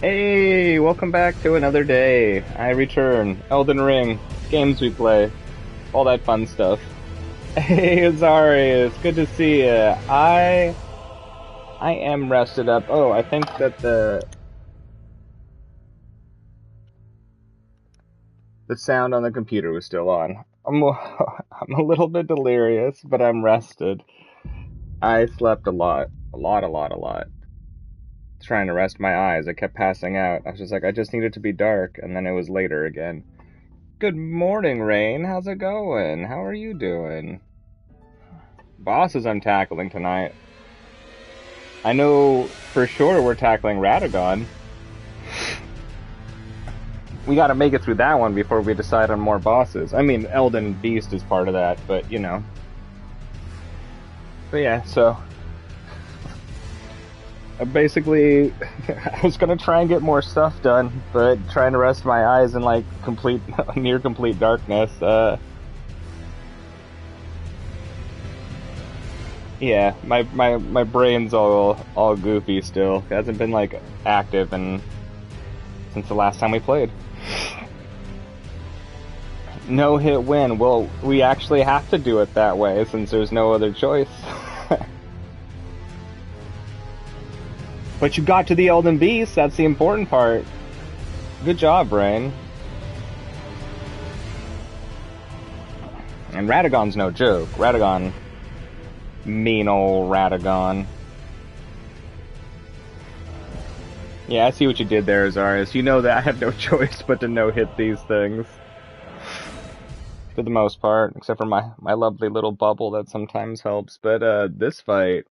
Hey, welcome back to another day. I return. Elden Ring, games we play, all that fun stuff. Hey, Azari, it's good to see you. I am rested up. Oh, I think that the sound on the computer was still on. I'm a little bit delirious, but I'm rested. I slept a lot, a lot. Trying to rest my eyes, I kept passing out. I was just like, I just need it to be dark, and then it was later again. Good morning, Rain. How's it going? How are you doing? Bosses I'm tackling tonight. I know for sure we're tackling Radagon. We gotta make it through that one before we decide on more bosses. I mean, Elden Beast is part of that, but you know. But yeah, so basically, I was gonna try and get more stuff done, but trying to rest my eyes in like complete, near complete darkness. Yeah, my brain's all goofy still. It hasn't been like active and since the last time we played. No hit win. Well, we actually have to do it that way since there's no other choice. But you got to the Elden Beast. That's the important part. Good job, Brain. And Radagon's no joke. Radagon, mean old Radagon. Yeah, I see what you did there, Azarius. You know that I have no choice but to no-hit these things. For the most part, except for my lovely little bubble that sometimes helps. But this fight,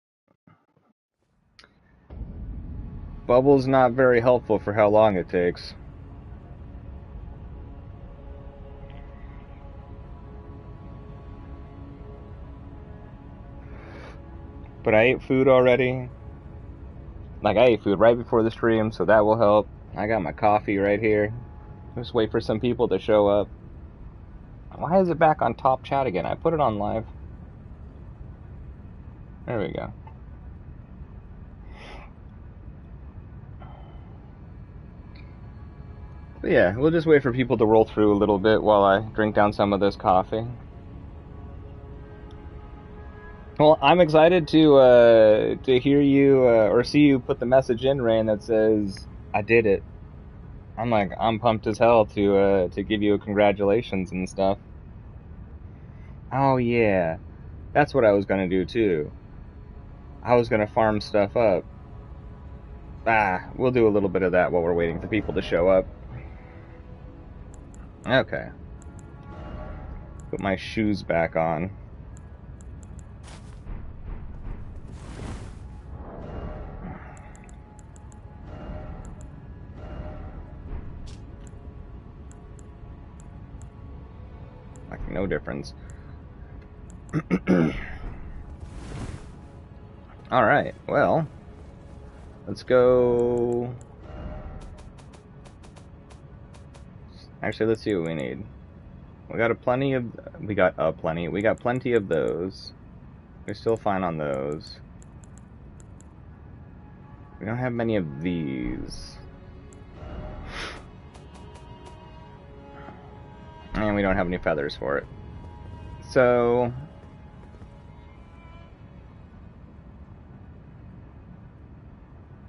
bubble's not very helpful for how long it takes. But I ate food already. Like, I ate food right before the stream, so that will help. I got my coffee right here. Just wait for some people to show up. Why is it back on top chat again? I put it on live. There we go. But yeah, we'll just wait for people to roll through a little bit while I drink down some of this coffee. Well, I'm excited to hear you or see you put the message in, Rain, that says I did it. I'm pumped as hell to give you a congratulations and stuff. Oh yeah, that's what I was gonna do too. I was gonna farm stuff up. We'll do a little bit of that while we're waiting for people to show up. Okay. Put my shoes back on. Like no difference. Alright, well, let's go. Actually, let's see what we need. We got plenty of those. We're still fine on those. We don't have many of these. And we don't have any feathers for it. So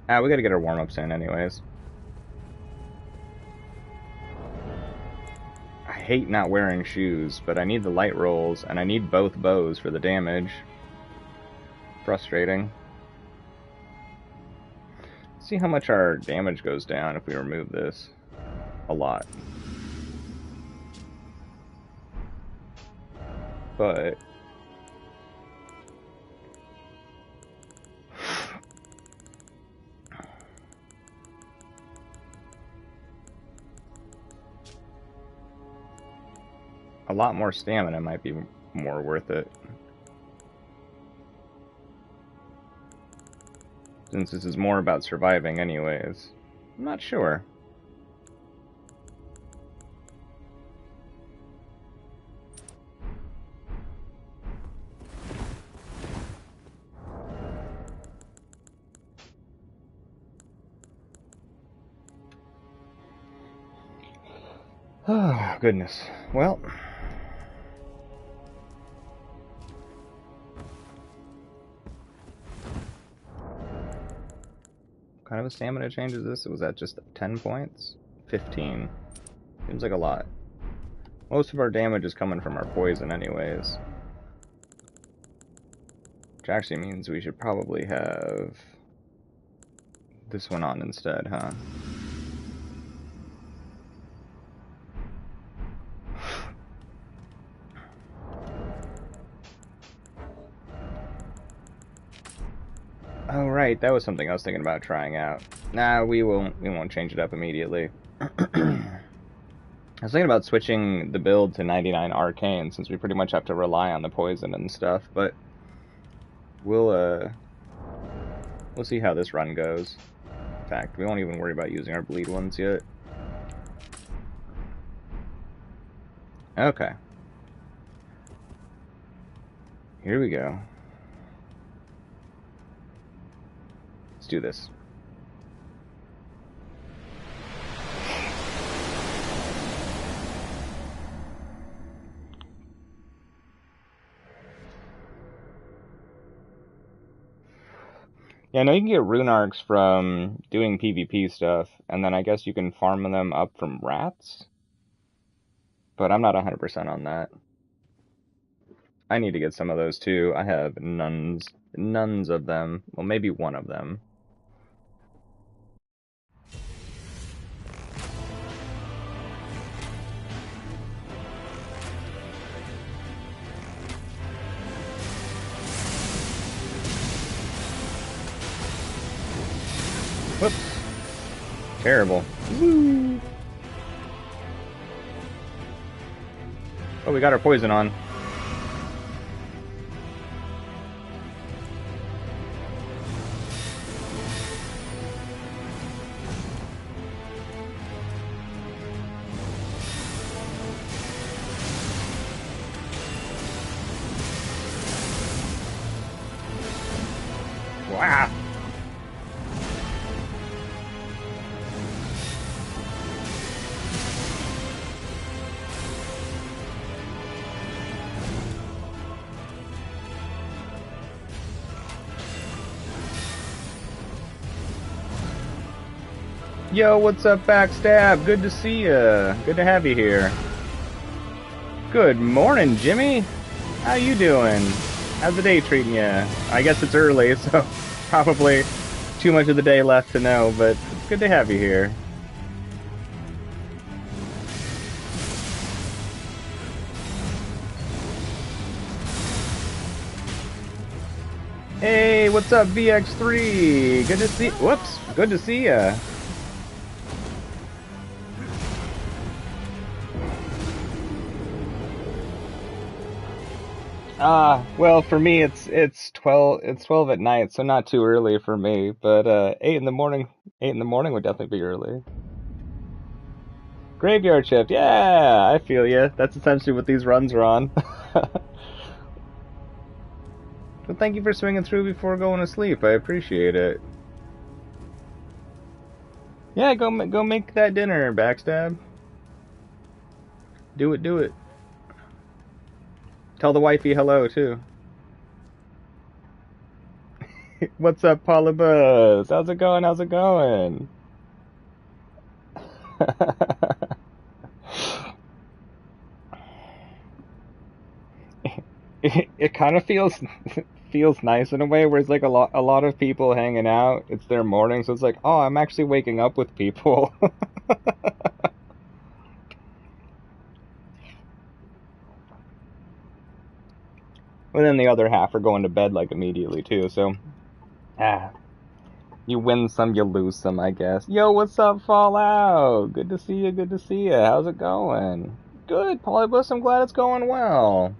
we gotta get our warm-ups in anyways. I hate not wearing shoes, but I need the light rolls, and I need both bows for the damage. Frustrating. Let's see how much our damage goes down if we remove this. A lot. But a lot more stamina might be more worth it. Since this is more about surviving anyways. I'm not sure. Oh, goodness. Well. What kind of a stamina change is this? Was that just 10 points? 15. Seems like a lot. Most of our damage is coming from our poison anyways. Which actually means we should probably have this one on instead, huh? Oh right, that was something I was thinking about trying out. Nah, we won't change it up immediately. I was thinking about switching the build to 99 arcane since we pretty much have to rely on the poison and stuff, but we'll see how this run goes. In fact, we won't even worry about using our bleed ones yet. Okay. Here we go. Let's do this. Yeah, I know you can get rune arcs from doing PvP stuff, and then I guess you can farm them up from rats? But I'm not 100% on that. I need to get some of those too. I have none of them. Well, maybe one of them. Whoops. Terrible. Woo. Oh, we got our poison on. Wow. Yo, what's up, Backstab? Good to see ya. Good to have you here. Good morning, Jimmy. How you doing? How's the day treating you? I guess it's early, so probably too much of the day left to know, but it's good to have you here. Hey, what's up, VX3? Good to see. Whoops, good to see ya. Well, for me it's 12 at night, so not too early for me, but 8 in the morning would definitely be early. Graveyard shift. Yeah, I feel you. That's essentially what these runs are on. Well, thank you for swinging through before going to sleep. I appreciate it. Yeah, go make that dinner, Backstab. Do it, do it. Tell the wifey hello, too. What's up, Polybus? How's it going? How's it going? It kind of feels nice in a way where it's like a lot of people hanging out. It's their morning, so it's like, oh, I'm actually waking up with people. And then the other half are going to bed like immediately too. So, you win some, you lose some, I guess. Yo, what's up, Fallout? Good to see you. Good to see you. How's it going? Good, Polybus. I'm glad it's going well.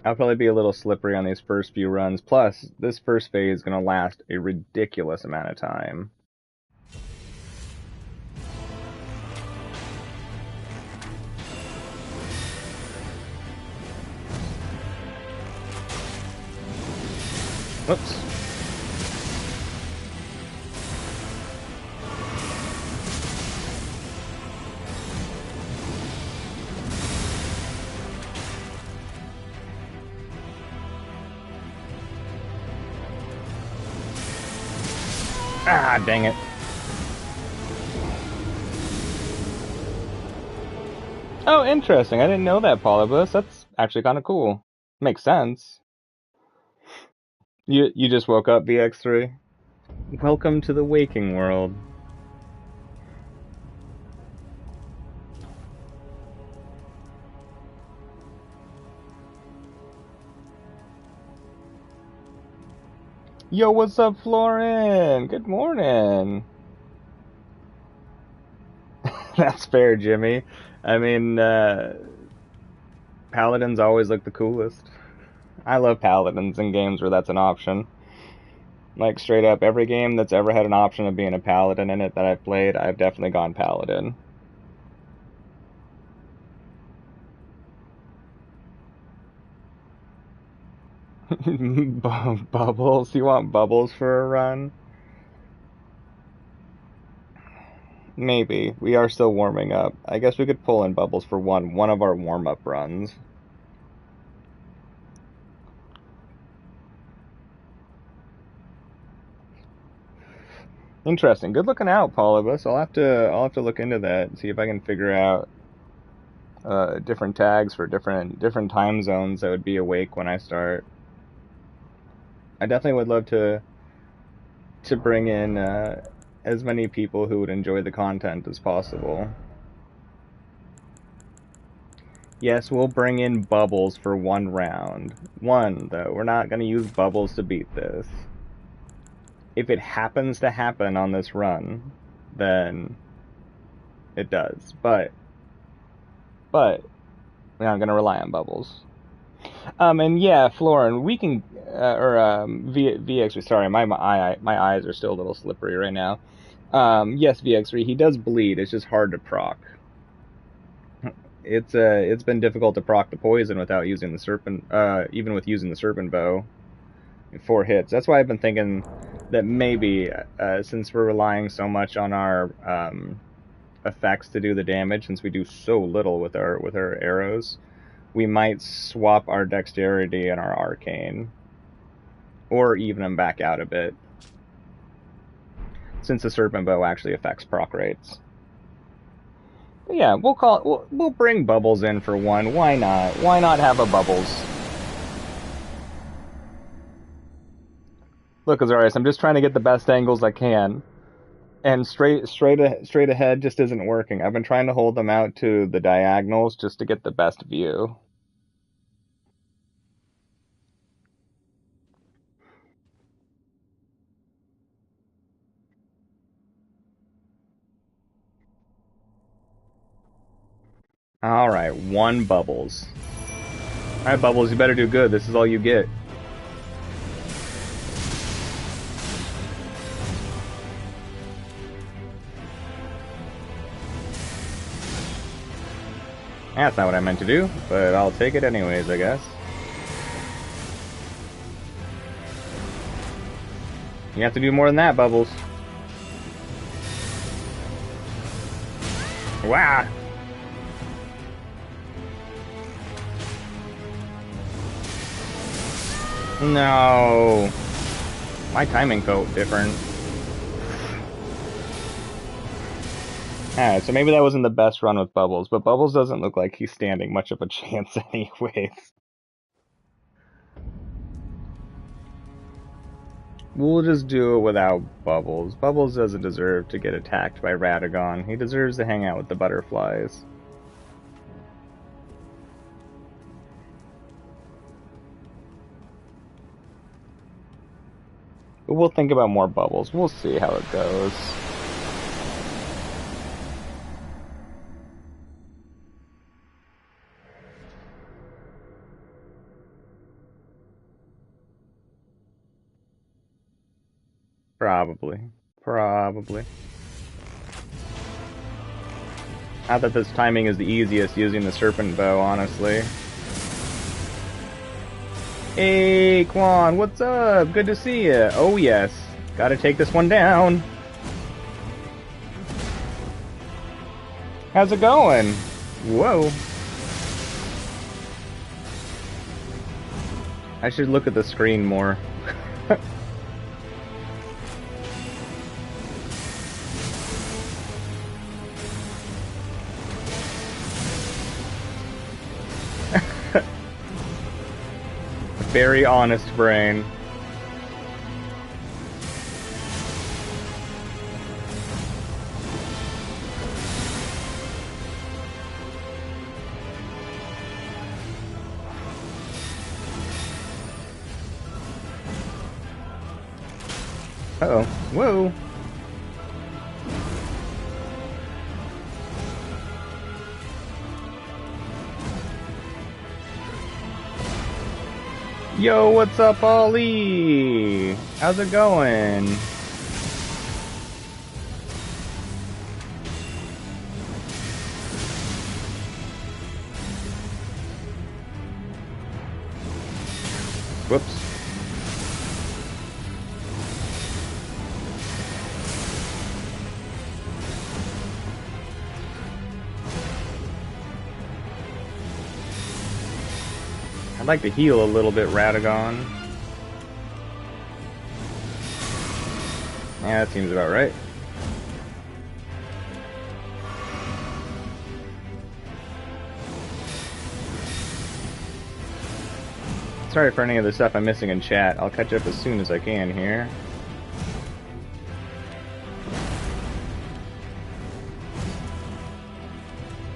I'll probably be a little slippery on these first few runs. Plus, this first phase is going to last a ridiculous amount of time. Whoops. Ah, dang it. Oh, interesting. I didn't know that, Polybus. That's actually kind of cool. Makes sense. You just woke up, VX3? Welcome to the waking world. Yo, what's up, Florin? Good morning. That's fair, Jimmy. I mean, paladins always look the coolest. I love paladins in games where that's an option. Like, straight up, every game that's ever had an option of being a paladin in it that I've played, I've definitely gone paladin. Bubbles? You want bubbles for a run? Maybe. We are still warming up. I guess we could pull in bubbles for one of our warm-up runs. Interesting. Good looking out, Polybus. I'll have to look into that and see if I can figure out different tags for different time zones that would be awake when I start. I definitely would love to bring in as many people who would enjoy the content as possible. Yes, we'll bring in bubbles for one round. One, though. We're not going to use bubbles to beat this. If it happens to happen on this run, then it does. But we're not going to rely on bubbles. And yeah, Florin, we can, VX3, sorry, my eyes are still a little slippery right now. Yes, VX3, he does bleed, it's just hard to proc. It's been difficult to proc the poison without using the serpent, even with using the serpent bow. 4 hits. That's why I've been thinking that maybe, since we're relying so much on our, effects to do the damage, since we do so little with our arrows, we might swap our dexterity and our arcane, or even them back out a bit, since the serpent bow actually affects proc rates. But yeah, we'll bring bubbles in for one. Why not? Why not have a bubbles? Look, Azarius, I'm just trying to get the best angles I can, and straight ahead just isn't working. I've been trying to hold them out to the diagonals just to get the best view. Alright, 1 bubbles. Alright, Bubbles, you better do good. This is all you get. That's not what I meant to do, but I'll take it anyways, I guess. You have to do more than that, Bubbles. Wow! No! My timing felt different. Alright, so maybe that wasn't the best run with Bubbles, but Bubbles doesn't look like he's standing much of a chance anyways. We'll just do it without Bubbles. Bubbles doesn't deserve to get attacked by Radagon. He deserves to hang out with the butterflies. But we'll think about more Bubbles. We'll see how it goes. Probably. Not that this timing is the easiest using the serpent bow, honestly. Hey, Quan, what's up? Good to see you. Oh, yes. Gotta take this one down. How's it going? Whoa. I should look at the screen more. Very honest brain. Uh-oh. Whoa. Yo, what's up, Ollie? How's it going? Whoops. I'd like to heal a little bit, Radagon. Yeah, that seems about right. Sorry for any of the stuff I'm missing in chat. I'll catch up as soon as I can here.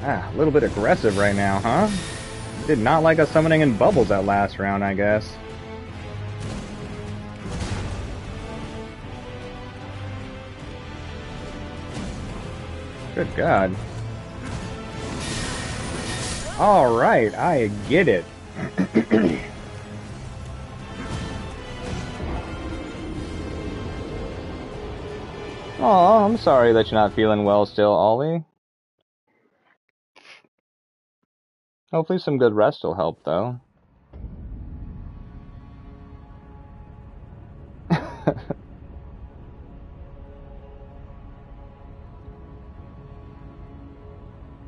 Ah, a little bit aggressive right now, huh? Did not like us summoning in bubbles that last round, I guess. Good God. Alright, I get it. Aw, I'm sorry that you're not feeling well still, Ollie. Hopefully some good rest will help, though.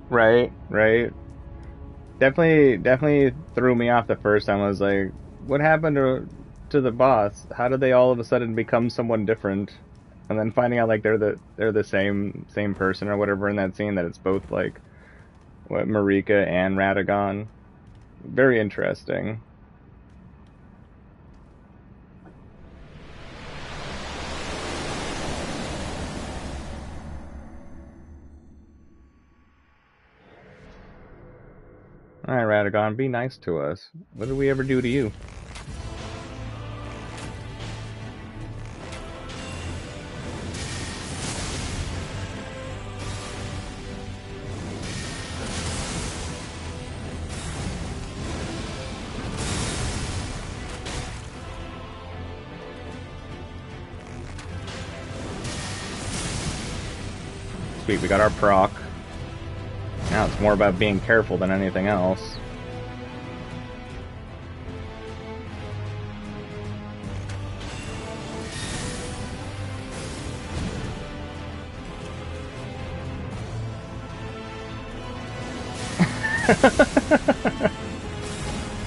Right, right. Definitely threw me off the first time. I was like, what happened to the boss? How did they all of a sudden become someone different? And then finding out like they're the same person or whatever in that scene, that it's both like what, Marika and Radagon. Very interesting. Alright, Radagon, be nice to us. What did we ever do to you? Sweet, we got our proc. Now it's more about being careful than anything else.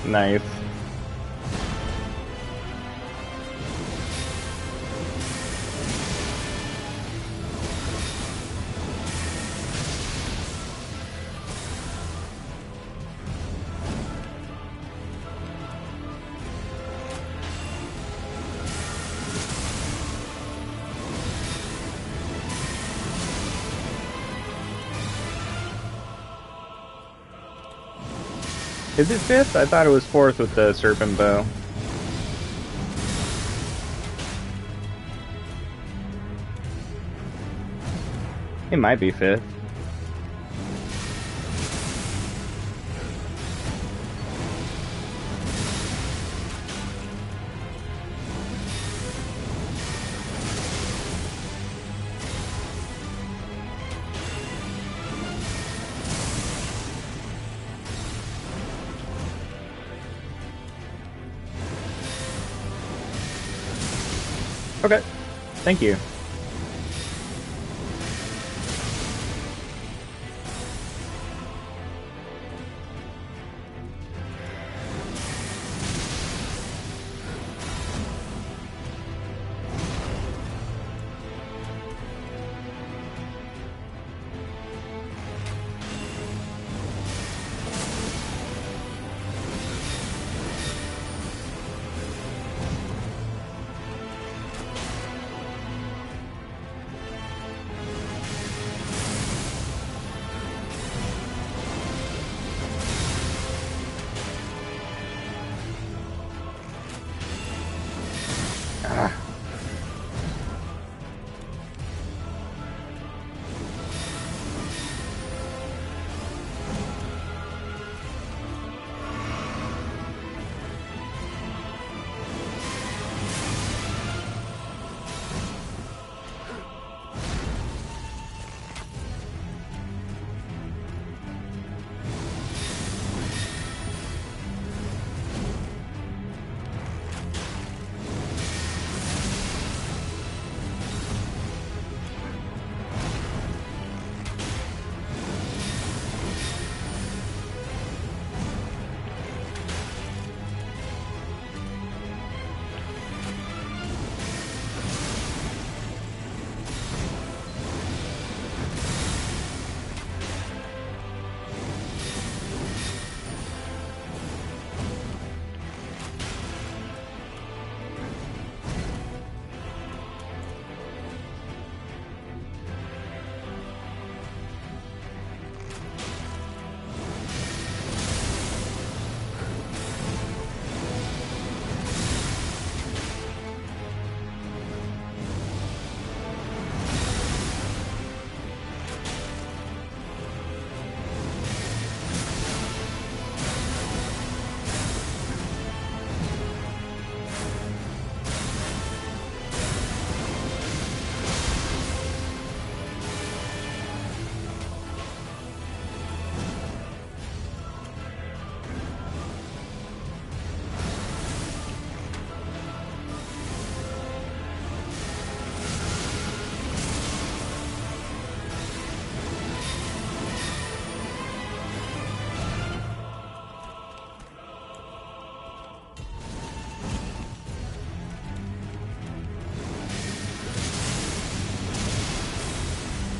Nice. Is it 5th? I thought it was 4th with the Serpent Bow. It might be 5th. Okay. Thank you.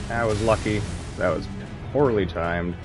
That was lucky. That was poorly timed.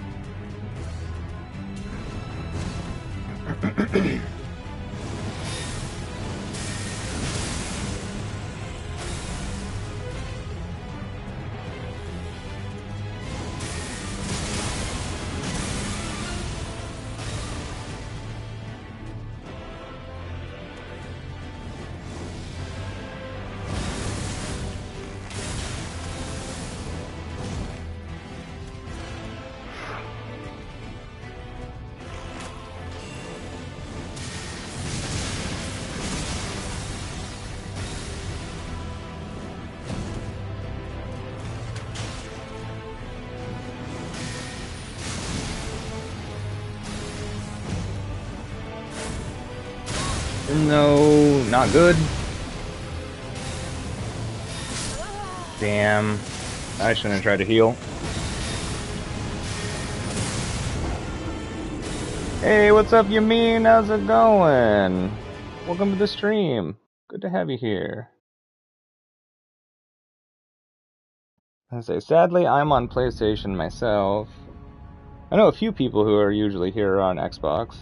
No, not good. Damn. I shouldn't have tried to heal. Hey, what's up, you mean? How's it going? Welcome to the stream. Good to have you here. I say, sadly, I'm on PlayStation myself. I know a few people who are usually here on Xbox.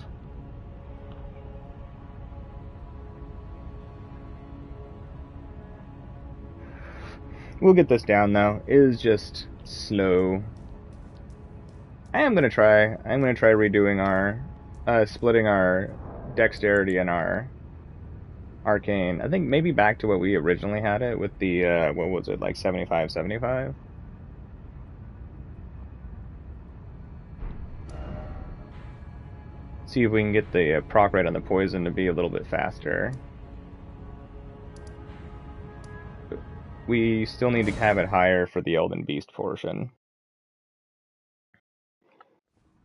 We'll get this down, though. It is just slow. I'm gonna try redoing our, splitting our dexterity and our arcane. I think maybe back to what we originally had it with the, what was it, like 75-75? See if we can get the proc rate on the poison to be a little bit faster. We still need to have it higher for the Elden Beast portion.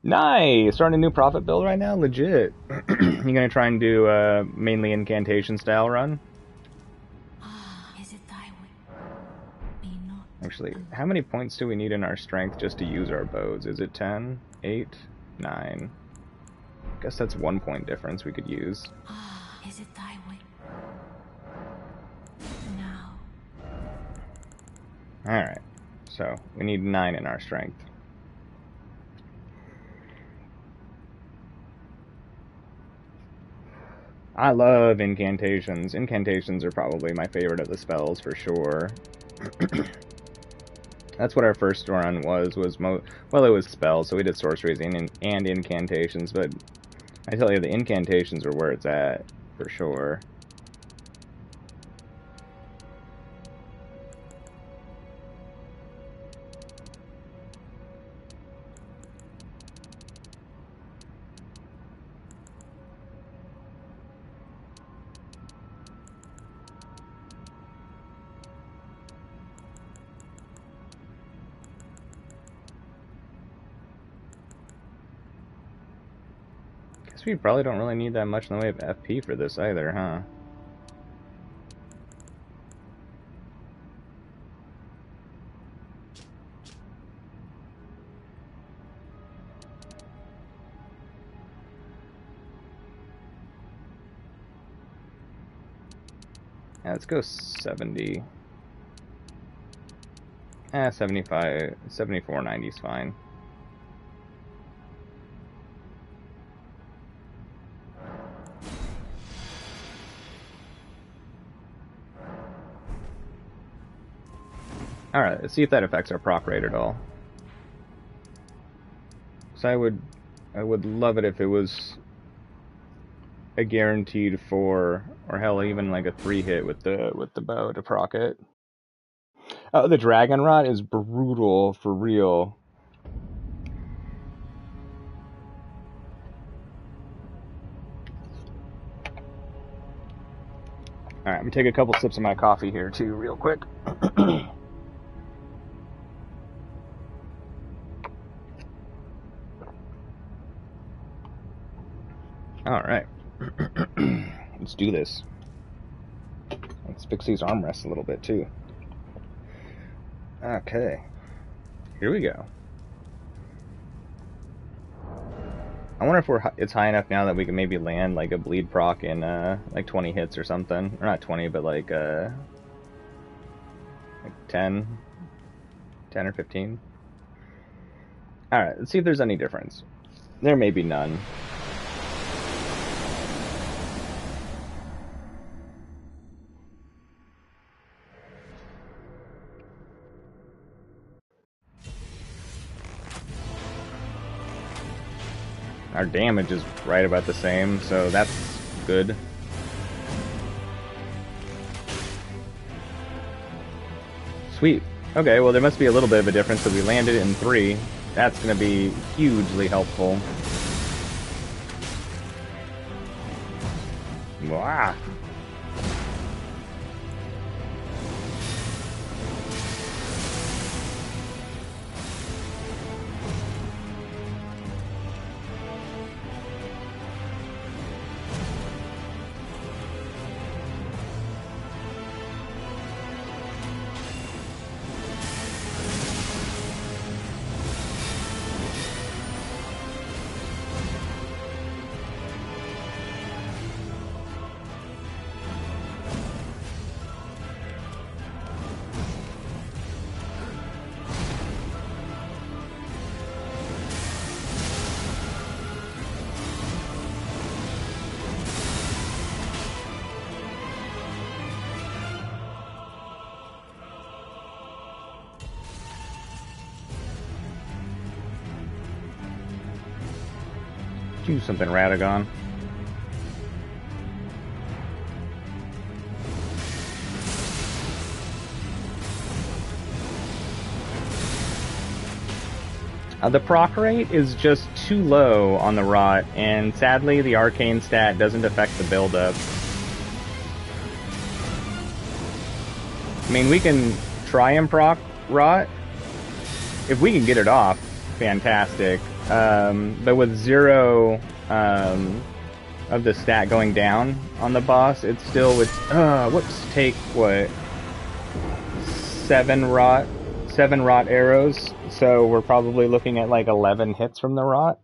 Nice! Starting a new profit build right now? Legit. You gonna try and do mainly incantation style run? Actually, how many points do we need in our strength just to use our bows? Is it 10? 8? 9? I guess that's 1 point difference we could use. Ah, is it thy way? Now. Alright, so we need 9 in our strength. I love incantations. Incantations are probably my favorite of the spells for sure. That's what our first run was well, it was spells, so we did sorceries and incantations, but I tell you, the incantations are where it's at, for sure. We probably don't really need that much in the way of FP for this either, huh? Yeah, let's go 70. 75, 74.90 is fine. Alright, let's see if that affects our proc rate at all. So I would love it if it was a guaranteed 4, or hell, even like a 3 hit with the bow to proc it. Oh, the Dragon Rot is brutal for real. Alright, I'm gonna take a couple sips of my coffee here too, real quick. Alright. Let's do this. Let's fix these armrests a little bit too. Okay. Here we go. I wonder if it's high enough now that we can maybe land like a bleed proc in like 20 hits or something. Or not 20, but like 10 or 15. Alright, let's see if there's any difference. There may be none. Our damage is right about the same, so that's good. Sweet. Okay, well there must be a little bit of a difference, so we landed in 3. That's going to be hugely helpful. Wow. Do something, Radagon. The proc rate is just too low on the Rot, and sadly the arcane stat doesn't affect the build-up. I mean, we can try and proc Rot. If we can get it off, fantastic. But with 0 of the stat going down on the boss, it's still with, take what? 7 Rot 7 rot arrows, so we're probably looking at like 11 hits from the rot.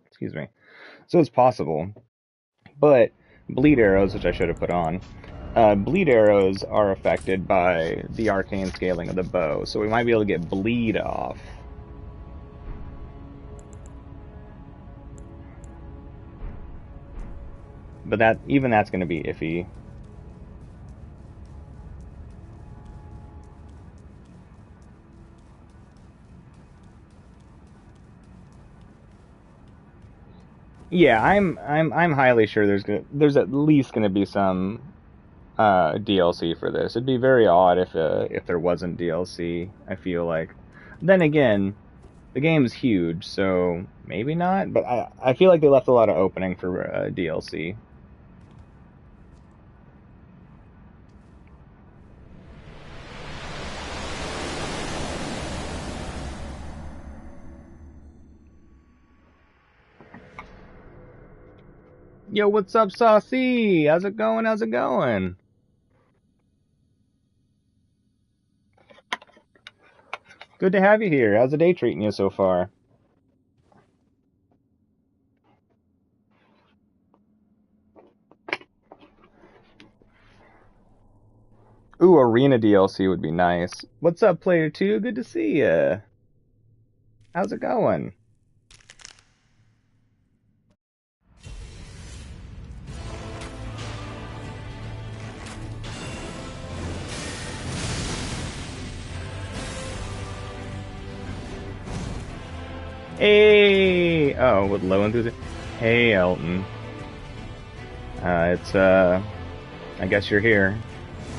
Excuse me. So it's possible. But bleed arrows, which I should have put on, bleed arrows are affected by the arcane scaling of the bow, so we might be able to get bleed off. But that's going to be iffy. Yeah, I'm highly sure there's at least going to be some DLC for this. It'd be very odd if there wasn't DLC. I feel like. Then again, the game's huge, so maybe not. But I feel like they left a lot of opening for DLC. Yo, what's up, Saucy? How's it going? How's it going? Good to have you here. How's the day treating you so far? Ooh, Arena DLC would be nice. What's up, Player 2? Good to see ya. How's it going? Hey! Oh, with low enthusiasm. Hey, Elton. I guess you're here.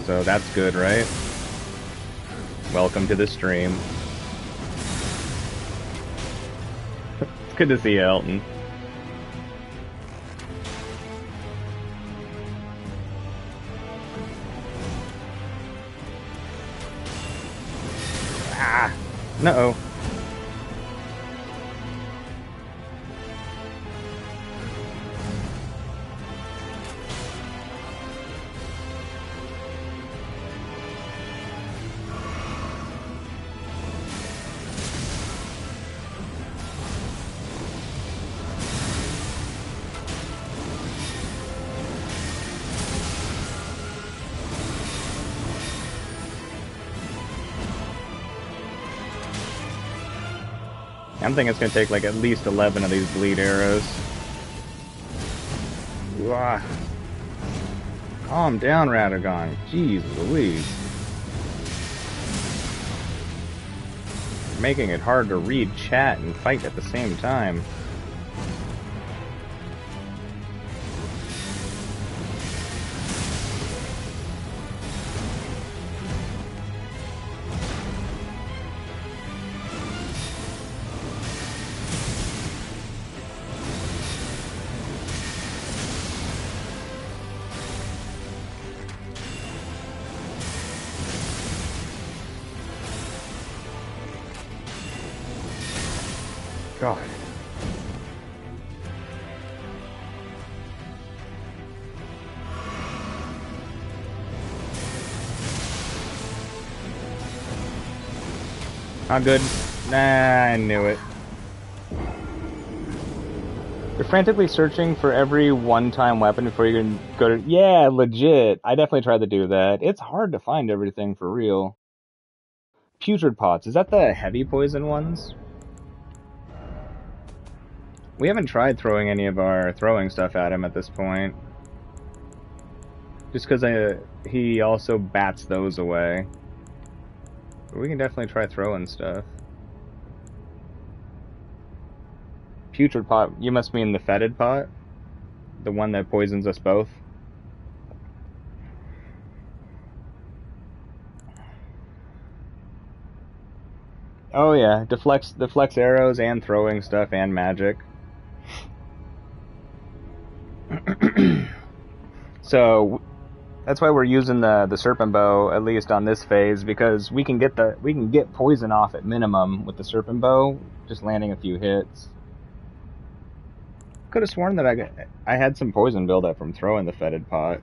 So that's good, right? Welcome to the stream. It's good to see you, Elton. Ah! No. I'm thinking it's going to take like at least 11 of these bleed arrows. Uah. Calm down, Radagon. Jeez Louise. Making it hard to read chat and fight at the same time. God. Not good. Nah, I knew it. You're frantically searching for every one-time weapon before you can go to... Yeah, legit. I definitely tried to do that. It's hard to find everything for real. Putrid pots. Is that the heavy poison ones? We haven't tried throwing any of our throwing stuff at him at this point. Just because he also bats those away. But we can definitely try throwing stuff. Putrid pot, you must mean the fetid pot? The one that poisons us both? Oh yeah, deflects arrows and throwing stuff and magic. So that's why we're using the serpent bow at least on this phase, because we can get poison off at minimum with the serpent bow, just landing a few hits. Could have sworn that I had some poison buildup from throwing the fetid pot.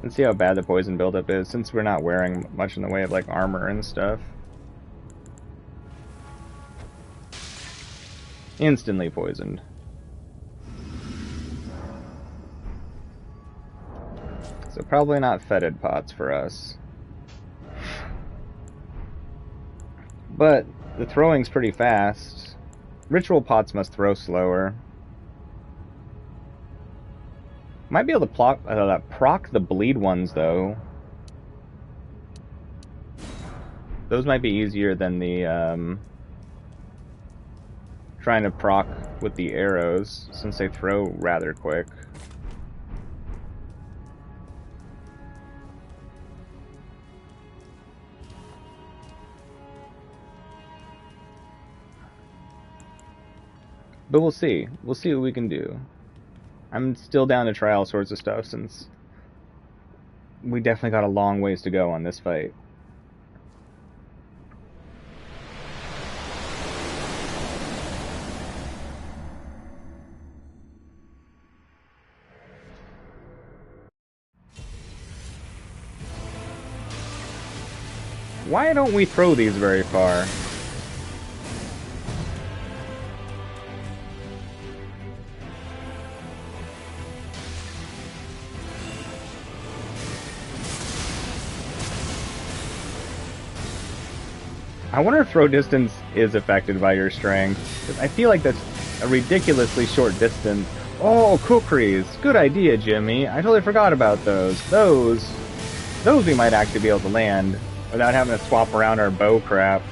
And see how bad the poison buildup is, since we're not wearing much in the way of like armor and stuff. Instantly poisoned. So probably not fetid pots for us. But the throwing's pretty fast. Ritual pots must throw slower. Might be able to proc the bleed ones, though. Those might be easier than the, trying to proc with the arrows, since they throw rather quick. But we'll see. We'll see what we can do. I'm still down to try all sorts of stuff, since we definitely got a long ways to go on this fight. Why don't we throw these very far? I wonder if throw distance is affected by your strength. I feel like that's a ridiculously short distance. Oh, kukris! Good idea, Jimmy. I totally forgot about those. Those we might actually be able to land without having to swap around our bow crap.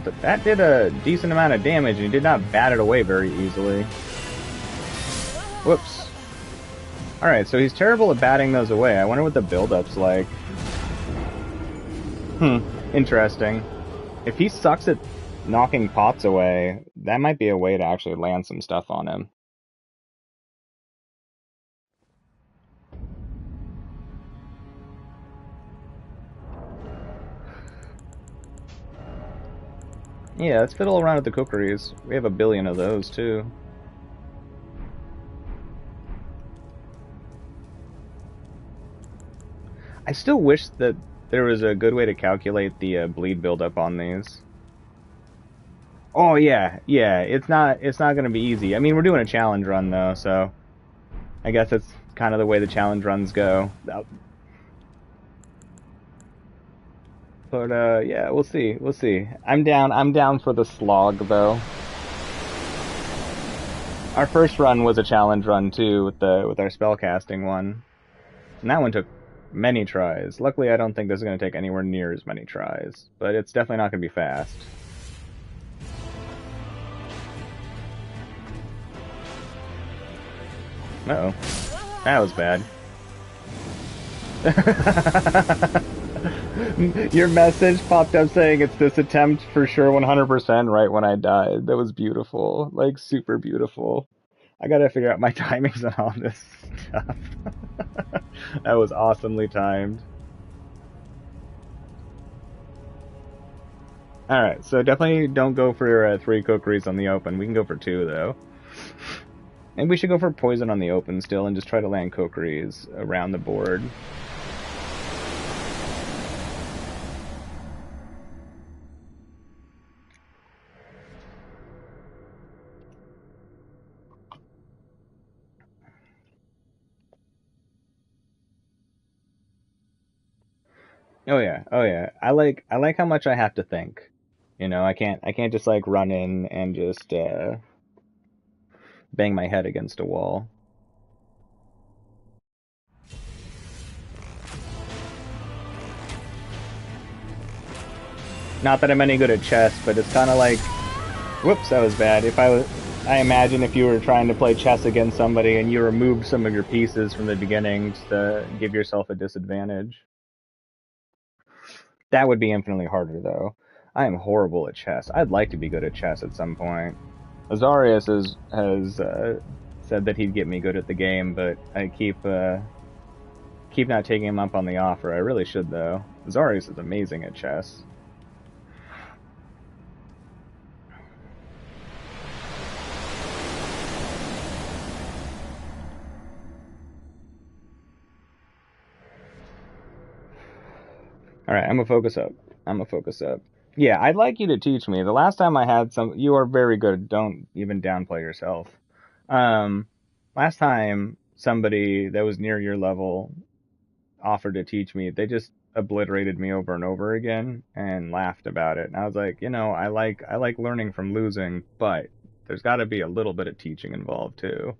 But that did a decent amount of damage, and he did not bat it away very easily. Whoops. Alright, so he's terrible at batting those away. I wonder what the build-up's like. Interesting. If he sucks at knocking pots away, that might be a way to actually land some stuff on him. Yeah, let's fiddle around with the kukris. We have a billion of those, too. I still wish that there was a good way to calculate the bleed buildup on these. Oh yeah, it's not gonna be easy. I mean, we're doing a challenge run though, so I guess that's kind of the way the challenge runs go. But yeah, we'll see. I'm down for the slog though. Our first run was a challenge run too, with our spellcasting one, and that one took many tries. Luckily, I don't think this is going to take anywhere near as many tries, but it's definitely not going to be fast. Uh-oh. That was bad. Your message popped up saying it's this attempt for sure 100% right when I died. That was beautiful. Like, super beautiful. I gotta figure out my timings on all this stuff. That was awesomely timed. Alright, so definitely don't go for 3 kukris on the open. We can go for 2, though. And we should go for poison on the open still and just try to land kukris around the board. Oh yeah. I like how much I have to think. You know, I can't just like run in and just bang my head against a wall. Not that I'm any good at chess, but it's kind of like, whoops, that was bad. I imagine if you were trying to play chess against somebody and you removed some of your pieces from the beginning to give yourself a disadvantage. That would be infinitely harder, though. I am horrible at chess. I'd like to be good at chess at some point. Azarius has said that he'd get me good at the game, but I keep not taking him up on the offer. I really should, though. Azarius is amazing at chess. Alright, I'm gonna focus up. I'm gonna focus up. Yeah, I'd like you to teach me. The last time I had some, you are very good. Don't even downplay yourself. Um, last time somebody that was near your level offered to teach me, they just obliterated me over and over again and laughed about it. And I was like, I like learning from losing, but there's got to be a little bit of teaching involved too.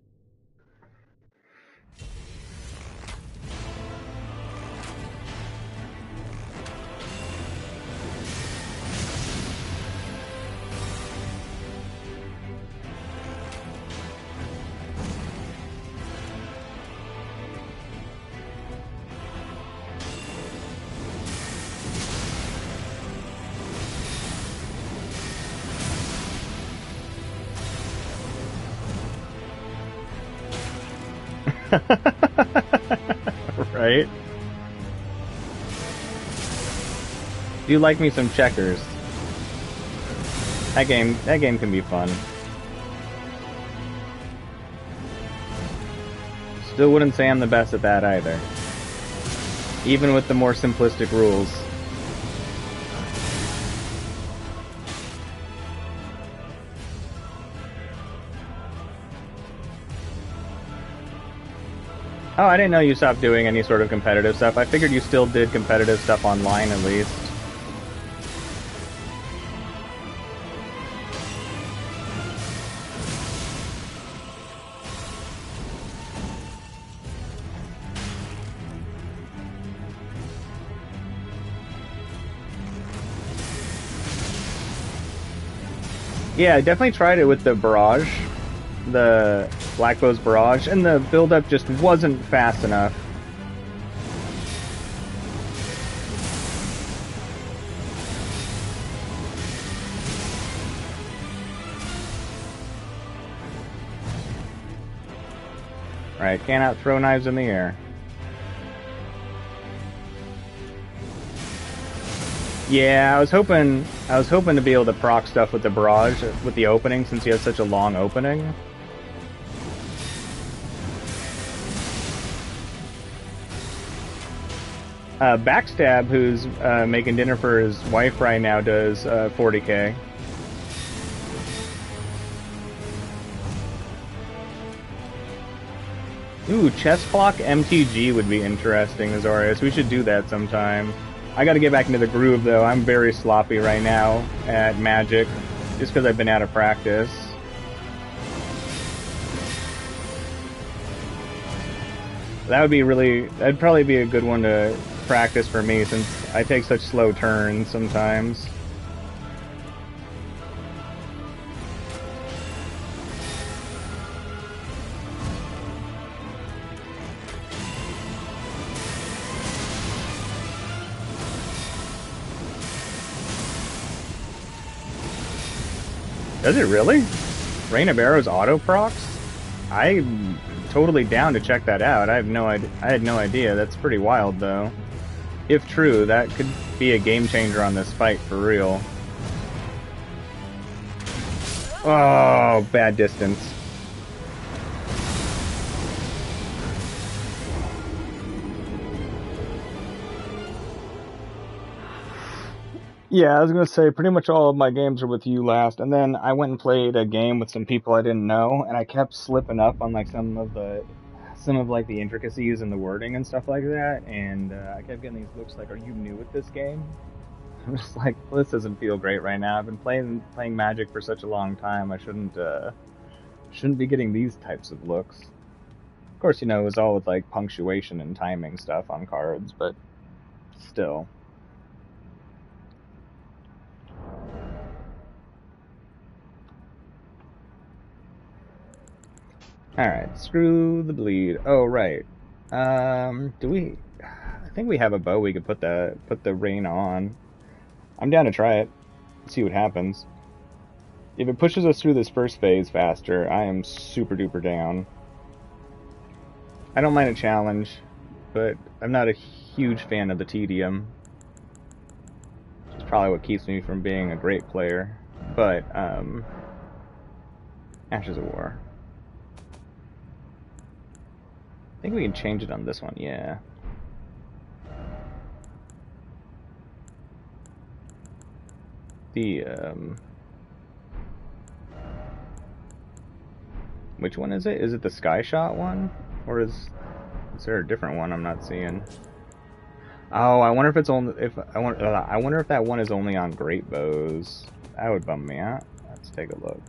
Right? Do you like me some checkers? That game can be fun. Still wouldn't say I'm the best at that either. Even with the more simplistic rules. Oh, I didn't know you stopped doing any sort of competitive stuff. I figured you still did competitive stuff online at least. Yeah, I definitely tried it with the barrage, the Black Bow's barrage, and the build-up just wasn't fast enough. Right, cannot throw knives in the air. Yeah, I was hoping to be able to proc stuff with the barrage with the opening since you have such a long opening. Backstab, who's making dinner for his wife right now, does 40k. Ooh, chest clock MTG would be interesting, Azorius. We should do that sometime. I gotta get back into the groove, though. I'm very sloppy right now at Magic, just because I've been out of practice. That'd probably be a good one to practice for me, since I take such slow turns sometimes. Does it really? Rain of Arrows auto procs? I'm totally down to check that out. I had no idea. That's pretty wild, though. If true, that could be a game changer on this fight for real. Oh, bad distance. Yeah, I was gonna say pretty much all of my games are with you last, and then I went and played a game with some people I didn't know, and I kept slipping up on like some of like the intricacies and the wording and stuff like that, and I kept getting these looks like, "Are you new at this game?" I'm just like, well, "This doesn't feel great right now. I've been playing Magic for such a long time. I shouldn't be getting these types of looks." Of course, it was all with like punctuation and timing stuff on cards, but still. Alright, screw the bleed. Oh, right. Do we... I think we have a bow we could put the rain on. I'm down to try it. See what happens. If it pushes us through this first phase faster, I am super duper down. I don't mind a challenge, but I'm not a huge fan of the tedium. Which is probably what keeps me from being a great player. But, Ashes of War. I think we can change it on this one, yeah. The, which one is it? Is it the Sky Shot one? Or is there a different one I'm not seeing? Oh, I wonder if it's only, I wonder if that one is only on great bows. That would bum me out. Let's take a look.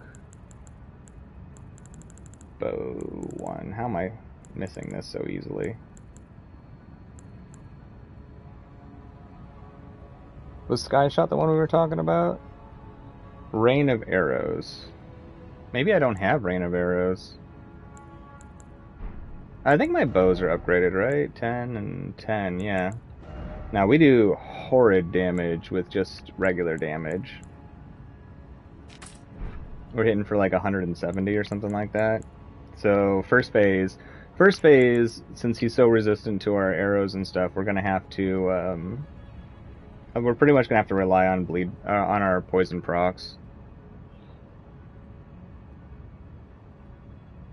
Bow one. How am I missing this so easily? Was Sky Shot the one we were talking about? Rain of Arrows. Maybe I don't have Rain of Arrows. I think my bows are upgraded, right? 10 and 10, yeah. Now we do horrid damage with just regular damage. We're hitting for like 170 or something like that. So first phase, since he's so resistant to our arrows and stuff, we're gonna have to, we're pretty much gonna have to rely on bleed, on our poison procs.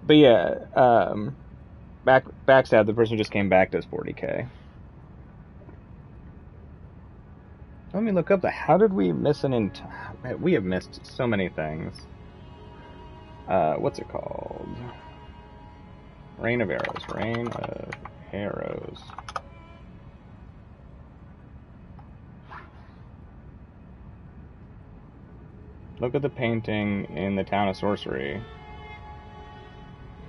But yeah, backstab, the person who just came back does 40k. Let me look up how did we miss we have missed so many things. What's it called? Rain of Arrows. Rain of Arrows. Look at the painting in the Town of Sorcery.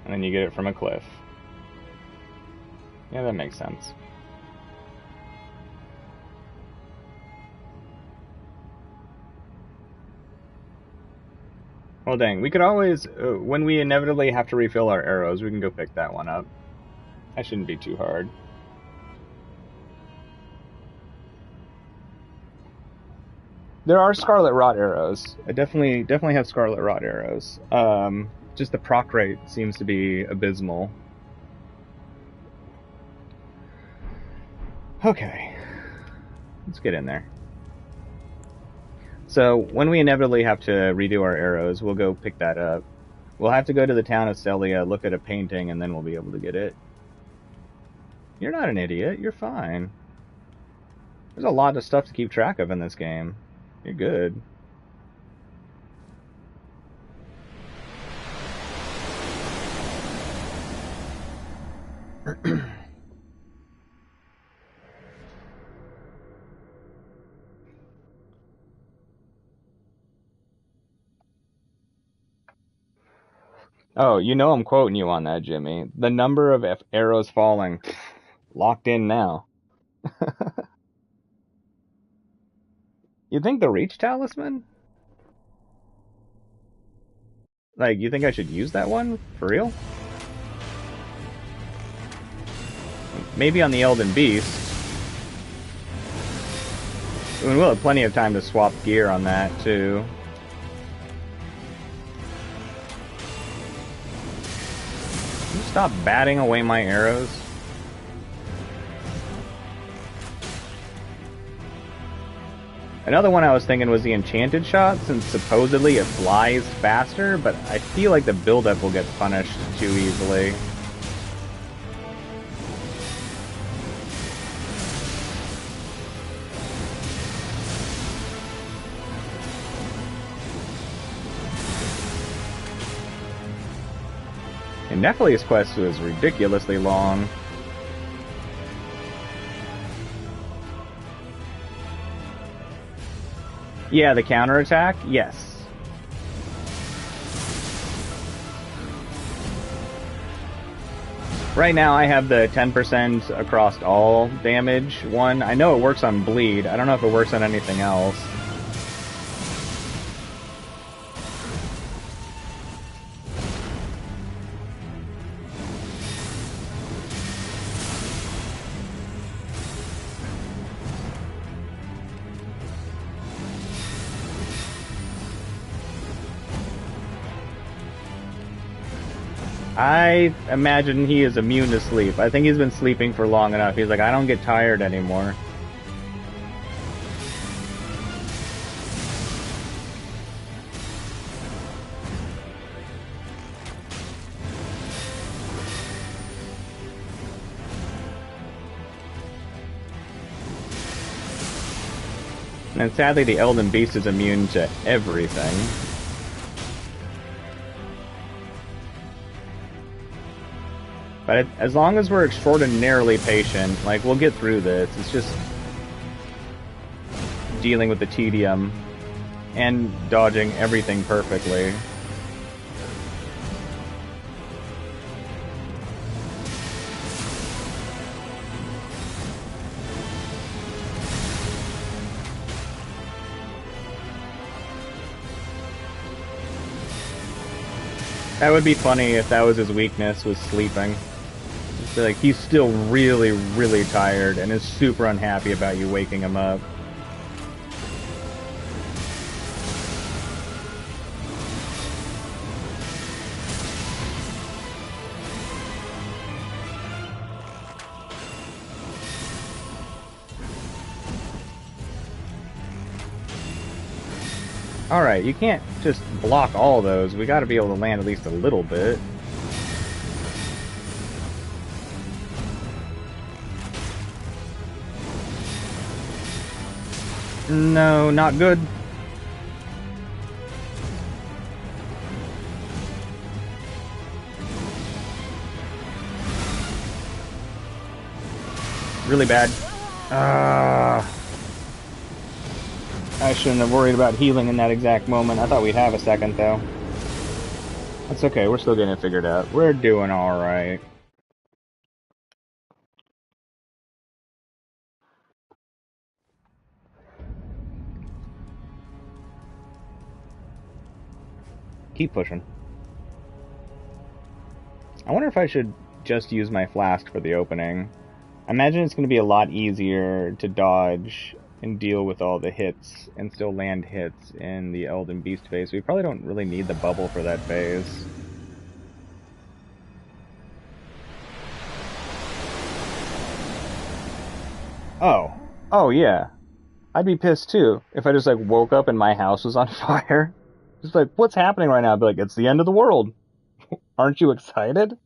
And then you get it from a cliff. Yeah, that makes sense. Well, dang. We could always, when we inevitably have to refill our arrows, we can go pick that one up. That shouldn't be too hard. There are Scarlet Rot arrows. I definitely have Scarlet Rot arrows. Just the proc rate seems to be abysmal. Okay. Let's get in there. So, when we inevitably have to redo our arrows, we'll go pick that up. We'll have to go to the town of Celia, look at a painting, and then we'll be able to get it. You're not an idiot. You're fine. There's a lot of stuff to keep track of in this game. You're good. Oh, you know I'm quoting you on that, Jimmy. The number of arrows falling, locked in now. You think the Reach Talisman? Like, you think I should use that one? For real? Maybe on the Elden Beast. I mean, we'll have plenty of time to swap gear on that, too. Can you stop batting away my arrows? Another one I was thinking was the Enchanted Shot, since supposedly it flies faster, but I feel like the buildup will get punished too easily. And Nephile's quest was ridiculously long. Yeah, the counterattack? Yes. Right now I have the 10% across all damage one. I know it works on bleed. I don't know if it works on anything else. I imagine he is immune to sleep. I think he's been sleeping for long enough. He's like, I don't get tired anymore. And sadly, the Elden Beast is immune to everything. But as long as we're extraordinarily patient, like, we'll get through this. It's just dealing with the tedium and dodging everything perfectly. That would be funny if that was his weakness, was sleeping. Just be like, he's still really, really tired and is super unhappy about you waking him up. Alright, you can't just block all those. We gotta be able to land at least a little bit. No, not good. Really bad. I shouldn't have worried about healing in that exact moment. I thought we'd have a second, though. That's okay, we're still getting it figured out. We're doing alright. Keep pushing. I wonder if I should just use my flask for the opening. I imagine it's going to be a lot easier to dodge and deal with all the hits and still land hits in the Elden Beast phase. We probably don't really need the bubble for that phase. Oh yeah. I'd be pissed too if I just like woke up and my house was on fire. Just like, what's happening right now? I'd be like, it's the end of the world. Aren't you excited?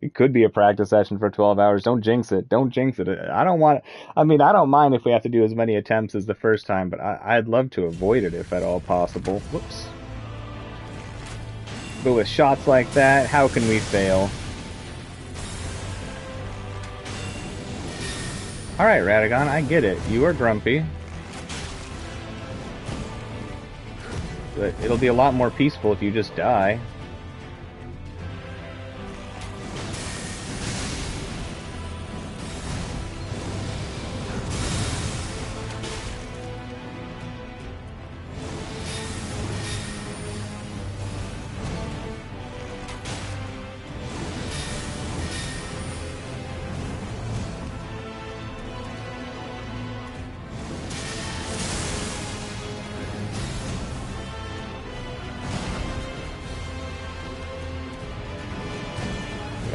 It could be a practice session for 12 hours. Don't jinx it. Don't jinx it. I don't want... I mean, I don't mind if we have to do as many attempts as the first time, but I'd love to avoid it if at all possible. Whoops. But with shots like that, how can we fail? Alright, Radagon, I get it. You are grumpy. But it'll be a lot more peaceful if you just die.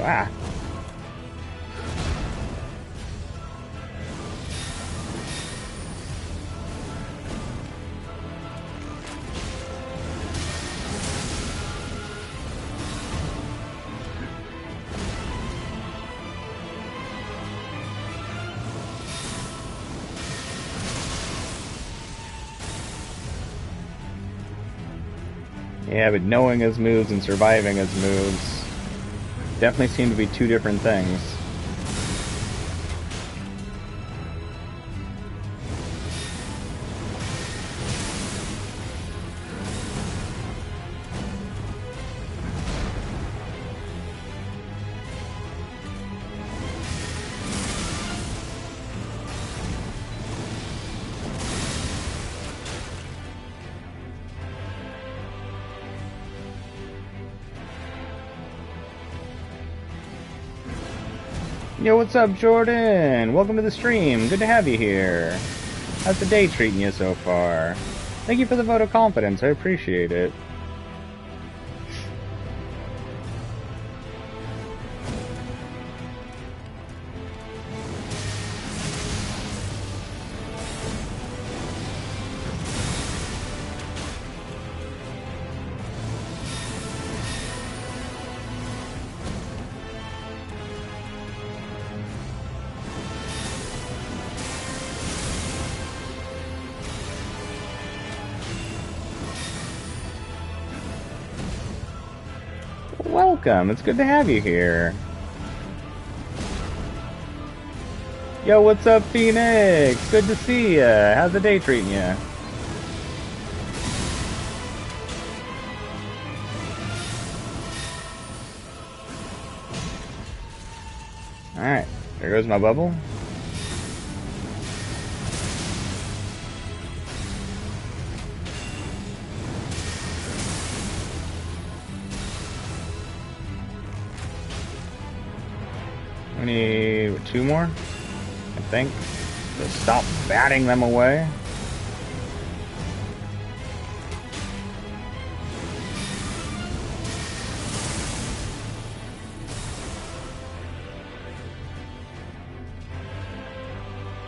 Ah. Yeah, but knowing his moves and surviving his moves definitely seem to be two different things. Yo, what's up, Jordan? Welcome to the stream. Good to have you here. How's the day treating you so far? Thank you for the vote of confidence. I appreciate it. welcome. It's good to have you here. Yo, what's up, Phoenix? Good to see ya. How's the day treating you? Alright, there goes my bubble. We need 2 more, I think, to stop batting them away.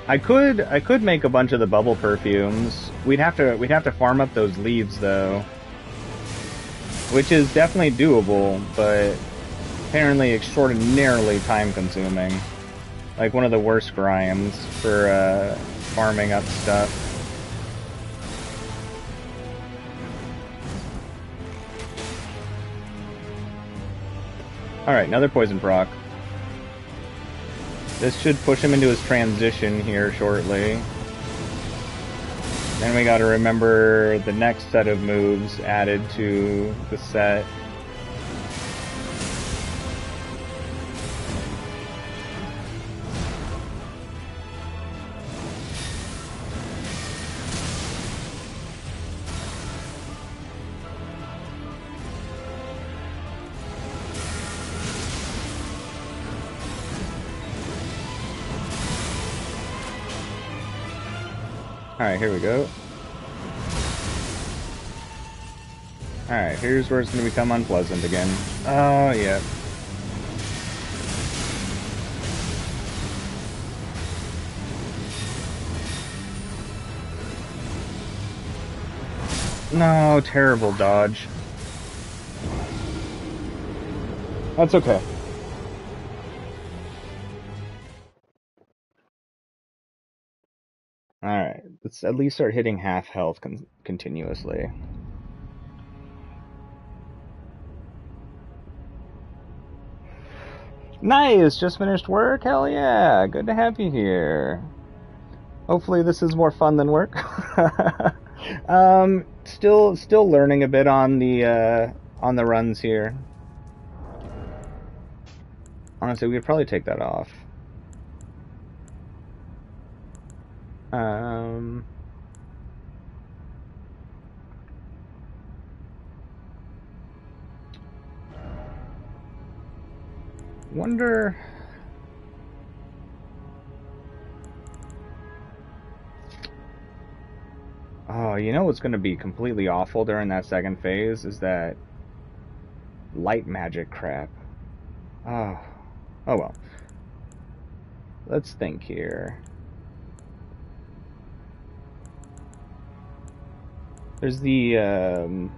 I could make a bunch of the bubble perfumes. We'd have to farm up those leaves though, which is definitely doable, but apparently extraordinarily time consuming. Like one of the worst grinds for farming up stuff. Alright, another poison proc. This should push him into his transition here shortly. Then we gotta remember the next set of moves added to the set. Alright, here we go. Alright, here's where it's going to become unpleasant again. Oh, yeah. No, terrible dodge. That's okay. Alright, let's at least start hitting half health continuously. Nice! Just finished work? Hell yeah! Good to have you here. Hopefully this is more fun than work. Still learning a bit on the runs here. Honestly, we could probably take that off. Wonder... Oh, you know what's going to be completely awful during that second phase is that light magic crap. Oh well. Let's think here. There's the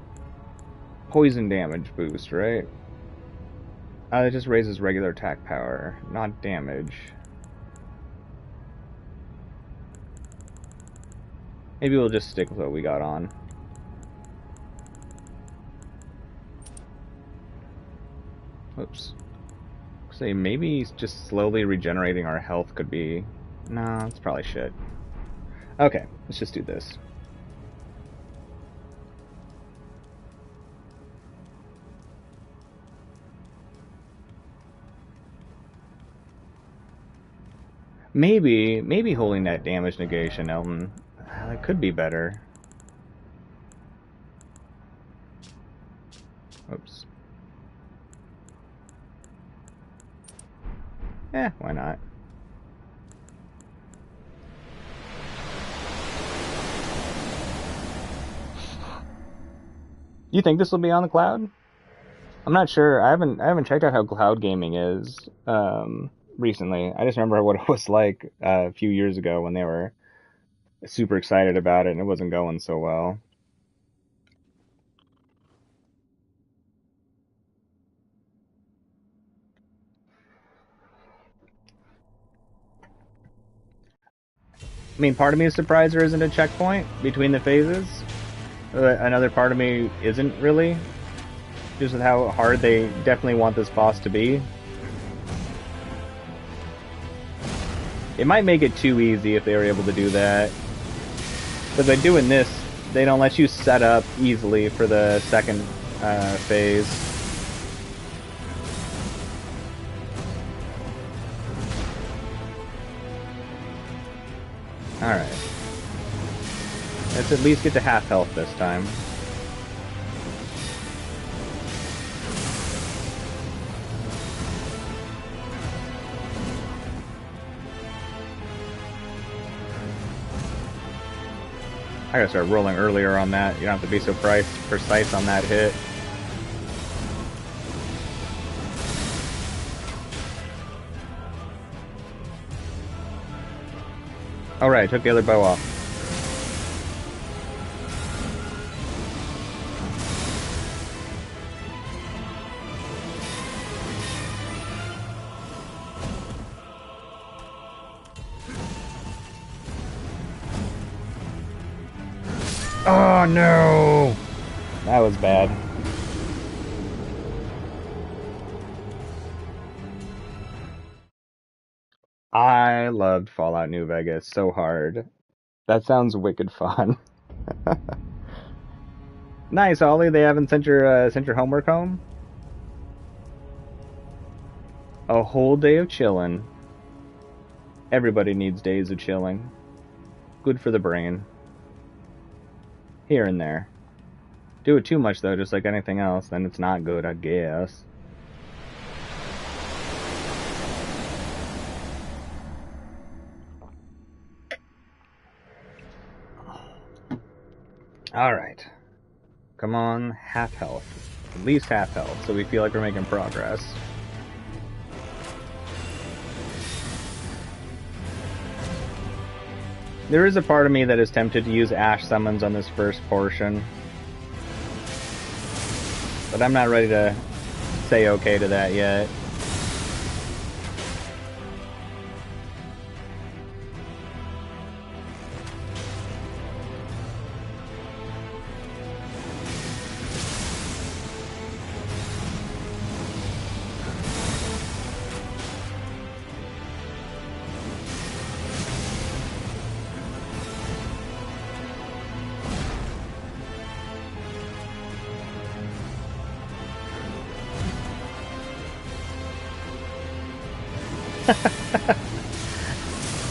poison damage boost, right? It just raises regular attack power, not damage. Maybe we'll just stick with what we got on. Oops. Say maybe just slowly regenerating our health could be... No, it's probably shit. Okay, let's just do this. Maybe holding that damage negation, Elden. That could be better. Oops. Eh, why not? You think this will be on the cloud? I'm not sure. I haven't checked out how cloud gaming is recently. I just remember what it was like a few years ago when they were super excited about it and it wasn't going so well. I mean, part of me is surprised there isn't a checkpoint between the phases. Another part of me isn't really. just with how hard they definitely want this boss to be. It might make it too easy if they were able to do that. But by doing this, they don't let you set up easily for the second phase. Alright. Let's at least get to half health this time. I gotta start rolling earlier on that. You don't have to be so precise on that hit. Alright, took the other bow off. Oh no! That was bad. I loved Fallout New Vegas so hard. That sounds wicked fun. Nice, Ollie. They haven't sent your homework home? A whole day of chilling. Everybody needs days of chilling. Good for the brain. Here and there. Do it too much, though, just like anything else, then it's not good, I guess. Alright. Come on, half health. At least half health, so we feel like we're making progress. There is a part of me that is tempted to use Ash Summons on this first portion. But I'm not ready to say okay to that yet.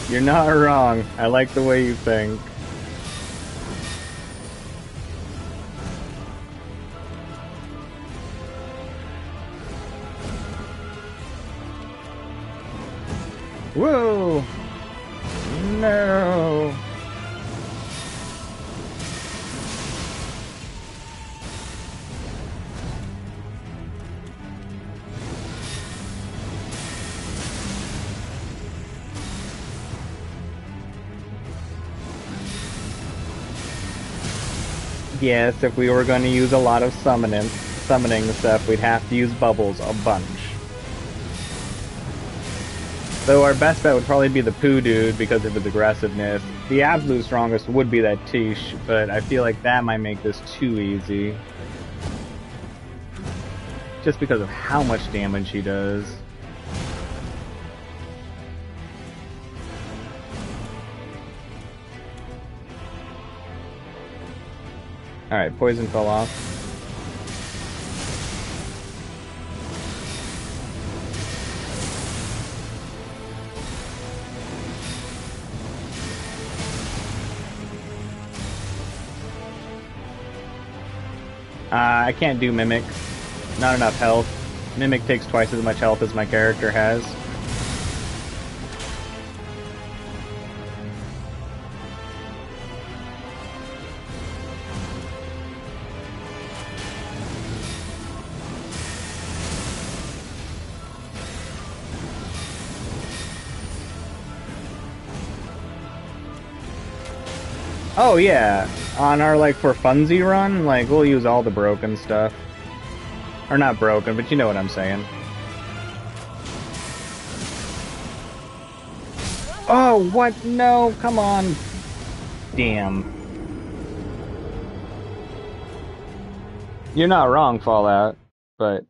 You're not wrong. I like the way you think. Whoa! No! Yes, if we were going to use a lot of summoning stuff, we'd have to use bubbles a bunch. Though our best bet would probably be the Poo Dude because of his aggressiveness. The absolute strongest would be that Tish, but I feel like that might make this too easy. Just because of how much damage he does. Alright, poison fell off. I can't do Mimic. Not enough health. Mimic takes twice as much health as my character has. Oh yeah, on our like for funsy run, like we'll use all the broken stuff. Or not broken, but you know what I'm saying. Oh, what? No, come on. Damn. You're not wrong, Fallout. But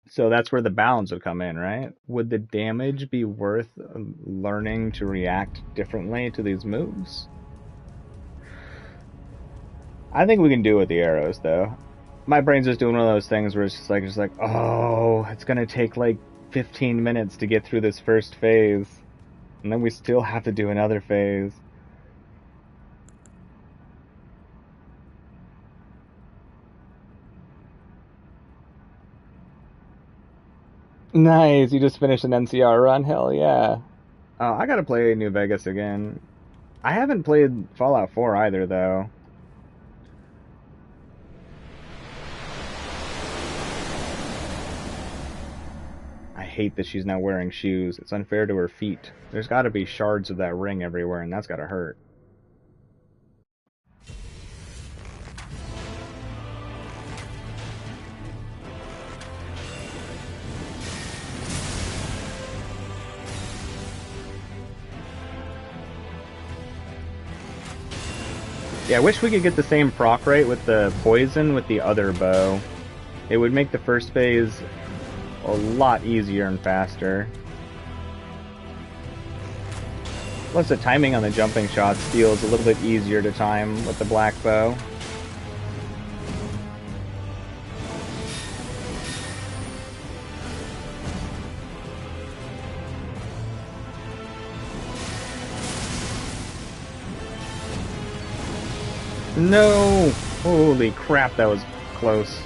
so that's where the balance would come in, right? Would the damage be worth learning to react differently to these moves? I think we can do it with the arrows, though. My brain's just doing one of those things where it's just like, oh, it's gonna take like 15 minutes to get through this first phase, and then we still have to do another phase. Nice, you just finished an NCR run? Hell yeah. Oh, I gotta play New Vegas again. I haven't played Fallout 4 either, though. I hate that she's now wearing shoes. It's unfair to her feet. There's gotta be shards of that ring everywhere, and that's gotta hurt. Yeah, I wish we could get the same proc rate with the poison with the other bow. It would make the first phase a lot easier and faster. Plus the timing on the jumping shots feels a little bit easier to time with the black bow. No! Holy crap, that was close.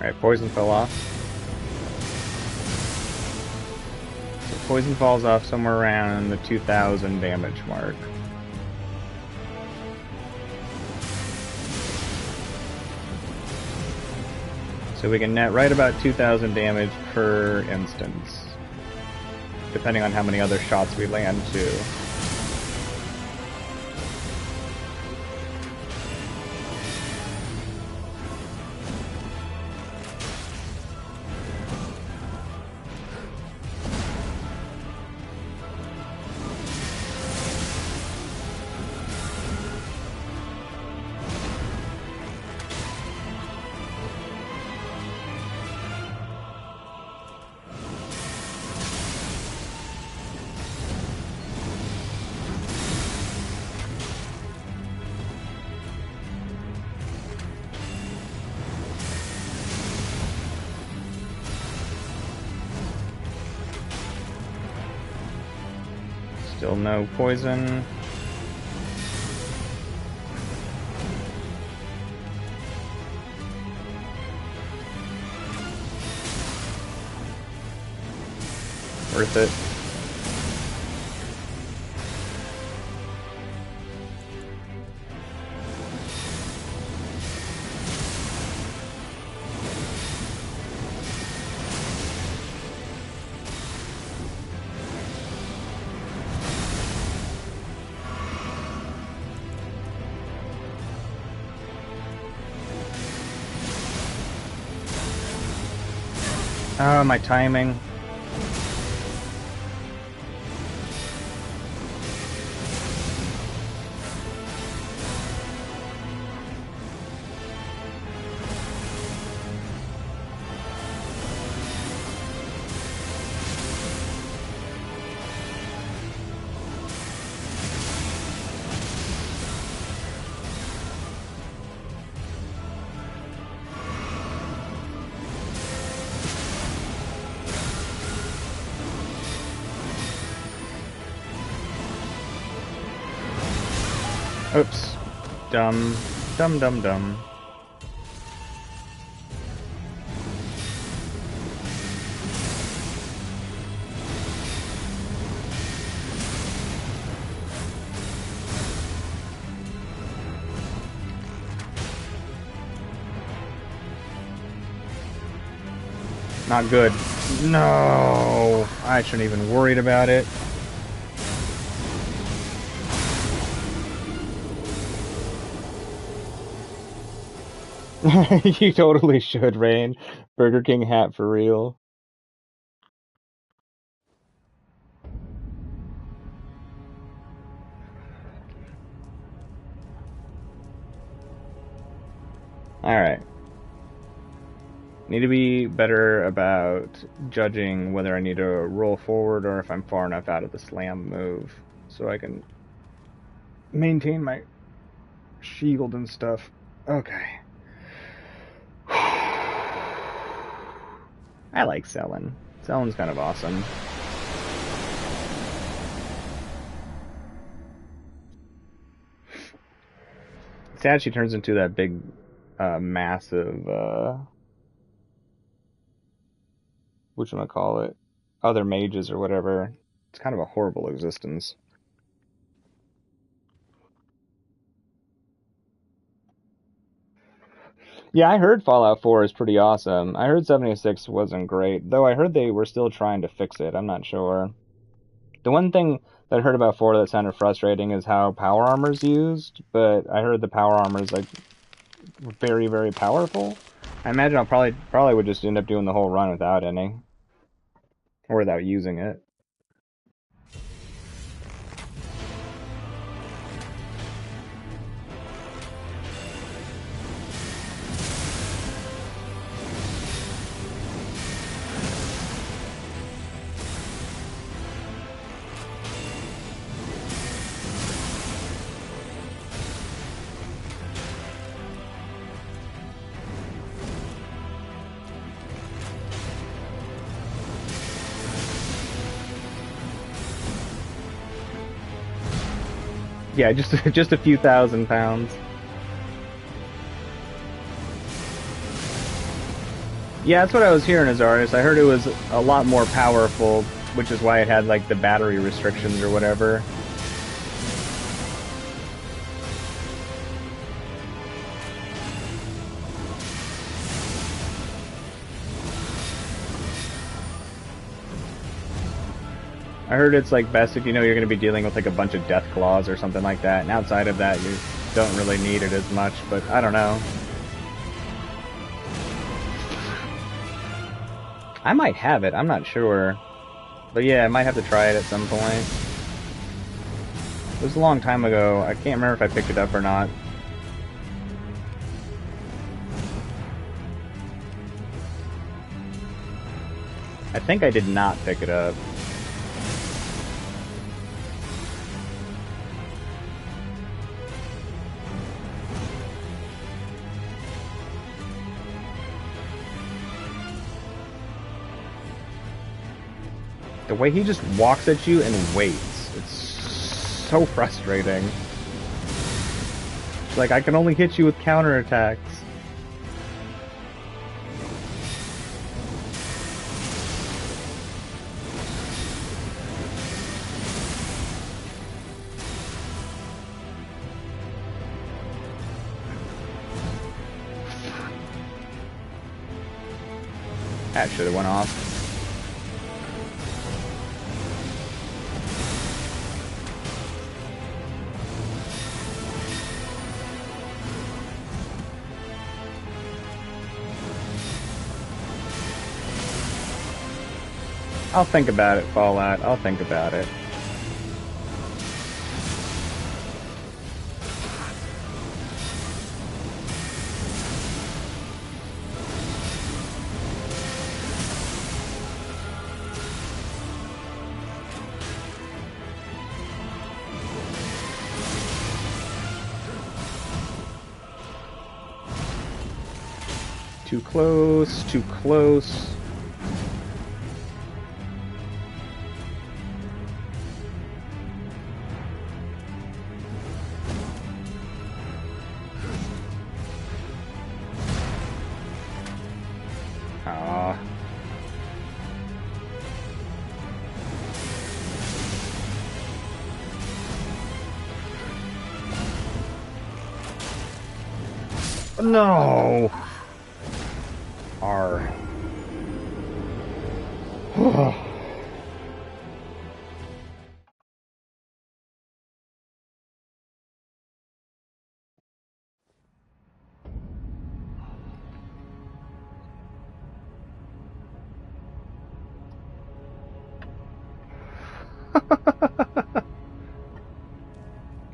Alright, poison fell off. So poison falls off somewhere around the 2,000 damage mark. So we can net right about 2,000 damage per instance, depending on how many other shots we land too. Still no poison. Worth it. Oh, my timing. Oops. Dumb. Dumb, dumb, dumb. Not good. No! I shouldn't even worried about it. You totally should, Rain. Burger King hat for real. Alright. Need to be better about judging whether I need to roll forward or if I'm far enough out of the slam move so I can maintain my shield and stuff. Okay. I like selling. Selling's kind of awesome. Sad she turns into that big, massive, whatchamacallit, other mages or whatever. It's kind of a horrible existence. Yeah, I heard Fallout 4 is pretty awesome. I heard 76 wasn't great, though I heard they were still trying to fix it. I'm not sure. The one thing that I heard about 4 that sounded frustrating is how power armor's used, but I heard the power armor's like very, very powerful. I imagine I'll probably would just end up doing the whole run without any. Or without using it. Yeah, just a few thousand pounds. Yeah, that's what I was hearing as artist. I heard it was a lot more powerful, which is why it had like the battery restrictions or whatever. I heard it's like best if you know you're going to be dealing with like a bunch of death claws or something like that, and outside of that you don't really need it as much, but I don't know. I might have it, I'm not sure. But yeah, I might have to try it at some point. It was a long time ago, I can't remember if I picked it up or not. I think I did not pick it up. The way he just walks at you and waits. It's so frustrating. It's like, I can only hit you with counterattacks. That should have went off. I'll think about it, Fallout. I'll think about it. Too close, too close. Ah. No! R.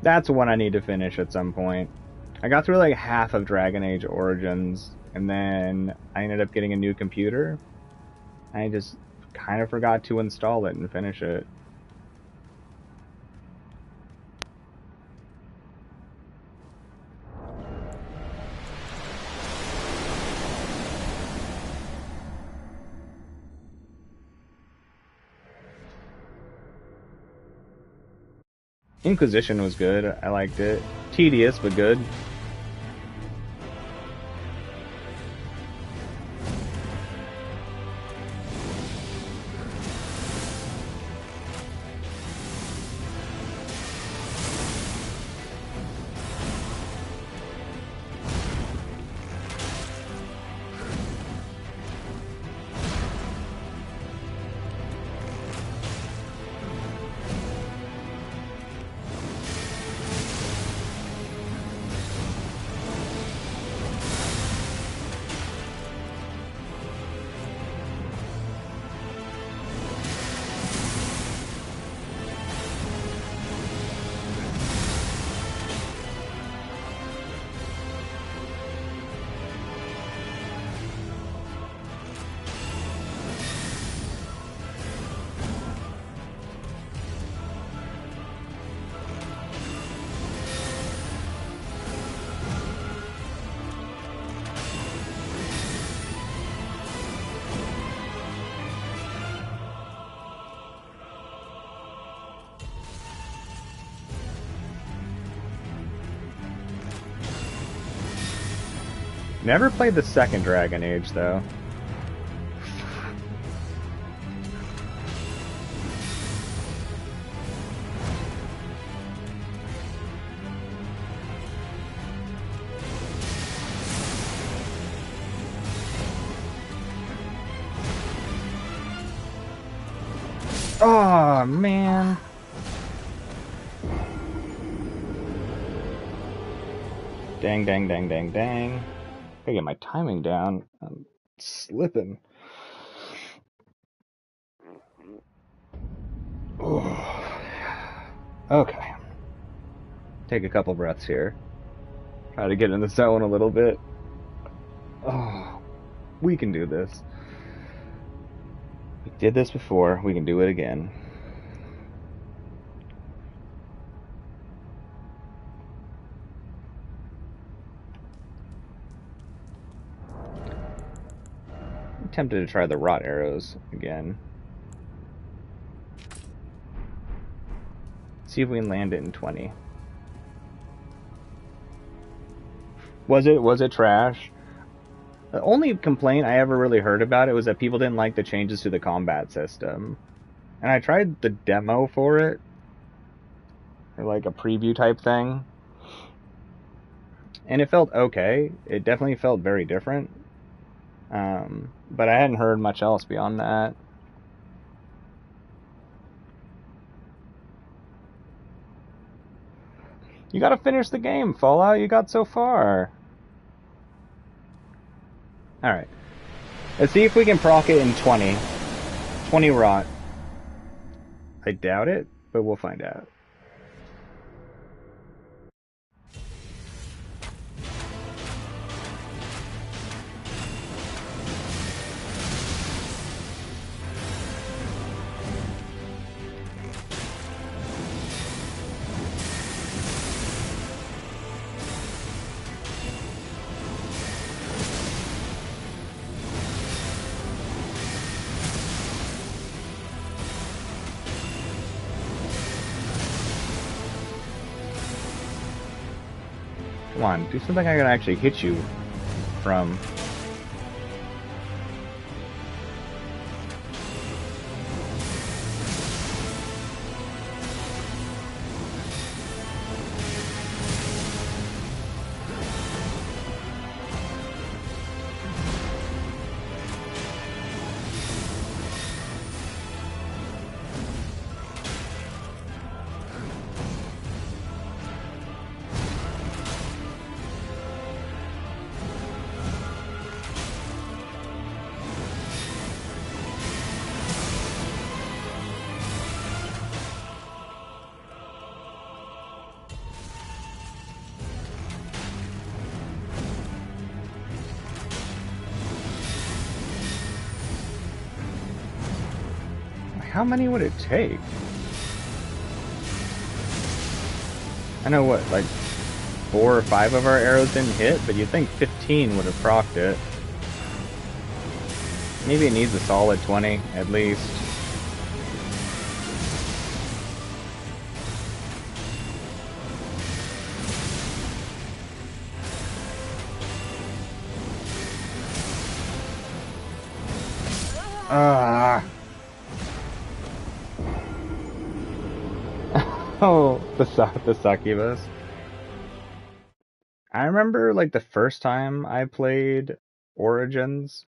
That's one I need to finish at some point. I got through like half of Dragon Age Origins, and then I ended up getting a new computer. I just kind of forgot to install it and finish it. Inquisition was good. I liked it. Tedious, but good. Never played the second Dragon Age, though. Oh, man. Dang, dang, dang, dang, dang. Gotta get my timing down. I'm slipping. Oh. Okay. Take a couple breaths here. Try to get in the zone a little bit. Oh, we can do this. We did this before. We can do it again. I'm tempted to try the rot arrows again. See if we can land it in 20. Was it trash? The only complaint I ever really heard about it was that people didn't like the changes to the combat system. And I tried the demo for it, or like a preview type thing, and it felt okay. It definitely felt very different. But I hadn't heard much else beyond that. You gotta finish the game, Fallout. You got so far. Alright. Let's see if we can proc it in 20. 20 rot. I doubt it, but we'll find out. Come on, do something I can actually hit you from. how many would it take? I know what, like 4 or 5 of our arrows didn't hit, but you'd think 15 would have procced it. Maybe it needs a solid 20 at least. Oh, the succubus. I remember, like, the first time I played Origins,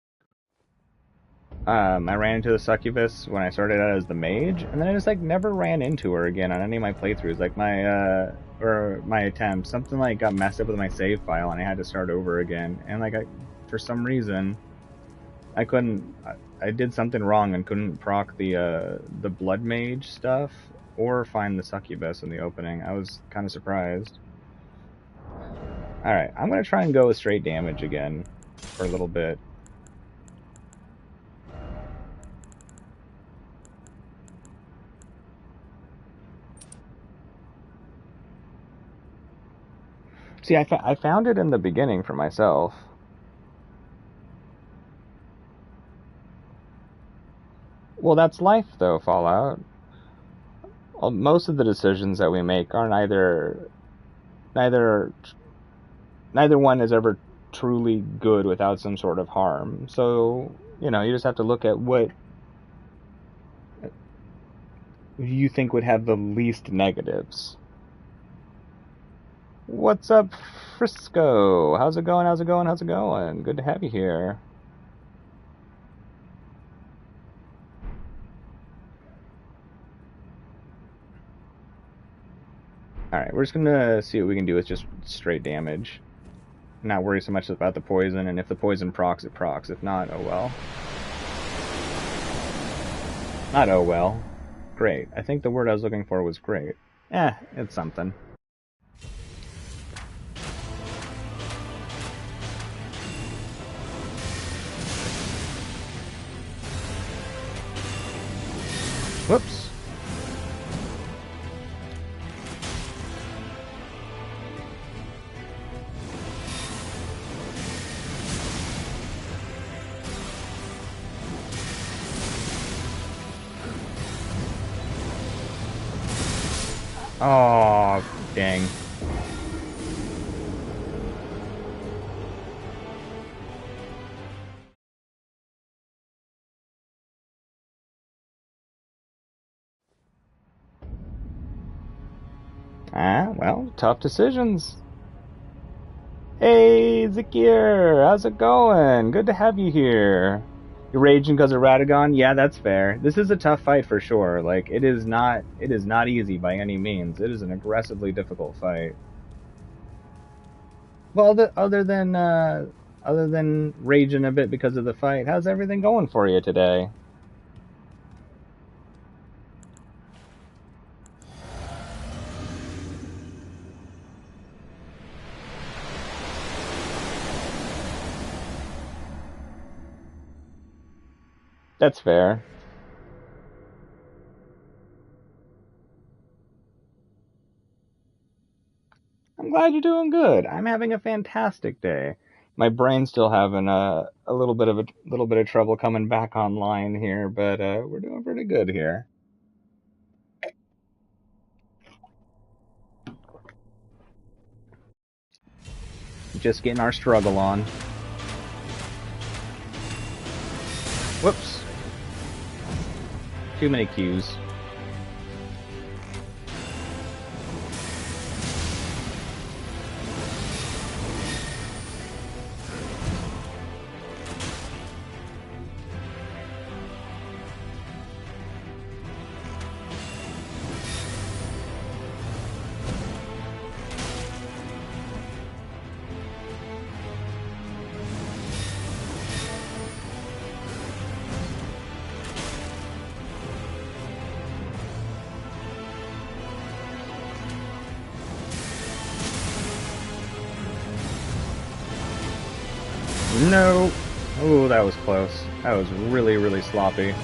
I ran into the succubus when I started out as the mage, and then I just, like, never ran into her again on any of my playthroughs. Like, or my attempts. Something, like, got messed up with my save file, and I had to start over again. And, like, for some reason, I couldn't... I did something wrong and couldn't proc the blood mage stuff, or find the succubus in the opening. I was kind of surprised. Alright, I'm going to try and go with straight damage again for a little bit. See, I found it in the beginning for myself. Well, that's life, though, Fallout. Well, most of the decisions that we make are neither one is ever truly good without some sort of harm. So, you know, you just have to look at what you think would have the least negatives. What's up, Frisco? How's it going? How's it going? How's it going? Good to have you here. Alright, we're just gonna see what we can do with just straight damage. Not worry so much about the poison, and if the poison procs, it procs. If not, oh well. Not oh well. Great. I think the word I was looking for was great. It's something. Whoops. Oh, dang. Well, tough decisions. Hey, Zakir, how's it going? Good to have you here. You're raging because of Radagon? Yeah, that's fair. This is a tough fight for sure. Like, it is not easy by any means. It is an aggressively difficult fight. Well, other than raging a bit because of the fight, how's everything going for you today? That's fair. I'm glad you're doing good. I'm having a fantastic day. My brain's still having a little bit of trouble coming back online here, but we're doing pretty good here. Just getting our struggle on. Whoops. Too many Qs. No. Oh, that was close. That was really, really sloppy.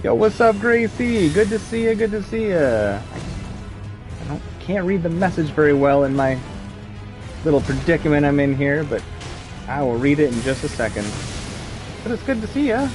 Yo, what's up, Gracie? Good to see you. Good to see you. Can't read the message very well in my little predicament I'm in here, but I will read it in just a second. But it's good to see you.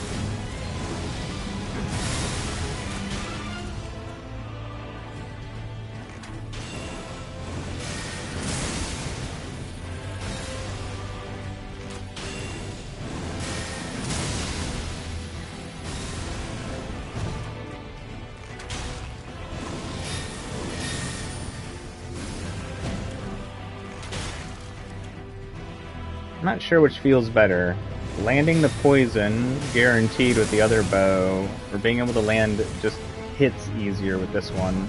I'm not sure which feels better. Landing the poison, guaranteed with the other bow, or being able to land just hits easier with this one.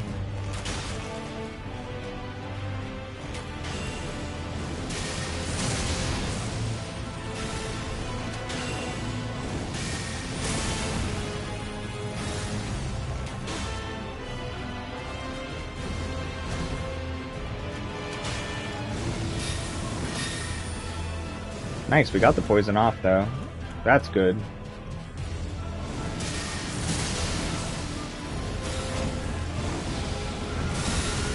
Nice, we got the poison off though. That's good.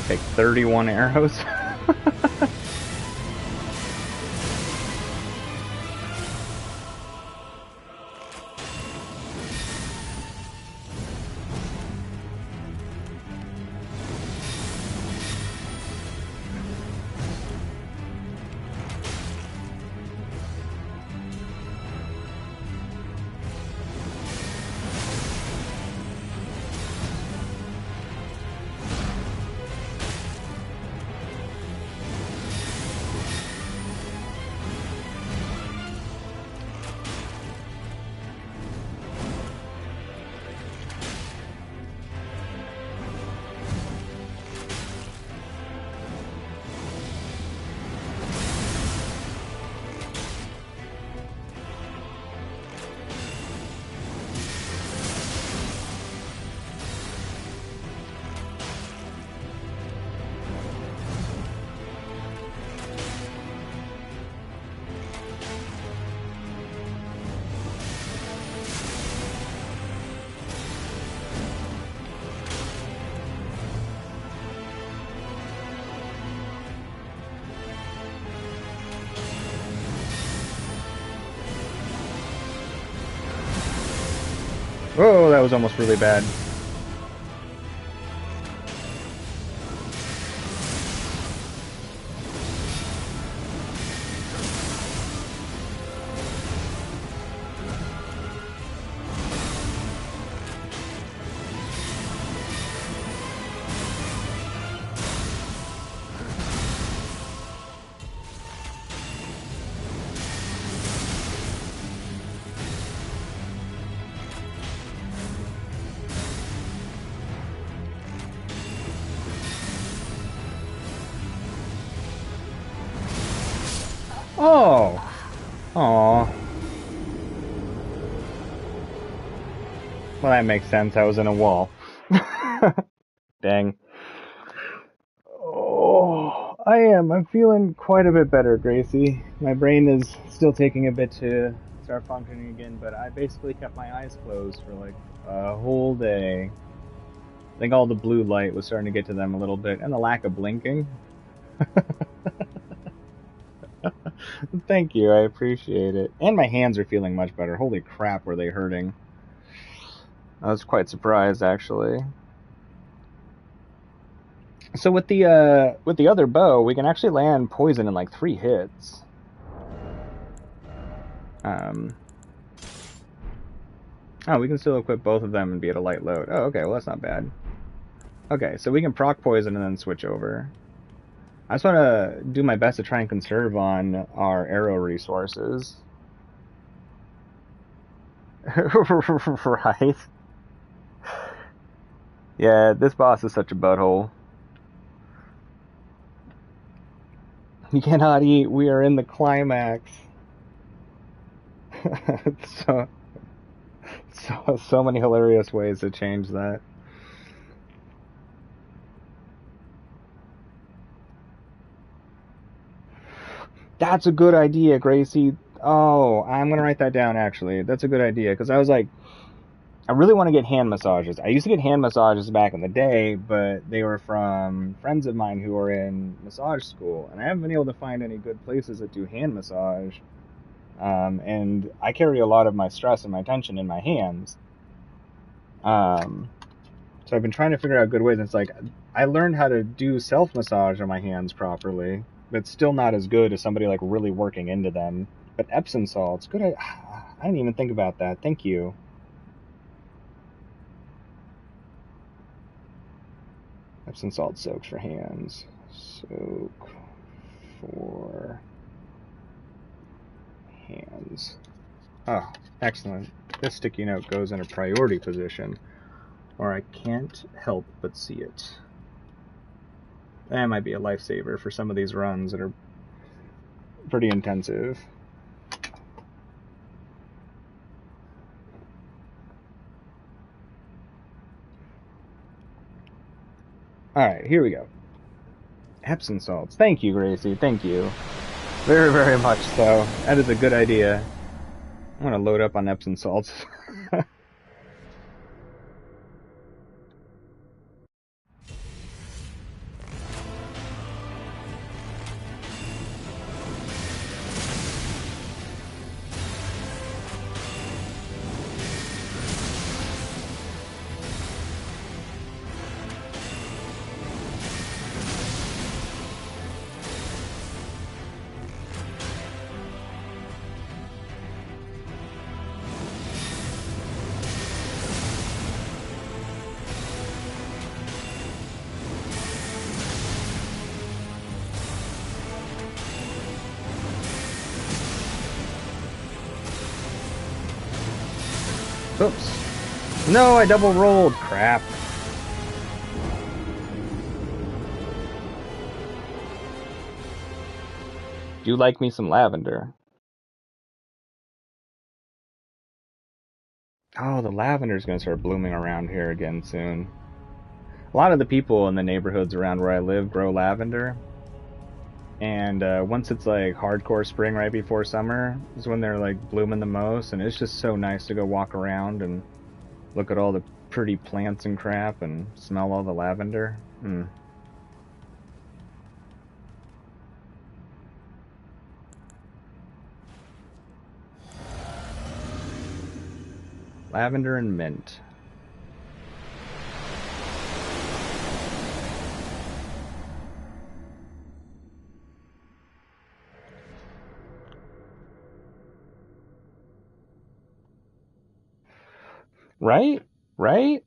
Take 31 arrows. Oh, that was almost really bad. Oh! Aw. Well, that makes sense. I was in a wall. Dang. Oh, I am. I'm feeling quite a bit better, Gracie. My brain is still taking a bit to start functioning again, but I basically kept my eyes closed for like a whole day. I think all the blue light was starting to get to them a little bit, and the lack of blinking. Thank you, I appreciate it. And my hands are feeling much better. Holy crap, were they hurting. I was quite surprised, actually. So with the other bow, we can actually land poison in like 3 hits. Oh, we can still equip both of them and be at a light load. Oh, okay, well that's not bad. Okay, so we can proc poison and then switch over. I just want to do my best to try and conserve on our arrow resources. Right? Yeah, this boss is such a butthole. You cannot eat, we are in the climax. so many hilarious ways to change that. That's a good idea, Gracie. Oh, I'm gonna write that down, actually. That's a good idea, because I I really want to get hand massages. I used to get hand massages back in the day, but they were from friends of mine who were in massage school, and I haven't been able to find any good places that do hand massage. And I carry a lot of my stress and my tension in my hands. So I've been trying to figure out good ways. And it's like I learned how to do self massage on my hands properly, but it's still not as good as somebody like really working into them. But Epsom salts, good. I didn't even think about that. Thank you. Epsom salt soaks for hands. Soak for hands. Oh, excellent. This sticky note goes in a priority position, or I can't help but see it. That might be a lifesaver for some of these runs that are pretty intensive. Alright, here we go. Epsom salts. Thank you, Gracie. Thank you. Very, very much so. That is a good idea. I'm going to load up on Epsom salts. Oops. No, I double rolled. Crap. Do you like me some lavender? Oh, the lavender's gonna start blooming around here again soon. A lot of the people in the neighborhoods around where I live grow lavender. And once it's like hardcore spring right before summer is when they're like blooming the most. And it's just so nice to go walk around and look at all the pretty plants and crap and smell all the lavender. Lavender and mint. Right? Right?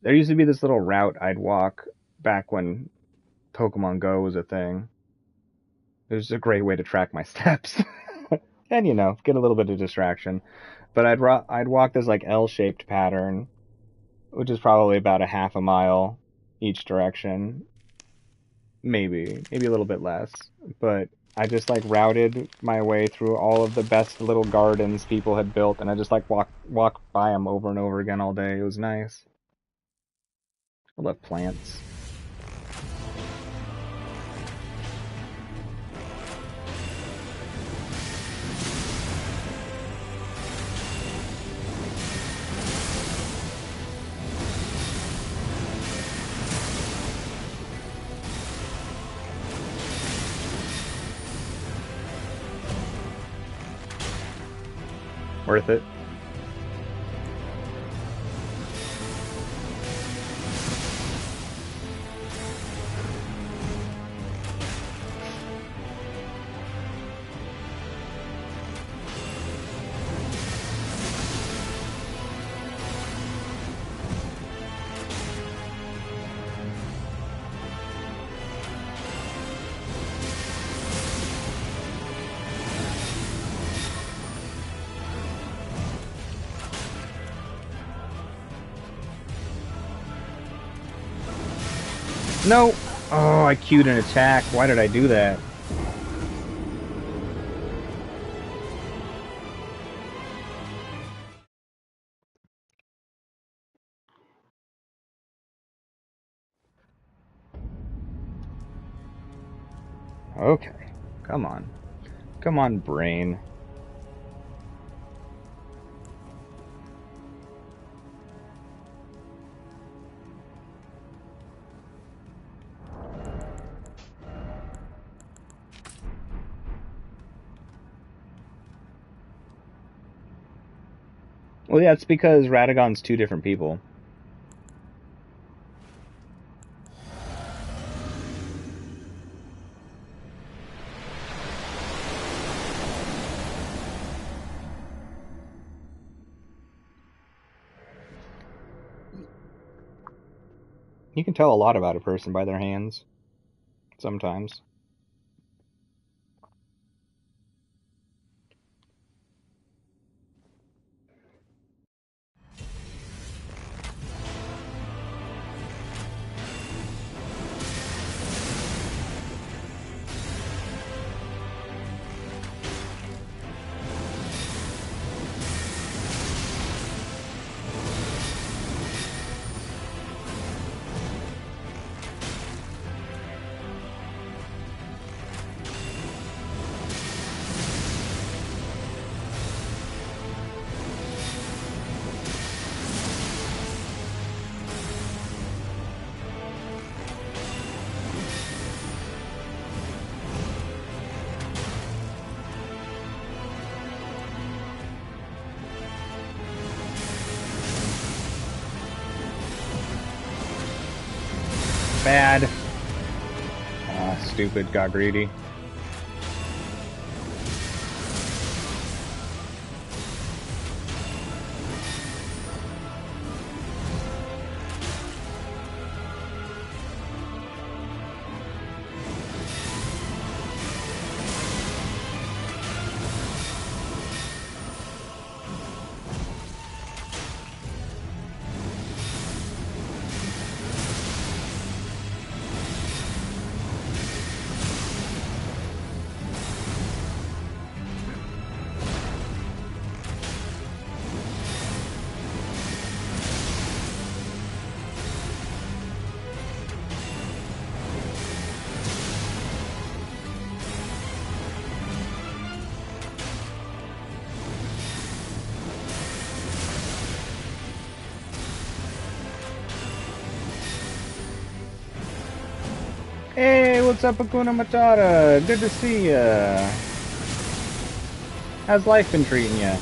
There used to be this little route I'd walk back when Pokemon Go was a thing. It was a great way to track my steps. And, you know, get a little bit of distraction. But I'd walk this like L-shaped pattern, which is probably about a half a mile each direction. Maybe a little bit less. But I just like routed my way through all of the best little gardens people had built, and I just like walk by them over and over again all day. It was nice. I love plants. Worth it. No! Oh, I queued an attack. Why did I do that? Okay. Come on. Come on, brain. Well, yeah, it's because Radagon's two different people. You can tell a lot about a person by their hands, sometimes. Bad. Stupid, got greedy. Hey, what's up, Hakuna Matata? Good to see ya. How's life been treating ya?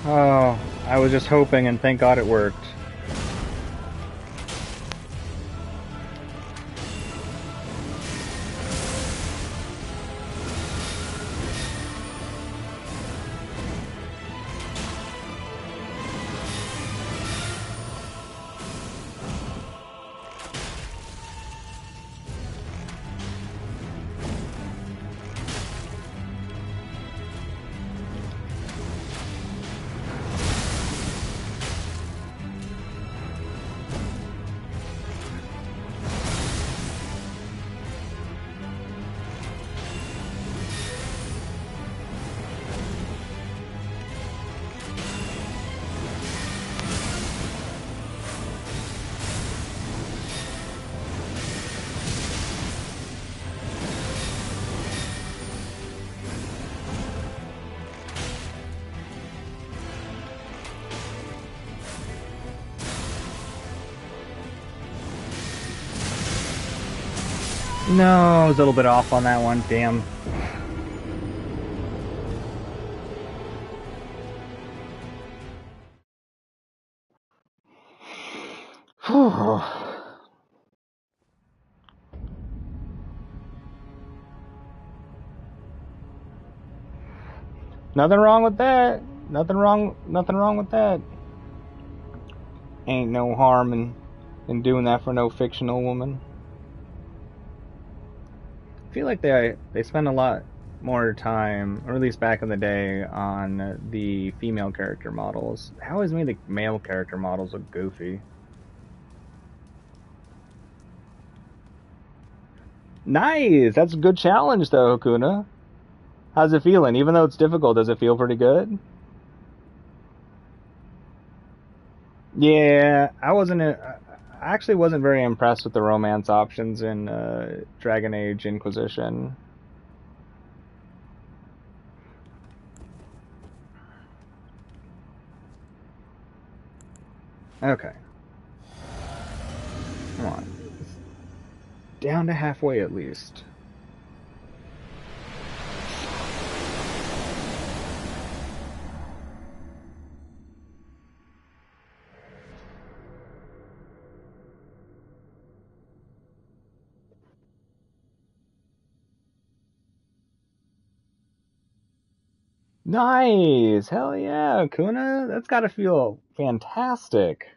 Oh, I was just hoping, and thank God it worked. No, I was a little bit off on that one, damn. Nothing wrong with that. Nothing wrong with that. Ain't no harm in doing that for no fictional woman. I feel like they spend a lot more time, or at least back in the day, on the female character models. They always made the male character models look goofy. Nice! That's a good challenge, though, Hakuna. How's it feeling? Even though it's difficult, does it feel pretty good? Yeah, I actually wasn't very impressed with the romance options in Dragon Age Inquisition. Okay, come on. Down to halfway at least. Nice! Hell yeah, Kuna! That's gotta feel fantastic.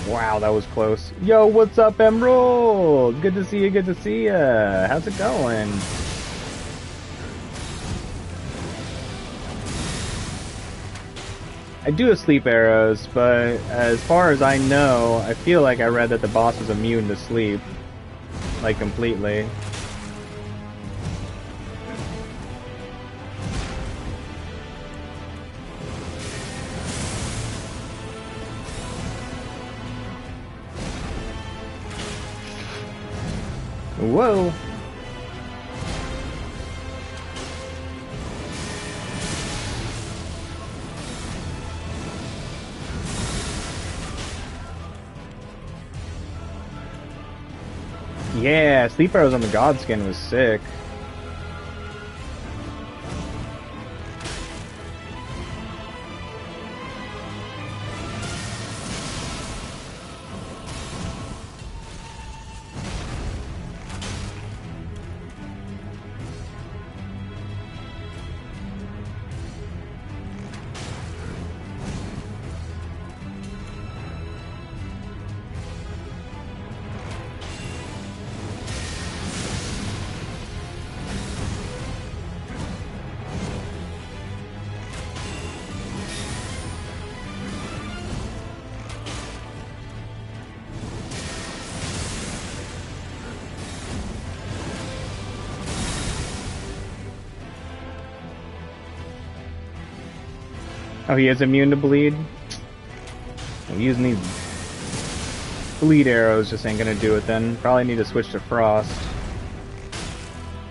Wow, that was close. Yo, what's up, Emerald? Good to see you, good to see ya. How's it going? I do have sleep arrows, but as far as I know, I feel like I read that the boss was immune to sleep. Like, completely. Whoa! Yeah, sleep arrows on the Godskin was sick. Oh, he is immune to bleed? Well, using these bleed arrows just ain't gonna do it then. Probably need to switch to frost.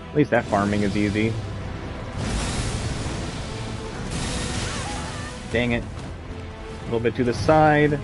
At least that farming is easy. Dang it. A little bit to the side.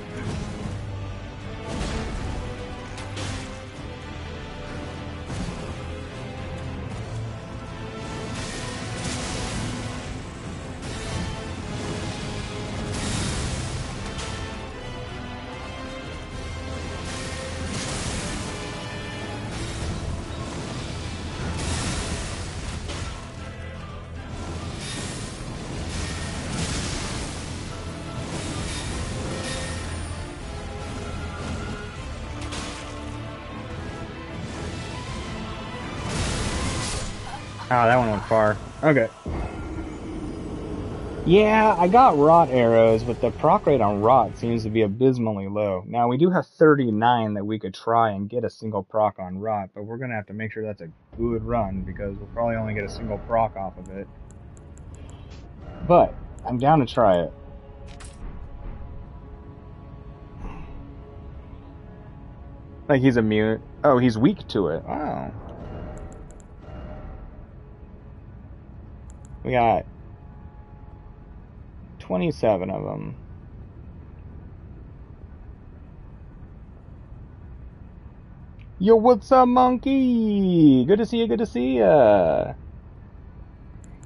Ah, that one went far. Okay. Yeah, I got rot arrows, but the proc rate on rot seems to be abysmally low. Now, we do have 39 that we could try and get a single proc on rot, but we're going to have to make sure that's a good run, because we'll probably only get a single proc off of it. But, I'm down to try it. Like, he's immune. Oh, he's weak to it. Oh. We got 27 of them. Yo, what's up, monkey? Good to see you, good to see ya.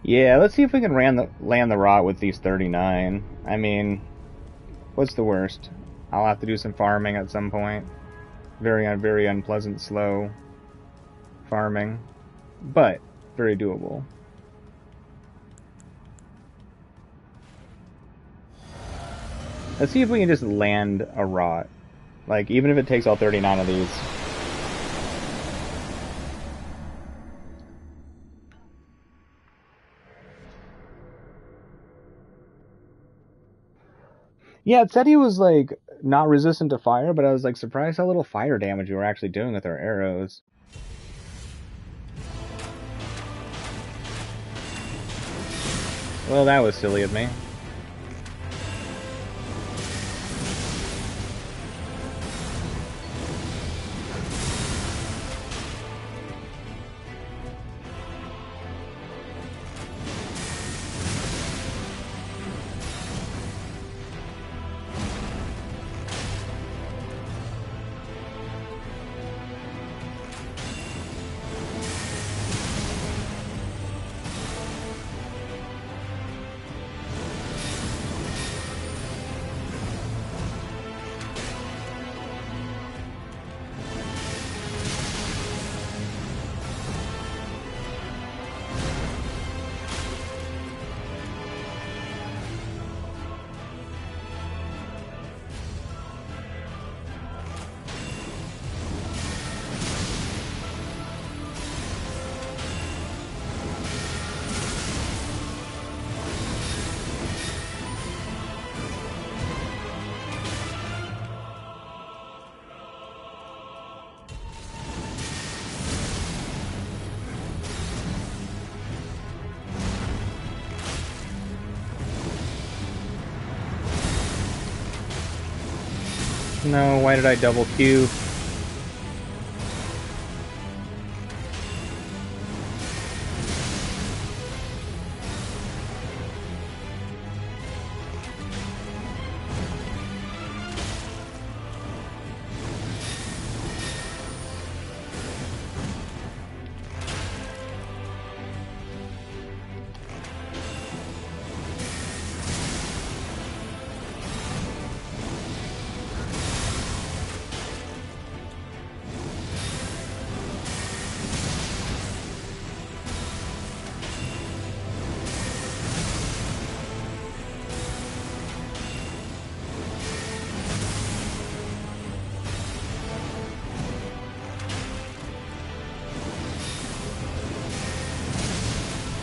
Yeah, let's see if we can land the rot with these 39. I mean, what's the worst? I'll have to do some farming at some point. Very unpleasant, slow farming. But, very doable. Let's see if we can just land a rot. Like, even if it takes all 39 of these. Yeah, it said he was like not resistant to fire, but I was like surprised how little fire damage we were actually doing with our arrows. Well, that was silly of me. No, why did I double Q?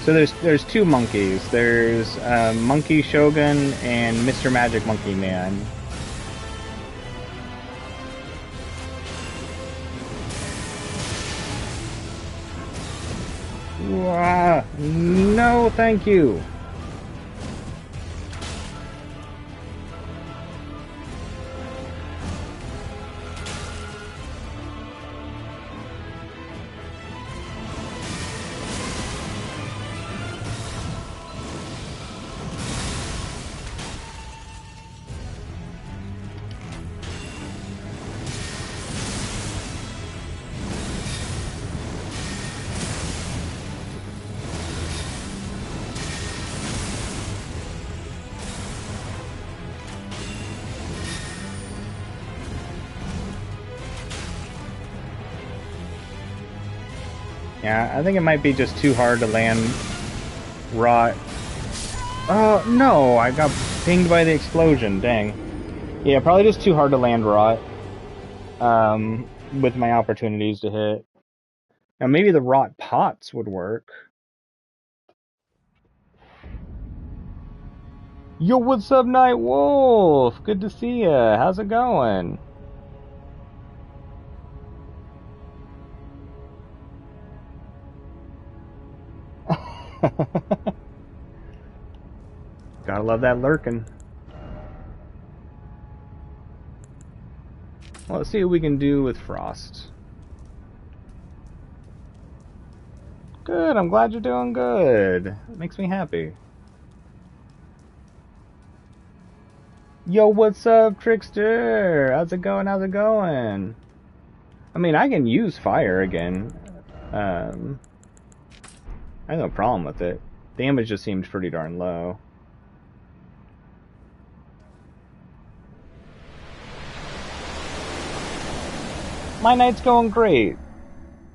So there's two monkeys. There's Monkey Shogun and Mr. Magic Monkey Man. No, thank you. Yeah, I think it might be just too hard to land rot. Oh, no, I got pinged by the explosion, dang. Yeah, probably just too hard to land rot. With my opportunities to hit. Now maybe the rot pots would work. Yo, what's up, Night Wolf? Good to see ya. How's it going? Gotta love that lurking. Well, let's see what we can do with Frost. Good, I'm glad you're doing good. It makes me happy. Yo, what's up, Trickster? How's it going? How's it going? I mean, I can use fire again. I have no problem with it. Damage just seems pretty darn low. My night's going great.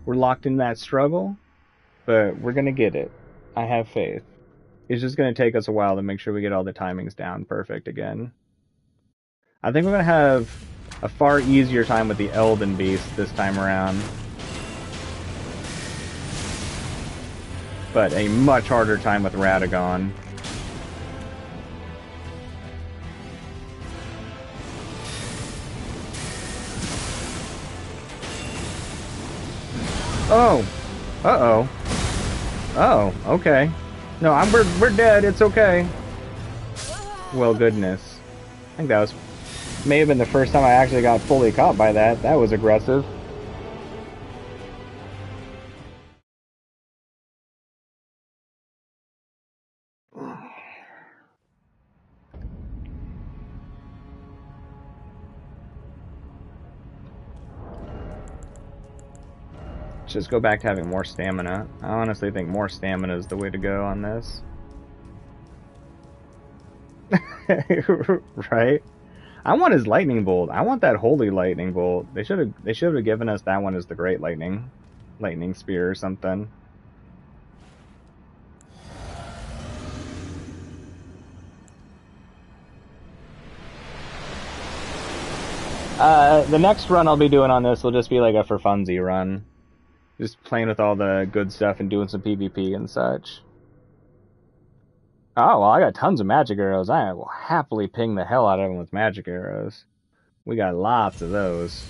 We're locked in that struggle, but we're gonna get it. I have faith. It's just gonna take us a while to make sure we get all the timings down perfect again. I think we're gonna have a far easier time with the Elden beast this time around, but a much harder time with Radagon. Oh. Uh-oh. Oh, okay. No, we're dead. It's okay. Well, goodness. I think that was may have been the first time I actually got fully caught by that. That was aggressive. Just go back to having more stamina. I honestly think more stamina is the way to go on this. Right? I want his lightning bolt. I want that holy lightning bolt. They should have given us that one as the great lightning spear or something. The next run I'll be doing on this will just be like a for funsy run. Just playing with all the good stuff and doing some PvP and such. Oh, well, I got tons of magic arrows. I will happily ping the hell out of them with magic arrows. We got lots of those.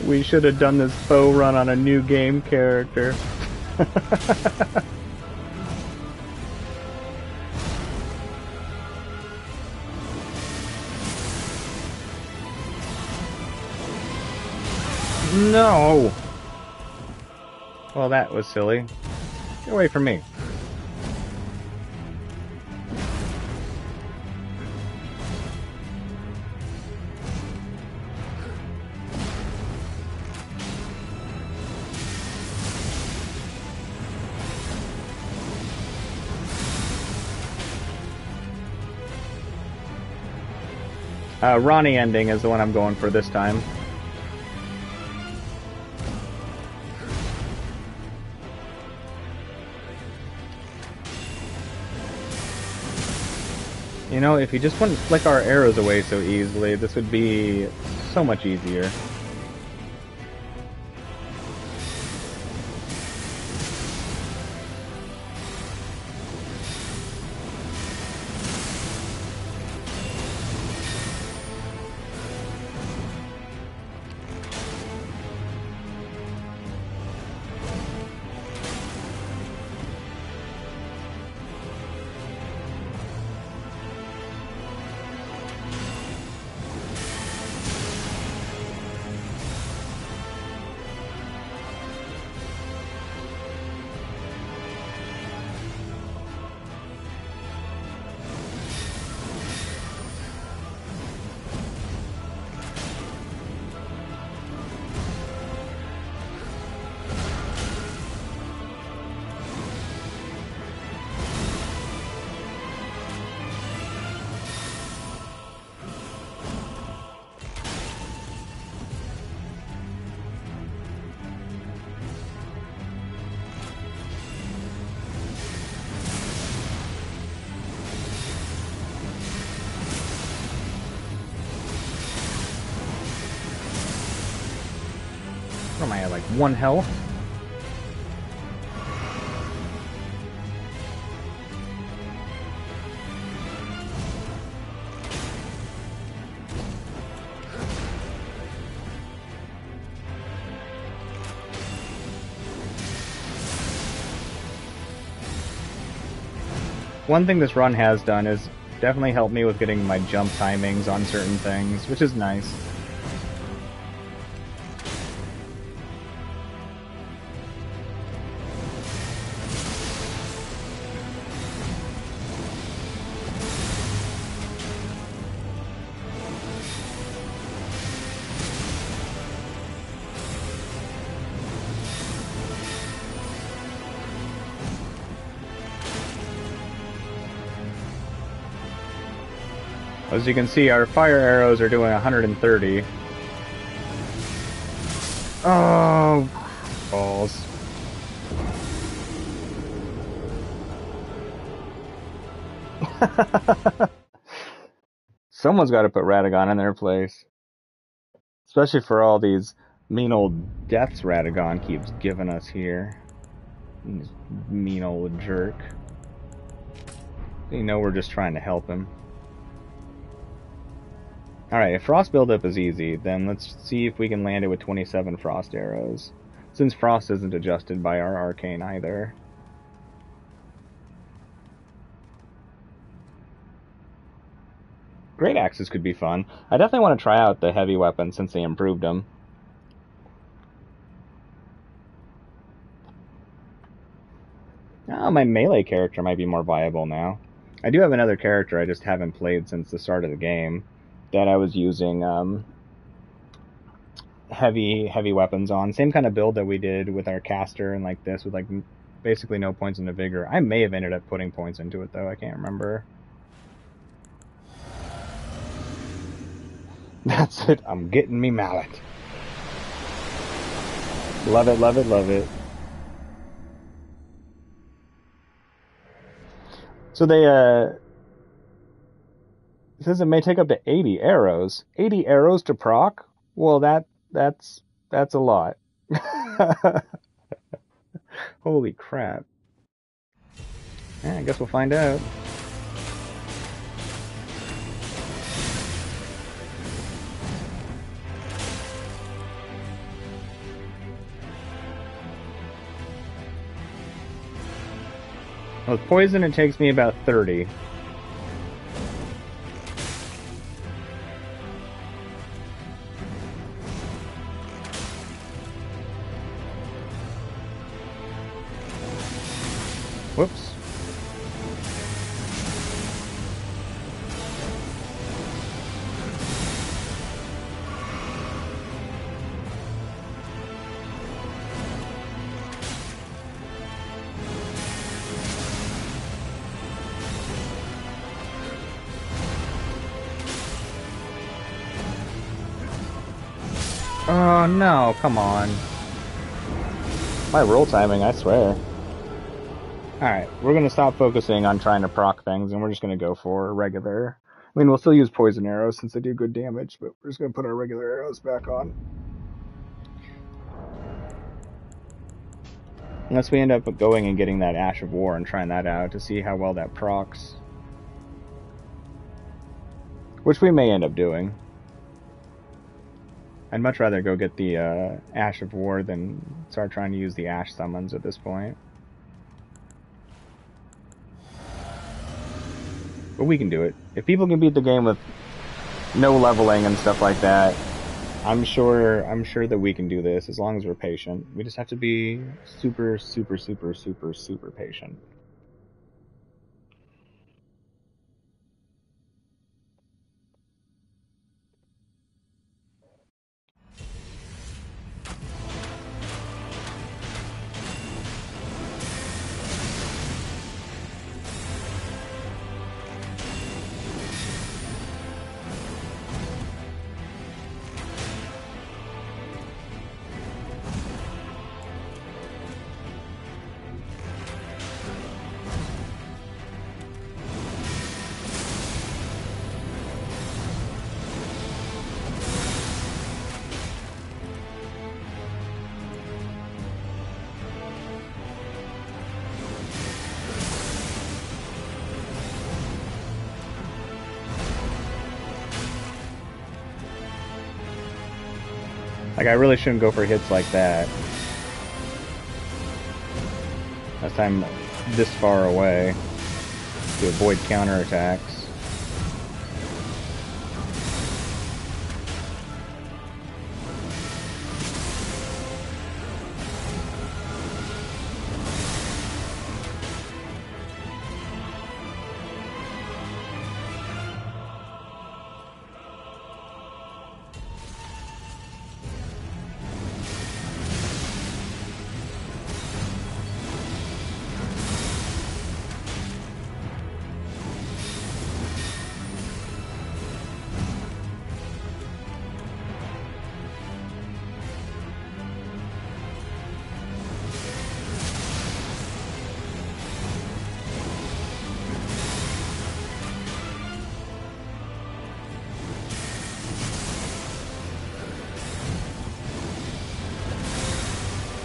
We should have done this bow run on a new game character. No! Well, that was silly. Get away from me. Ronnie ending is the one I'm going for this time. You know, if you just wouldn't flick our arrows away so easily, this would be so much easier. What am I at, like 1 health? One thing this run has done is definitely helped me with getting my jump timings on certain things, which is nice. As you can see, our fire arrows are doing 130. Oh, balls. Someone's got to put Radagon in their place. Especially for all these mean old deaths Radagon keeps giving us here. This mean old jerk. You know we're just trying to help him. Alright, if Frost buildup is easy, then let's see if we can land it with 27 Frost arrows. Since Frost isn't adjusted by our Arcane either. Great Axes could be fun. I definitely want to try out the heavy weapons since they improved them. Oh, my melee character might be more viable now. I do have another character I just haven't played since the start of the game that I was using heavy weapons on. Same kind of build that we did with our caster and like this with like basically no points into vigor. I may have ended up putting points into it though. I can't remember. That's it. I'm getting me mallet. Love it, love it, love it. So they, it says it may take up to 80 arrows. 80 arrows to proc? Well, that's a lot. Holy crap. Yeah, I guess we'll find out. With poison, it takes me about 30. Whoops. Oh no, come on. My roll timing, I swear. Alright, we're gonna stop focusing on trying to proc things and we're just gonna go for regular. I mean, we'll still use poison arrows since they do good damage, but we're just gonna put our regular arrows back on. Unless we end up going and getting that Ash of War and trying that out to see how well that procs. Which we may end up doing. I'd much rather go get the Ash of War than start trying to use the Ash summons at this point. But we can do it. If people can beat the game with no leveling and stuff like that, I'm sure that we can do this as long as we're patient. We just have to be super, super, super, super, super patient. Like, I really shouldn't go for hits like that. Last time this far away to avoid counterattacks.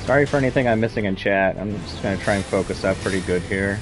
Sorry for anything I'm missing in chat. I'm just gonna try and focus up pretty good here.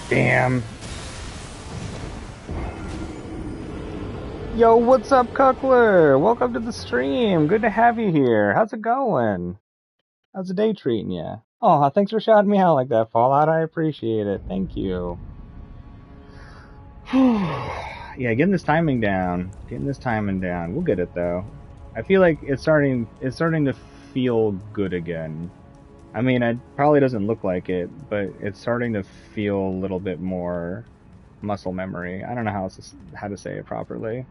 Damn. Yo, what's up, Cuckler? Welcome to the stream. Good to have you here. How's it going? How's the day treating you? Oh, thanks for shouting me out like that, Fallout. I appreciate it. Thank you. Yeah, getting this timing down. We'll get it though. I feel like it's starting to feel good again. I mean, it probably doesn't look like it, but it's starting to feel a little bit more muscle memory. I don't know how to say it properly.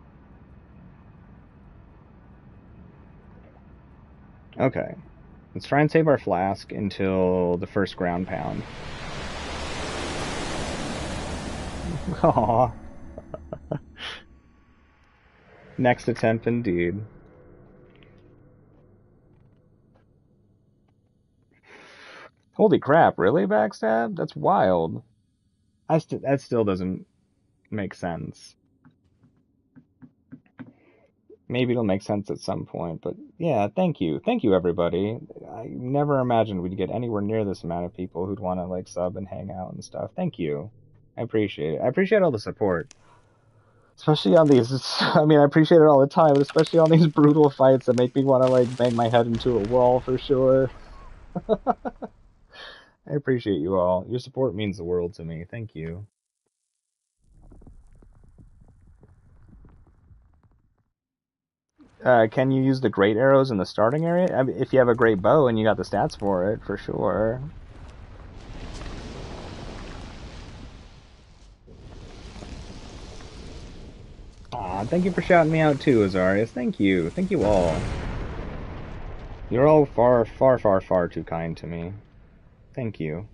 Okay, let's try and save our flask until the first ground pound. Aww. Next attempt indeed. Holy crap, really, backstab? That's wild. That still doesn't make sense. Maybe it'll make sense at some point, but yeah, thank you. Thank you, everybody. I never imagined we'd get anywhere near this amount of people who'd want to, like, sub and hang out and stuff. Thank you. I appreciate it. I appreciate all the support. Especially on these, I mean, I appreciate it all the time, but especially on these brutal fights that make me want to, like, bang my head into a wall for sure. I appreciate you all. Your support means the world to me. Thank you. Can you use the great arrows in the starting area? I mean, if you have a great bow and you got the stats for it, for sure. Aw, thank you for shouting me out too, Azarius. Thank you. Thank you all. You're all far, far, far, far too kind to me. Thank you.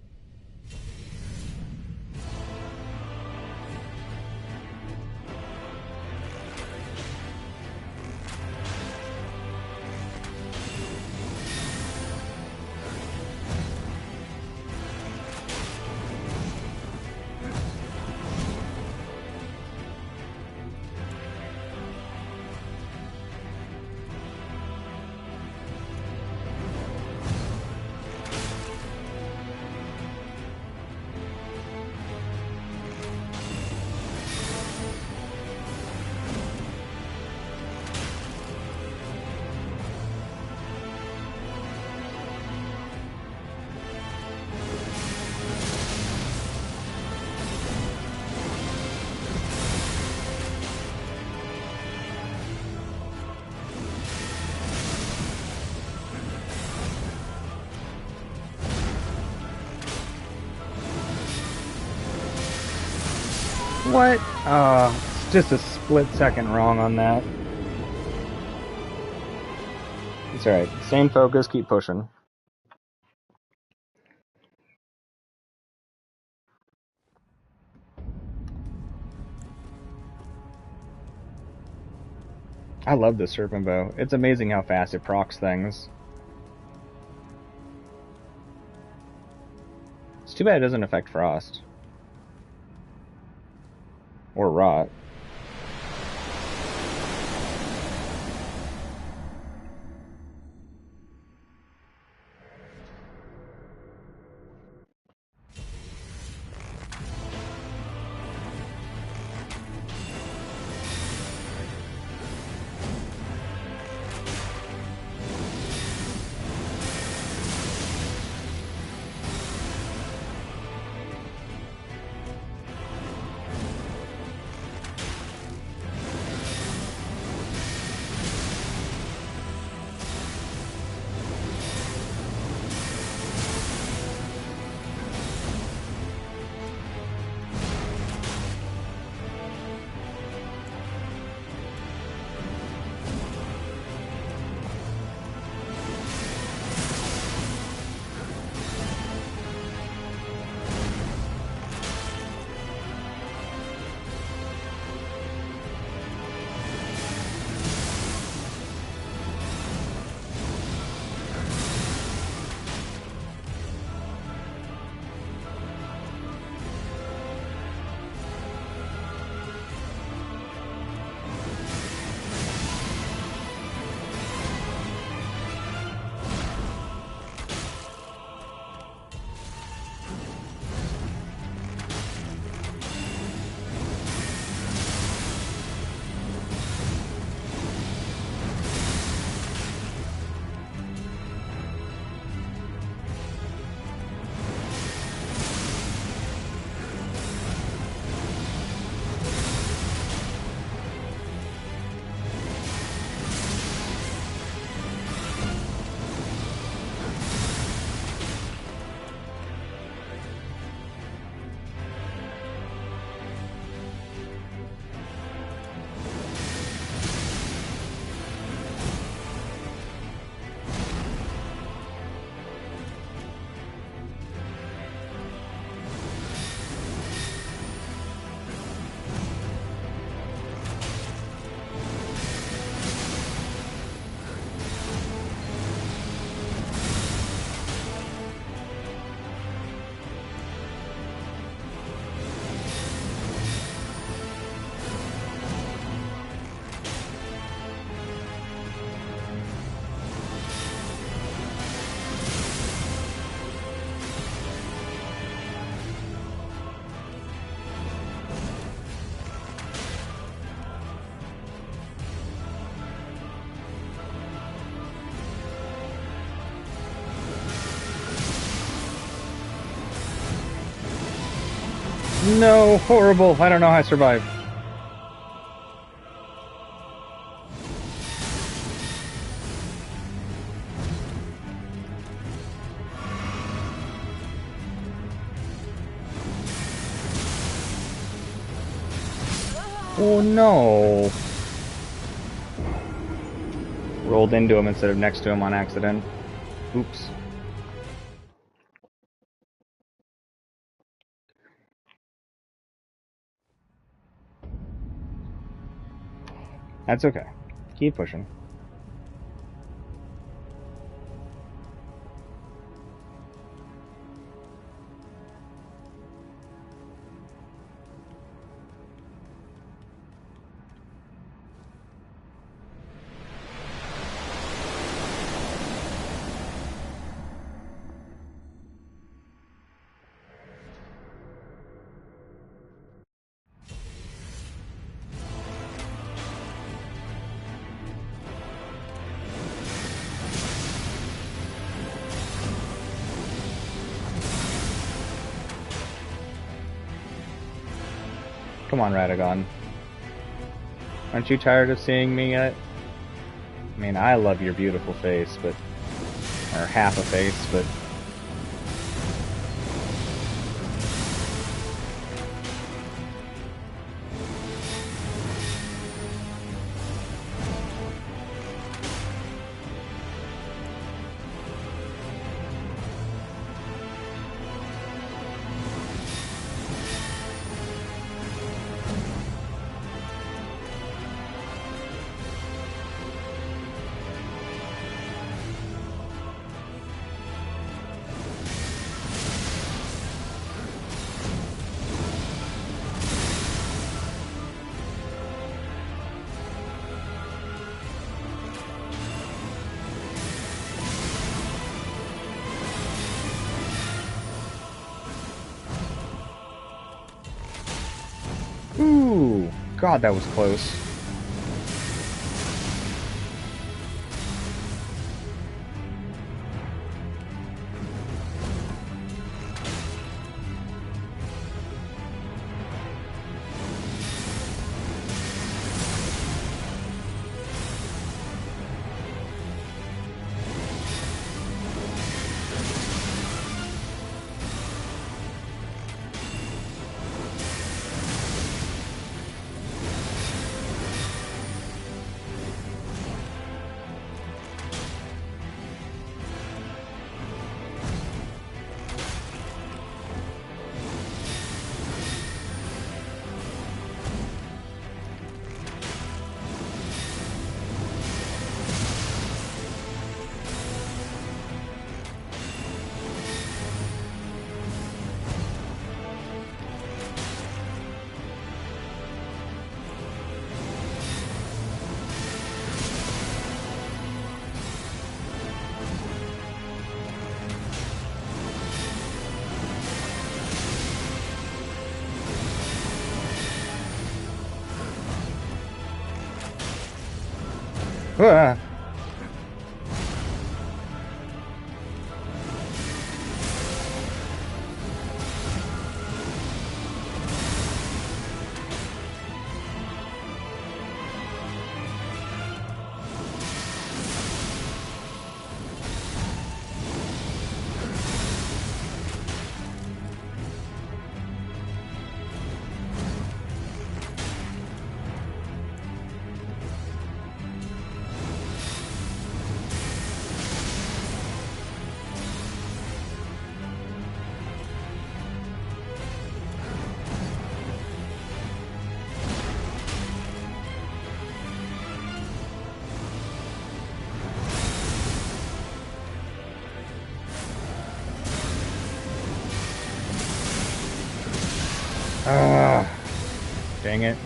What? It's just a split second wrong on that. It's alright. Same focus, keep pushing. I love this serpent bow. It's amazing how fast it procs things. It's too bad it doesn't affect frost. Or rot. No, horrible. I don't know how I survived. Oh no. Rolled into him instead of next to him on accident. Oops. That's okay. Keep pushing. Come on, Radagon. Aren't you tired of seeing me yet? I mean, I love your beautiful face, but... or half a face, but... Ooh, God, that was close. Ah. Ah, dang it.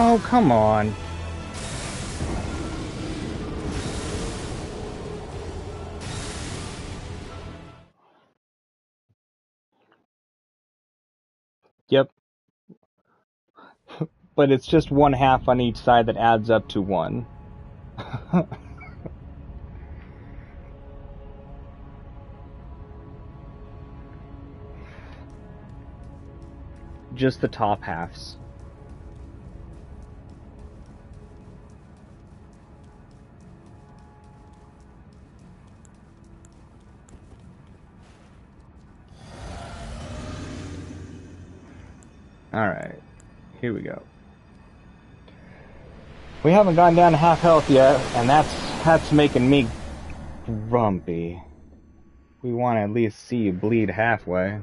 Oh, come on. Yep. But it's just 1/2 on each side that adds up to 1. Just the top halves. Alright, here we go. We haven't gone down to half health yet, and that's making me grumpy. We want to at least see you bleed halfway.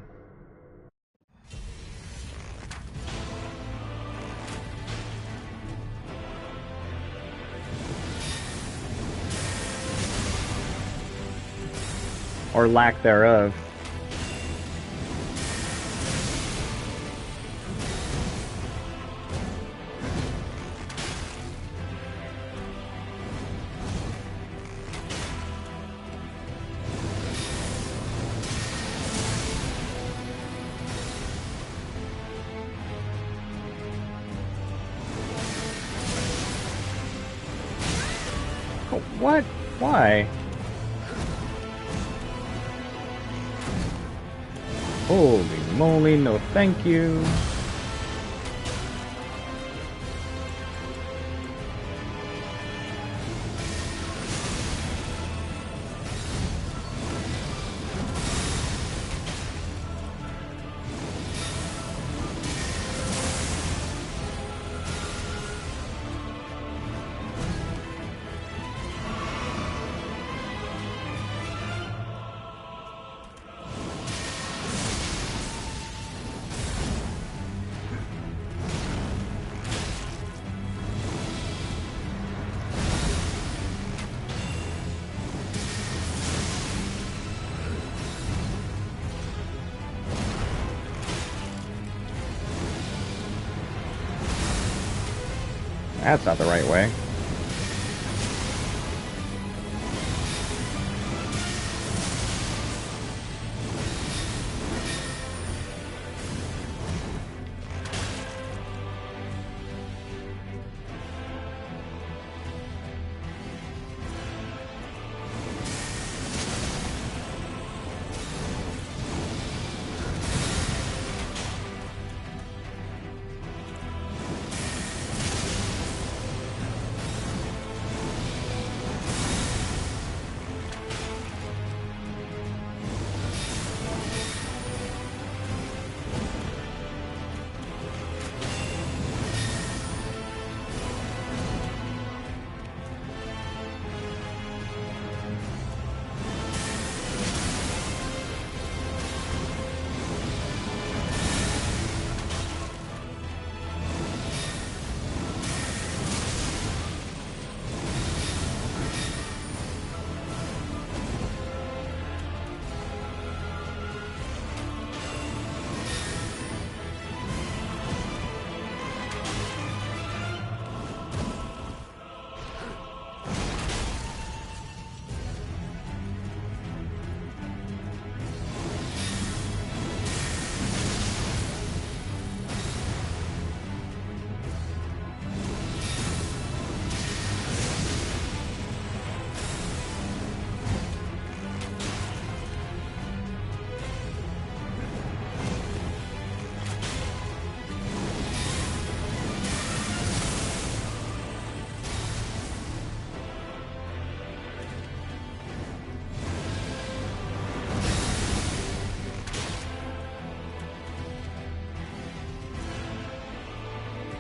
Or lack thereof. What? Why? Holy moly, no thank you. That's not the right way.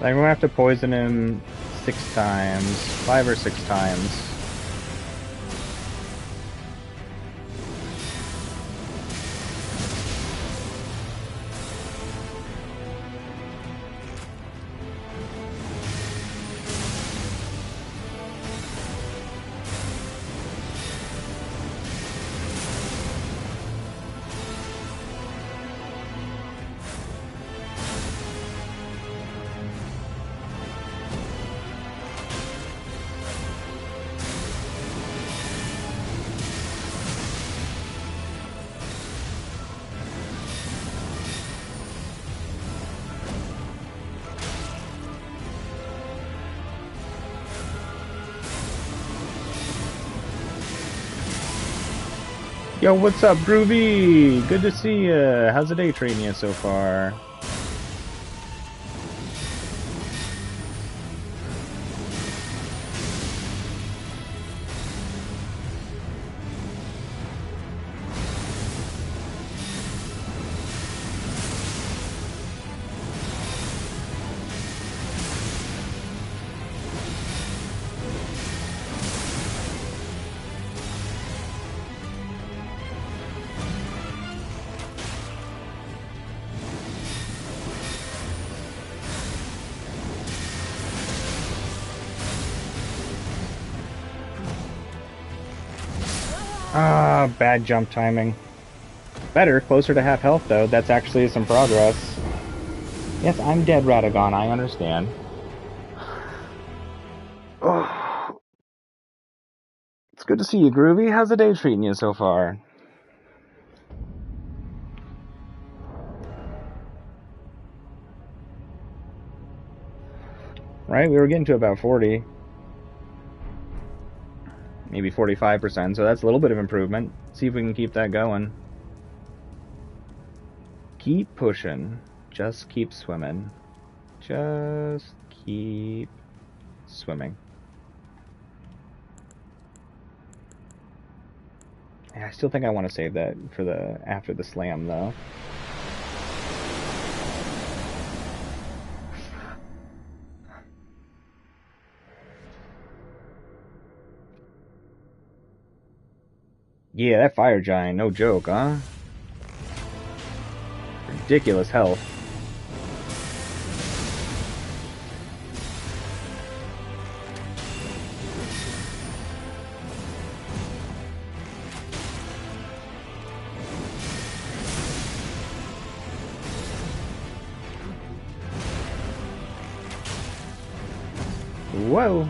I'm gonna have to poison him 6 times, 5 or 6 times. Yo, what's up, Groovy? Good to see ya. How's the day treating you so far? Ah, bad jump timing. Better, closer to half health though. That's actually some progress. Yes, I'm dead, Radagon, I understand. Oh, it's good to see you, Groovy. How's the day treating you so far? Right, we were getting to about 40. Maybe 45%, so that's a little bit of improvement. See if we can keep that going. Keep pushing. Just keep swimming. Just keep swimming. Yeah, I still think I want to save that for the after the slam, though. Yeah, that fire giant, no joke, huh? Ridiculous health. Whoa!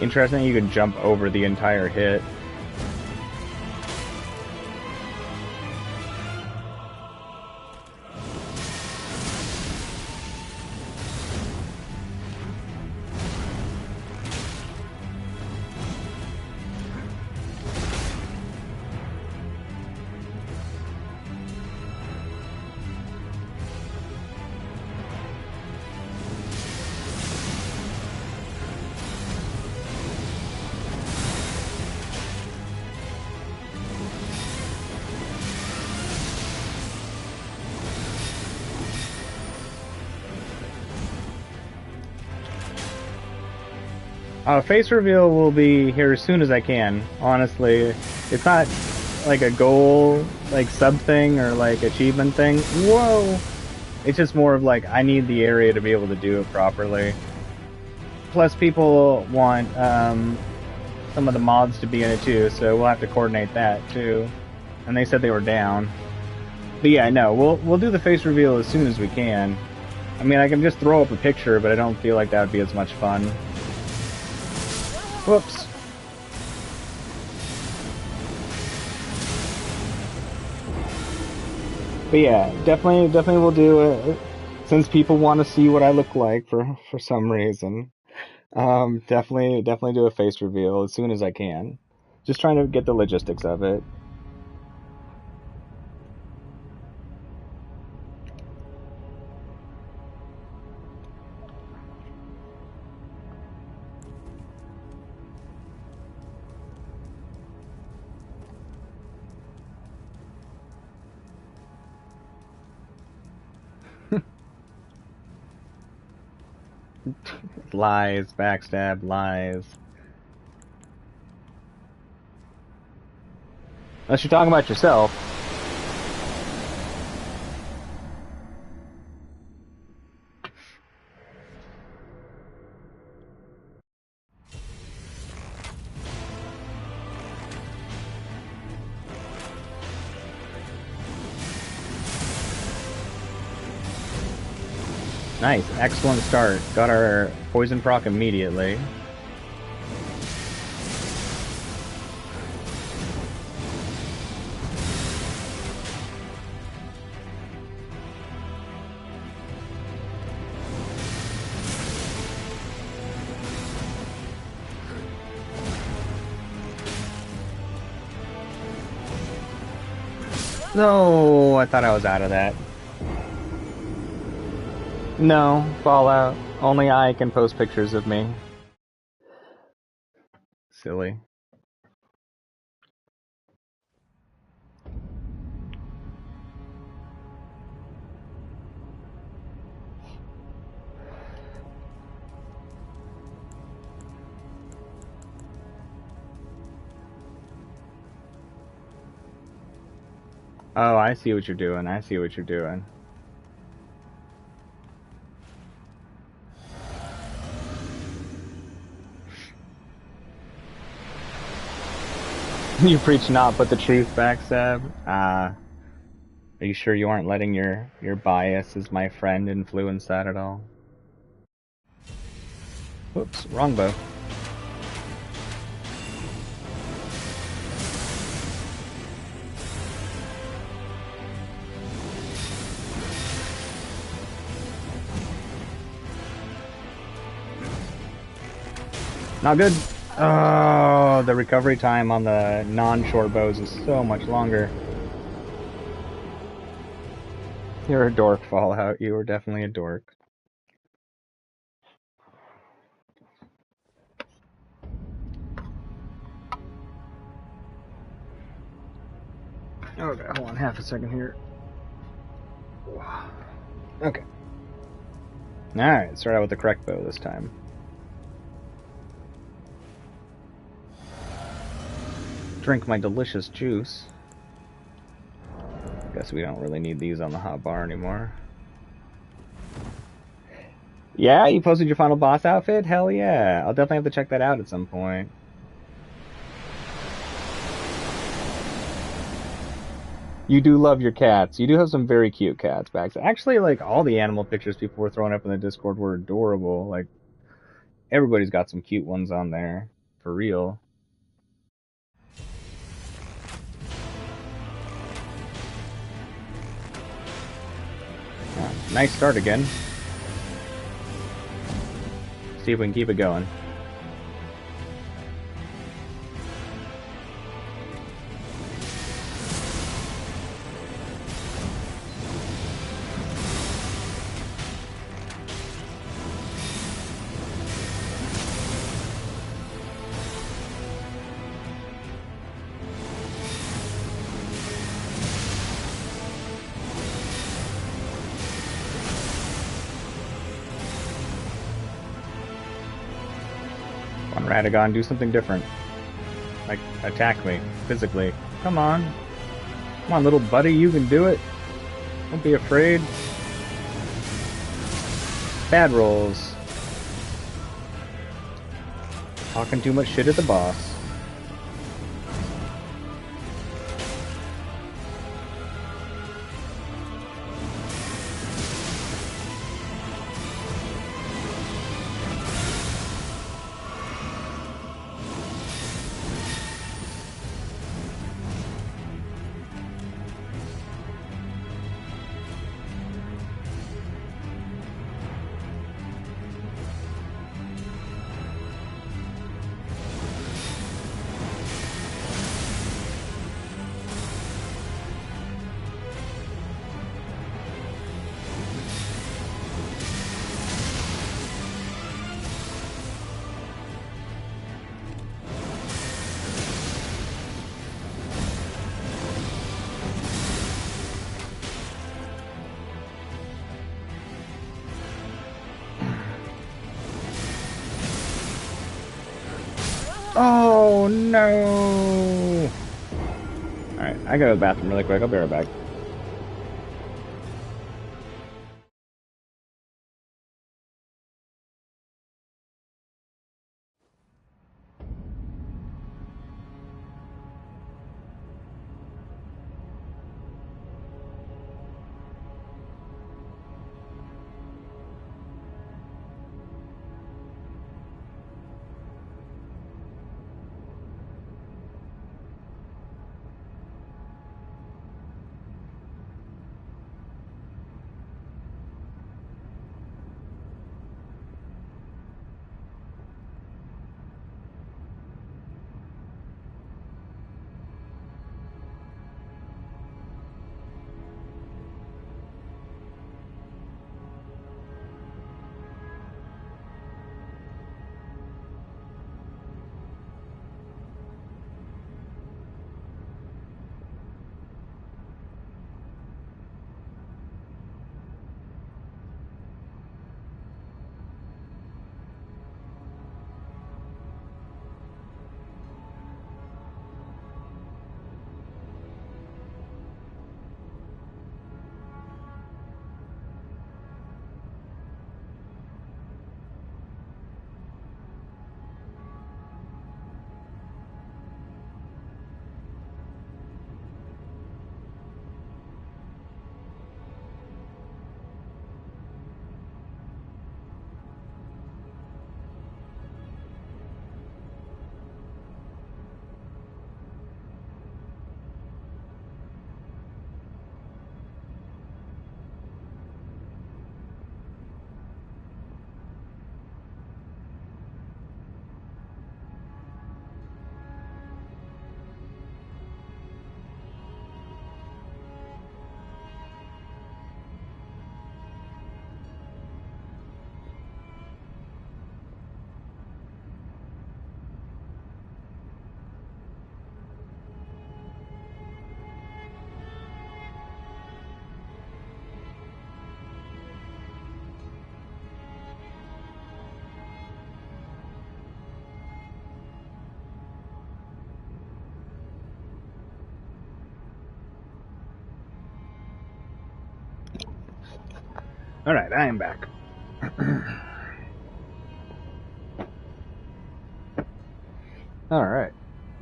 Interesting, you can jump over the entire hit. Face reveal will be here as soon as I can, honestly. It's not like a goal, like sub thing or like achievement thing. Whoa! It's just more of like, I need the area to be able to do it properly. Plus people want some of the mods to be in it too, so we'll have to coordinate that too. And they said they were down. But yeah, no, we'll do the face reveal as soon as we can. I mean, I can just throw up a picture, but I don't feel like that would be as much fun. Whoops. But yeah, definitely we'll do it. Since people want to see what I look like for some reason. Definitely do a face reveal as soon as I can. Just trying to get the logistics of it. Lies, backstab, lies. Unless you're talking about yourself. Nice, excellent start. Got our poison proc immediately. No, I thought I was out of that. No, Fallout. Only I can post pictures of me. Silly. Oh, I see what you're doing. I see what you're doing. You preach not but the truth, backstab. Are you sure you aren't letting your bias as my friend influence that at all? Whoops, wrong bow. Not good. Oh, the recovery time on the non-short bows is so much longer. You're a dork, Fallout. You were definitely a dork. Okay, hold on half a second here. Okay. Alright, start out with the correct bow this time. Drink my delicious juice. Guess we don't really need these on the hot bar anymore. Yeah, you posted your final boss outfit? Hell yeah. I'll definitely have to check that out at some point. You do love your cats. You do have some very cute cats, Bax. Actually, like, all the animal pictures people were throwing up in the Discord were adorable. Like, everybody's got some cute ones on there. For real. Nice start again. See if we can keep it going. Radagon, do something different. Like, attack me, physically. Come on. Come on, little buddy, you can do it. Don't be afraid. Bad rolls. Talking too much shit at the boss. Oh no! Alright, I go to the bathroom really quick. I'll be right back. Alright, I am back. Alright.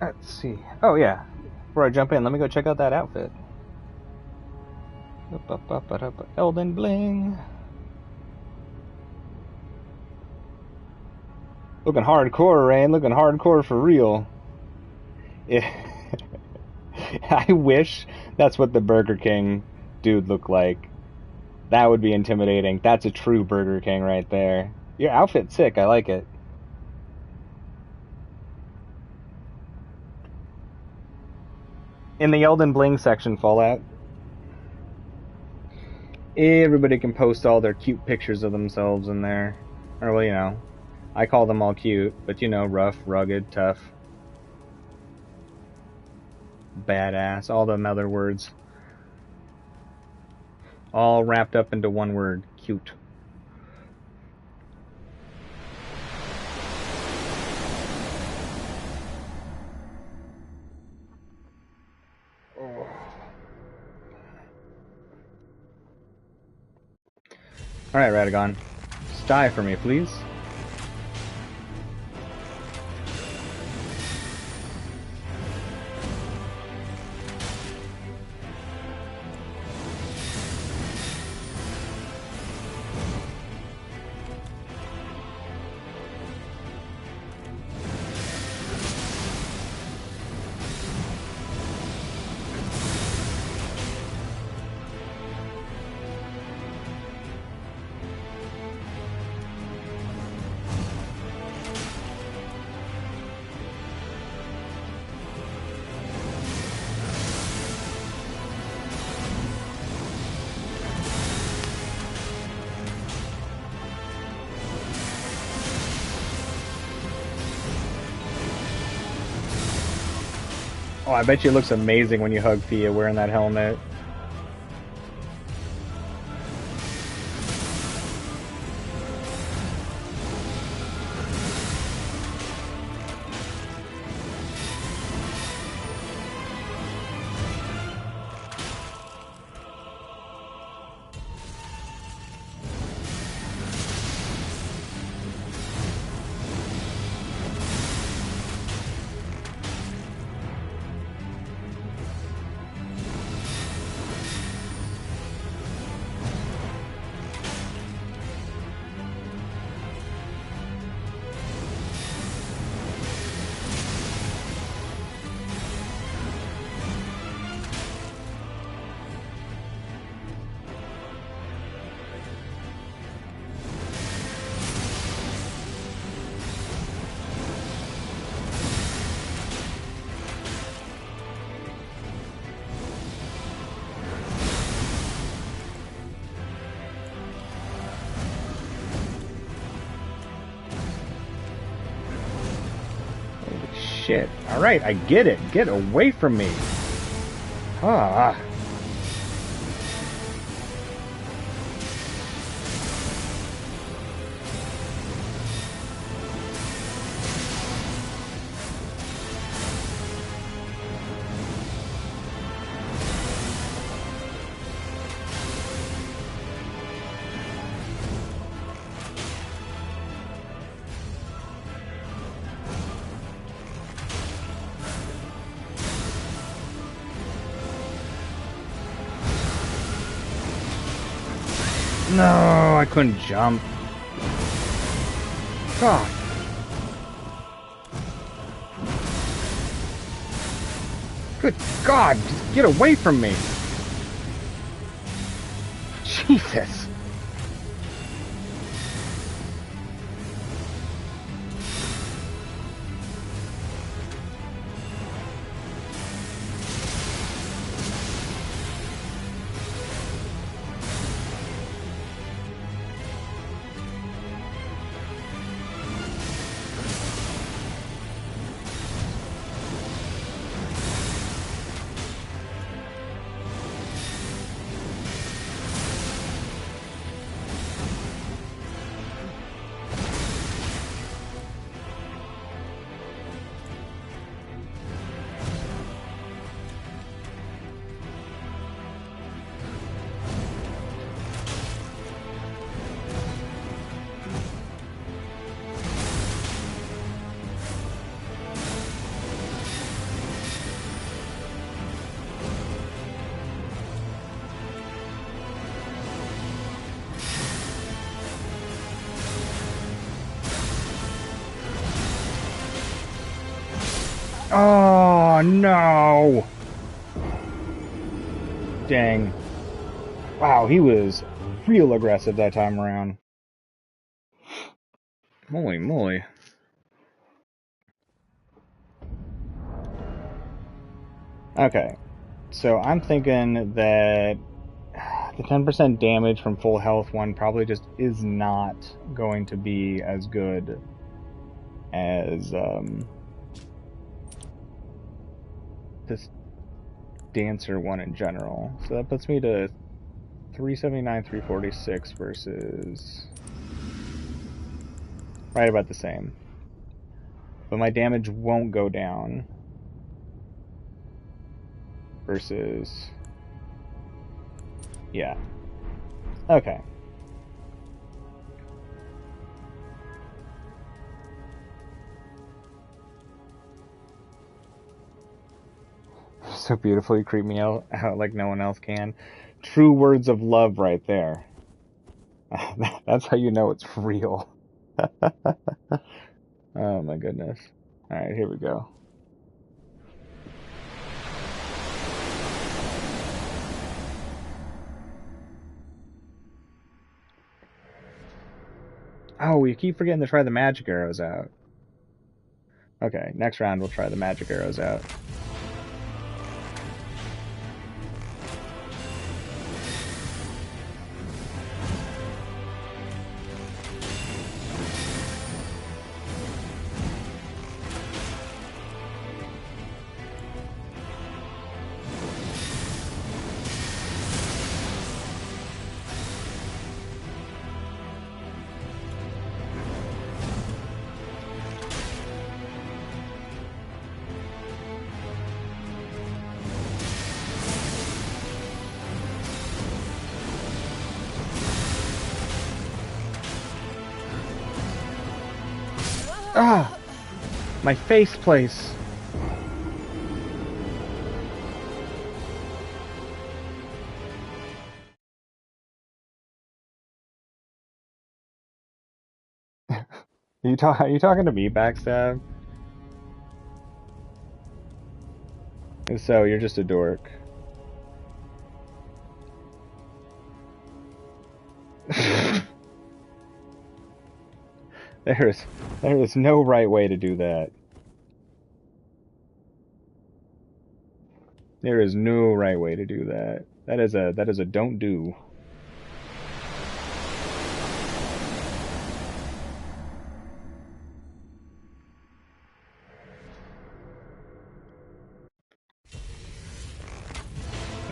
Let's see. Oh, yeah. Before I jump in, let me go check out that outfit. Elden Bling. Looking hardcore, Rain. Looking hardcore for real. Yeah. I wish that's what the Burger King dude looked like. That would be intimidating. That's a true Burger King right there. Your outfit's sick. I like it. In the Elden Bling section, Fallout, everybody can post all their cute pictures of themselves in there. Or, well, you know, I call them all cute, but you know, rough, rugged, tough, badass, all them other words. All wrapped up into one word, cute. Alright, Radagon. Just die for me, please. Oh, I bet you it looks amazing when you hug Thea wearing that helmet. Shit. Alright, I get it. Get away from me. Ah. No, I couldn't jump. God. Good God, just get away from me. Jesus. Oh, no! Dang. Wow, he was real aggressive that time around. Holy moly. Okay, so I'm thinking that the 10% damage from full health one probably just is not going to be as good as this dancer one in general. So that puts me to 379, 346 versus right about the same. But my damage won't go down versus, yeah. Okay. So beautifully creep me out like no one else can. True words of love right there. That's how you know it's real. Oh my goodness. Alright, here we go. Oh, we keep forgetting to try the magic arrows out. Okay, next round we'll try the magic arrows out. Ah! My face place! Are you talking to me, Backstab? If so, you're just a dork. there is no right way to do that. There is no right way to do that. That is a don't do.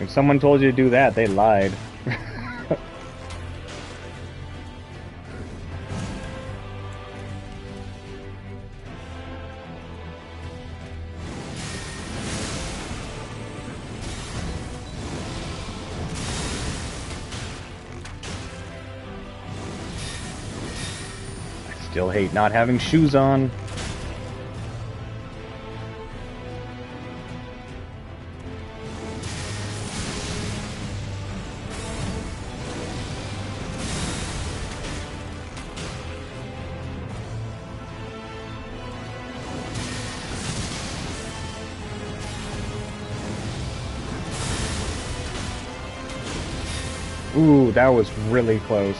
If someone told you to do that, they lied. I still hate not having shoes on. Ooh, that was really close.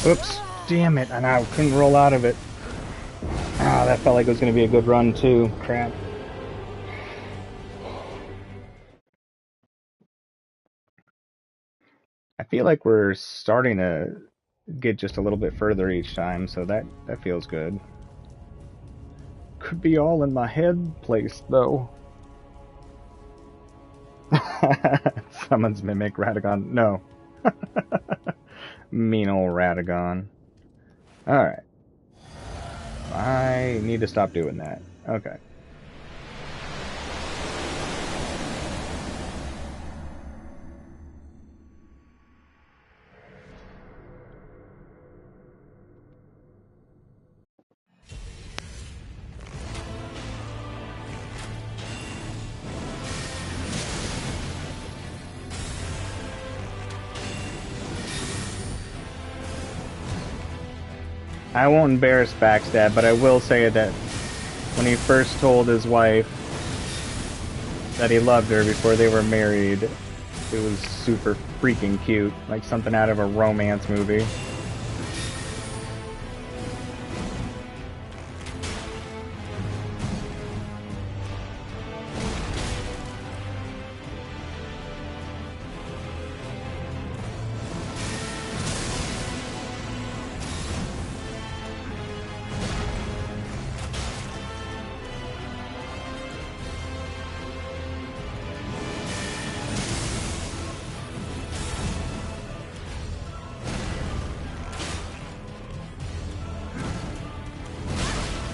Oops. Damn it. And I couldn't roll out of it. Ah, that felt like it was going to be a good run, too. Crap. I feel like we're starting to get just a little bit further each time, so that feels good. Could be all in my head place, though. Someone's mimic Radagon. No. Mean old Radagon. Alright. I need to stop doing that. Okay. I won't embarrass Backstab, but I will say that when he first told his wife that he loved her before they were married, it was super freaking cute, like something out of a romance movie.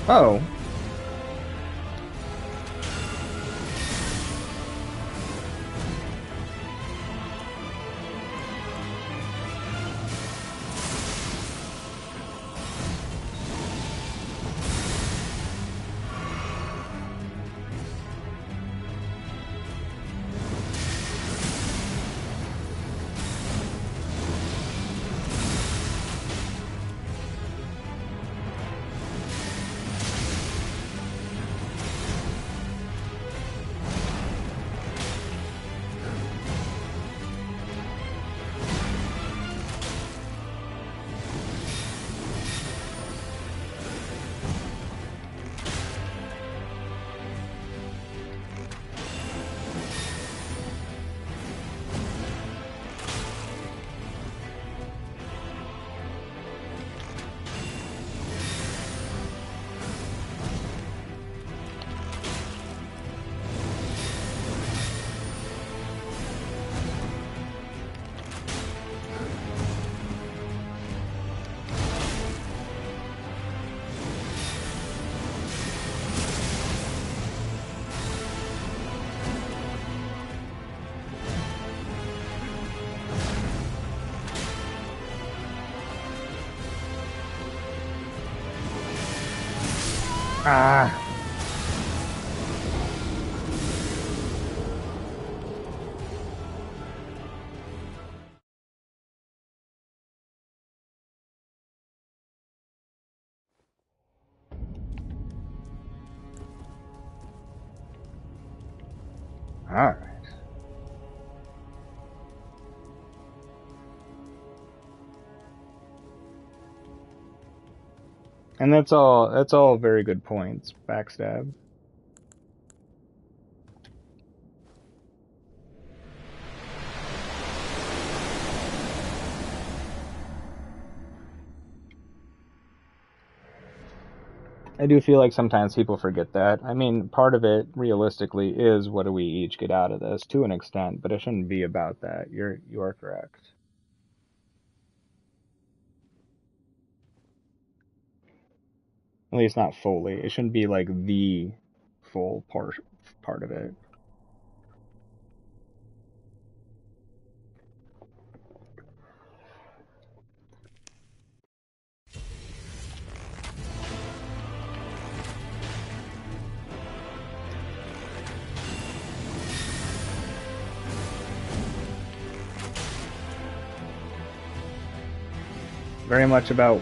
Oh. Ah. All right. And that's all very good points, Backstab. I do feel like sometimes people forget that. I mean, part of it, realistically, is what do we each get out of this, to an extent, but it shouldn't be about that. You are correct. At least not fully. It shouldn't be like the full part of it. Very much about,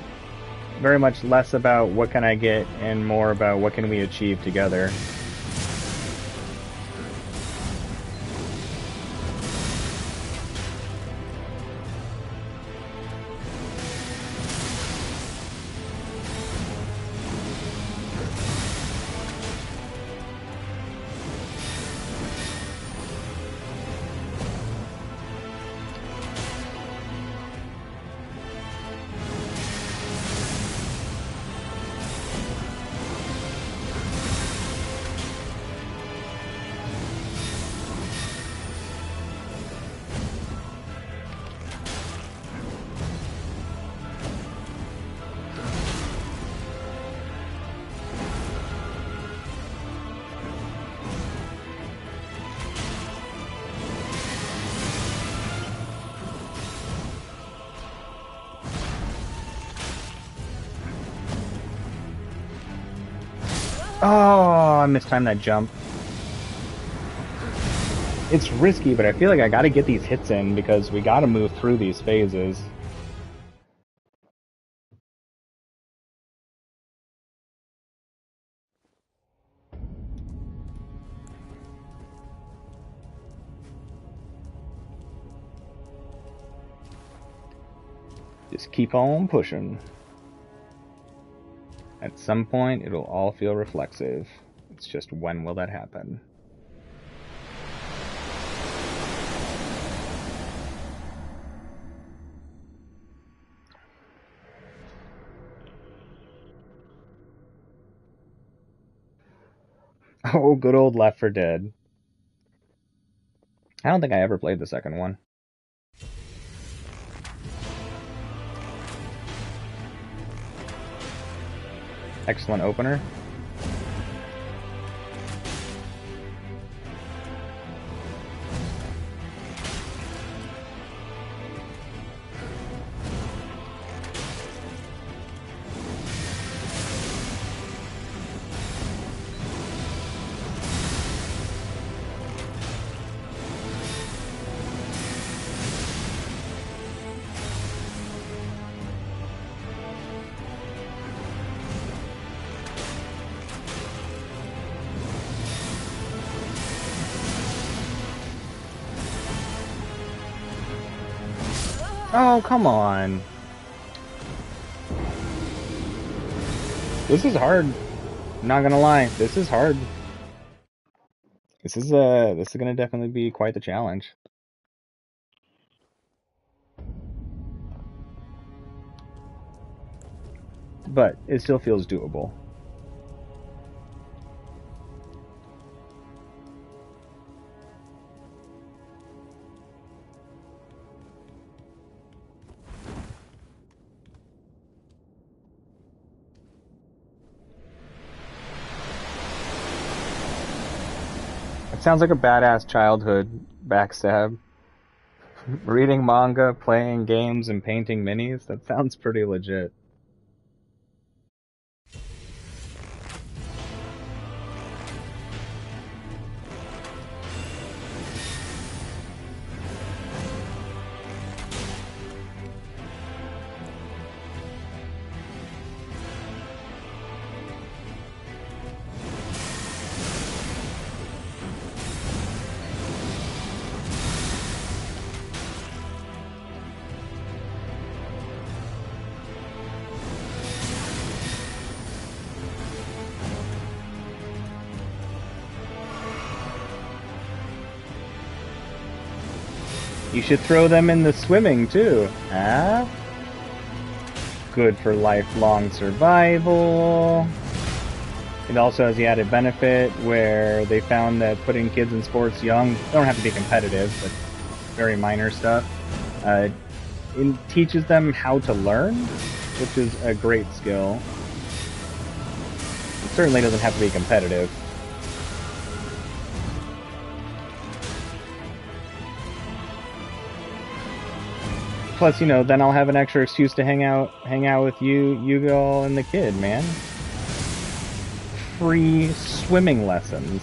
very much less about what can I get and more about what can we achieve together. Oh, I mistimed that jump. It's risky, but I feel like I gotta get these hits in because we gotta move through these phases. Just keep on pushing. At some point, it'll all feel reflexive. It's just when will that happen? Oh, good old Left 4 Dead. I don't think I ever played the second one. Excellent opener. Oh, come on. This is hard. I'm not gonna lie. This is hard. This is gonna definitely be quite the challenge. But it still feels doable. It sounds like a badass childhood backstab. Reading manga, playing games, and painting minis? That sounds pretty legit. You should throw them in the swimming too. Ah? Good for lifelong survival. It also has the added benefit where they found that putting kids in sports young, they don't have to be competitive, but very minor stuff, it teaches them how to learn, which is a great skill. It certainly doesn't have to be competitive. Plus, you know, then I'll have an extra excuse to hang out with you, Yugo, and the kid, man. Free swimming lessons.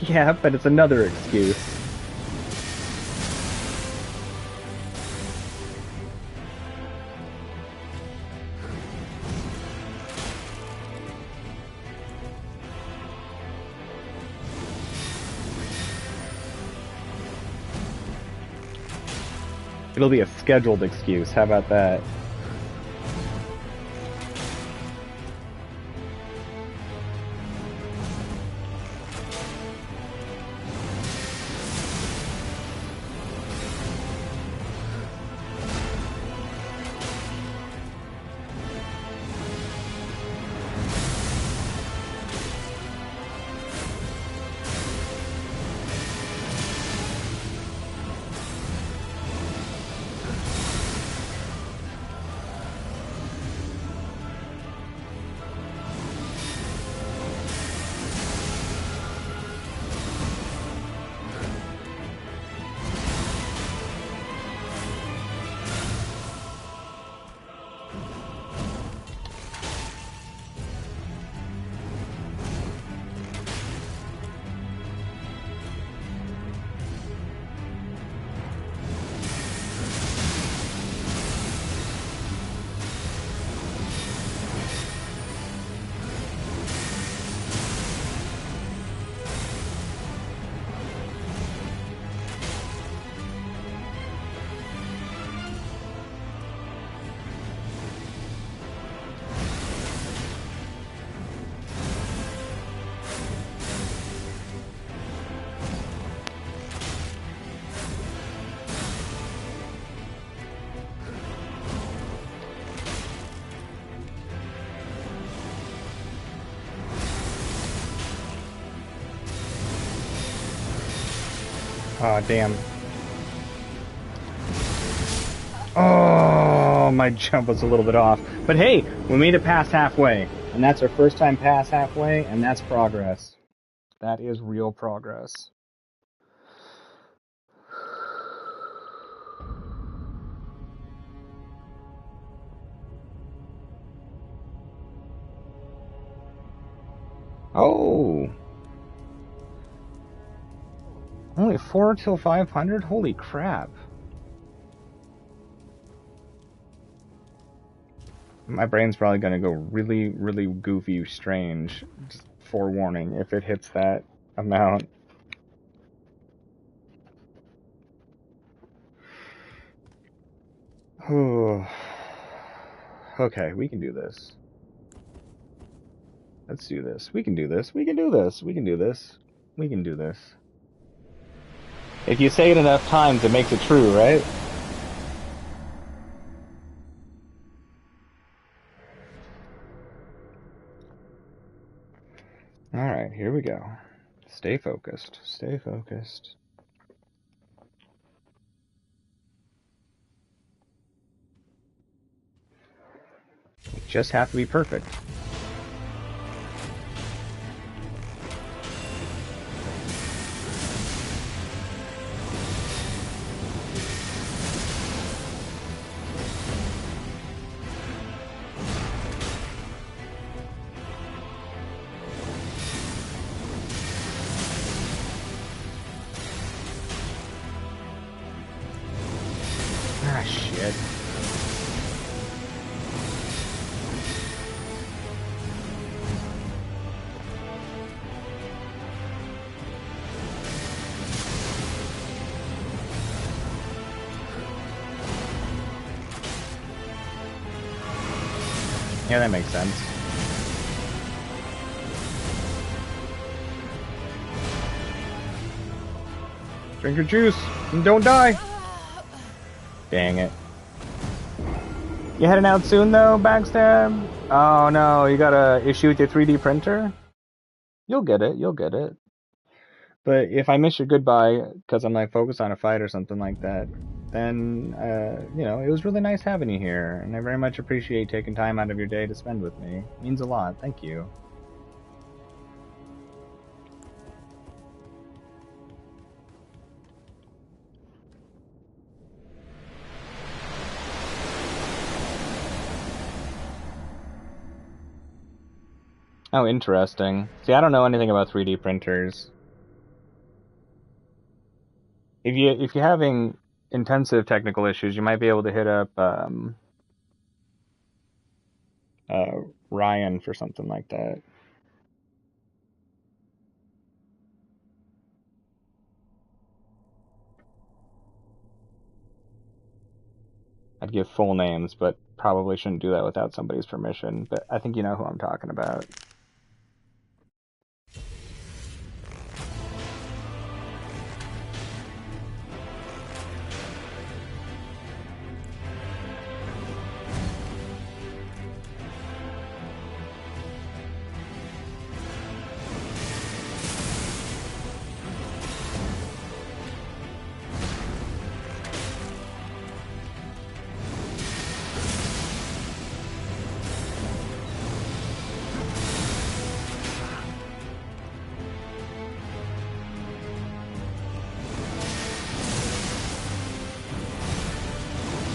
Yeah, but it's another excuse. It'll be a scheduled excuse. How about that? Oh, damn. Oh, my jump was a little bit off. But hey, we made it past halfway. And that's our first time past halfway, and that's progress. That is real progress. Oh! Only 4 till 500? Holy crap. My brain's probably gonna go really, really goofy, strange. Just forewarning if it hits that amount. Okay, we can do this. Let's do this. We can do this. We can do this. We can do this. We can do this. If you say it enough times, it makes it true, right? Alright, here we go. Stay focused. Stay focused. You just have to be perfect. Ah, shit. Yeah, that makes sense. Drink your juice and don't die. Dang it. You heading out soon though, Backstab? Oh no, you got a issue with your 3D printer? You'll get it, you'll get it. But if I miss your goodbye because I'm like focused on a fight or something like that, then, you know, it was really nice having you here, and I very much appreciate taking time out of your day to spend with me. It means a lot. Thank you. Oh, interesting. See, I don't know anything about 3D printers. If you're having intensive technical issues, you might be able to hit up Ryan for something like that. I'd give full names, but probably shouldn't do that without somebody's permission. But I think you know who I'm talking about.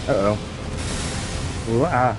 Uh-oh. Ooh, ah.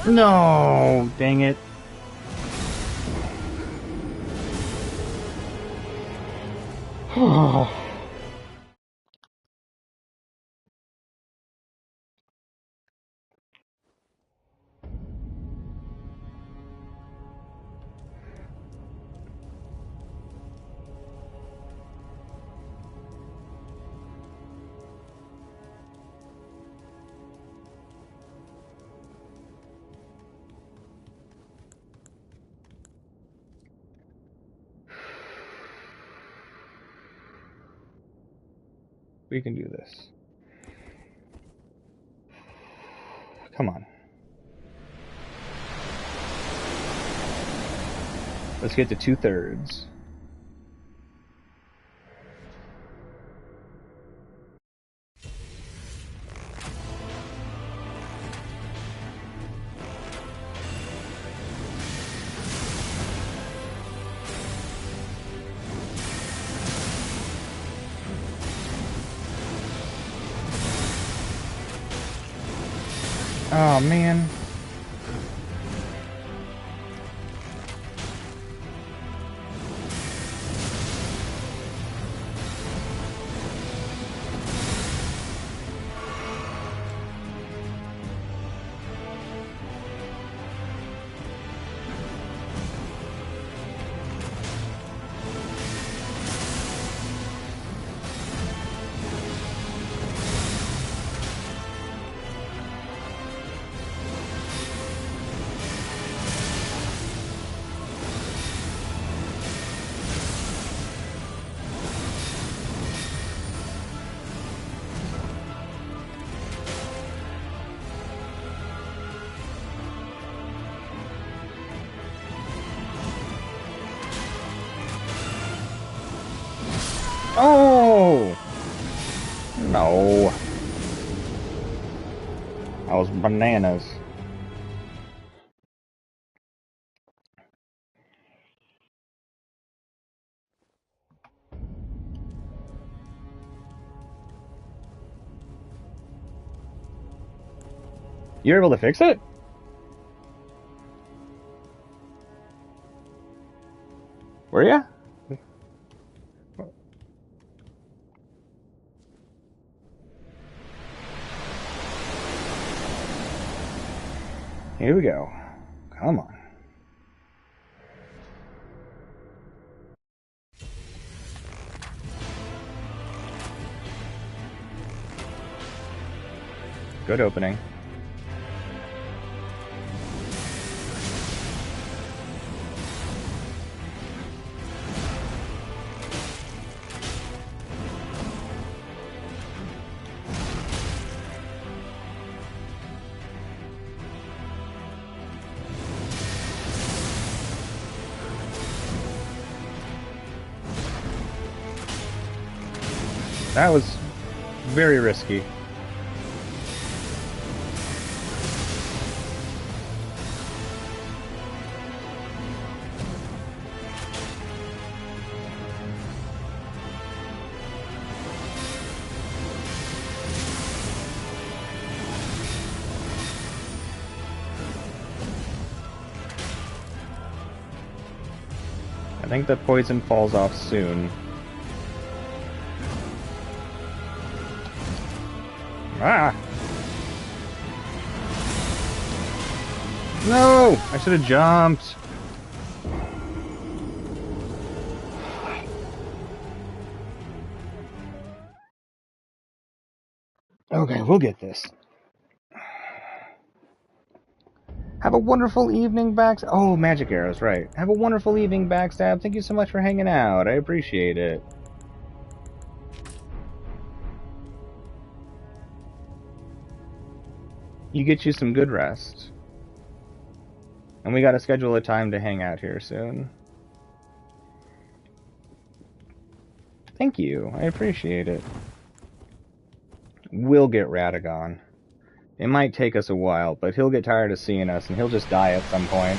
No, dang it. We can do this. Come on. Let's get to 2/3. Oh, man. Oh! No. I was bananas. You're able to fix it? Were ya? Here we go. Come on. Good opening. That was very risky. I think the poison falls off soon. Ah! No! I should have jumped. Okay, we'll get this. Have a wonderful evening, Backstab. Oh, magic arrows, right. Have a wonderful evening, Backstab. Thank you so much for hanging out. I appreciate it. You get you some good rest. And we gotta schedule a time to hang out here soon. Thank you. I appreciate it. We'll get Radagon. It might take us a while, but he'll get tired of seeing us and he'll just die at some point.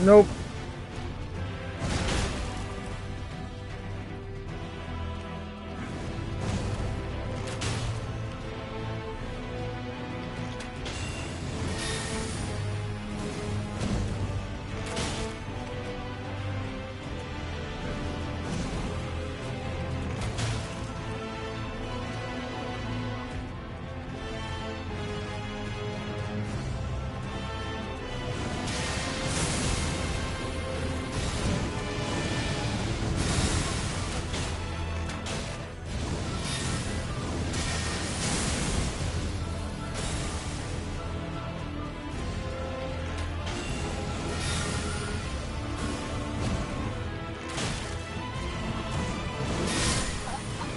Nope.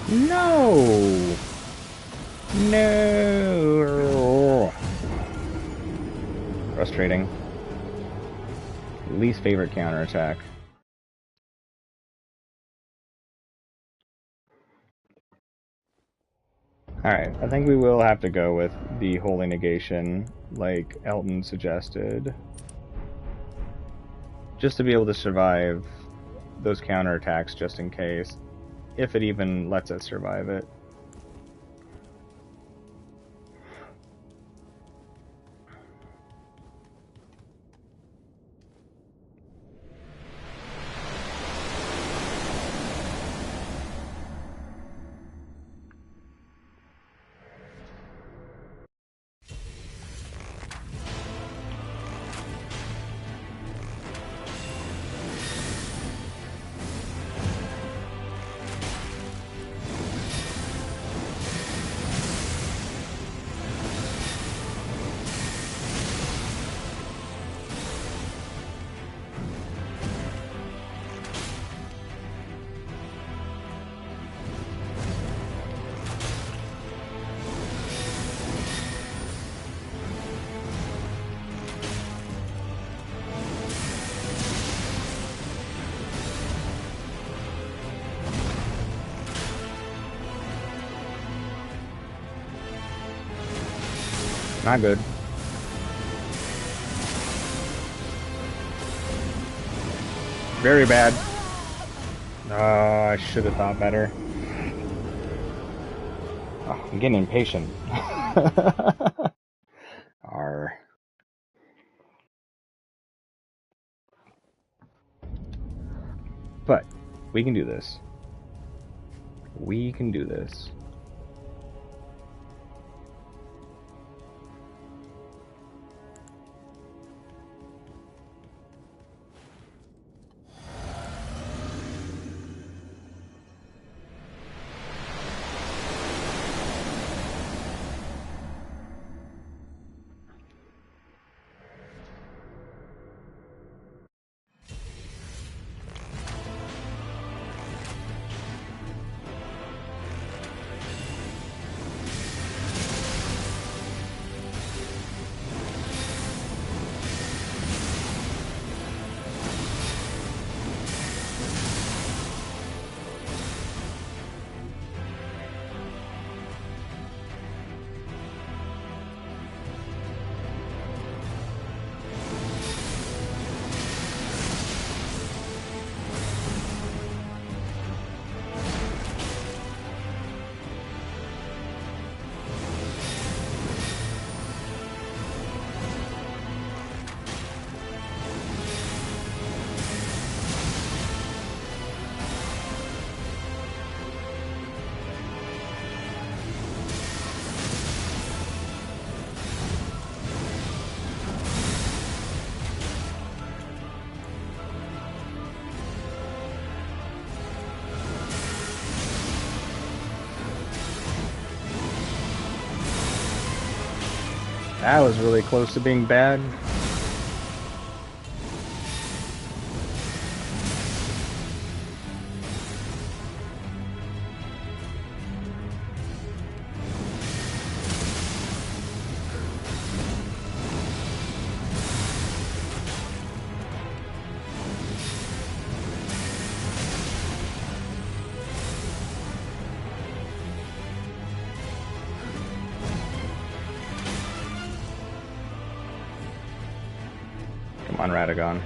No! No! Frustrating. Least favorite counterattack. Alright, I think we will have to go with the Holy Negation, like Elden suggested. Just to be able to survive those counterattacks just in case. If it even lets us survive it. Not good. Very bad. I should have thought better. Oh, I'm getting impatient. Arr. But we can do this. We can do this. That was really close to being bad. Come on, Radagon.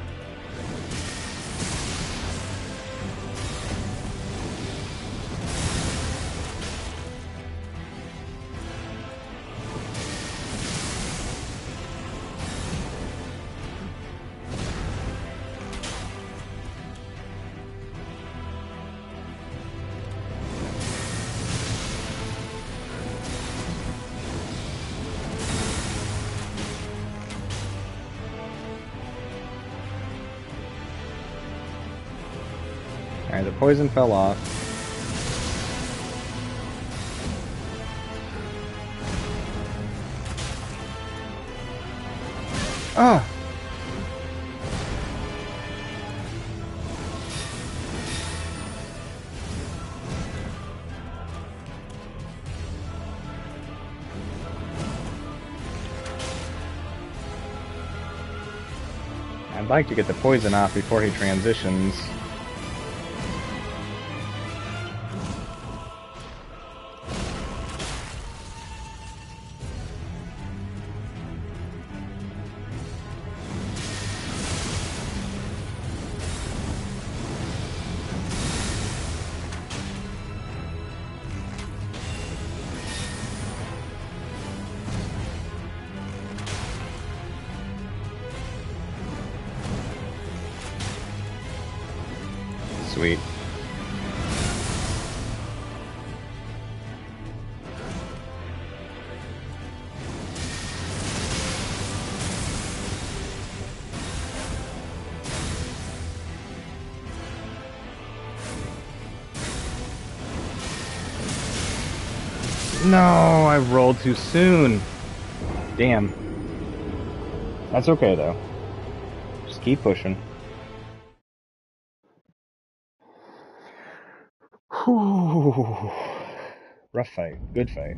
Alright, the poison fell off. Ah! I'd like to get the poison off before he transitions. Sweet. No, I rolled too soon. Damn. That's okay though. Just keep pushing. Whew. Rough fight. Good fight.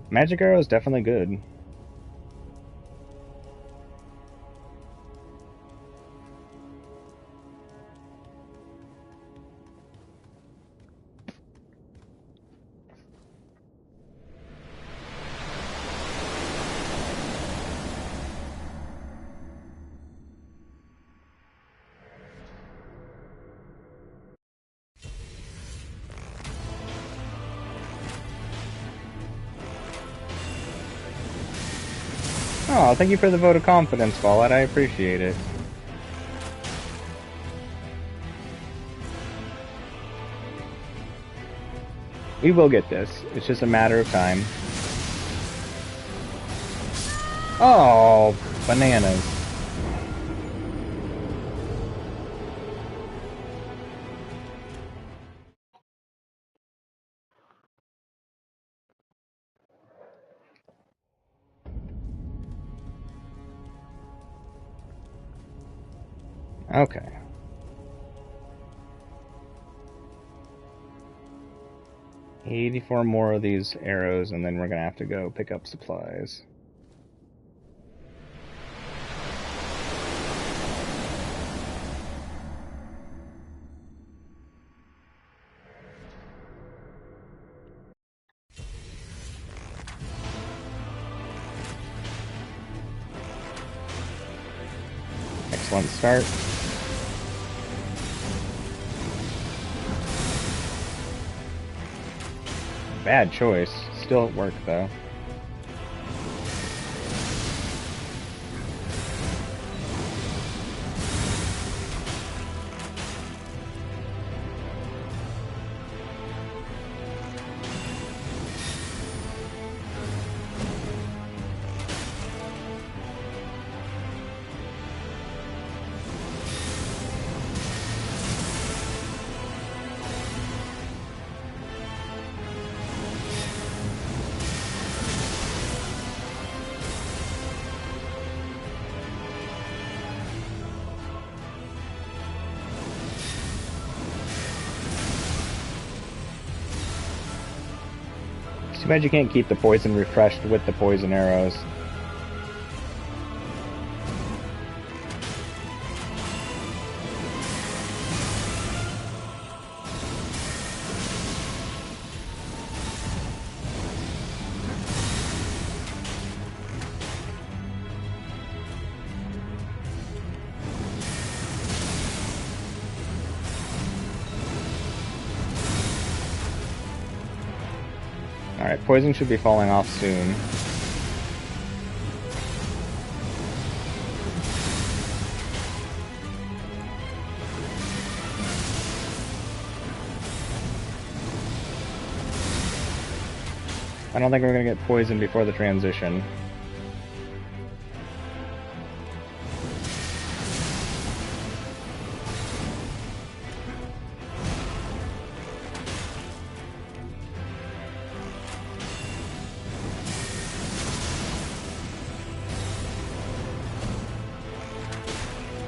Magic arrow is definitely good. Oh, thank you for the vote of confidence, Fallout. I appreciate it. We will get this. It's just a matter of time. Oh, bananas. Okay. $84 more of these arrows, and then we're gonna have to go pick up supplies. Excellent start. Bad choice. Still at work, though. Too bad you can't keep the poison refreshed with the poison arrows. Alright, poison should be falling off soon. I don't think we're going to get poisoned before the transition.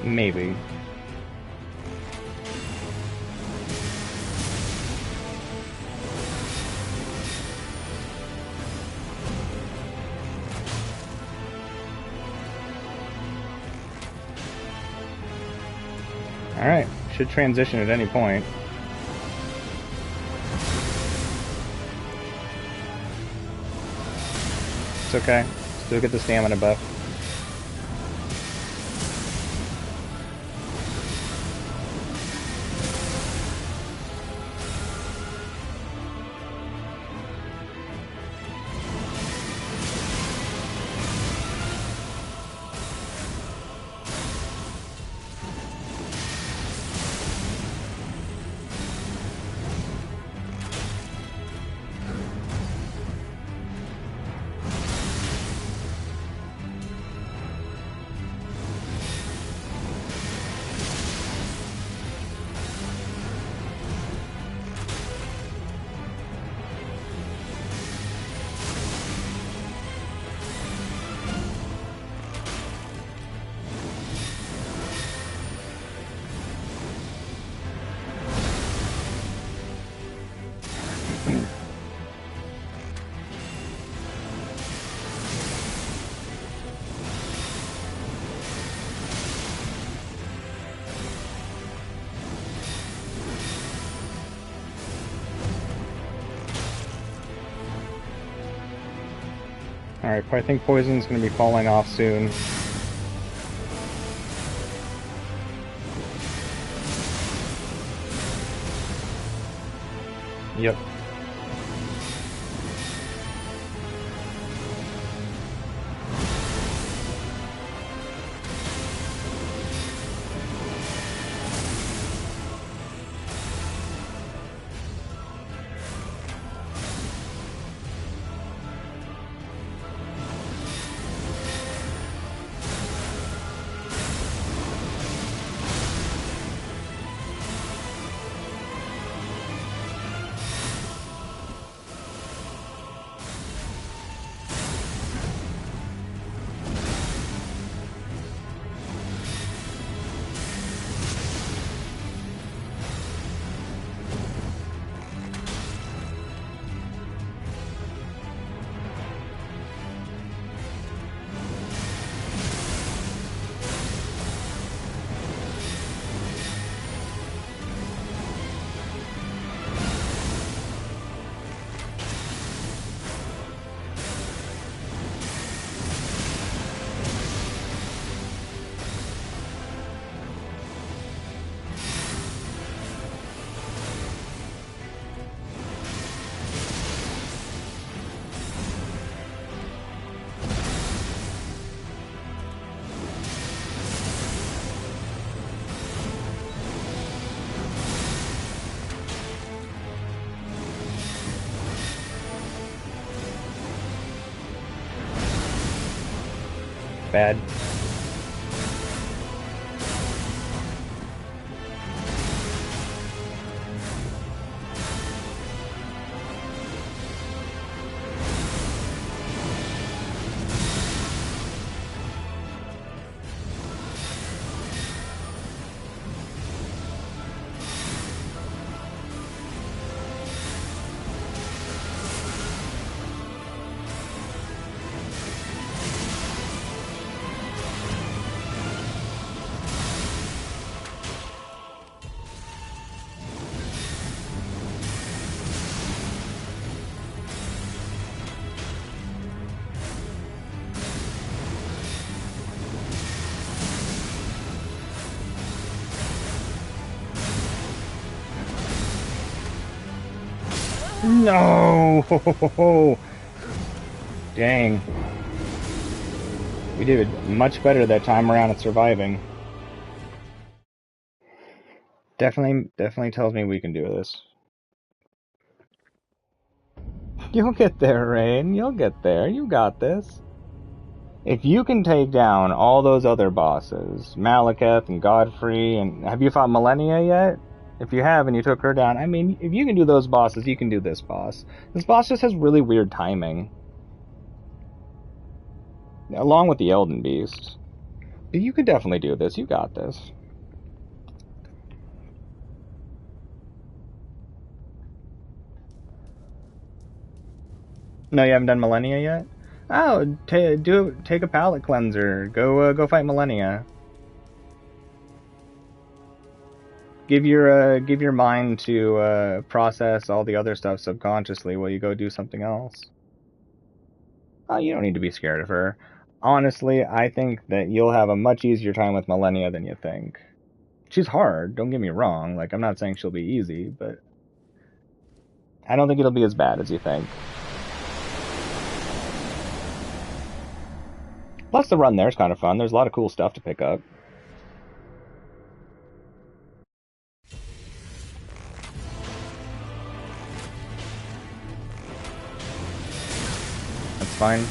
Maybe. Alright, should transition at any point. It's okay. Still get the stamina buff. Alright, I think poison's gonna be falling off soon. Yep. Bad. No! Dang. We did much better that time around at surviving. Definitely tells me we can do this. You'll get there, Rain. You'll get there. You got this. If you can take down all those other bosses, Malekith and Godfrey, and have you fought Millennia yet? If you have and you took her down, I mean, if you can do those bosses, you can do this boss. This boss just has really weird timing. Along with the Elden Beast. You could definitely do this. You got this. No, you haven't done Millennia yet? Oh, take a palate cleanser. Go fight Millennia. Give your mind to process all the other stuff subconsciously while you go do something else. Oh, you don't need to be scared of her. Honestly, I think that you'll have a much easier time with Millennia than you think. She's hard, don't get me wrong. Like, I'm not saying she'll be easy, but I don't think it'll be as bad as you think. Plus, the run there's kind of fun. There's a lot of cool stuff to pick up. That's fine.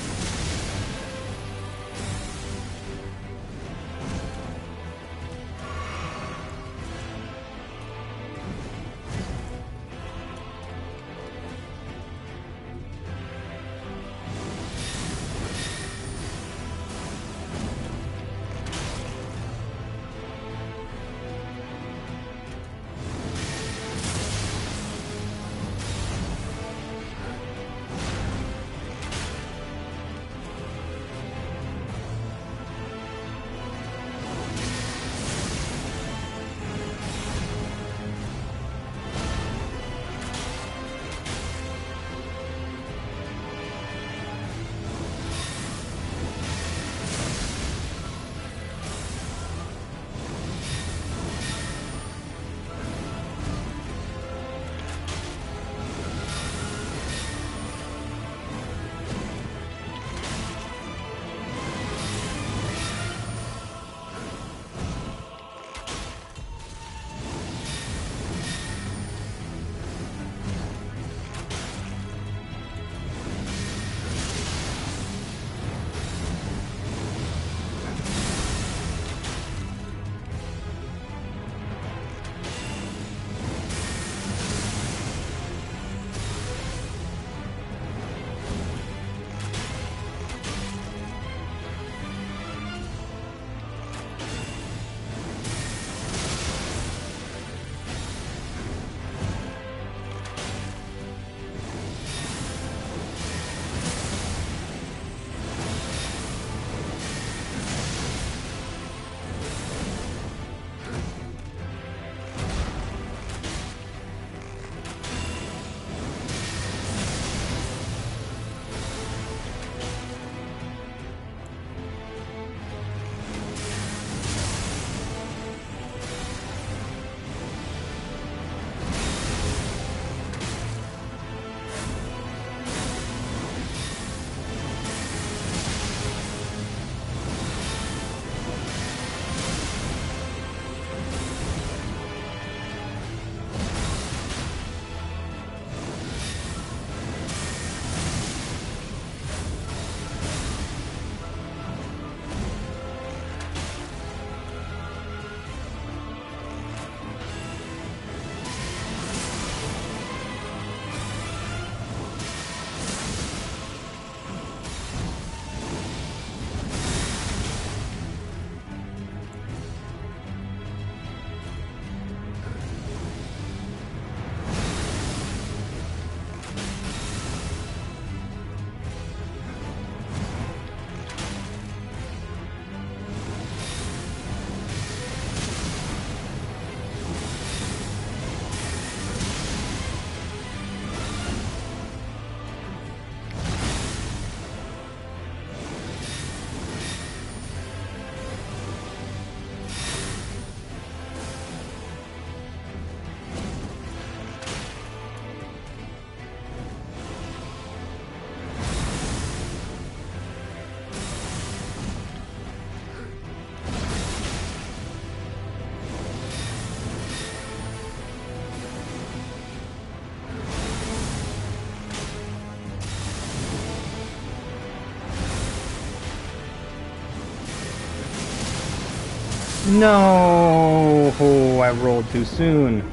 No, oh, I rolled too soon.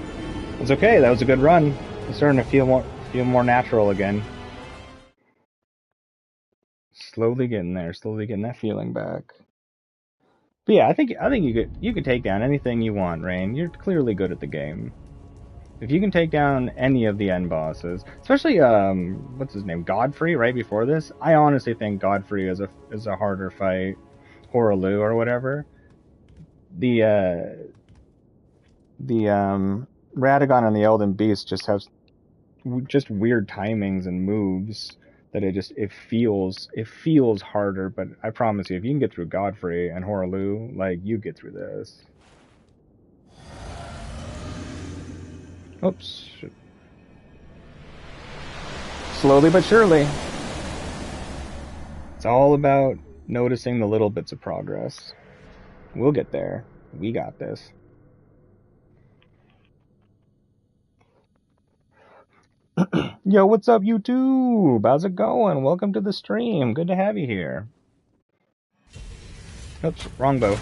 It's okay. That was a good run. I'm starting to feel more natural again. Slowly getting there. Slowly getting that feeling back. But yeah, I think you could take down anything you want, Rain. You're clearly good at the game. If you can take down any of the end bosses, especially what's his name, Godfrey, right before this, I honestly think Godfrey is a harder fight. Horalu or whatever. The Radagon and the Elden Beast just have just weird timings and moves that it feels harder. But I promise you, if you can get through Godfrey and Horalu, like you get through this. Oops. Slowly but surely. It's all about noticing the little bits of progress. We'll get there. We got this. Yo, what's up, YouTube? How's it going? Welcome to the stream. Good to have you here. Oops, wrong bow.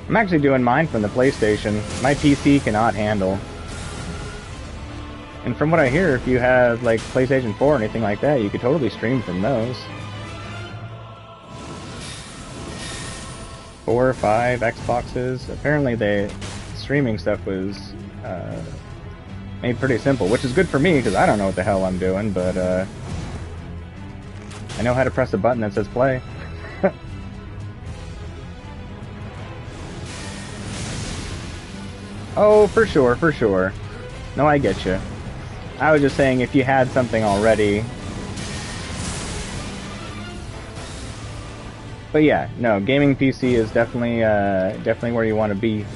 I'm actually doing mine from the PlayStation. My PC cannot handle. And from what I hear, if you have like PlayStation 4 or anything like that, you could totally stream from those. 4 or 5 Xboxes. Apparently the streaming stuff was made pretty simple, which is good for me because I don't know what the hell I'm doing, but I know how to press a button that says play. Oh, for sure, for sure. No, I get you. I was just saying if you had something already. But yeah, no, gaming PC is definitely where you want to be.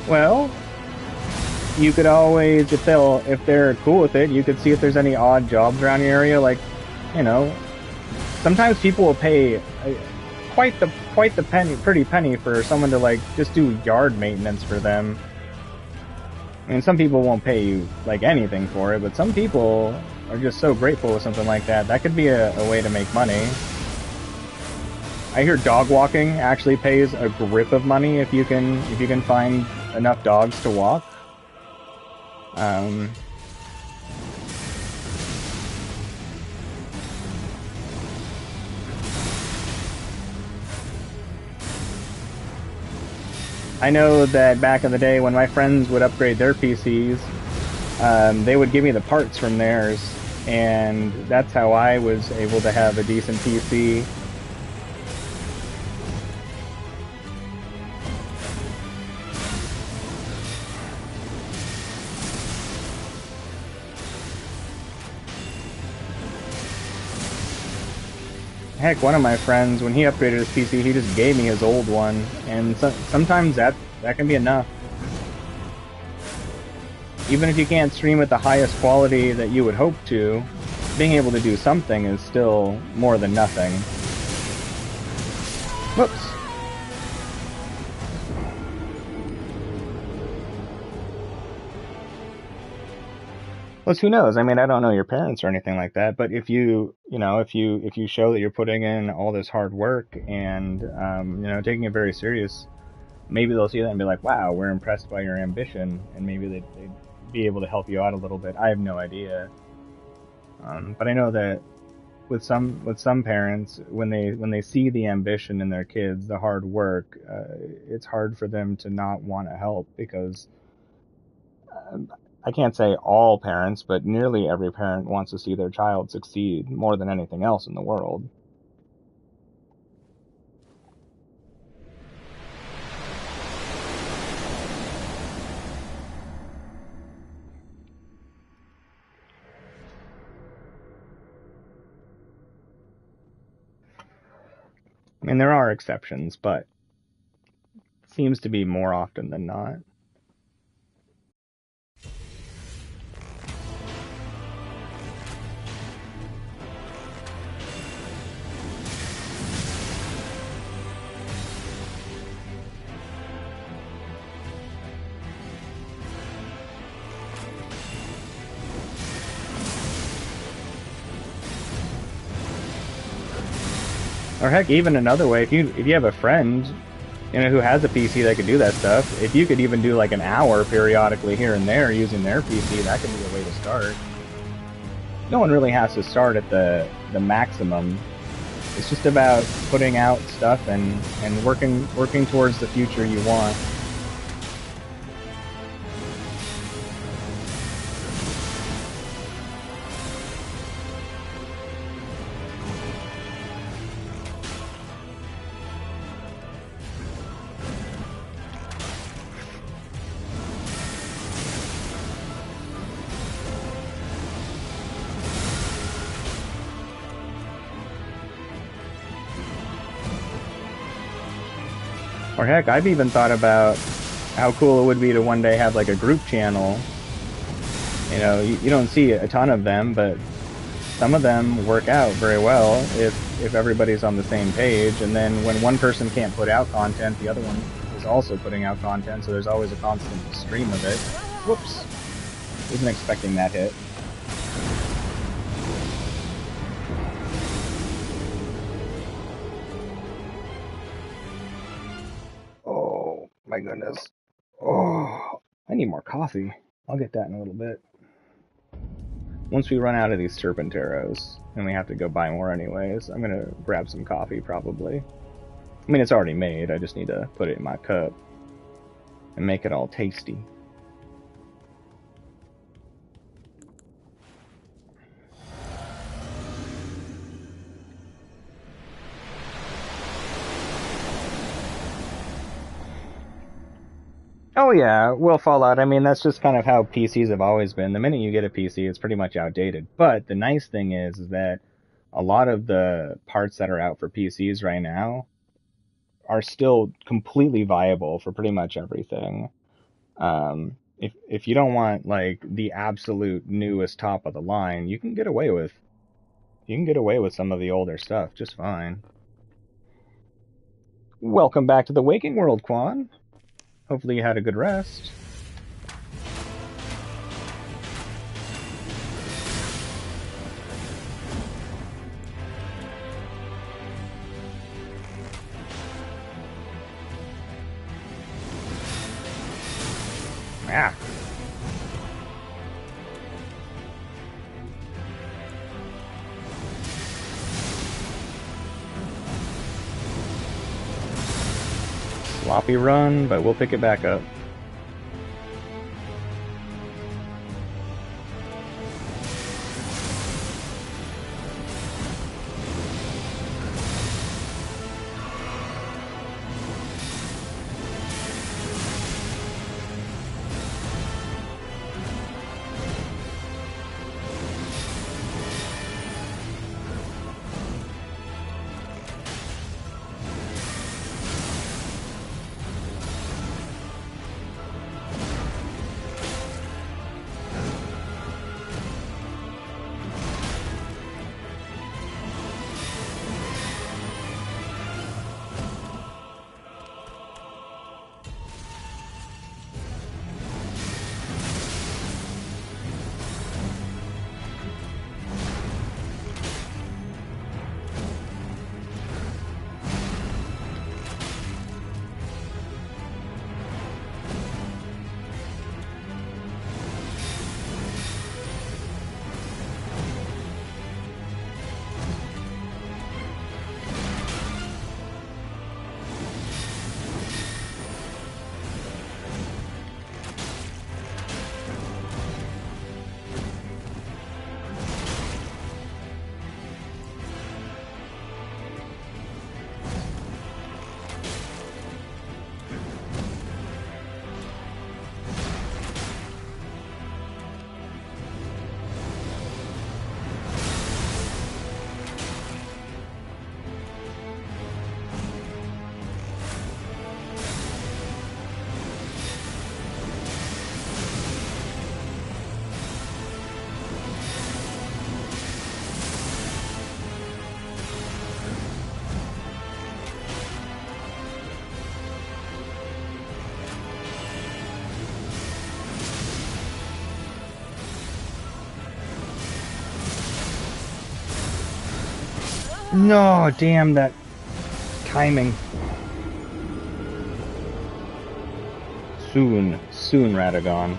Well, you could always, if they're cool with it, you could see if there's any odd jobs around your area. Like, you know, sometimes people will pay quite the pretty penny for someone to like just do yard maintenance for them. I mean, some people won't pay you like anything for it, but some people are just so grateful with something like that. That could be a way to make money. I hear dog walking actually pays a grip of money if you can find enough dogs to walk. I know that back in the day when my friends would upgrade their PCs, they would give me the parts from theirs, and that's how I was able to have a decent PC. Heck, one of my friends, when he upgraded his PC, he just gave me his old one, and sometimes that can be enough. Even if you can't stream at the highest quality that you would hope to, being able to do something is still more than nothing. Whoops. Plus, who knows? I mean, I don't know your parents or anything like that, but if you show that you're putting in all this hard work and taking it very serious, maybe they'll see that and be like, "Wow, we're impressed by your ambition," and maybe they'd be able to help you out a little bit. I have no idea, but I know that with some parents, when they see the ambition in their kids, the hard work, it's hard for them to not want to help because I can't say all parents, but nearly every parent wants to see their child succeed more than anything else in the world. I mean, there are exceptions, but it seems to be more often than not. Or heck, even another way, if you have a friend, who has a PC that could do that stuff, if you could even do like an hour periodically here and there using their PC, that could be a way to start. No one really has to start at the maximum. It's just about putting out stuff and working towards the future you want. Or heck, I've even thought about how cool it would be to one day have like a group channel. You don't see a ton of them, but some of them work out very well if everybody's on the same page. And then when one person can't put out content, the other one is also putting out content, so there's always a constant stream of it. Whoops. Wasn't expecting that hit. Oh, my goodness. Oh, I need more coffee. I'll get that in a little bit. Once we run out of these serpent arrows, and we have to go buy more anyways, I'm gonna grab some coffee probably. I mean, it's already made, I just need to put it in my cup and make it all tasty. Oh yeah, well, Fallout, I mean, that's just kind of how PCs have always been. The minute you get a PC, it's pretty much outdated. But the nice thing is that a lot of the parts that are out for PCs right now are still completely viable for pretty much everything. If you don't want like the absolute newest top of the line, you can get away with some of the older stuff just fine. Welcome back to the waking world, Quan. Hopefully you had a good rest. Ah. Sloppy run, but we'll pick it back up. No, damn that timing. Soon, Radagon.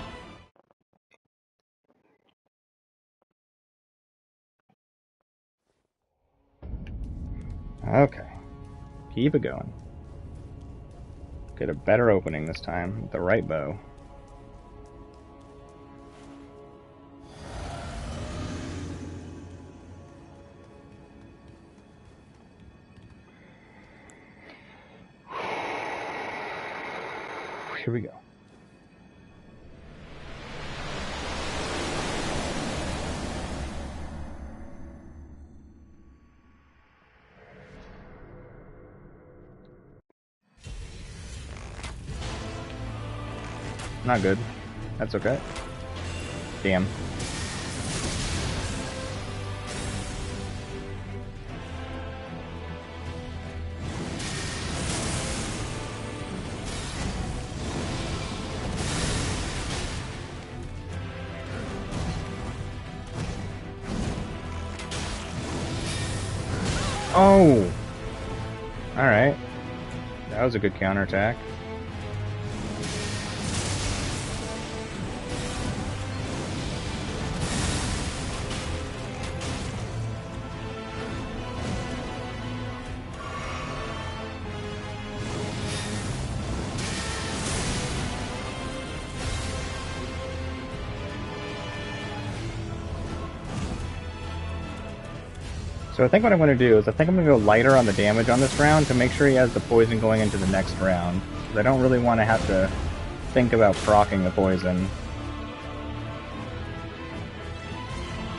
Okay. Keep it going. Get a better opening this time with the right bow. Here we go. Not good. That's okay. Damn. Oh! Alright. That was a good counterattack. So I think what I'm going to do is I think I'm going to go lighter on the damage on this round to make sure he has the poison going into the next round. Because I don't really want to have to think about proccing the poison.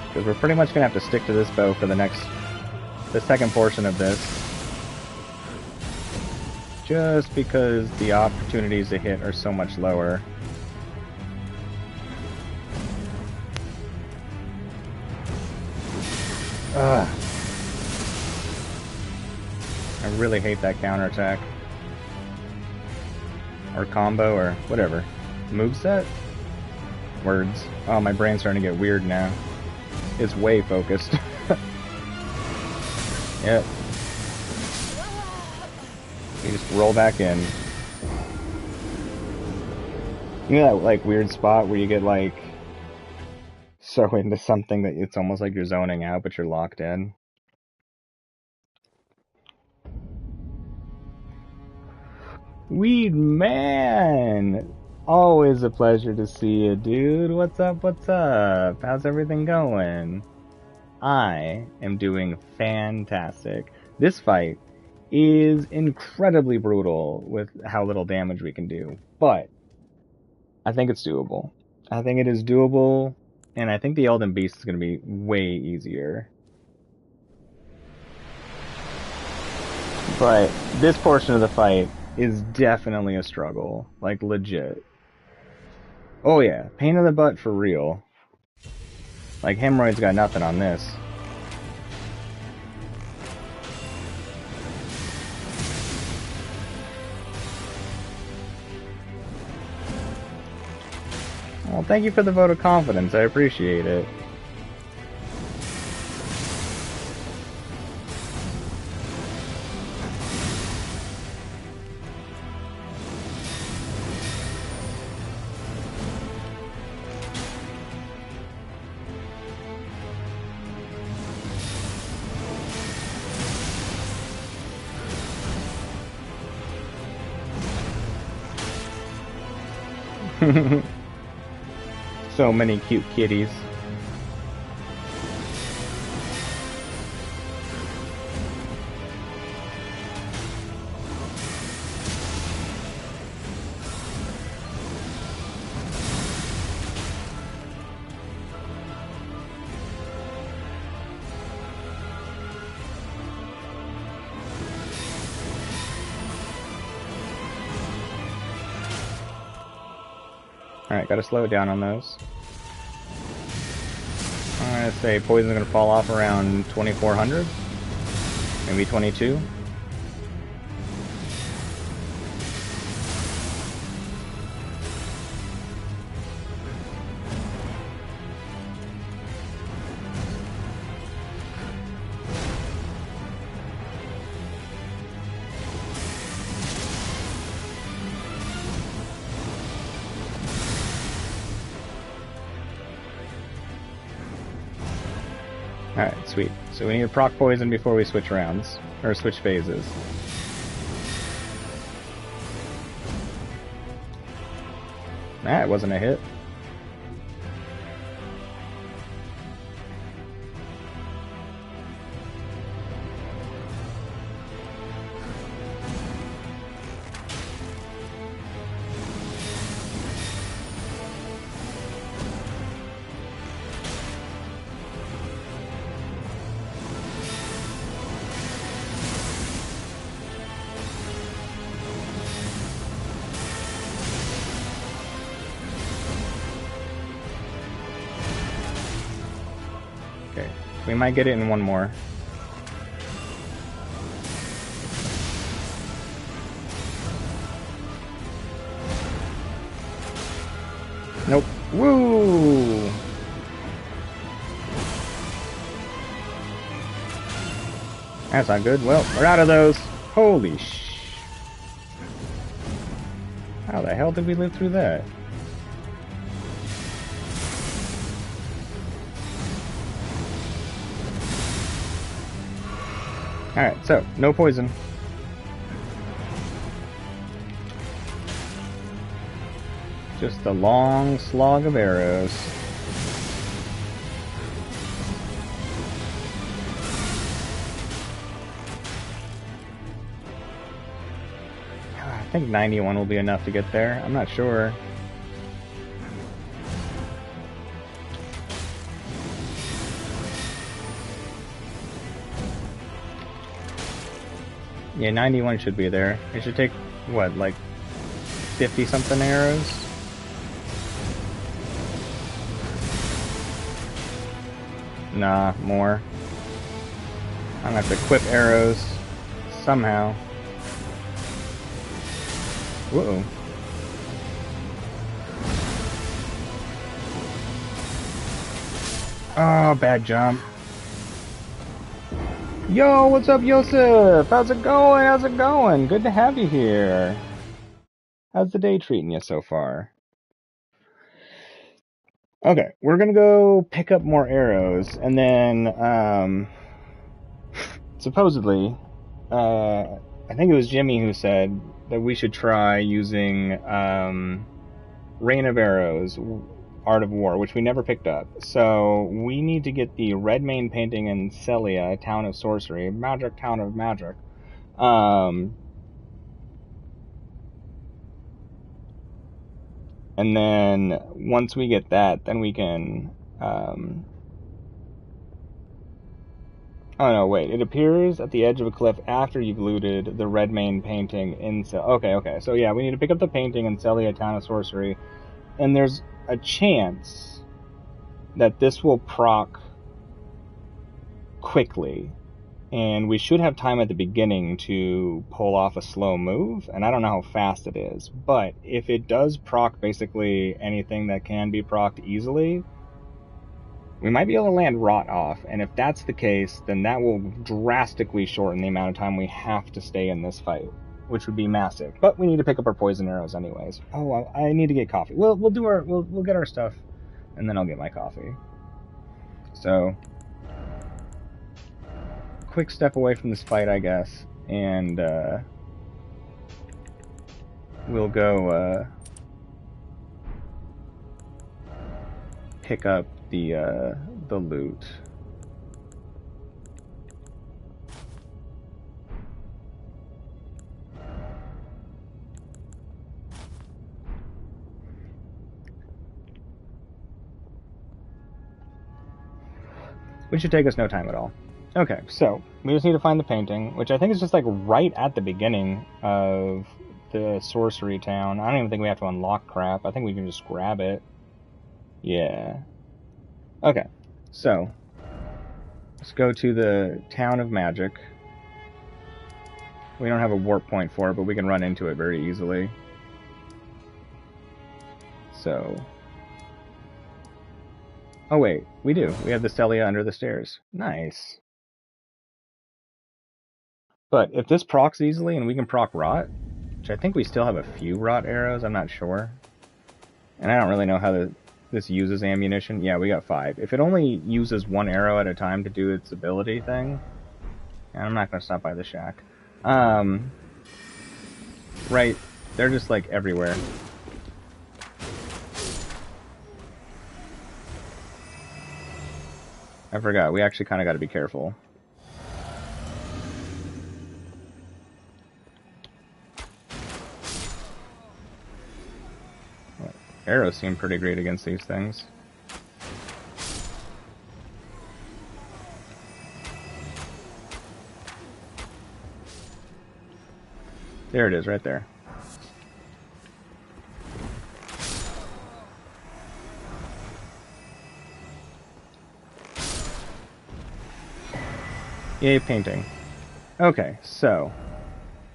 Because we're pretty much going to have to stick to this bow for the second portion of this. Just because the opportunities to hit are so much lower. Ugh. I really hate that counterattack. Or combo, or whatever. Moveset? Words. Oh, my brain's starting to get weird now. It's way focused. Yep. You just roll back in. You know that, like, weird spot where you get, like, so into something that it's almost like you're zoning out, but you're locked in? Weed man! Always a pleasure to see you, dude. What's up, what's up? How's everything going? I am doing fantastic. This fight is incredibly brutal with how little damage we can do, but I think it's doable. I think it is doable, and I think the Elden Beast is going to be way easier. But this portion of the fight is definitely a struggle. Like, legit. Oh yeah, pain in the butt for real. Like, hemorrhoids got nothing on this. Well, thank you for the vote of confidence. I appreciate it. So many cute kitties. Alright, gotta slow it down on those. I'm gonna say poison's gonna fall off around 2400, maybe 22. Alright, sweet. So we need to proc poison before we switch rounds. Or switch phases. That wasn't a hit. Okay, we might get it in one more. Nope. Woo! That's not good. Well, we're out of those. Holy sh... How the hell did we live through that? Alright, so, no poison. Just a long slog of arrows. I think 91 will be enough to get there. I'm not sure. Yeah, 91 should be there. It should take, what, like 50-something arrows? Nah, more. I'm gonna have to equip arrows somehow. Whoa. Oh, bad jump. Yo, what's up, Yosef? How's it going? How's it going? Good to have you here. How's the day treating you so far? Okay, we're gonna go pick up more arrows, and then, supposedly, I think it was Jimmy who said that we should try using, Rain of Arrows, Art of War, which we never picked up. So we need to get the red main painting in Celia, Town of Sorcery, Magic Town of Magic. And then once we get that, then we can. Oh no, wait. It appears at the edge of a cliff after you've looted the red main painting in Celia. Okay. So yeah, we need to pick up the painting in Celia, Town of Sorcery. And there's a chance that this will proc quickly, and we should have time at the beginning to pull off a slow move, and I don't know how fast it is, but if it does proc basically anything that can be procced easily, we might be able to land Rot off, and if that's the case, then that will drastically shorten the amount of time we have to stay in this fight, which would be massive. But we need to pick up our poison arrows anyways. Oh, I need to get coffee. We'll get our stuff, and then I'll get my coffee. So, quick step away from this fight, I guess, and we'll go pick up the loot. Which should take us no time at all. Okay, so we just need to find the painting, which I think is just like right at the beginning of the sorcery town. I don't even think we have to unlock crap. I think we can just grab it. Yeah. Okay, so let's go to the Town of Magic. We don't have a warp point for it, but we can run into it very easily. So... Oh wait, we do. We have the Celia under the stairs. Nice. But if this procs easily and we can proc Rot, which I think we still have a few Rot arrows, I'm not sure. And I don't really know how to This uses ammunition. Yeah, we got 5. If it only uses 1 arrow at a time to do its ability thing, I'm not going to stop by the shack. Right, they're just like everywhere. I forgot, we actually kind of got to be careful. Arrows seem pretty great against these things. There it is, right there. Yay, painting. Okay, so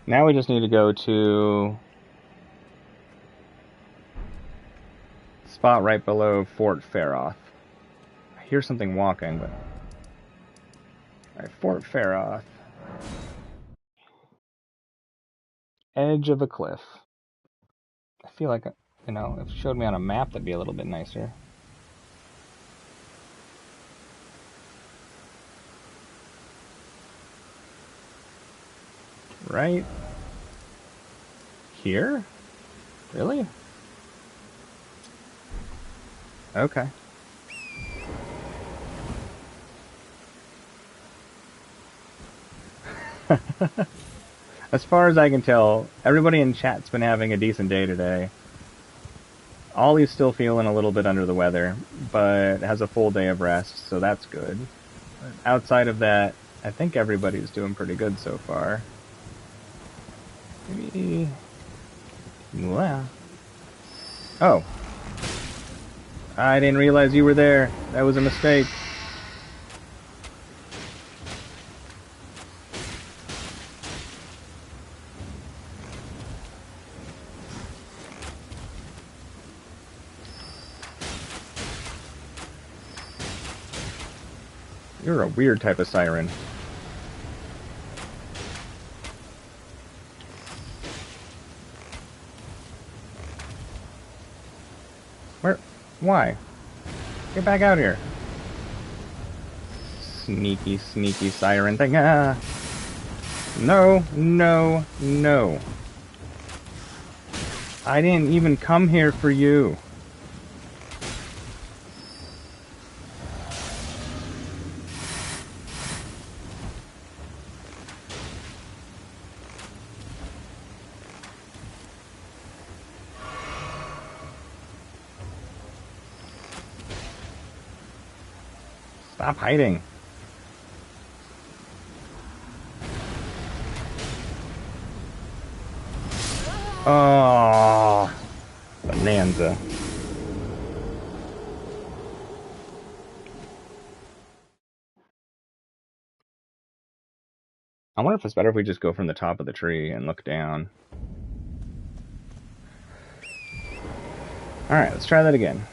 now we just need to go to spot right below Fort Feroth. I hear something walking, but alright, Fort Feroth. Edge of a cliff. I feel like, you know, if it showed me on a map, that'd be a little bit nicer. Right here? Really? Okay. As far as I can tell, everybody in chat's been having a decent day today. Ollie's still feeling a little bit under the weather, but has a full day of rest, so that's good. But outside of that, I think everybody's doing pretty good so far. Maybe... Well... Oh. I didn't realize you were there. That was a mistake. You're a weird type of siren. Where? Why? Get back out here. Sneaky, sneaky siren thing. Ah! No, no, no. I didn't even come here for you. Stop hiding. Oh, bonanza. I wonder if it's better if we just go from the top of the tree and look down. Alright, let's try that again.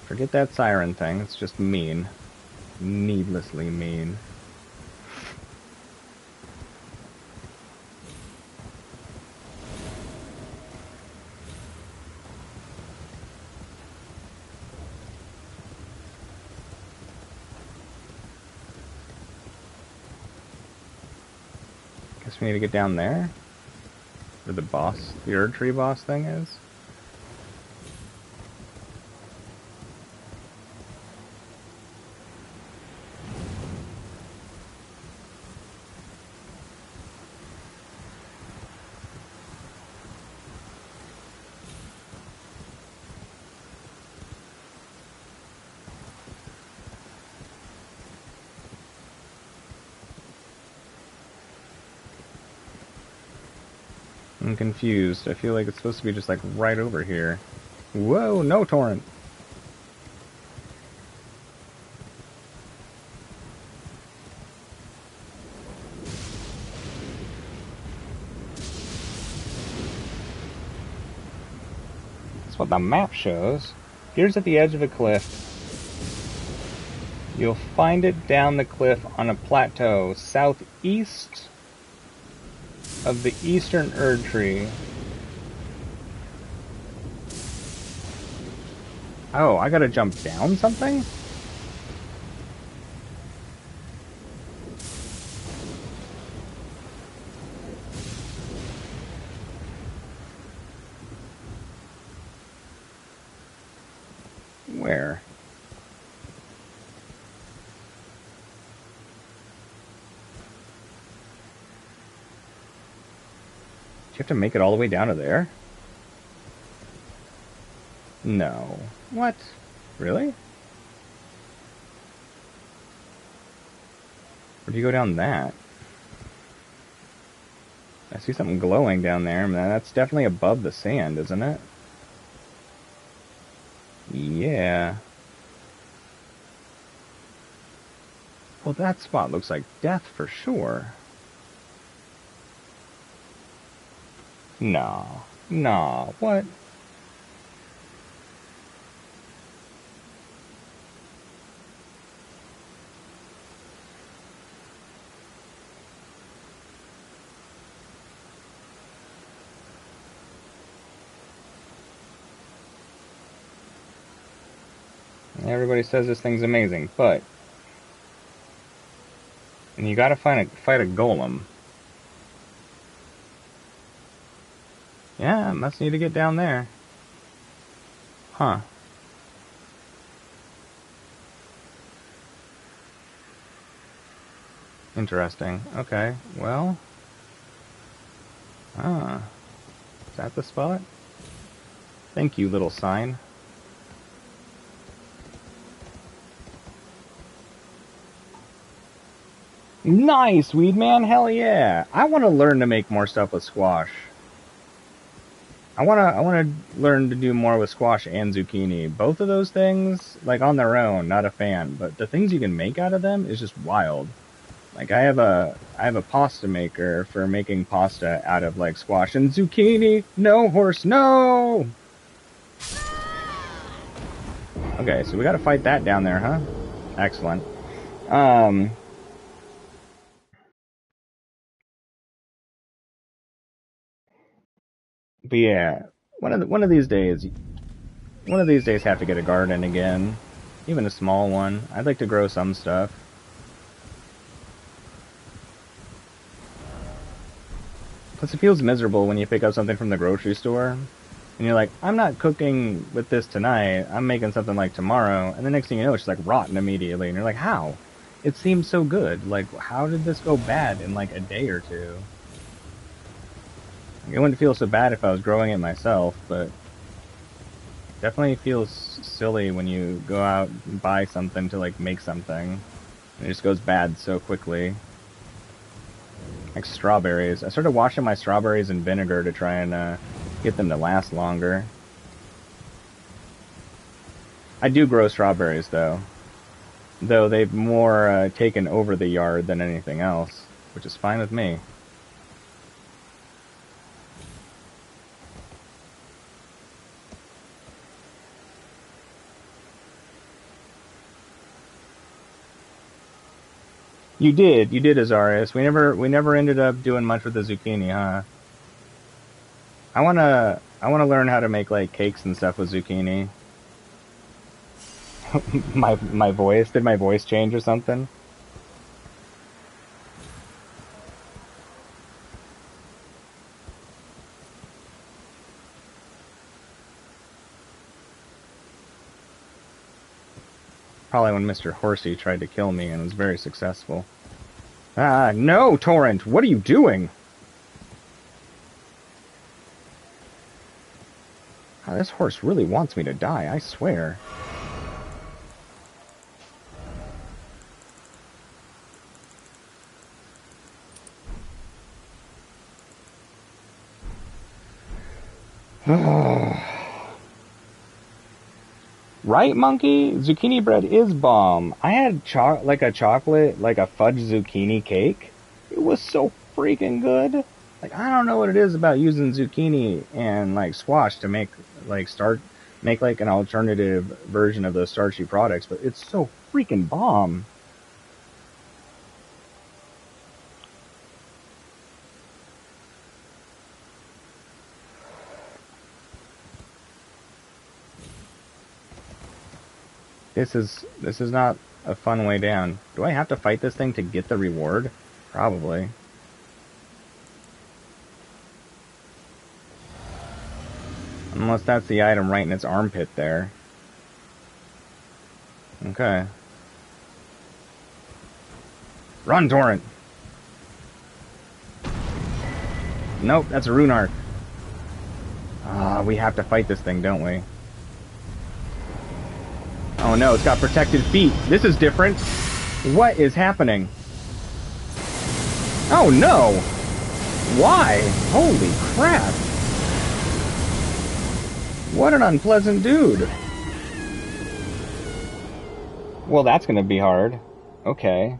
Forget that siren thing, it's just mean. Needlessly mean. Guess we need to get down there? Where the boss, the Erd Tree boss thing is? I'm confused. I feel like it's supposed to be just like right over here. Whoa, no torrent. That's what the map shows. Here's at the edge of a cliff. You'll find it down the cliff on a plateau southeast of the eastern Erd Tree. Oh, I gotta jump down something? Where? Do you have to make it all the way down to there? No. What? Really? Or do you go down that? I see something glowing down there. Man, that's definitely above the sand, isn't it? Yeah. Well, that spot looks like death for sure. Nah. Nah. What? Everybody says this thing's amazing, but... And you gotta fight a golem. Yeah, must need to get down there. Huh. Interesting. Okay, well... Ah. Is that the spot? Thank you, little sign. Nice, weed man. Hell yeah. I want to learn to make more stuff with squash. I want to learn to do more with squash and zucchini. Both of those things, like on their own, not a fan, but the things you can make out of them is just wild. Like I have a pasta maker for making pasta out of like squash and zucchini. No horse, no. Okay, so we got to fight that down there, huh? Excellent. But yeah, one of these days, have to get a garden again, even a small one. I'd like to grow some stuff. Plus, it feels miserable when you pick up something from the grocery store and you're like, I'm not cooking with this tonight. I'm making something like tomorrow, and the next thing you know, it's just like rotten immediately, and you're like, how? It seems so good. Like, how did this go bad in like a day or two? It wouldn't feel so bad if I was growing it myself, but definitely feels silly when you go out and buy something to like make something. And it just goes bad so quickly. Like strawberries. I started washing my strawberries in vinegar to try and get them to last longer. I do grow strawberries though. Though they've more taken over the yard than anything else, which is fine with me. You did, Azarius. We never ended up doing much with the zucchini, huh? I wanna learn how to make like cakes and stuff with zucchini. My voice, did my voice change or something? Probably when Mr. Horsey tried to kill me and was very successful. Ah, no, Torrent! What are you doing? Oh, this horse really wants me to die, I swear. Right, monkey? Zucchini bread is bomb. I had like a chocolate, like a fudge zucchini cake. It was so freaking good. Like, I don't know what it is about using zucchini and like squash to make like make like an alternative version of those starchy products, but it's so freaking bomb. This is not a fun way down. Do I have to fight this thing to get the reward? Probably. Unless that's the item right in its armpit there. Okay. Run, Torrent! Nope, that's a rune arc. Ah, we have to fight this thing, don't we? Oh no, it's got protected feet. This is different. What is happening? Oh no! Why? Holy crap! What an unpleasant dude. Well, that's gonna be hard. Okay.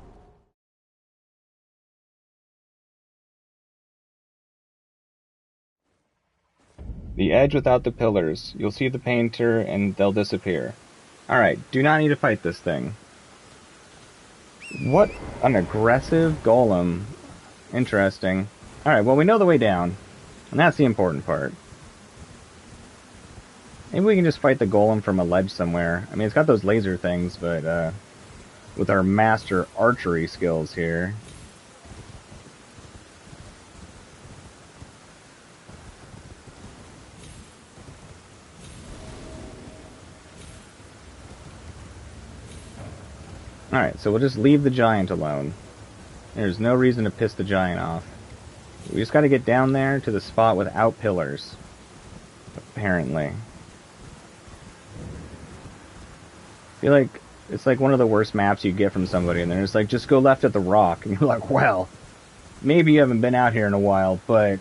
The edge without the pillars. You'll see the painter and they'll disappear. Alright, do not need to fight this thing. What an aggressive golem. Interesting. Alright, well we know the way down. And that's the important part. Maybe we can just fight the golem from a ledge somewhere. I mean, it's got those laser things, but with our master archery skills here. Alright, so we'll just leave the giant alone. There's no reason to piss the giant off. We just gotta get down there to the spot without pillars. Apparently. I feel like it's like one of the worst maps you get from somebody, and they're just like, just go left at the rock. And you're like, well, maybe you haven't been out here in a while, but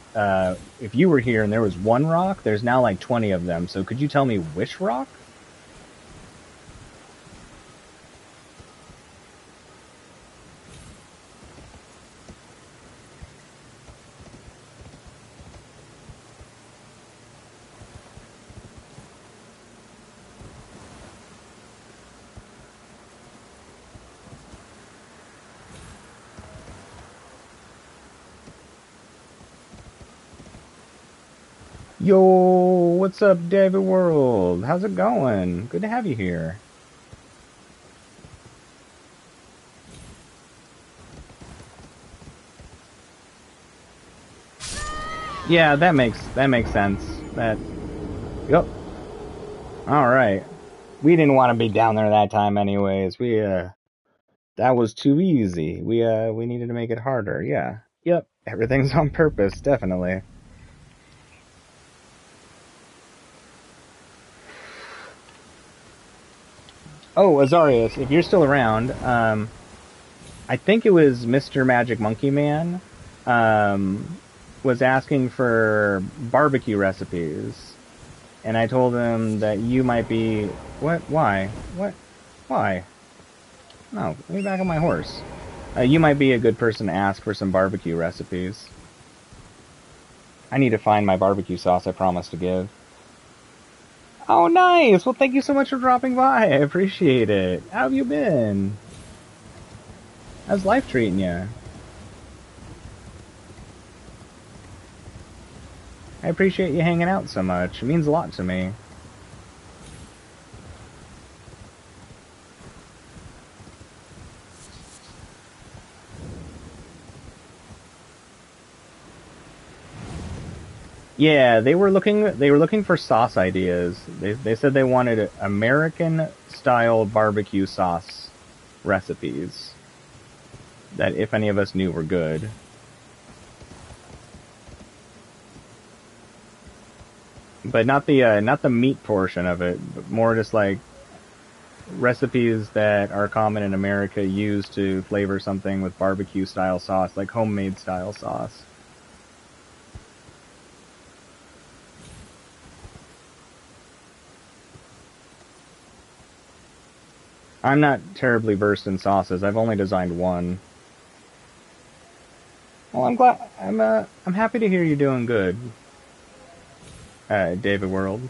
if you were here and there was one rock, there's now like 20 of them, so could you tell me which rock? Yo, what's up, David World? How's it going? Good to have you here. Yeah, that makes sense. Yep. All right. We didn't want to be down there that time, anyways. That was too easy. We needed to make it harder. Yeah. Yep. Everything's on purpose, definitely. Oh, Azarius, if you're still around, I think it was Mr. Magic Monkey Man, was asking for barbecue recipes, and I told him that you might be... What? Why? What? Why? No, let me back on my horse. You might be a good person to ask for some barbecue recipes. I need to find my barbecue sauce I promised to give. Oh, nice! Well, thank you so much for dropping by. I appreciate it. How have you been? How's life treating you? I appreciate you hanging out so much. It means a lot to me. Yeah, they were looking for sauce ideas. They said they wanted American style barbecue sauce recipes that if any of us knew were good. But not the meat portion of it, but more just like recipes that are common in America used to flavor something with barbecue style sauce, like homemade style sauce. I'm not terribly versed in sauces. I've only designed one. Well, I'm glad. I'm happy to hear you're doing good, David World.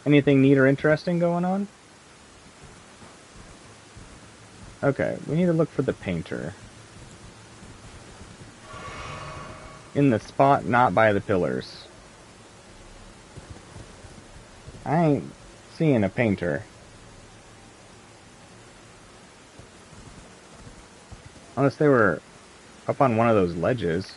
Anything neat or interesting going on? Okay, we need to look for the painter. In the spot not by the pillars. I ain't seeing a painter. Unless they were up on one of those ledges.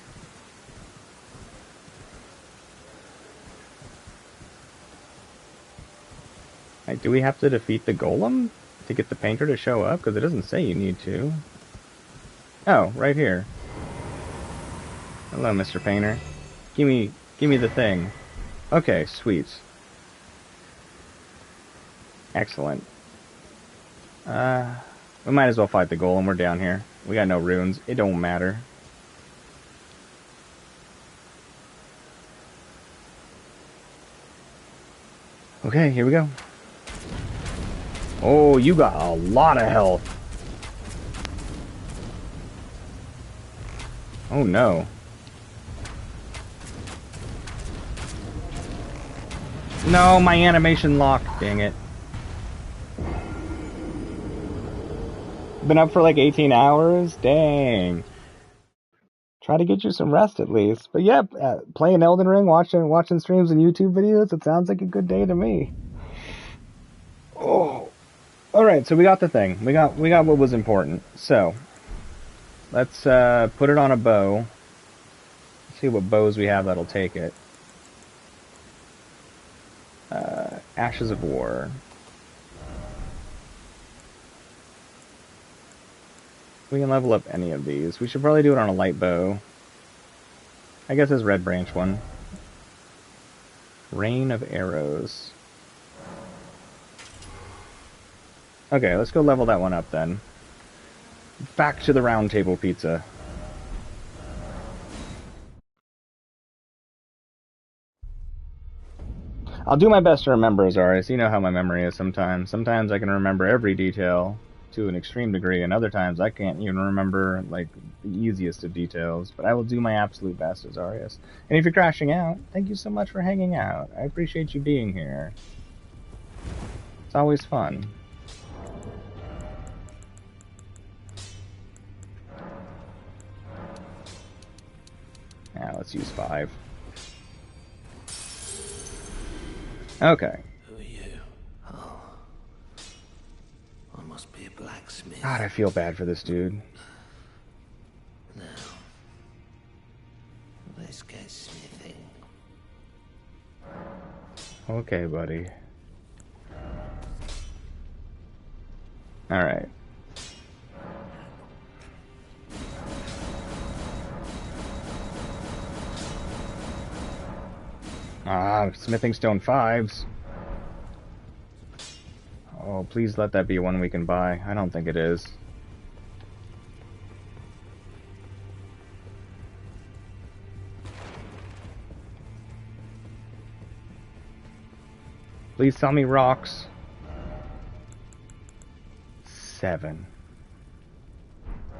Right, do we have to defeat the golem to get the painter to show up? Because it doesn't say you need to. Oh, right here. Hello, Mr. Painter. Give me the thing. Okay, sweet. Excellent. We might as well fight the golem. We're down here. We got no runes. It don't matter. Okay, here we go. Oh, you got a lot of health. Oh no. No, my animation locked. Dang it. Been up for like 18 hours? Dang. Try to get you some rest at least. But yeah, playing Elden Ring, watching streams and YouTube videos, it sounds like a good day to me. Oh. Alright, so we got the thing. We got what was important. So, let's put it on a bow. See what bows we have that'll take it. Ashes of War. We can level up any of these. We should probably do it on a light bow. I guess this red branch one. Rain of Arrows. Okay, let's go level that one up then. Back to the round table pizza. I'll do my best to remember, Azarius. You know how my memory is sometimes. Sometimes I can remember every detail to an extreme degree, and other times I can't even remember, like, the easiest of details. But I will do my absolute best, Azarius. And if you're crashing out, thank you so much for hanging out. I appreciate you being here. It's always fun. Now let's use 5. Okay. Who are you? Oh. I must be a blacksmith. God, I feel bad for this dude. Now, let's get smithing. Okay, buddy. Alright. Smithing stone 5s. Oh, please let that be one we can buy. I don't think it is. Please tell me rocks. 7.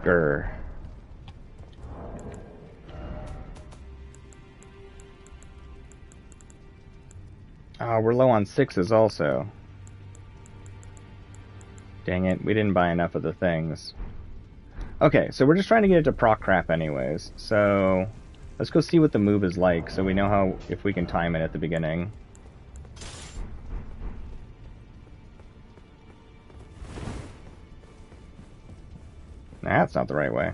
Grr. Oh, we're low on 6s also. Dang it, we didn't buy enough of the things. Okay, so we're just trying to get it to proc crap anyways. So, let's go see what the move is like so we know how if we can time it at the beginning. Nah, that's not the right way.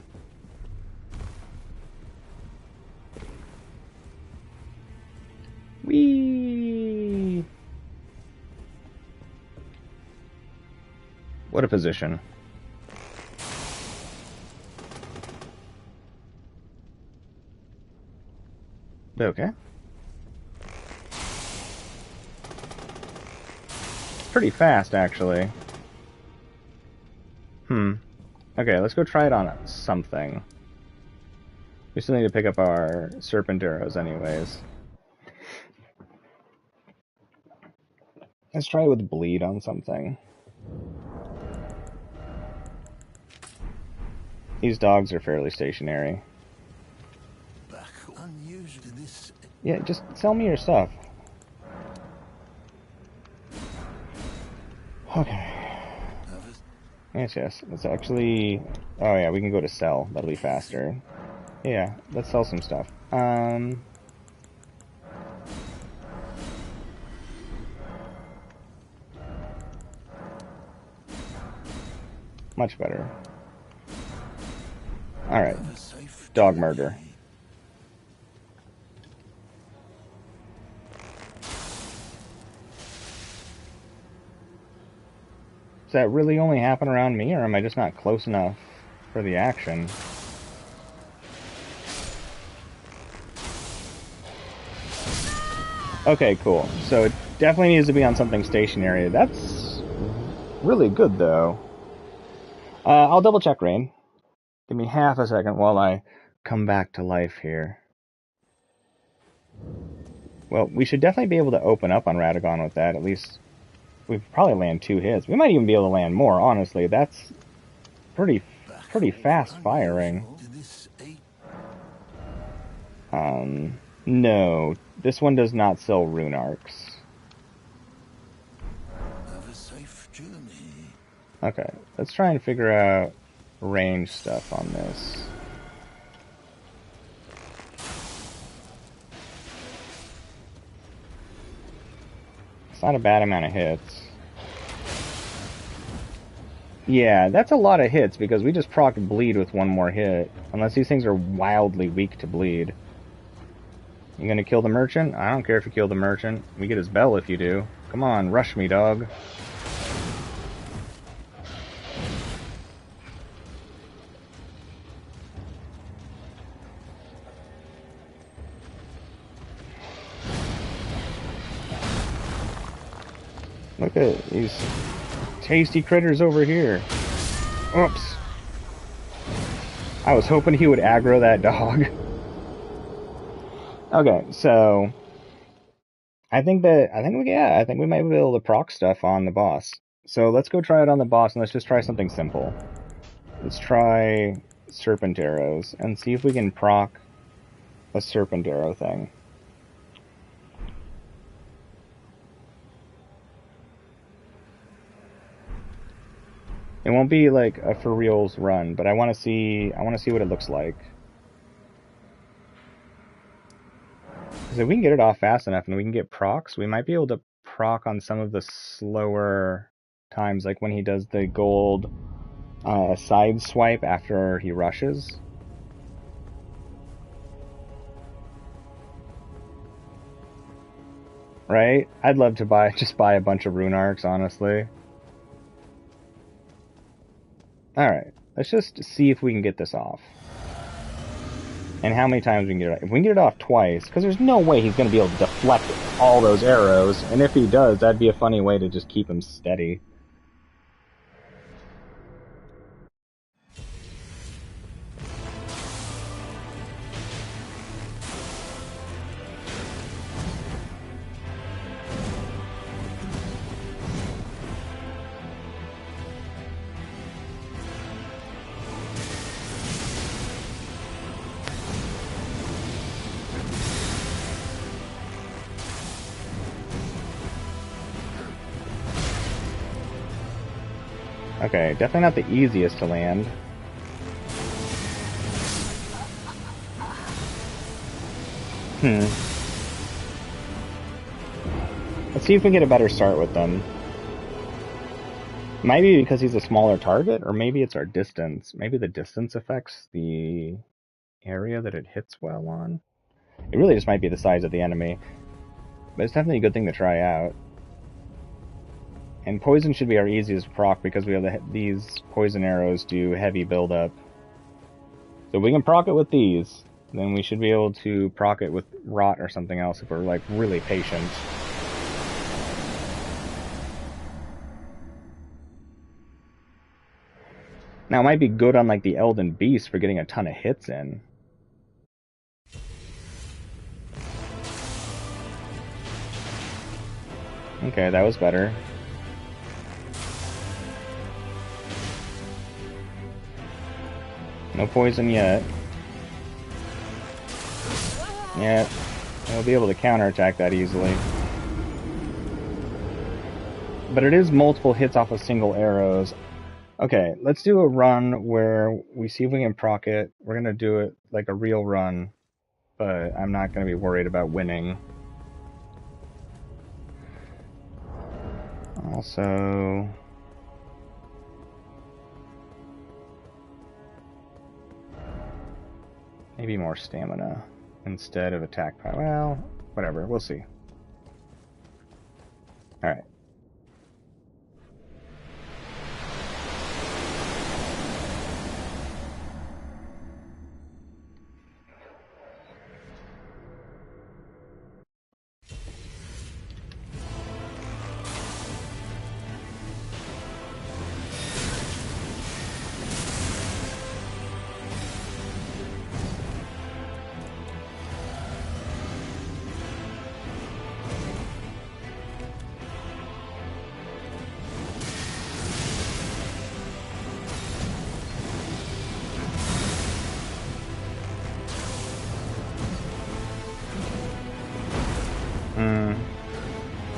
Whee! What a position. Okay. Pretty fast, actually. Okay, let's go try it on something. We still need to pick up our serpent arrows anyways. Let's try it with bleed on something. These dogs are fairly stationary. Yeah, just sell me your stuff. Okay. Yes. Let's actually... Oh yeah, we can go to sell. That'll be faster. Yeah, let's sell some stuff. Much better. Alright. Dog murder. Does that really only happen around me, or am I just not close enough for the action? Okay, cool. So it definitely needs to be on something stationary. That's really good, though. I'll double check rain. Give me half a second while I come back to life here. Well, we should definitely be able to open up on Radagon with that. At least we'd probably land 2 hits. We might even be able to land more, honestly. That's pretty fast firing. No. This one does not sell rune arcs. Have a safe journey. Okay, let's try and figure out range stuff on this. It's not a bad amount of hits. Yeah, that's a lot of hits because we just proc bleed with 1 more hit. Unless these things are wildly weak to bleed. You gonna kill the merchant? I don't care if you kill the merchant. We get his bell if you do. Come on, rush me, dog. Look at these tasty critters over here. Oops. I was hoping he would aggro that dog. Okay, so I think we might be able to proc stuff on the boss. So let's go try it on the boss, and let's just try something simple. Let's try serpent arrows and see if we can proc a serpent arrow thing. It won't be like a for reals run, but I want to see what it looks like. Because if we can get it off fast enough and we can get procs, we might be able to proc on some of the slower times, like when he does the gold side swipe after he rushes. Right? I'd love to just buy a bunch of rune arcs, honestly. Alright, let's just see if we can get this off. And how many times we can get it off. If we can get it off twice, because there's no way he's going to be able to deflect all those arrows, and if he does, that'd be a funny way to just keep him steady. Okay, definitely not the easiest to land. Let's see if we can get a better start with them. Might be because he's a smaller target, or maybe it's our distance. Maybe the distance affects the area that it hits well on. It really just might be the size of the enemy. But it's definitely a good thing to try out. And poison should be our easiest proc because we have these poison arrows do heavy buildup. So if we can proc it with these, then we should be able to proc it with rot or something else if we're like really patient. Now it might be good on like the Elden Beast for getting a ton of hits in. Okay, that was better. No poison yet. Yeah, we'll be able to counterattack that easily. But it is multiple hits off of single arrows. Okay, let's do a run where we see if we can proc it. We're going to do it like a real run, but I'm not going to be worried about winning. Also, Maybe more stamina instead of attack power. Well, whatever. We'll see. Alright.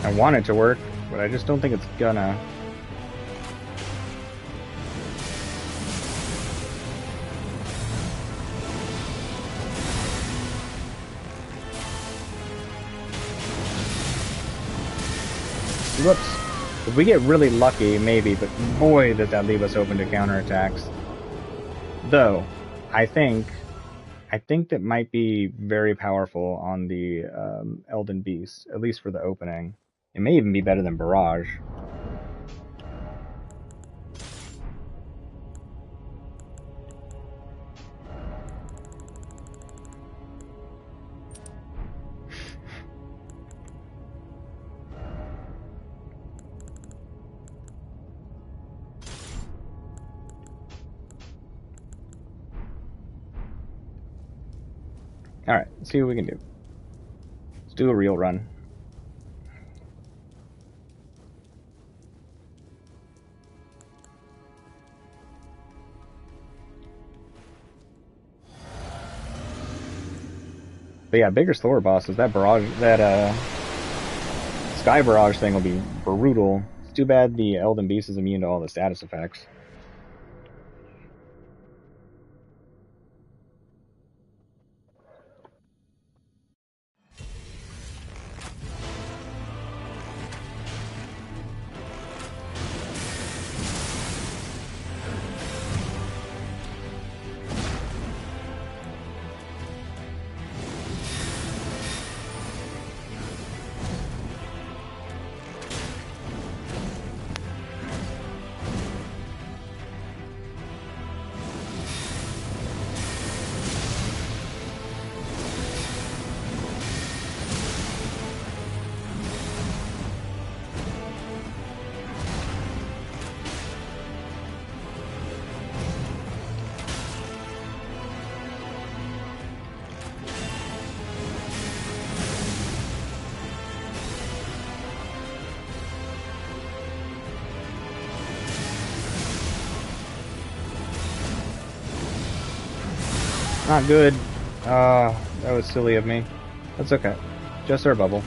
I want it to work, but I just don't think it's gonna. Whoops. If we get really lucky, maybe, but boy, does that leave us open to counterattacks. Though, I think that might be very powerful on the Elden Beast, at least for the opening. It may even be better than Barrage. Alright, let's see what we can do. Let's do a real run. But yeah, bigger, slower bosses. That barrage, that Sky Barrage thing will be brutal. It's too bad the Elden Beast is immune to all the status effects. Not good. That was silly of me. That's okay. Just our bubble.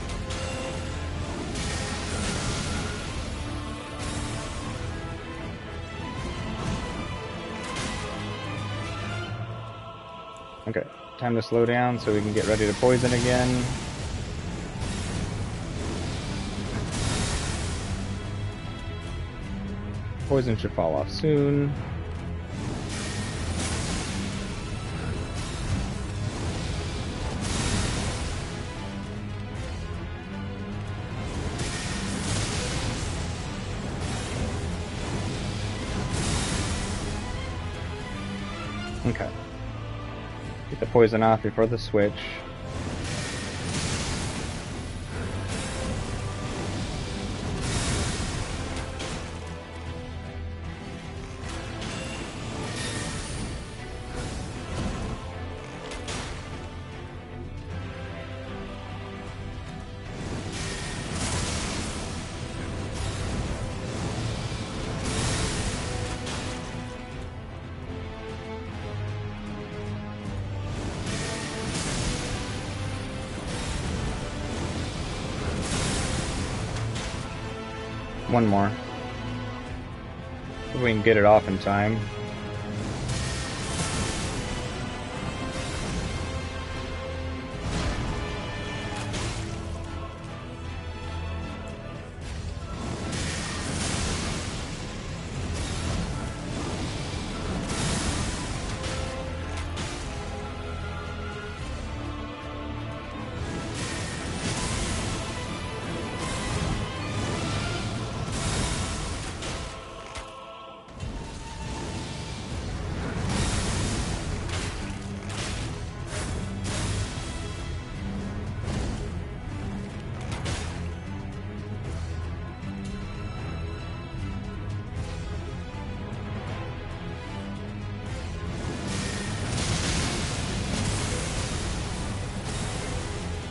Okay, time to slow down so we can get ready to poison again. Poison should fall off soon. Okay. Get the poison off before the switch. One more. If we can get it off in time.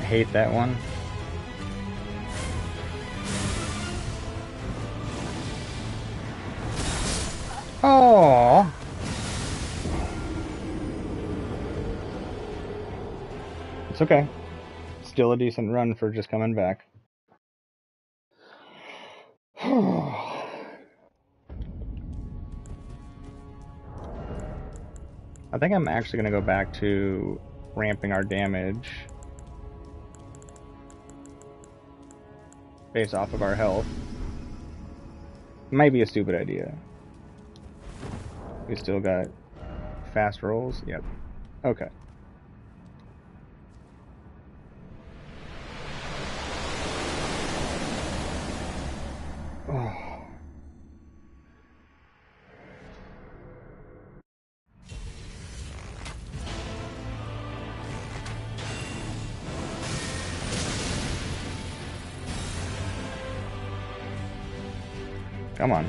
hate that one. Oh. It's okay. Still a decent run for just coming back. I think I'm actually going to go back to ramping our damage based off of our health. Might be a stupid idea. We still got fast rolls. Yep. Okay. Oh. Come on.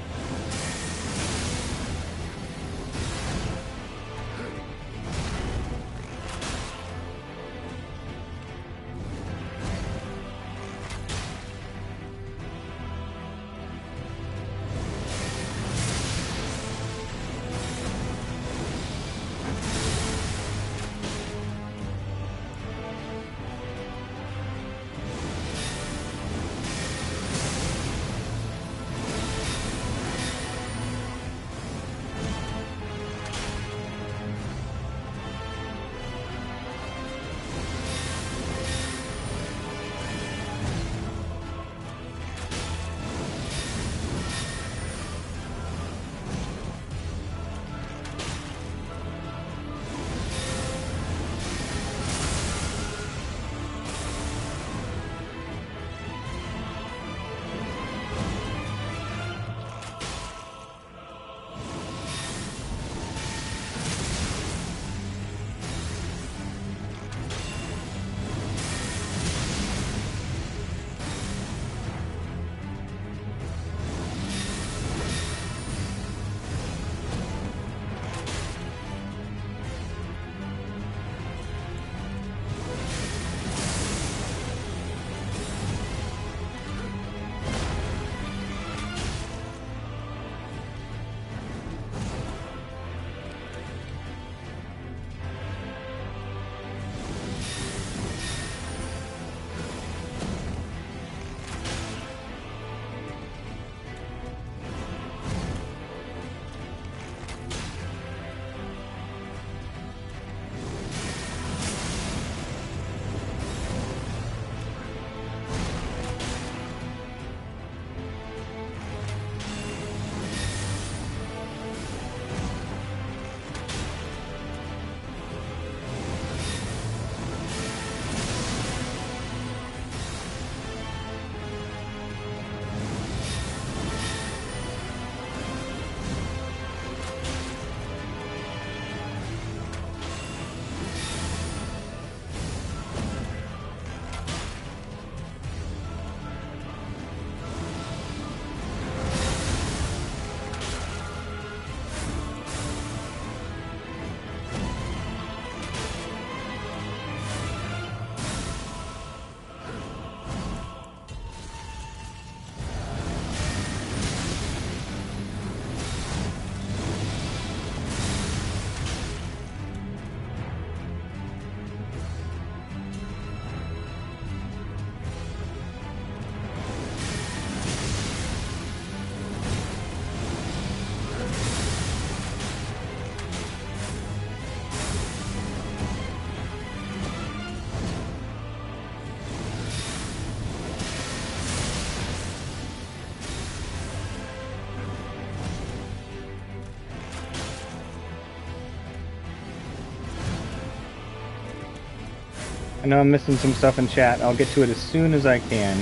I know I'm missing some stuff in chat. I'll get to it as soon as I can.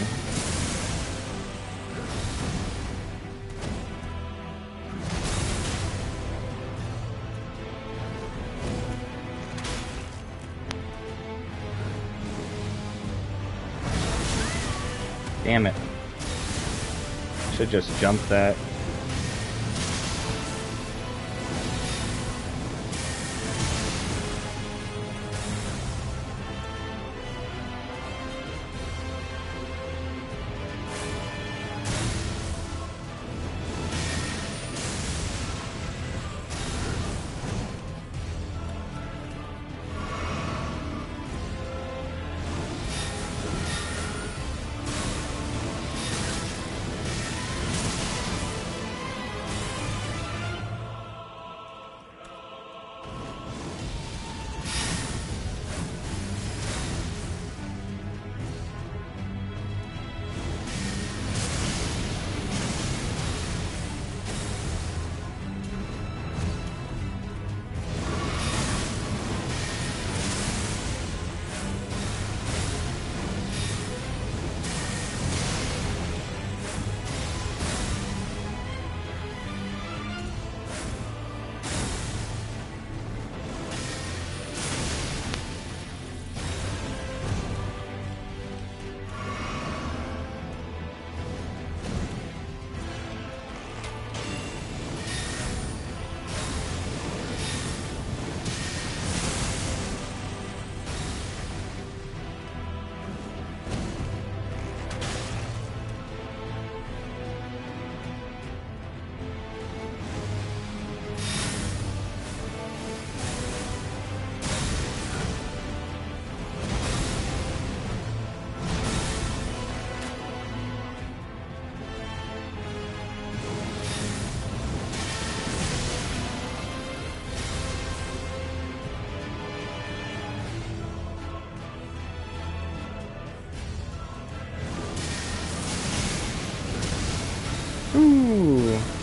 Damn it. Should just jump that.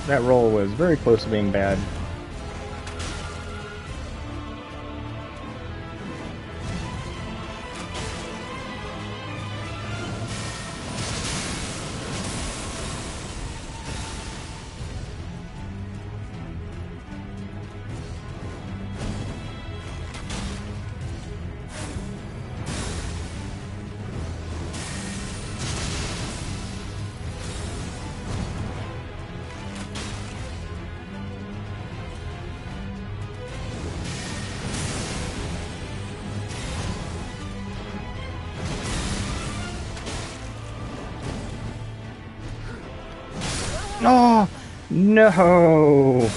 That roll was very close to being bad. Oh, no!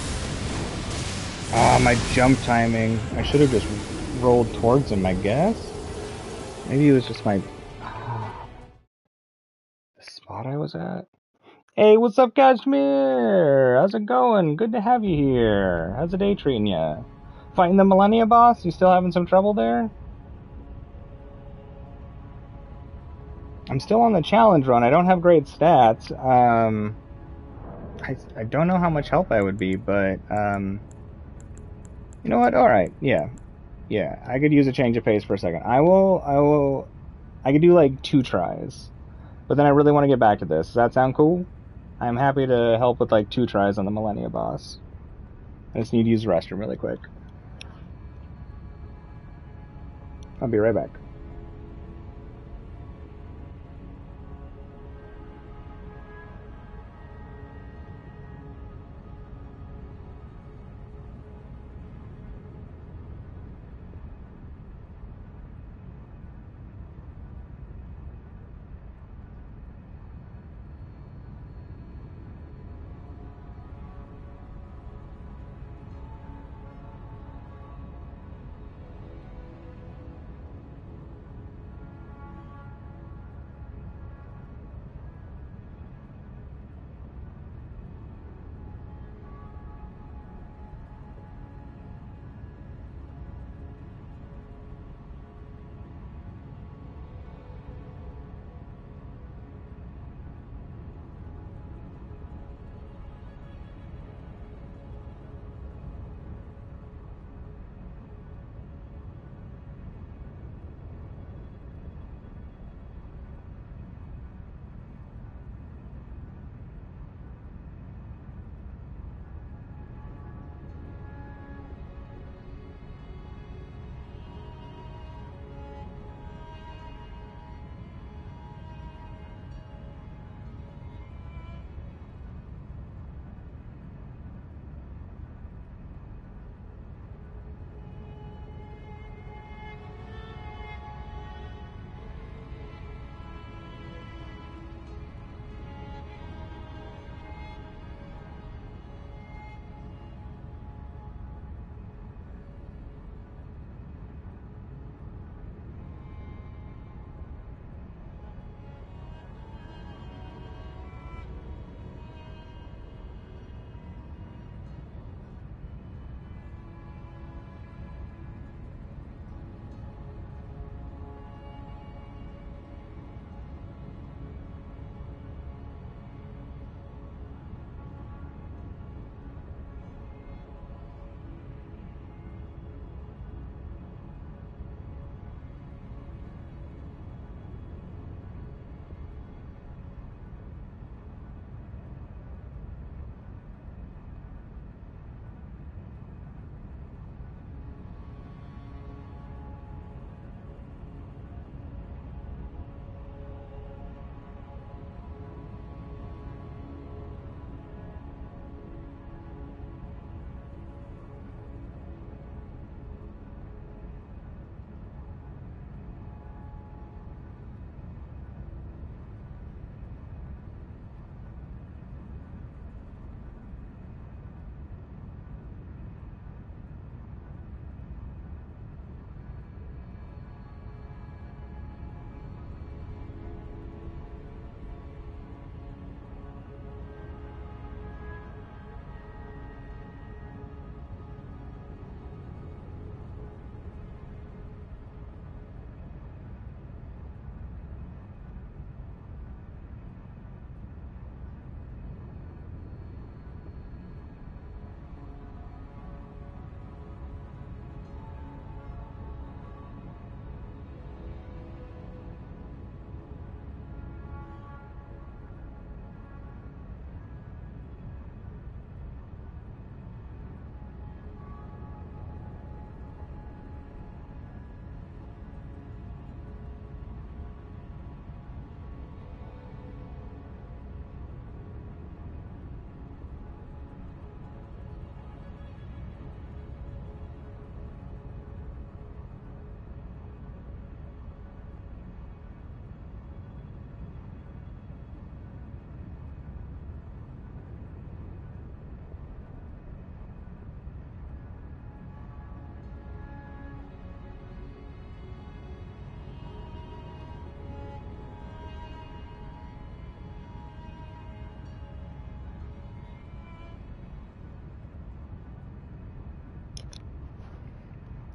Oh, my jump timing. I should have just rolled towards him, I guess? Maybe it was just my... the spot I was at? Hey, what's up, Kashmir? How's it going? Good to have you here. How's the day treating you? Fighting the Millennia boss? You still having some trouble there? I'm still on the challenge run. I don't have great stats. I don't know how much help I would be, but you know what? All right, yeah, I could use a change of pace for a second. I could do like 2 tries, but then I really want to get back to this. Does that sound cool? I'm happy to help with like 2 tries on the Millennia boss. I just need to use the restroom really quick. I'll be right back.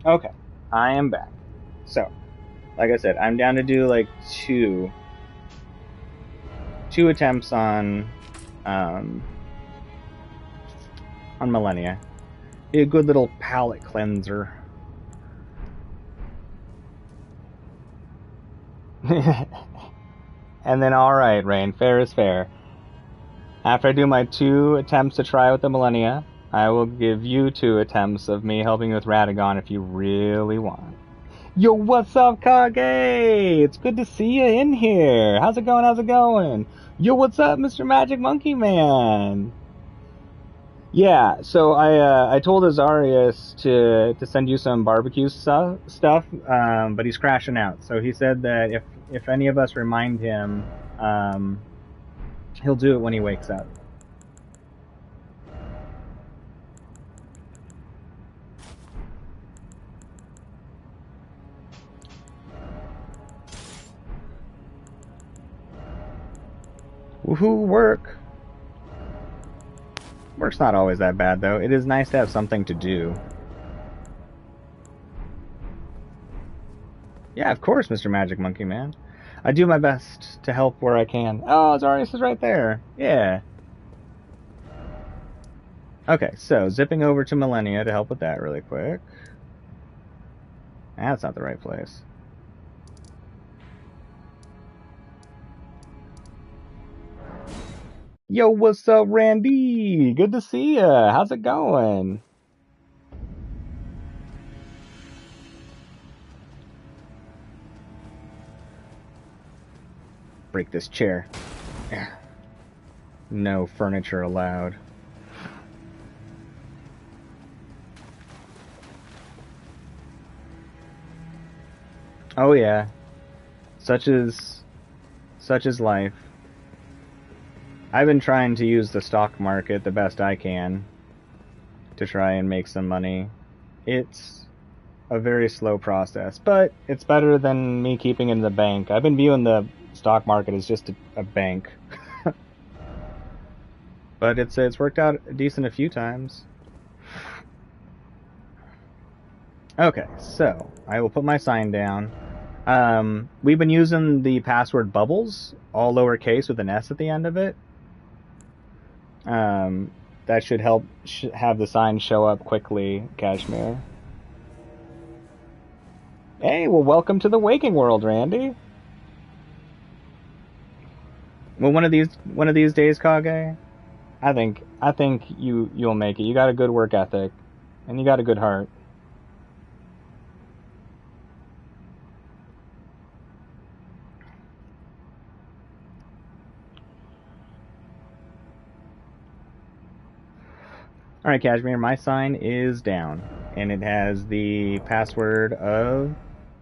Okay, I am back. So, like I said, I'm down to do like two attempts um on Millennia. Be a good little palate cleanser. And then, all right, Rain, fair is fair. After I do my 2 attempts to try with the Millennia, I will give you 2 attempts of me helping you with Radagon if you really want. Yo, what's up, Kage? It's good to see you in here. How's it going? How's it going? Yo, what's up, Mr. Magic Monkey Man? Yeah, so I told Azarius to send you some barbecue stuff, but he's crashing out. So he said that if any of us remind him, he'll do it when he wakes up. Woohoo, work! Work's not always that bad, though. It is nice to have something to do. Yeah, of course, Mr. Magic Monkey Man. I do my best to help where I can. Oh, Azarius is right there. Yeah. Okay, so zipping over to Millennia to help with that really quick. That's not the right place. Yo, what's up, Randy? Good to see ya. How's it going? Break this chair. No furniture allowed. Oh yeah. Such is life. I've been trying to use the stock market the best I can to try and make some money. It's a very slow process, but it's better than me keeping it in the bank. I've been viewing the stock market as just a bank. But it's worked out decent a few times. Okay, so I will put my sign down. We've been using the password bubbles, all lowercase with an S at the end of it. That should help have the sign show up quickly, Kashmir. Hey, well, welcome to the waking world, Randy. Well, one of these days, Kage, I think you'll make it. You got a good work ethic, and you got a good heart. All right, Kashmir, my sign is down, and it has the password of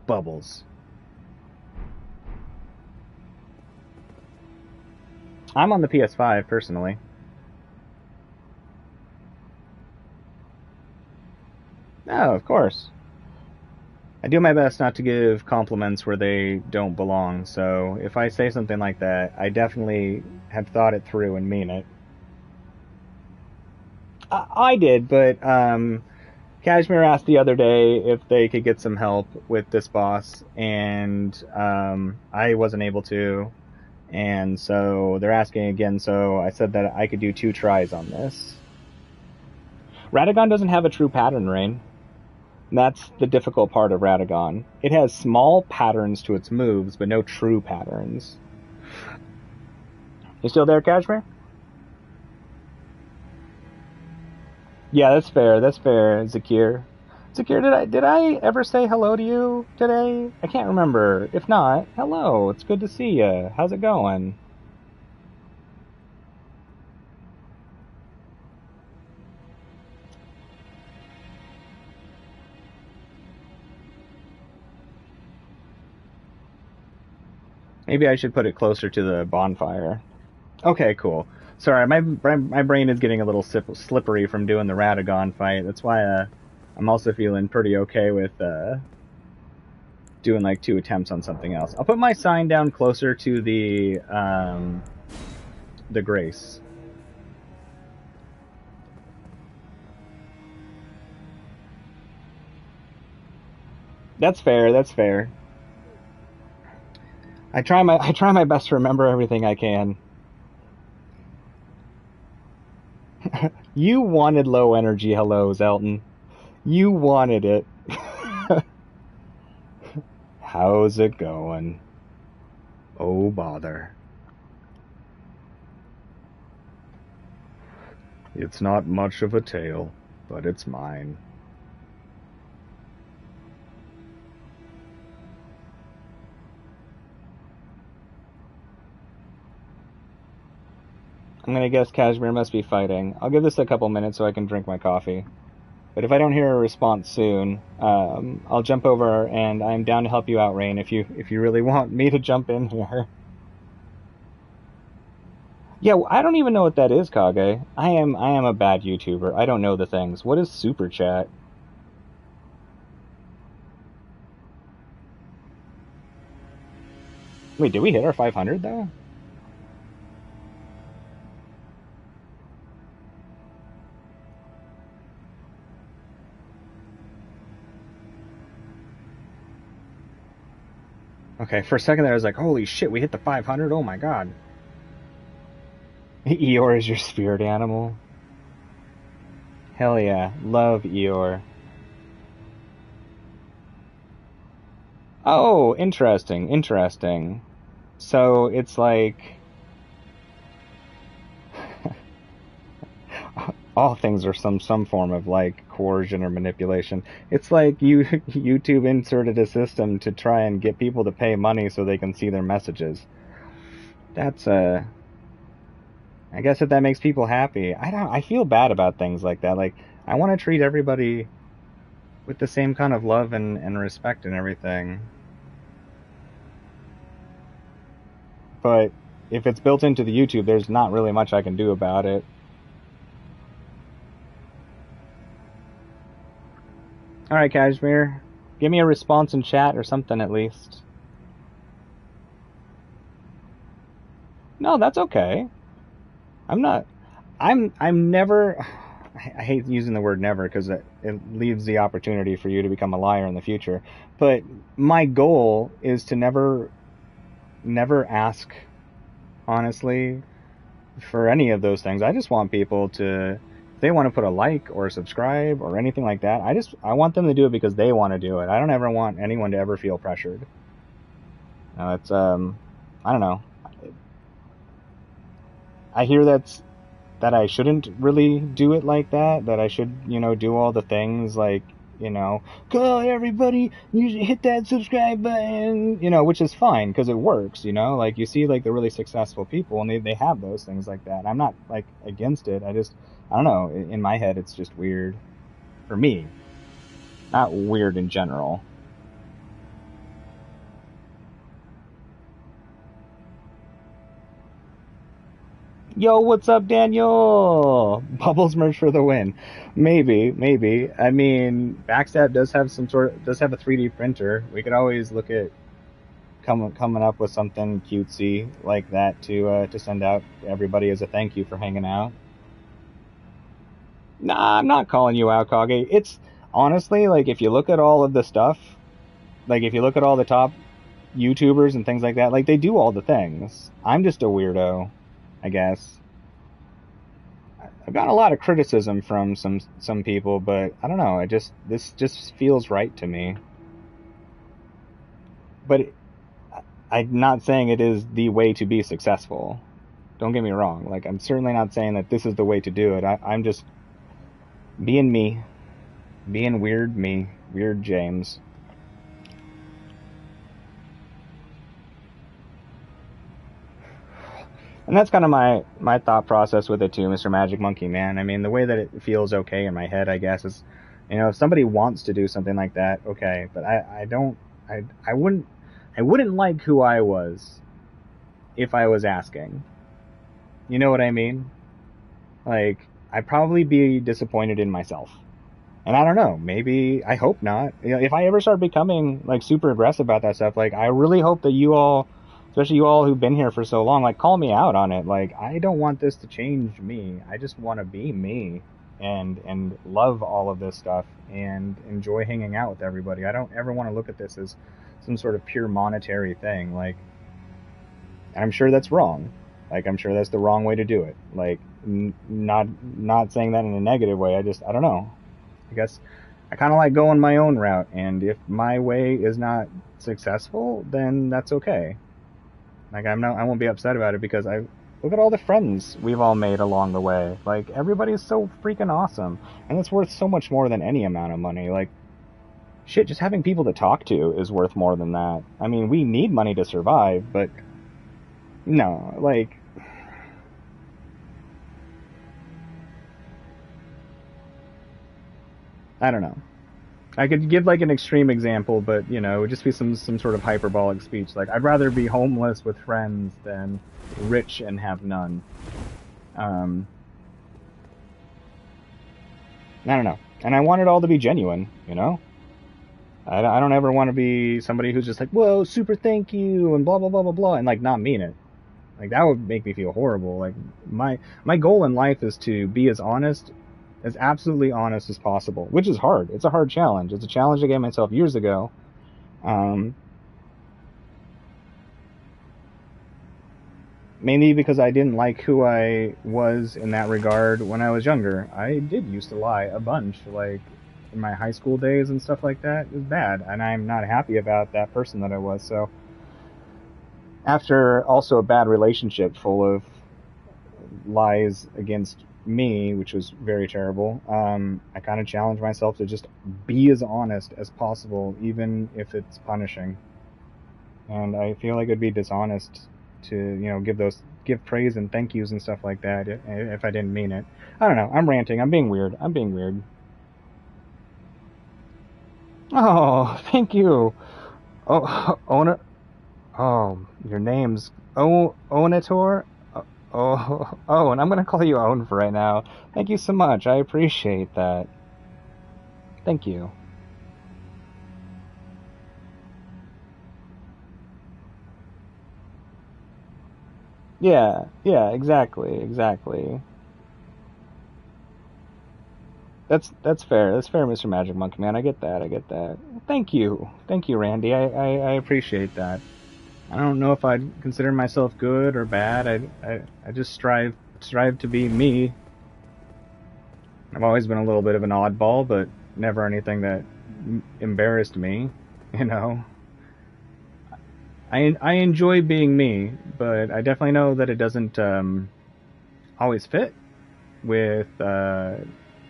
bubbles. I'm on the PS5 personally. Oh, of course. I do my best not to give compliments where they don't belong, so if I say something like that, I definitely have thought it through and mean it. I did, but Kashmir asked the other day if they could get some help with this boss, and I wasn't able to, and so they're asking again, so I said that I could do 2 tries on this. Radagon doesn't have a true pattern, Rain. That's the difficult part of Radagon. It has small patterns to its moves, but no true patterns. You still there, Kashmir? Yeah, that's fair. That's fair, Zakir. Zakir, did I ever say hello to you today? I can't remember. If not, hello. It's good to see you. How's it going? Maybe I should put it closer to the bonfire. Okay, cool. Sorry, my brain is getting a little slippery from doing the Radagon fight. That's why I'm also feeling pretty okay with doing like 2 attempts on something else. I'll put my sign down closer to the Grace. That's fair. That's fair. I try my best to remember everything I can. You wanted low energy hellos, Elton. You wanted it. How's it going? Oh, bother. It's not much of a tale, but it's mine. I'm gonna guess Kashmir must be fighting. I'll give this a couple minutes so I can drink my coffee. But if I don't hear a response soon, I'll jump over and I'm down to help you out, Rain, if you really want me to jump in here. Yeah, I don't even know what that is, Kage. I am a bad YouTuber. I don't know the things. What is super chat? Wait, did we hit our 500 though? Okay, for a second there I was like, holy shit, we hit the 500. Oh my god. Eeyore is your spirit animal. Hell yeah, love Eeyore. Oh, interesting, interesting. So it's like all things are some form of like coercion or manipulation. It's like you YouTube inserted a system to try and get people to pay money so they can see their messages. That's I guess if that makes people happy. I feel bad about things like that. Like I want to treat everybody with the same kind of love and respect and everything. But if it's built into the YouTube, there's not really much I can do about it. All right, Kashmir, give me a response in chat or something at least. No, that's okay. I'm not. I'm never. I hate using the word never because it leaves the opportunity for you to become a liar in the future. But my goal is to never ask, honestly, for any of those things. I just want people to, if they want to put a like or subscribe or anything like that, I want them to do it because they want to do it. I don't ever want anyone to ever feel pressured. It's I don't know. I hear that I shouldn't really do it like that. That I should, do all the things like, go everybody, you should hit that subscribe button, which is fine because it works, like you see like the really successful people and they have those things like that. I'm not like against it. I don't know. In my head, it's just weird for me, not weird in general. Yo, what's up, Daniel? Bubbles merge for the win. Maybe, maybe. I mean, Backstab does have a 3D printer. We could always look at coming up with something cutesy like that to send out to everybody as a thank you for hanging out. Nah, I'm not calling you out, Kage. It's honestly like if you look at all of the stuff, like if you look at all the top YouTubers and things like that, like they do all the things. I'm just a weirdo, I guess. I've gotten a lot of criticism from some people, but I don't know. This just feels right to me. But I'm not saying it is the way to be successful. Don't get me wrong. Like I'm certainly not saying that this is the way to do it. I'm just being me, being me, weird James. And that's kind of my thought process with it too, Mr. Magic Monkey Man. I mean, the way that it feels okay in my head, I guess, is, if somebody wants to do something like that, okay. But I wouldn't like who I was if I was asking. You know what I mean? Like, I'd probably be disappointed in myself. And I don't know, maybe, I hope not. If I ever start becoming, like, super aggressive about that stuff, like, I really hope that you all, especially you all who've been here for so long, like, call me out on it. Like, I don't want this to change me. I just want to be me. and love all of this stuff and enjoy hanging out with everybody. I don't ever want to look at this as some sort of pure monetary thing. Like, I'm sure that's wrong. Like, I'm sure that's the wrong way to do it. Like, not saying that in a negative way. I don't know. I guess I kind of like going my own route, and if my way is not successful, then that's okay. Like, I won't be upset about it, because look at all the friends we've all made along the way. Like, everybody's so freaking awesome, and it's worth so much more than any amount of money. Like, shit, just having people to talk to is worth more than that. I mean, we need money to survive, but no, like, I don't know. I could give like an extreme example, but it would just be some sort of hyperbolic speech. Like, I'd rather be homeless with friends than rich and have none. Um, I don't know, and I want it all to be genuine. I don't ever want to be somebody who's just like, whoa, super thank you, and blah blah blah blah blah, and like not mean it. Like, that would make me feel horrible. Like, my goal in life is to be as absolutely honest as possible, which is hard. It's a hard challenge. It's a challenge I gave myself years ago. Um, Mainly because I didn't like who I was in that regard when I was younger. I did used to lie a bunch, like in my high school days and stuff like that. It was bad, and I'm not happy about that person that I was. So, after also a bad relationship full of lies against me, which was very terrible, I kind of challenged myself to just be as honest as possible, even if it's punishing. And I feel like it'd be dishonest to, give praise and thank yous and stuff like that if I didn't mean it. I don't know. I'm ranting. I'm being weird. Oh, thank you. Oh, Ona. Oh, your name's Onator. And I'm gonna call you Owen for right now. Thank you so much. I appreciate that. Thank you. Yeah, exactly. That's fair. That's fair, Mr. Magic Monkey Man. I get that. Thank you, Randy. I appreciate that. I don't know if I'd consider myself good or bad. I just strive to be me. I've always been a little bit of an oddball, but never anything that embarrassed me. You know, I enjoy being me, but I definitely know that it doesn't always fit with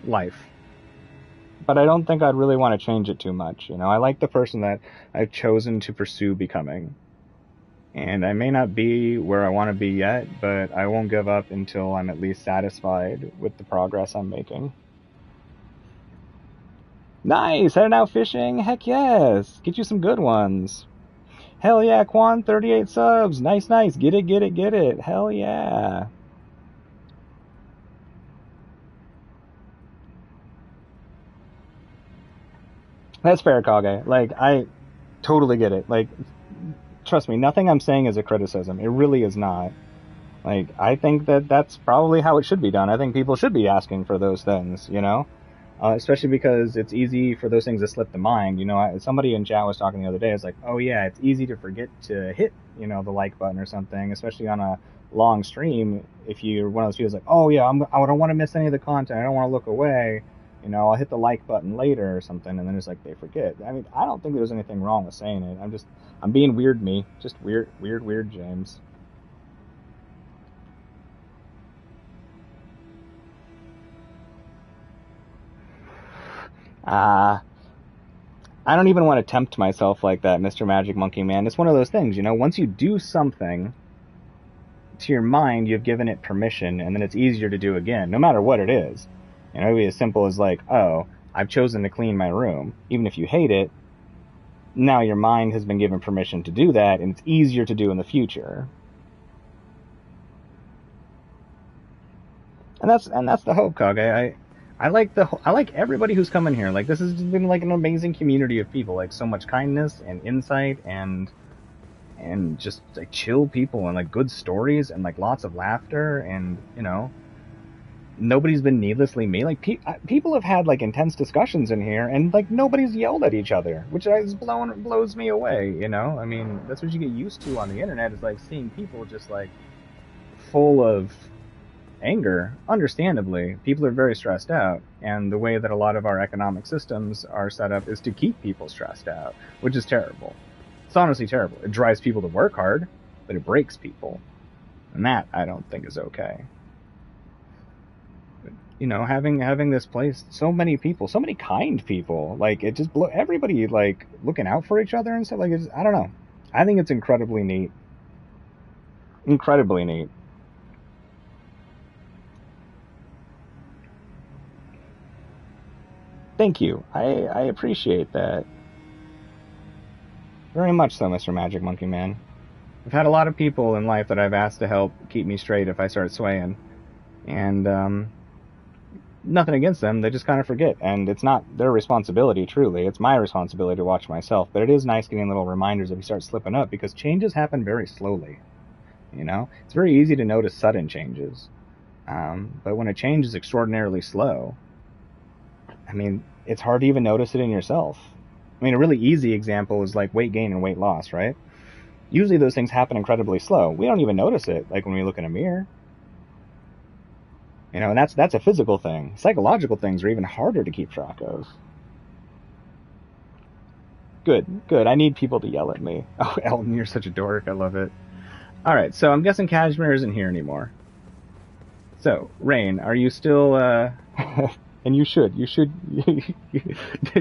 life. But I don't think I'd really want to change it too much. I like the person that I've chosen to pursue becoming. And I may not be where I want to be yet, but I won't give up until I'm at least satisfied with the progress I'm making. Nice! Heading out fishing? Heck yes! Get you some good ones. Hell yeah, Quan, 38 subs. Nice. Get it. Hell yeah. That's fair, Kage. Like, I totally get it. Like, trust me, nothing I'm saying is a criticism. It really is not. Like, I think that that's probably how it should be done. I think people should be asking for those things. Especially because it's easy for those things to slip the mind. Somebody in chat was talking the other day. It's like, oh yeah, it's easy to forget to hit, the like button or something, especially on a long stream. If you're one of those people that's like, oh yeah, I don't want to miss any of the content. I don't want to look away. I'll hit the like button later or something, and then it's like they forget. I mean, I don't think there's anything wrong with saying it. I'm being weird, me. Just weird, James. Ah. I don't even want to tempt myself like that, Mr. Magic Monkey Man. It's one of those things, once you do something to your mind, you've given it permission, and then it's easier to do again, no matter what it is. It'd be as simple as like, oh, I've chosen to clean my room. Even if you hate it, now your mind has been given permission to do that, and it's easier to do in the future. And that's the hope, Kage. I like everybody who's coming here. Like, this has been like an amazing community of people, like so much kindness and insight and just like chill people and like good stories and like lots of laughter and nobody's been needlessly mean. Like people have had like intense discussions in here, and like nobody's yelled at each other, which is blows me away. You know, I mean, that's what you get used to on the internet, is like seeing people just like full of anger. Understandably, people are very stressed out, and the way that a lot of our economic systems are set up is to keep people stressed out, which is terrible. It's honestly terrible. It drives people to work hard, but it breaks people, and that I don't think is okay. You know, having this place, so many people, so many kind people, like it just everybody like looking out for each other and stuff. Like I don't know. I think it's incredibly neat. Incredibly neat. Thank you. I appreciate that very much so, Mr. Magic Monkey Man. I've had a lot of people in life that I've asked to help keep me straight if I start swaying, and nothing against them. They just kind of forget, and it's not their responsibility. Truly, it's my responsibility to watch myself. But it is nice getting little reminders if you start slipping up, because changes happen very slowly. You know, it's very easy to notice sudden changes, but when a change is extraordinarily slow, I mean, it's hard to even notice it in yourself. I mean, a really easy example is like weight gain and weight loss, right? Usually those things happen incredibly slow. We don't even notice it, like when we look in a mirror. You know, and that's a physical thing. Psychological things are even harder to keep track of. Good, good. I need people to yell at me. Oh, Elton, you're such a dork. I love it. All right, so I'm guessing Kashmir isn't here anymore. So, Rain, are you still? And you should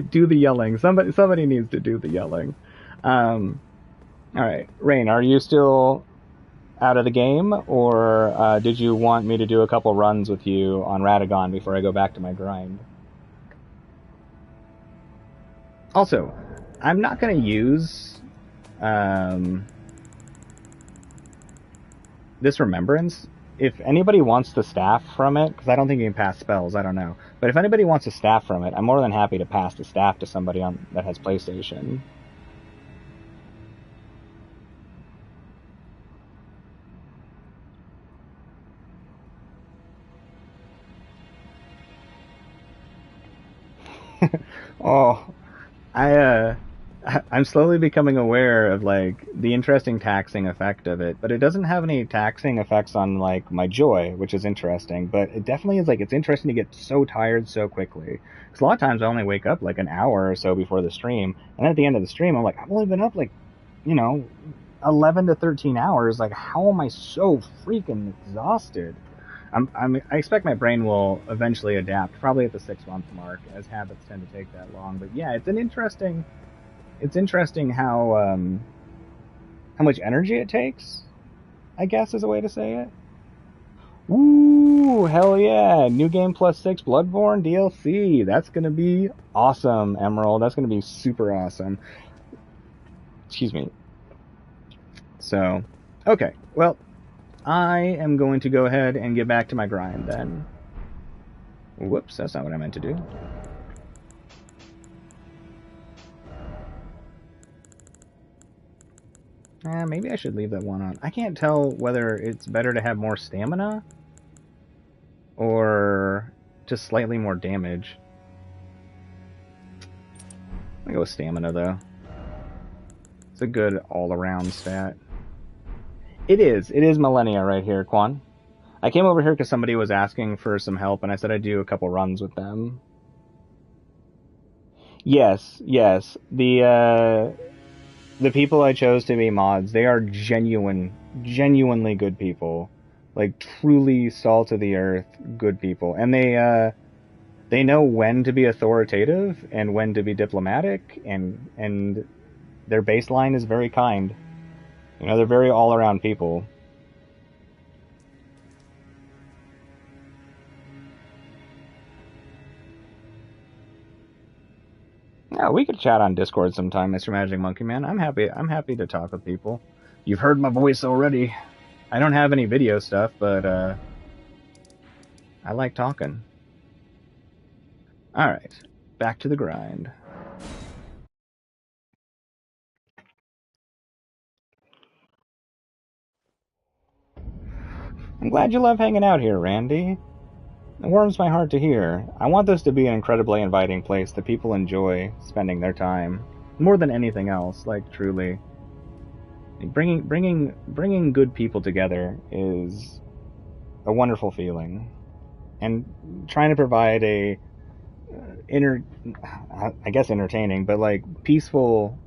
do the yelling. Somebody needs to do the yelling. All right, Rain, are you still out of the game, or did you want me to do a couple runs with you on Radagon before I go back to my grind? Also, I'm not going to use um, this remembrance. If anybody wants the staff from it, because I don't think you can pass spells, I don't know. But if anybody wants a staff from it, I'm more than happy to pass the staff to somebody on that has PlayStation. Oh, I I'm slowly becoming aware of like the interesting taxing effect of it, but it doesn't have any taxing effects on like my joy, which is interesting. But it definitely is like it's interesting to get so tired so quickly. Because a lot of times I only wake up like an hour or so before the stream, and then at the end of the stream I'm like I've only been up like, you know, 11 to 13 hours. Like how am I so freaking exhausted? I expect my brain will eventually adapt, probably at the 6 month mark, as habits tend to take that long. But yeah, it's interesting how much energy it takes, I guess is a way to say it. Ooh, hell yeah. New Game Plus 6 Bloodborne DLC. That's going to be awesome, Emerald. That's going to be super awesome. Excuse me. So, okay. Well, I am going to go ahead and get back to my grind then. Whoops, that's not what I meant to do. Maybe I should leave that one on. I can't tell whether it's better to have more stamina or just slightly more damage. I'm gonna go with stamina though. It's a good all-around stat. It is. It is Millennia right here, Quan. I came over here because somebody was asking for some help, and I said I'd do a couple runs with them. Yes, yes. The people I chose to be mods, they are genuinely good people, like truly salt of the earth good people, and they know when to be authoritative and when to be diplomatic, and their baseline is very kind. You know, they're very all around people. Yeah, we could chat on Discord sometime, Mr. Magic Monkey Man. I'm happy. I'm happy to talk with people. You've heard my voice already. I don't have any video stuff, but I like talking. All right, back to the grind. I'm glad you love hanging out here, Randy. It warms my heart to hear. I want this to be an incredibly inviting place that people enjoy spending their time more than anything else. Like truly, bringing good people together is a wonderful feeling, and trying to provide a I guess entertaining, but like peaceful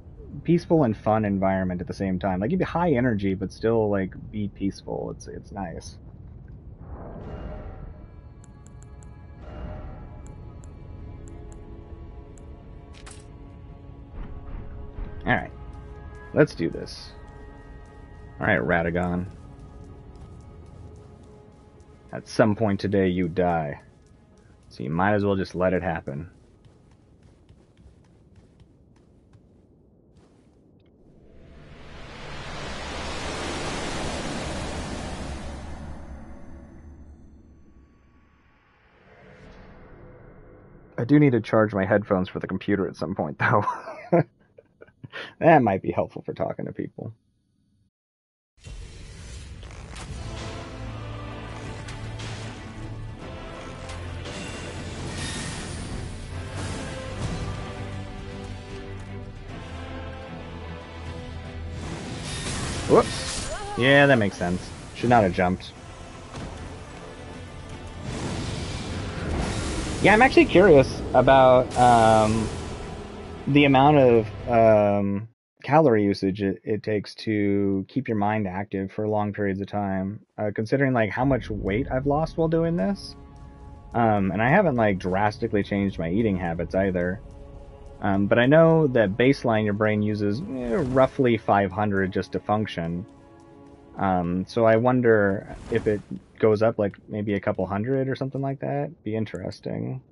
and fun environment at the same time. Like, you'd be high energy, but still like be peaceful. It's nice. All right, let's do this. All right, Radagon. At some point today, you die, so you might as well just let it happen. I do need to charge my headphones for the computer at some point, though. That might be helpful for talking to people. Whoops. Yeah, that makes sense. Should not have jumped. Yeah, I'm actually curious about the amount of calorie usage it takes to keep your mind active for long periods of time. Considering like how much weight I've lost while doing this, and I haven't like drastically changed my eating habits either. But I know that baseline your brain uses roughly 500 just to function. So I wonder if it goes up like maybe a couple hundred or something like that. Be interesting.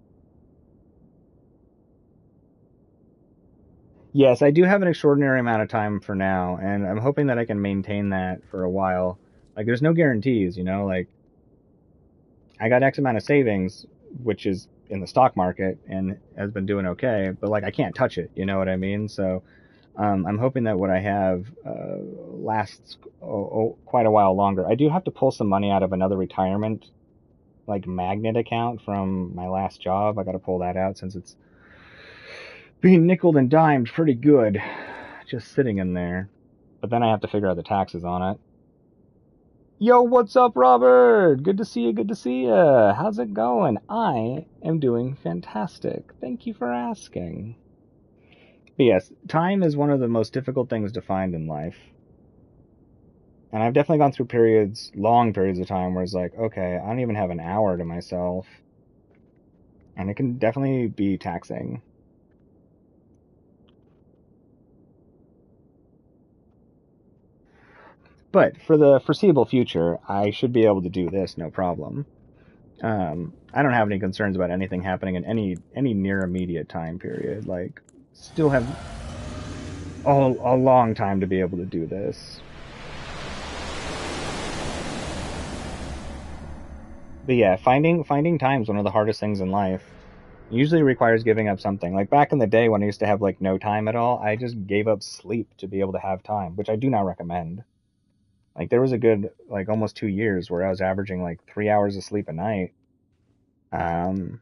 Yes, I do have an extraordinary amount of time for now, and I'm hoping that I can maintain that for a while. Like, there's no guarantees, you know? Like, I got X amount of savings, which is in the stock market and has been doing okay, but like I can't touch it, you know what I mean? So I'm hoping that what I have lasts quite a while longer. I do have to pull some money out of another retirement like magnet account from my last job. I got to pull that out since it's being nickeled and dimed pretty good, just sitting in there. But then I have to figure out the taxes on it. Yo, what's up, Robert? Good to see you, good to see you. How's it going? I am doing fantastic. Thank you for asking. But yes, time is one of the most difficult things to find in life. And I've definitely gone through periods, long periods of time, where it's like, okay, I don't even have an hour to myself. And it can definitely be taxing. But for the foreseeable future, I should be able to do this, no problem. I don't have any concerns about anything happening in any near immediate time period. Like, still have a long time to be able to do this. But yeah, finding time is one of the hardest things in life. It usually requires giving up something. Like back in the day when I used to have like no time at all, I just gave up sleep to be able to have time, which I do not recommend. Like there was a good like almost 2 years where I was averaging like 3 hours of sleep a night, um,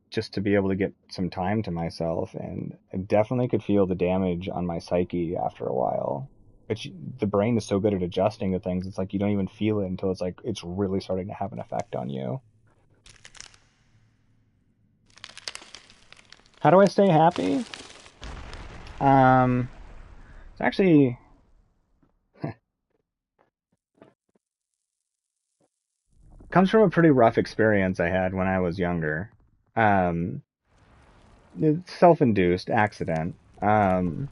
just to be able to get some time to myself, and I definitely could feel the damage on my psyche after a while. But the brain is so good at adjusting to things, it's like you don't even feel it until it's like it's really starting to have an effect on you. How do I stay happy? It's actually comes from a pretty rough experience I had when I was younger. Um, it's self-induced accident. And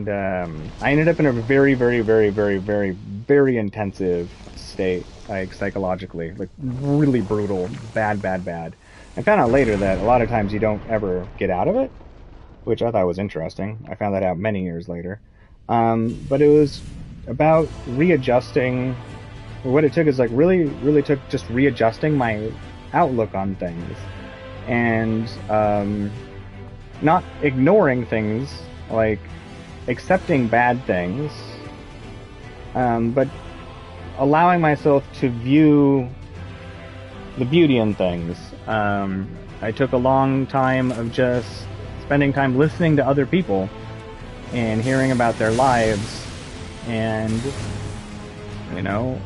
I ended up in a very, very, very, very, very, very intensive state, like psychologically, like really brutal, bad, bad, bad. I found out later that a lot of times you don't ever get out of it, which I thought was interesting. I found that out many years later. But it was about readjusting. What it took is like really, really took just readjusting my outlook on things, and not ignoring things, like accepting bad things, but allowing myself to view the beauty in things. I took a long time of just spending time listening to other people and hearing about their lives, and you know,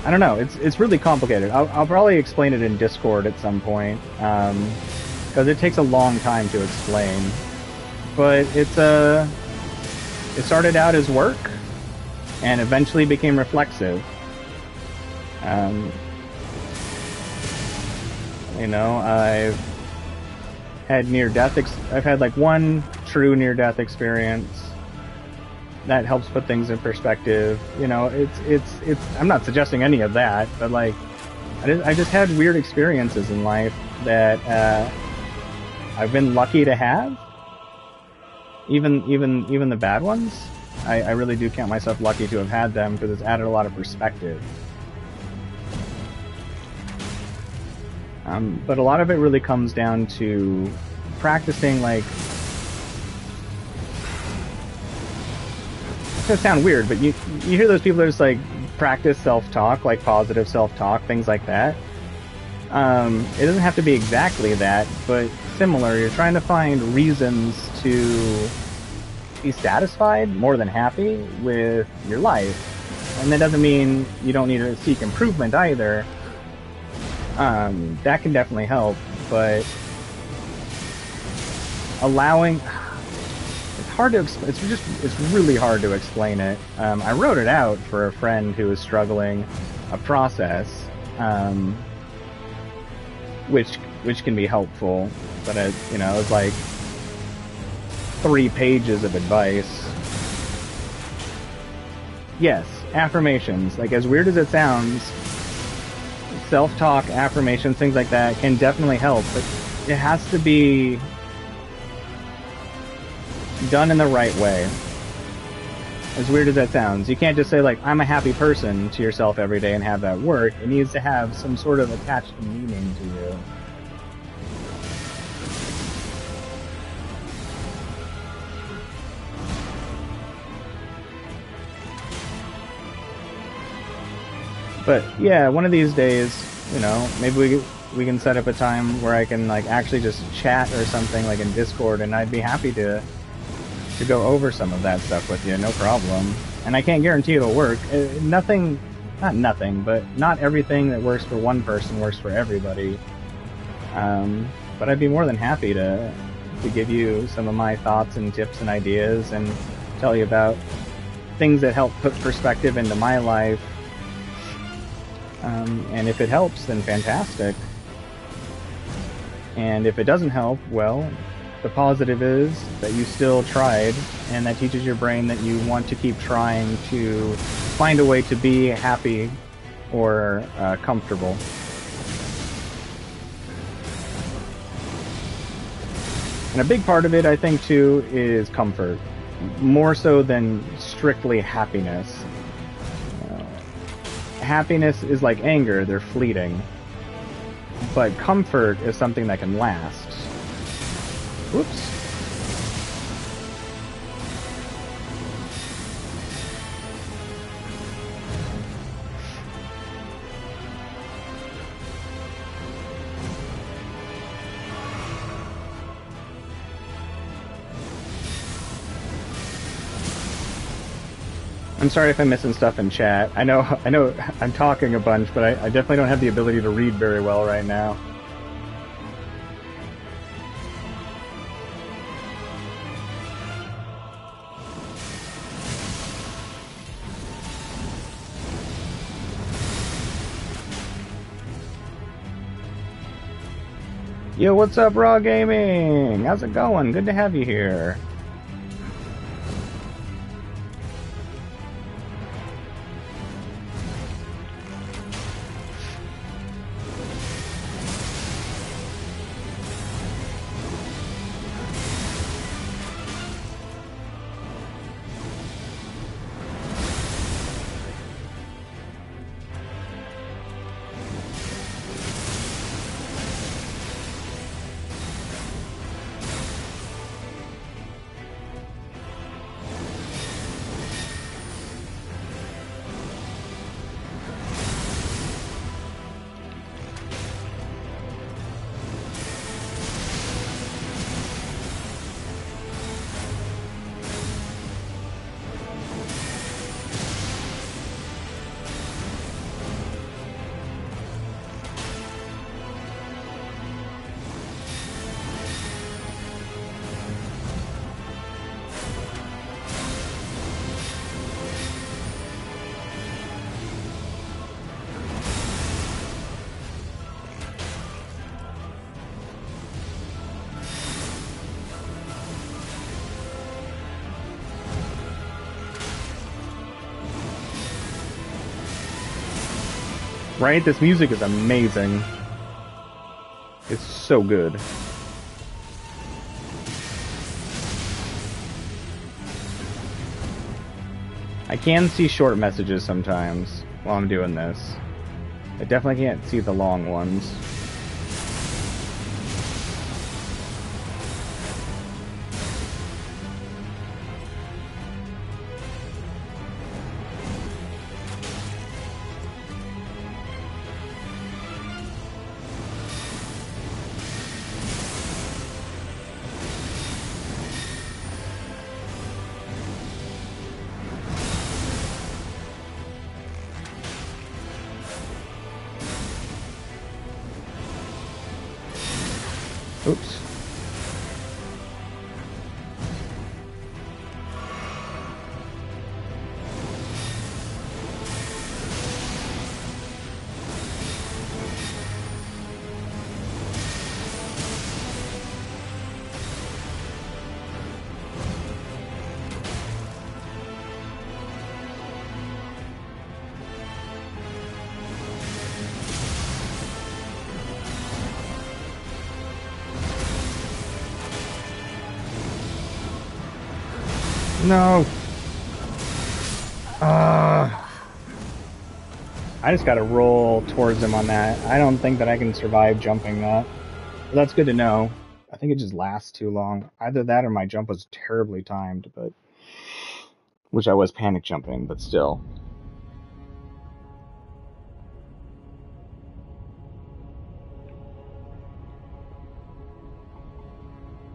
I don't know. It's really complicated. I'll probably explain it in Discord at some point, because it takes a long time to explain. But it started out as work, and eventually became reflexive. I've had I've had like one true near-death experience that helps put things in perspective. It's I'm not suggesting any of that, but like I just had weird experiences in life that I've been lucky to have. Even the bad ones, I really do count myself lucky to have had them, because it's added a lot of perspective. But a lot of it really comes down to practicing, like, it's gonna sound weird, but you hear those people that just like practice self-talk, like positive self-talk, things like that. It doesn't have to be exactly that, but similar. You're trying to find reasons to be satisfied, more than happy, with your life. And that doesn't mean you don't need to seek improvement either. That can definitely help, but allowing... It's hard to... It's really hard to explain it. I wrote it out for a friend who was struggling a process, which can be helpful, but it's like 3 pages of advice. Yes, affirmations. Like, as weird as it sounds, self-talk, affirmations, things like that can definitely help, but it has to be done in the right way. As weird as that sounds, you can't just say, like, I'm a happy person to yourself every day and have that work. It needs to have some sort of attached meaning to you. But yeah, one of these days, maybe we can set up a time where I can like actually just chat or something, like in Discord, and I'd be happy to go over some of that stuff with you, no problem. And I can't guarantee it'll work. Not nothing, but not everything that works for one person works for everybody. But I'd be more than happy to give you some of my thoughts and tips and ideas, and tell you about things that help put perspective into my life. And if it helps, then fantastic. And if it doesn't help, well, the positive is that you still tried, and that teaches your brain that you want to keep trying to find a way to be happy or comfortable. And a big part of it, I think, too, is comfort. More so than strictly happiness. Happiness is like anger, they're fleeting. But comfort is something that can last. Whoops. I'm sorry if I'm missing stuff in chat. I know I'm talking a bunch, but I definitely don't have the ability to read very well right now. Yo, what's up, Raw Gaming? How's it going? Good to have you here. Right? This music is amazing. It's so good. I can see short messages sometimes while I'm doing this. I definitely can't see the long ones. Oops. No. I just gotta roll towards him on that. I don't think that I can survive jumping that. But that's good to know. I think it just lasts too long. Either that or my jump was terribly timed, but which I was panic jumping, but still.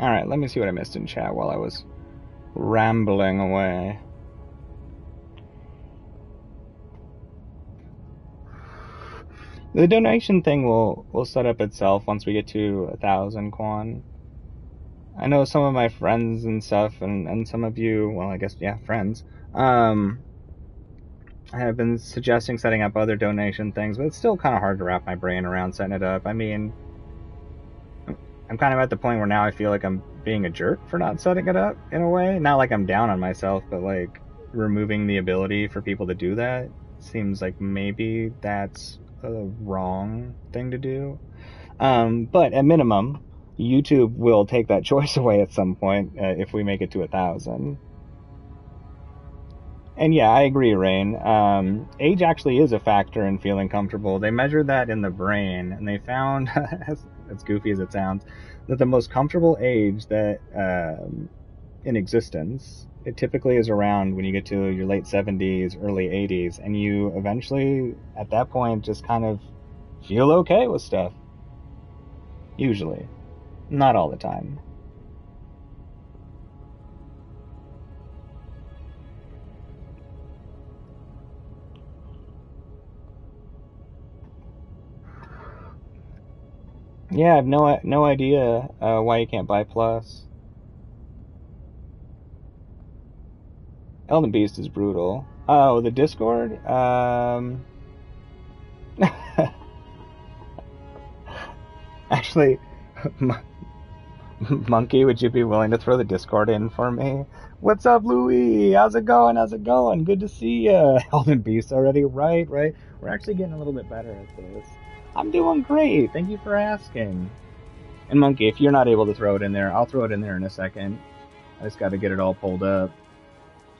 Alright, let me see what I missed in chat while I was rambling away. The donation thing will set up itself once we get to 1,000 Quan. I know some of my friends and stuff, and some of you, well, I guess, yeah, friends, I have been suggesting setting up other donation things, but it's still kind of hard to wrap my brain around setting it up. I mean, I'm kind of at the point where now I feel like I'm being a jerk for not setting it up in a way. Not like I'm down on myself, but like removing the ability for people to do that seems like maybe that's a wrong thing to do. But at minimum, YouTube will take that choice away at some point if we make it to 1,000. And yeah, I agree, Rain. Age actually is a factor in feeling comfortable. They measured that in the brain, and they found, as goofy as it sounds, that the most comfortable age that in existence, it typically is around when you get to your late 70s, early 80s, and you eventually, at that point, just kind of feel okay with stuff. Usually. Not all the time. Yeah, I have no idea why you can't buy Plus. Elden Beast is brutal. Oh, the Discord? Actually, Monkey, would you be willing to throw the Discord in for me? What's up, Louis? How's it going? How's it going? Good to see you. Elden Beast already, right? Right. We're actually getting a little bit better at this. I'm doing great. Thank you for asking. And Monkey, if you're not able to throw it in there, I'll throw it in there in a second. I just got to get it all pulled up.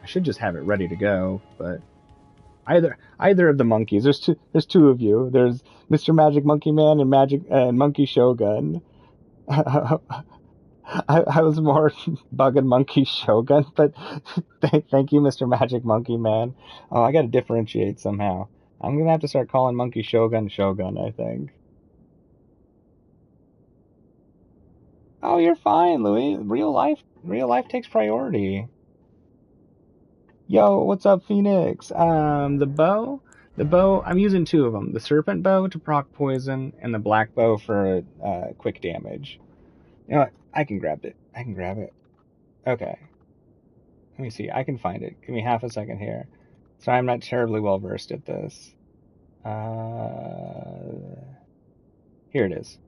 I should just have it ready to go, but either of the monkeys. There's two of you. There's Mr. Magic Monkey Man and Magic and Monkey Shogun. I was more bugging Monkey Shogun, but thank you, Mr. Magic Monkey Man. Oh, I got to differentiate somehow. I'm gonna have to start calling Monkey Shogun Shogun, I think. Oh, you're fine, Louis. Real life takes priority. Yo, what's up, Phoenix? The bow, I'm using two of them. The serpent bow to proc poison, and the black bow for quick damage. You know what? I can grab it. I can grab it. Okay. Let me see. I can find it. Give me half a second here. So I'm not terribly well versed at this. Here it is.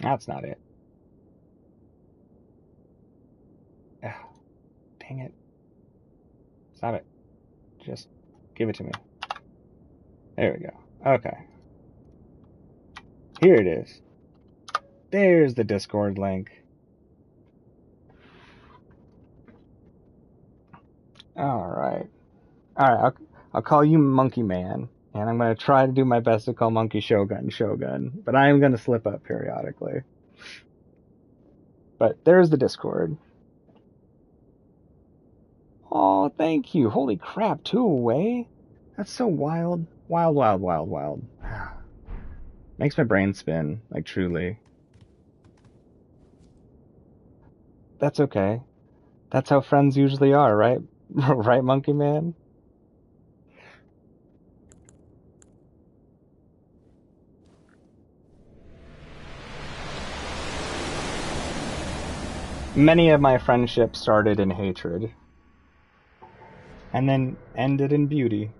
That's not it. Ugh, dang it. Stop it. Just give it to me. There we go. Okay. Here it is. There's the Discord link. Alright. Alright, I'll call you Monkey Man. And I'm going to try to do my best to call Monkey Shogun Shogun. But I am going to slip up periodically. But there's the Discord. Oh, thank you. Holy crap, 2 away? That's so wild. Wild, wild, wild, wild. Makes my brain spin, like truly. That's okay. That's how friends usually are, right? Right, Monkey Man? Many of my friendships started in hatred. And then ended in beauty.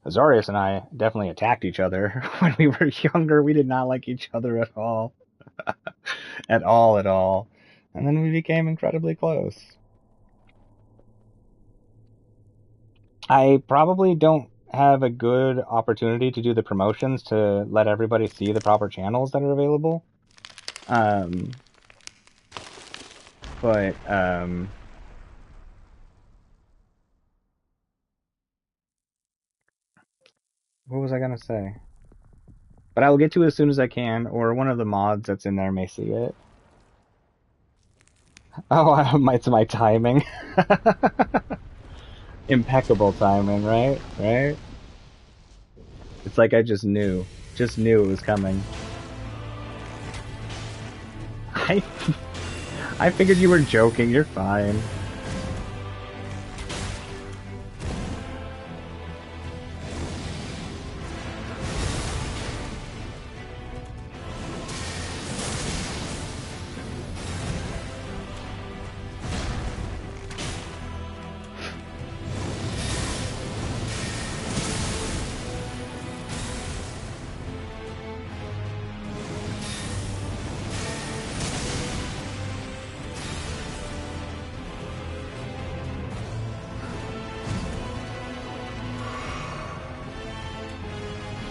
Azarius and I definitely attacked each other when we were younger. We did not like each other at all. At all, at all. And then we became incredibly close. I probably don't have a good opportunity to do the promotions to let everybody see the proper channels that are available. But what was I gonna say? But I will get to it as soon as I can, or one of the mods that's in there may see it. Oh, it's my timing. Impeccable timing, right? Right? It's like I just knew it was coming. I I figured you were joking. You're fine.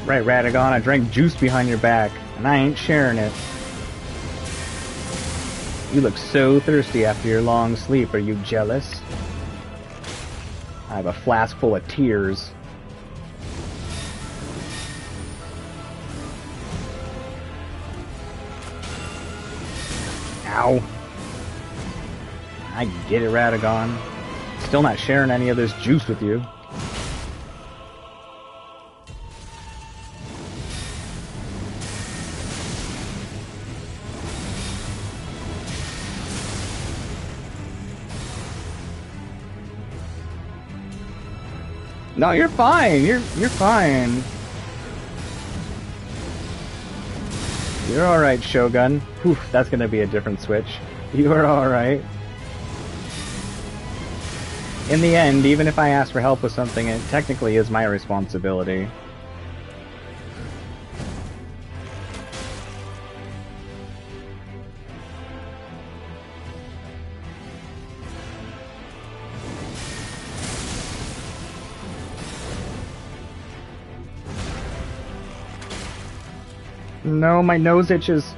Right, Radagon, I drank juice behind your back, and I ain't sharing it. You look so thirsty after your long sleep. Are you jealous? I have a flask full of tears. Ow. I get it, Radagon. Still not sharing any of this juice with you. No, you're fine. You're fine. You're alright, Shogun. Whew, that's gonna be a different switch. You are alright. In the end, even if I ask for help with something, it technically is my responsibility. No, my nose itches.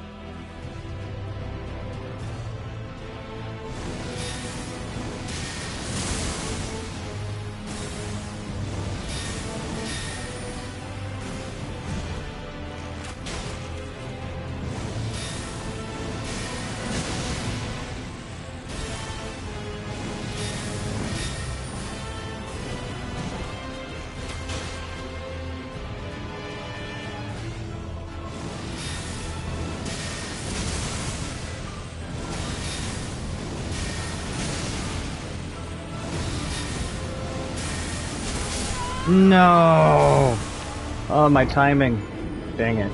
No! Oh, my timing. Dang it.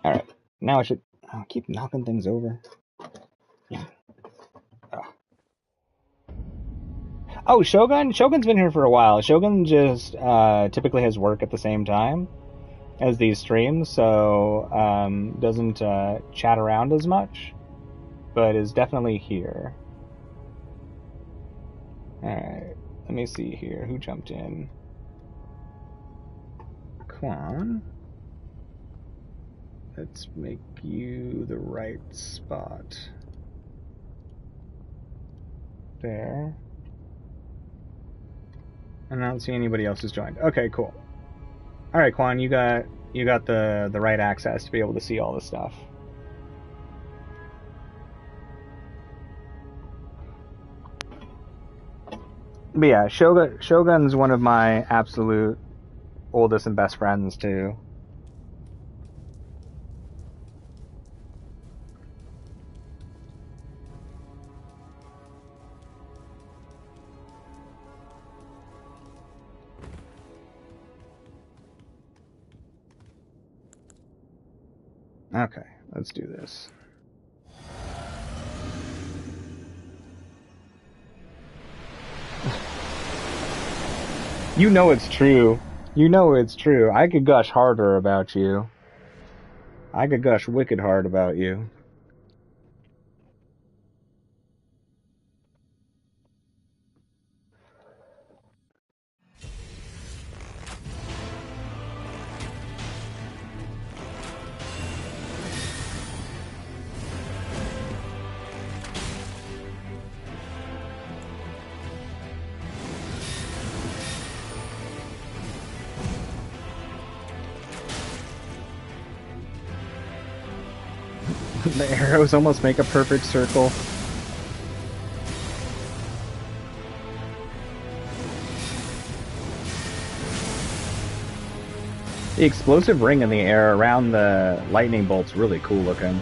Alright, now I should keep knocking things over. Yeah. Oh, Shogun? Shogun's been here for a while. Shogun just typically has work at the same time. as these streams, so doesn't chat around as much, but is definitely here. Alright, let me see here. Who jumped in? Quan? Let's make you the right spot. There. And I don't see anybody else who's joined. Okay, cool. Alright, Quan, you got the right access to be able to see all this stuff. But yeah, Shogun's one of my absolute oldest and best friends too. Okay, let's do this. You know it's true. You know it's true. I could gush harder about you. I could gush wicked hard about you. The arrows almost make a perfect circle. The explosive ring in the air around the lightning bolt's really cool looking.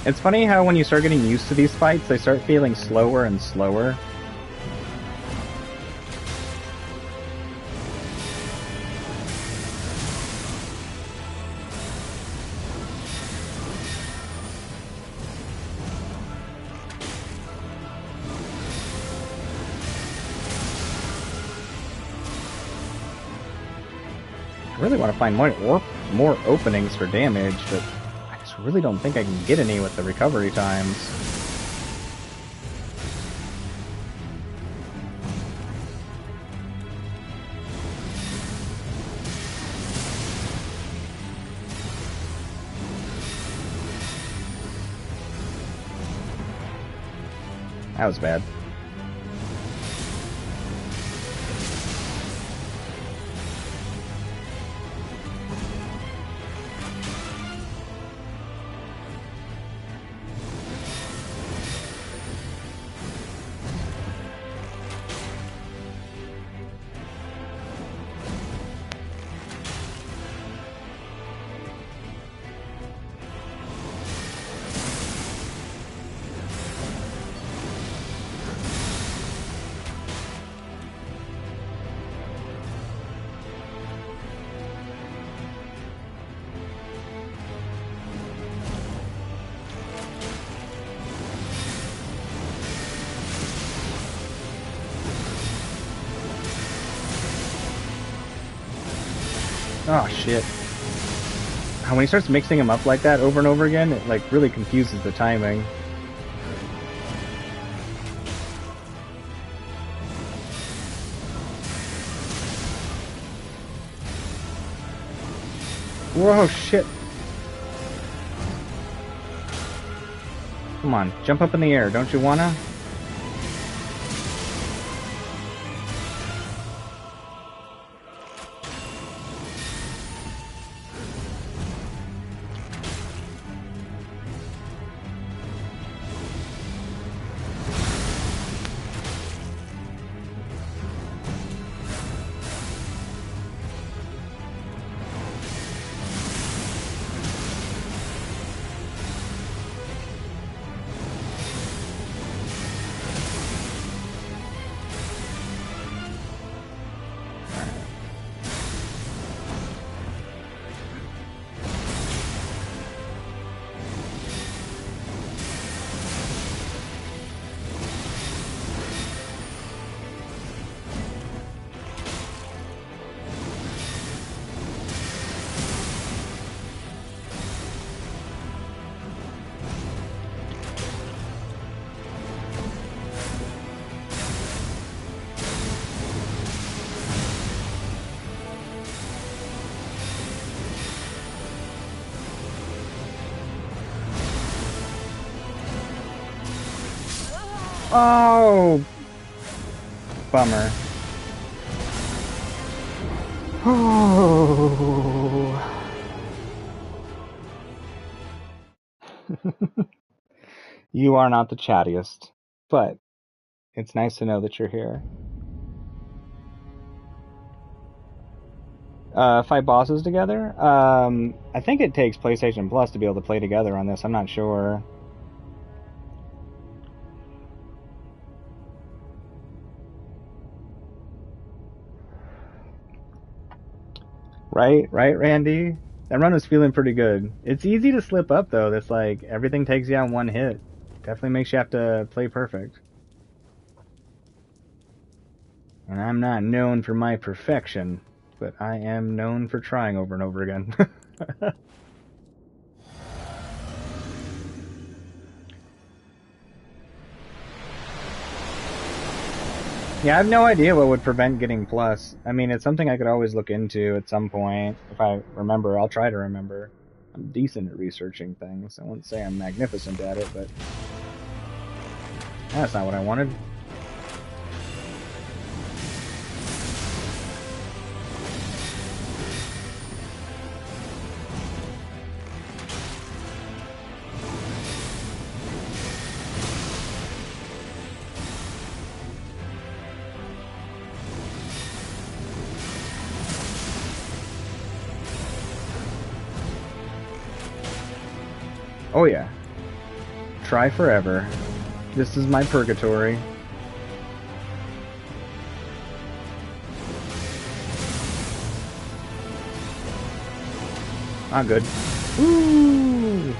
It's funny how when you start getting used to these fights, they start feeling slower and slower. I really want to find more openings for damage, but I just really don't think I can get any with the recovery times. That was bad. Oh shit. When he starts mixing them up like that over and over again, it like really confuses the timing. Whoa, shit. Come on, jump up in the air, don't you wanna? Oh, bummer. Oh. You are not the chattiest, but it's nice to know that you're here. Fight bosses together? I think it takes PlayStation Plus to be able to play together on this. I'm not sure. Right, Randy? That run was feeling pretty good. It's easy to slip up though. That's like everything takes you on one hit. Definitely makes you have to play perfect. And I'm not known for my perfection, but I am known for trying over and over again. Yeah, I have no idea what would prevent getting Plus. I mean, it's something I could always look into at some point. If I remember, I'll try to remember. I'm decent at researching things. I won't say I'm magnificent at it, but that's not what I wanted. Oh yeah. Try forever. This is my purgatory. Ah, good. Woo!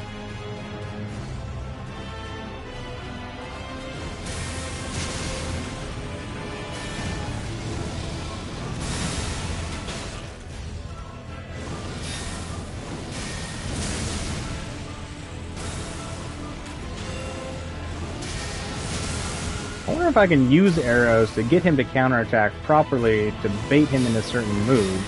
I wonder if I can use arrows to get him to counterattack properly to bait him into certain moves.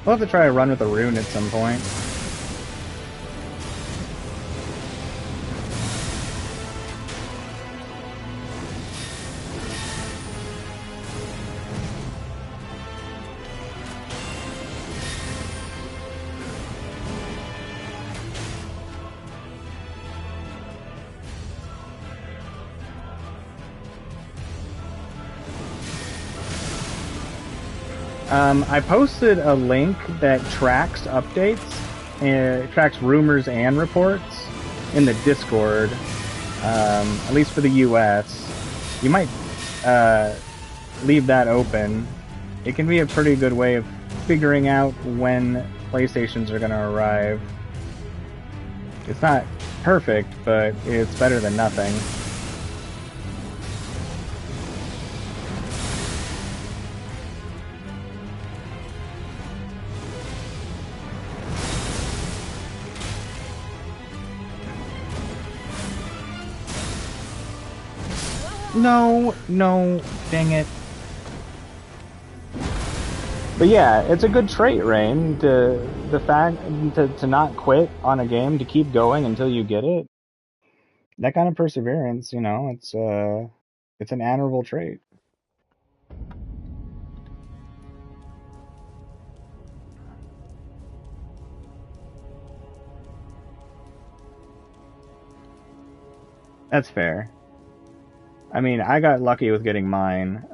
We'll have to try a run with a rune at some point. I posted a link that tracks updates, and tracks rumors and reports in the Discord, at least for the US. You might leave that open. It can be a pretty good way of figuring out when PlayStations are going to arrive. It's not perfect, but it's better than nothing. No, dang it. But yeah, it's a good trait, Rain, the fact to not quit on a game, to keep going until you get it. That kind of perseverance, you know, it's an admirable trait. That's fair. I mean, I got lucky with getting mine.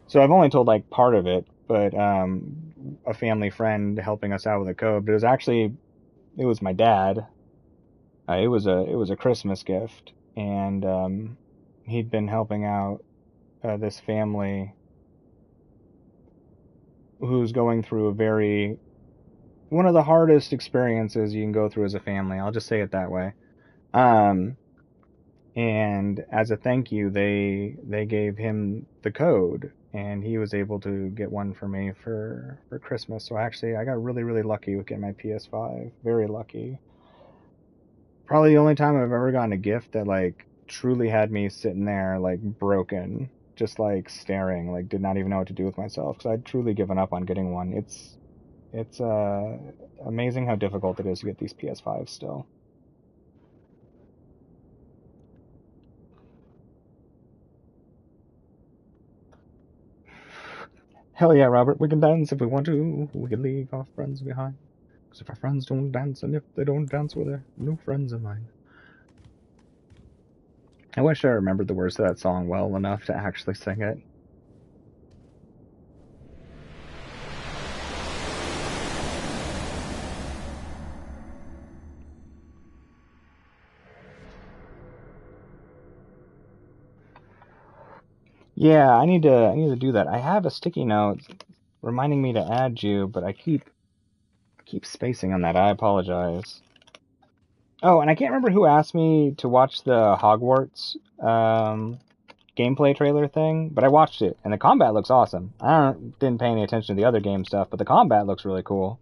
So I've only told like part of it, but a family friend helping us out with a code. But it was my dad. It was a Christmas gift, and he'd been helping out this family who's going through one of the hardest experiences you can go through as a family. I'll just say it that way. Um, and as a thank you, they gave him the code, and he was able to get one for me for Christmas. So actually, I got really really lucky with getting my PS5. Very lucky. Probably the only time I've ever gotten a gift that like truly had me sitting there like broken, just like staring, like did not even know what to do with myself because I'd truly given up on getting one. It's amazing how difficult it is to get these PS5s still. Hell yeah, Robert, we can dance if we want to. We can leave our friends behind. Because if our friends don't dance, and if they don't dance, well, they're no friends of mine. I wish I remembered the words to that song well enough to actually sing it. Yeah, I need to do that. I have a sticky note reminding me to add you, but I keep spacing on that. I apologize. Oh, and I can't remember who asked me to watch the Hogwarts gameplay trailer thing, but I watched it, and the combat looks awesome. Didn't pay any attention to the other game stuff, but the combat looks really cool.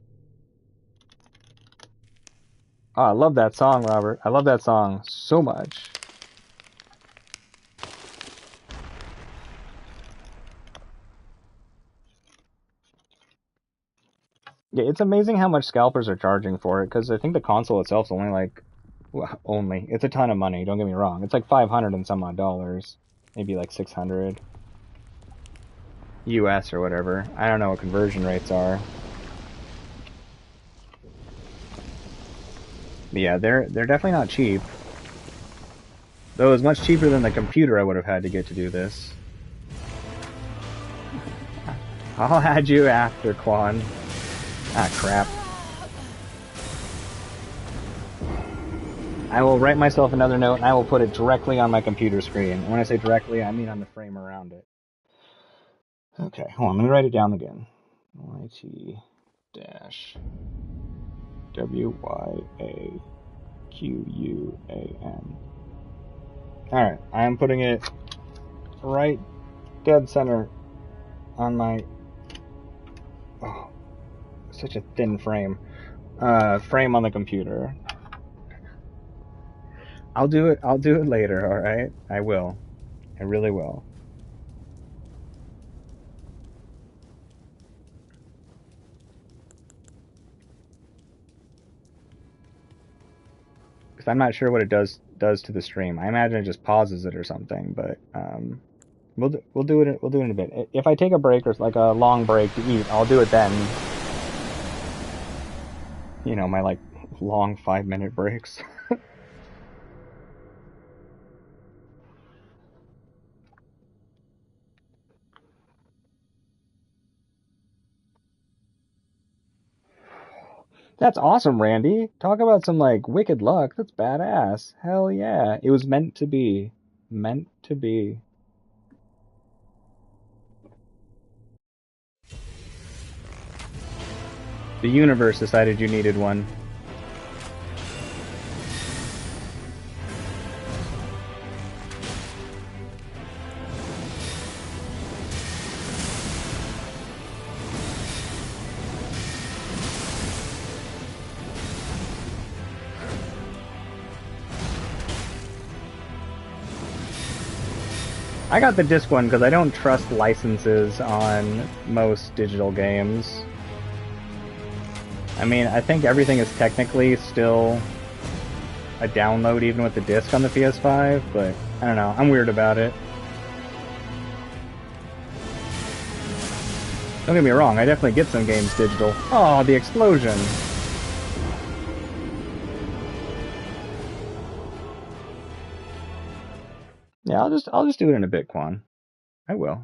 Oh, I love that song, Robert. I love that song so much. Yeah, it's amazing how much scalpers are charging for it, because I think the console itself's only like, well, only, it's a ton of money, don't get me wrong. It's like 500 and some odd dollars. Maybe like 600 US or whatever. I don't know what conversion rates are. But yeah, they're definitely not cheap. Though it's much cheaper than the computer I would have had to get to do this. I'll add you after, Quan. Ah, crap. I will write myself another note and I will put it directly on my computer screen. And when I say directly, I mean on the frame around it. Okay, hold on, let me write it down again. YT-WYAQUAN. Alright, I am putting it right dead center on my... Oh, such a thin frame. Frame on the computer. I'll do it later, alright? I will. I really will. Because I'm not sure what it does to the stream. I imagine it just pauses it or something, but we'll do it in a bit. If I take a break or like a long break to eat, I'll do it then. You know, my like long 5-minute breaks. That's awesome, Randy. Talk about some like wicked luck. That's badass. Hell yeah. It was meant to be. Meant to be. The universe decided you needed one. I got the disc one because I don't trust licenses on most digital games. I mean, I think everything is technically still a download even with the disc on the PS5, but I don't know. I'm weird about it. Don't get me wrong, I definitely get some games digital. Oh, the explosion! Yeah, I'll just do it in a bit, Quan. I will.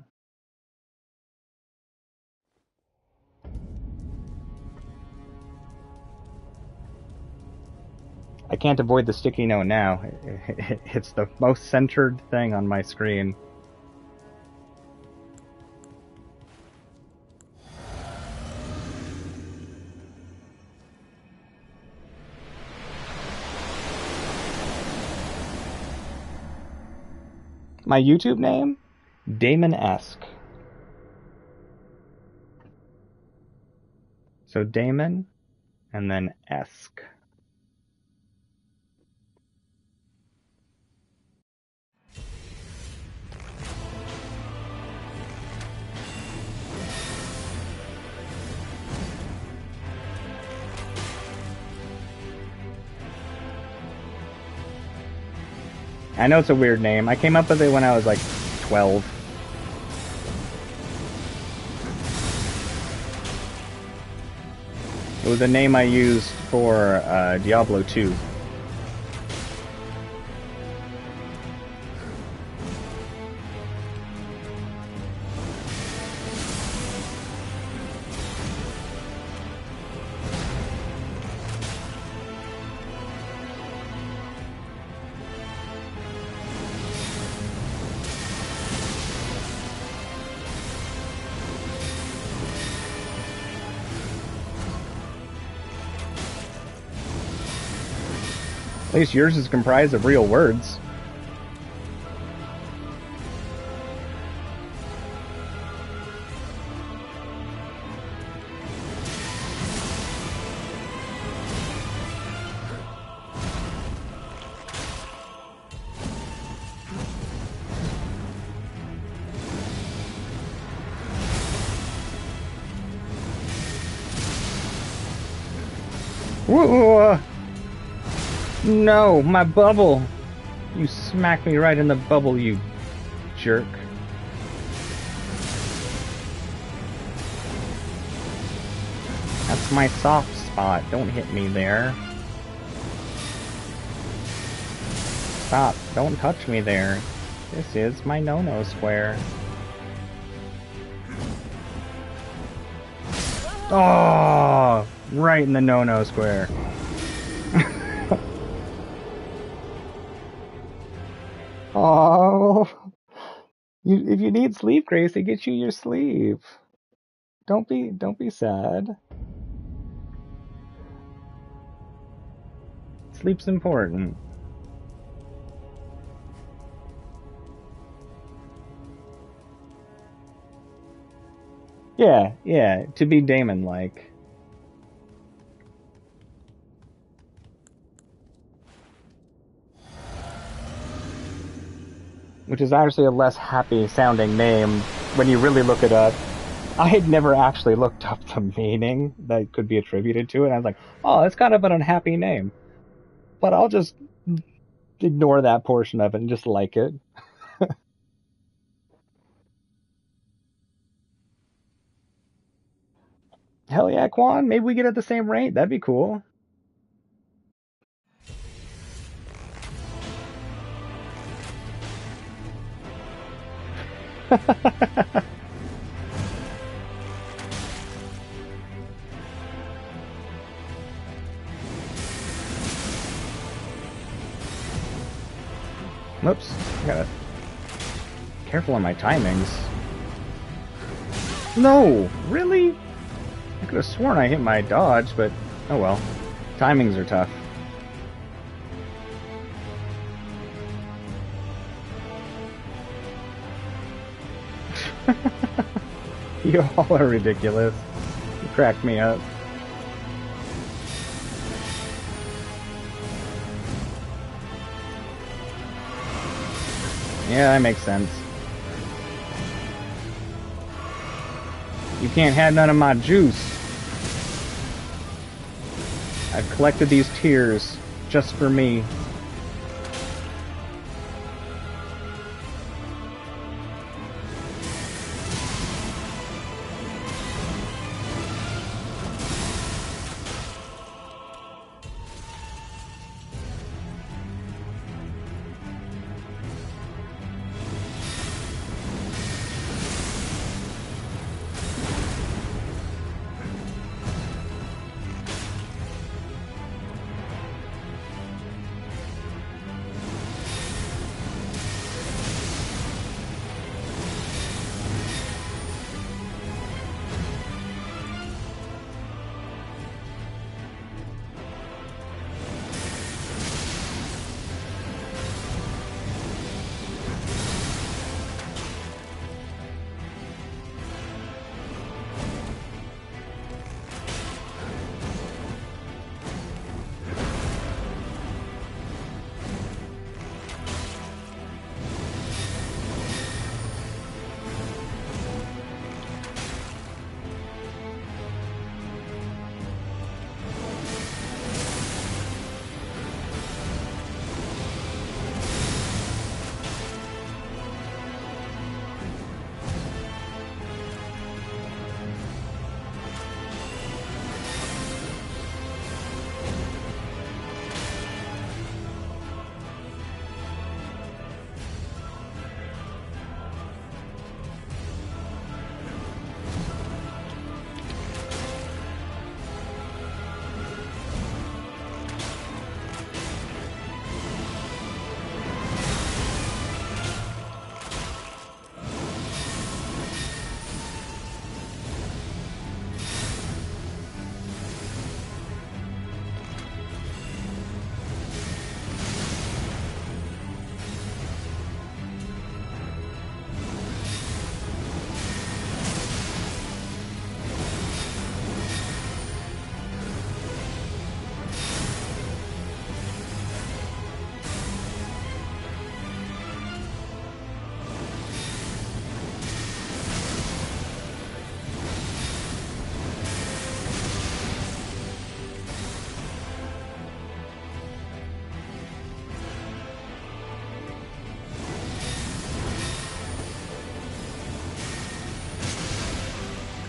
I can't avoid the sticky note now. It's the most centered thing on my screen. My YouTube name? Damon-esque. So Damon, and then esque. I know it's a weird name. I came up with it when I was like 12. It was a name I used for Diablo 2. At least yours is comprised of real words. Whoa! No, my bubble! You smacked me right in the bubble, you jerk. That's my soft spot. Don't hit me there. Stop. Don't touch me there. This is my no-no square. Oh! Right in the no-no square. Oh, if you need sleep, Gracie, get you your sleep. Don't be sad. Sleep's important. Yeah, to be Damon-like. Which is actually a less happy sounding name when you really look it up. I had never actually looked up the meaning that could be attributed to it. I was like, oh, it's kind of an unhappy name. But I'll just ignore that portion of it and just like it. Hell yeah, Quan, maybe we get at the same rate. That'd be cool. Whoops. I gotta... Careful on my timings. No! Really? I could have sworn I hit my dodge, but oh well. Timings are tough. You all are ridiculous. You cracked me up. Yeah, that makes sense. You can't have none of my juice. I've collected these tears just for me.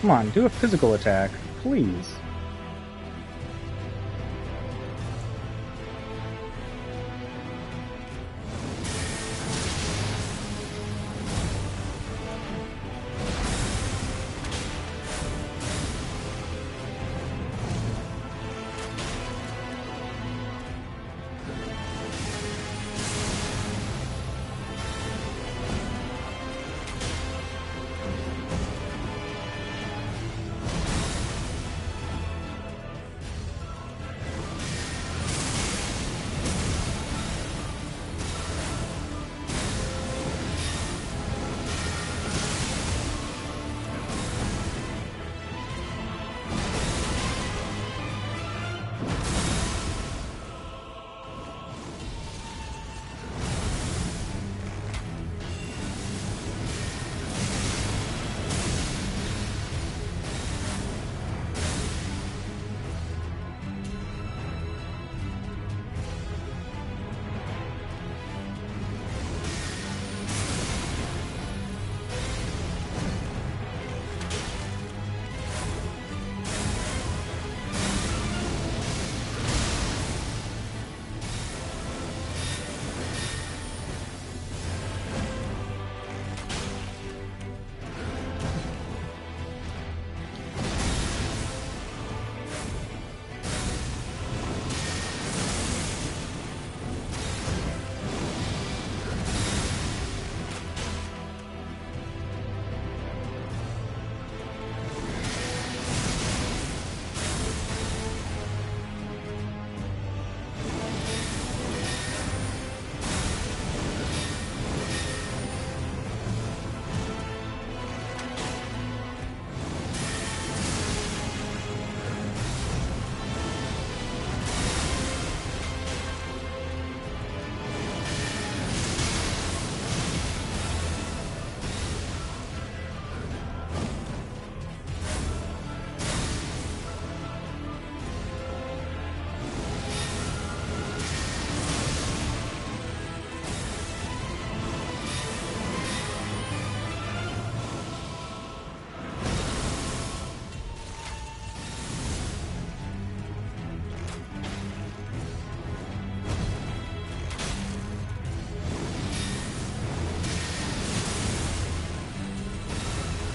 Come on, do a physical attack, please.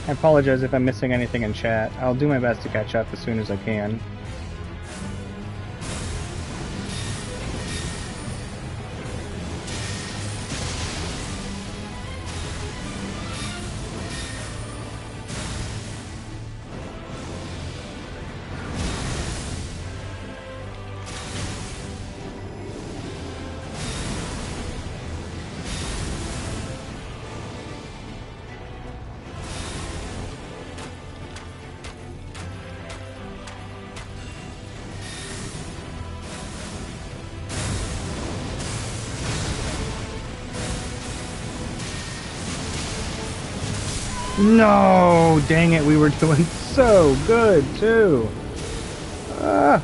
I apologize if I'm missing anything in chat. I'll do my best to catch up as soon as I can. No! Dang it, we were doing so good, too!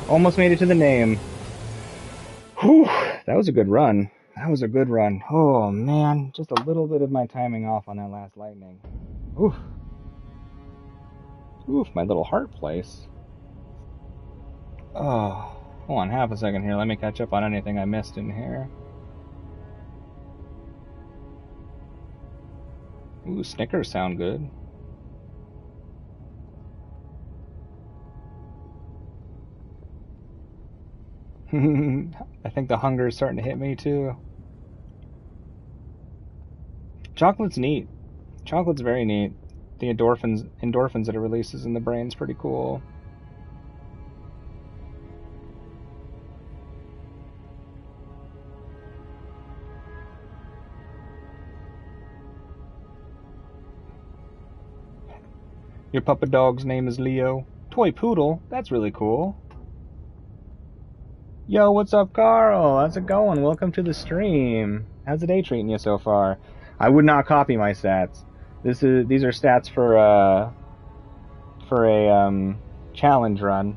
Almost made it to the name. Whew, that was a good run. That was a good run. Oh, man. Just a little bit of my timing off on that last lightning. Oof. Oof, my little heart place. Oh, hold on half a second here. Let me catch up on anything I missed in here. Ooh, Snickers sound good. I think the hunger is starting to hit me too. Chocolate's neat. Chocolate's very neat. The endorphins that it releases in the brain's pretty cool. Your puppet dog's name is Leo. Toy poodle? That's really cool. Yo, what's up, Carl? How's it going? Welcome to the stream. How's the day treating you so far? I would not copy my stats. These are stats for a challenge run.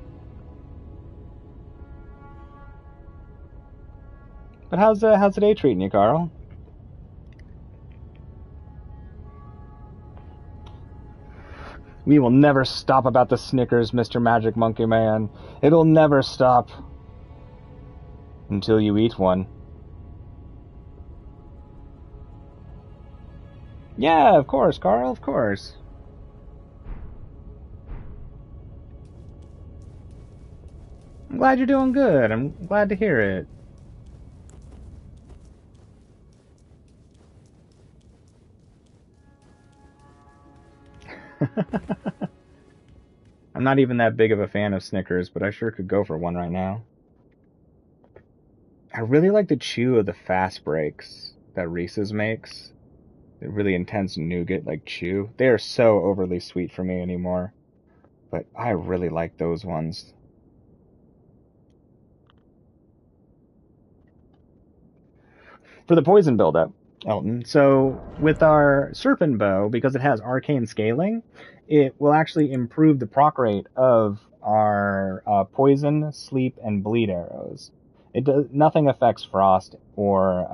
But how's the day treating you, Carl? We will never stop about the Snickers, Mr. Magic Monkey Man. It'll never stop. Until you eat one. Yeah, of course, Carl, of course. I'm glad you're doing good. I'm glad to hear it. I'm not even that big of a fan of Snickers, but I sure could go for one right now. I really like the chew of the fast breaks that Reese's makes. The really intense nougat like chew. They are so overly sweet for me anymore. But I really like those ones. For the poison buildup, Elton. So with our Serpent Bow, because it has arcane scaling, it will actually improve the proc rate of our poison, sleep, and bleed arrows. It does nothing affects frost or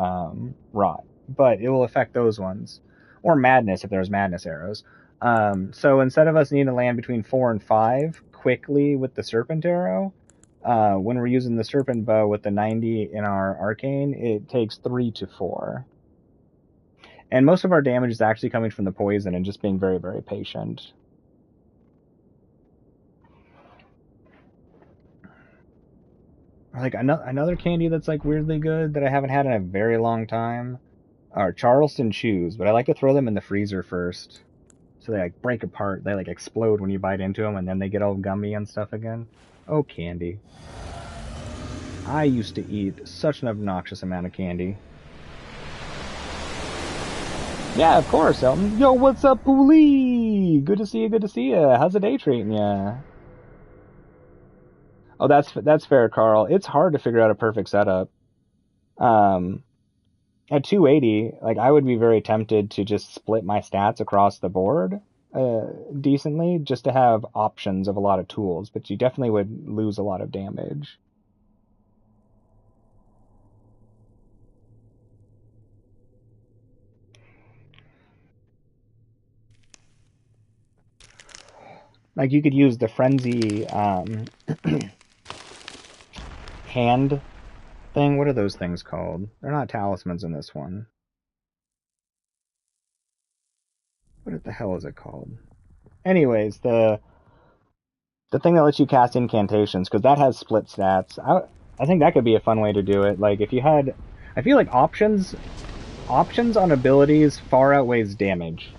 rot, but it will affect those ones, or madness if there's madness arrows. So instead of us needing to land between 4 and 5 quickly with the serpent arrow, when we're using the serpent bow with the 90 in our arcane, it takes 3 to 4. And most of our damage is actually coming from the poison and just being very, very patient. Like another candy that's like weirdly good that I haven't had in a very long time are Charleston Chews, but I like to throw them in the freezer first. So they like break apart, they like explode when you bite into them, and then they get all gummy and stuff again. Oh, candy. I used to eat such an obnoxious amount of candy. Yeah, of course, Elton. Yo, what's up, Poolie? Good to see you, good to see you. How's the day treating ya? Oh, that's fair, Carl. It's hard to figure out a perfect setup. At 280, like I would be very tempted to just split my stats across the board decently, just to have options of a lot of tools, but you definitely would lose a lot of damage. Like you could use the frenzy hand thing. What are those things called? They're not talismans in this one. What the hell is it called? Anyways, the thing that lets you cast incantations, because that has split stats. I think that could be a fun way to do it. Like if you had, I feel like options on abilities far outweighs damage.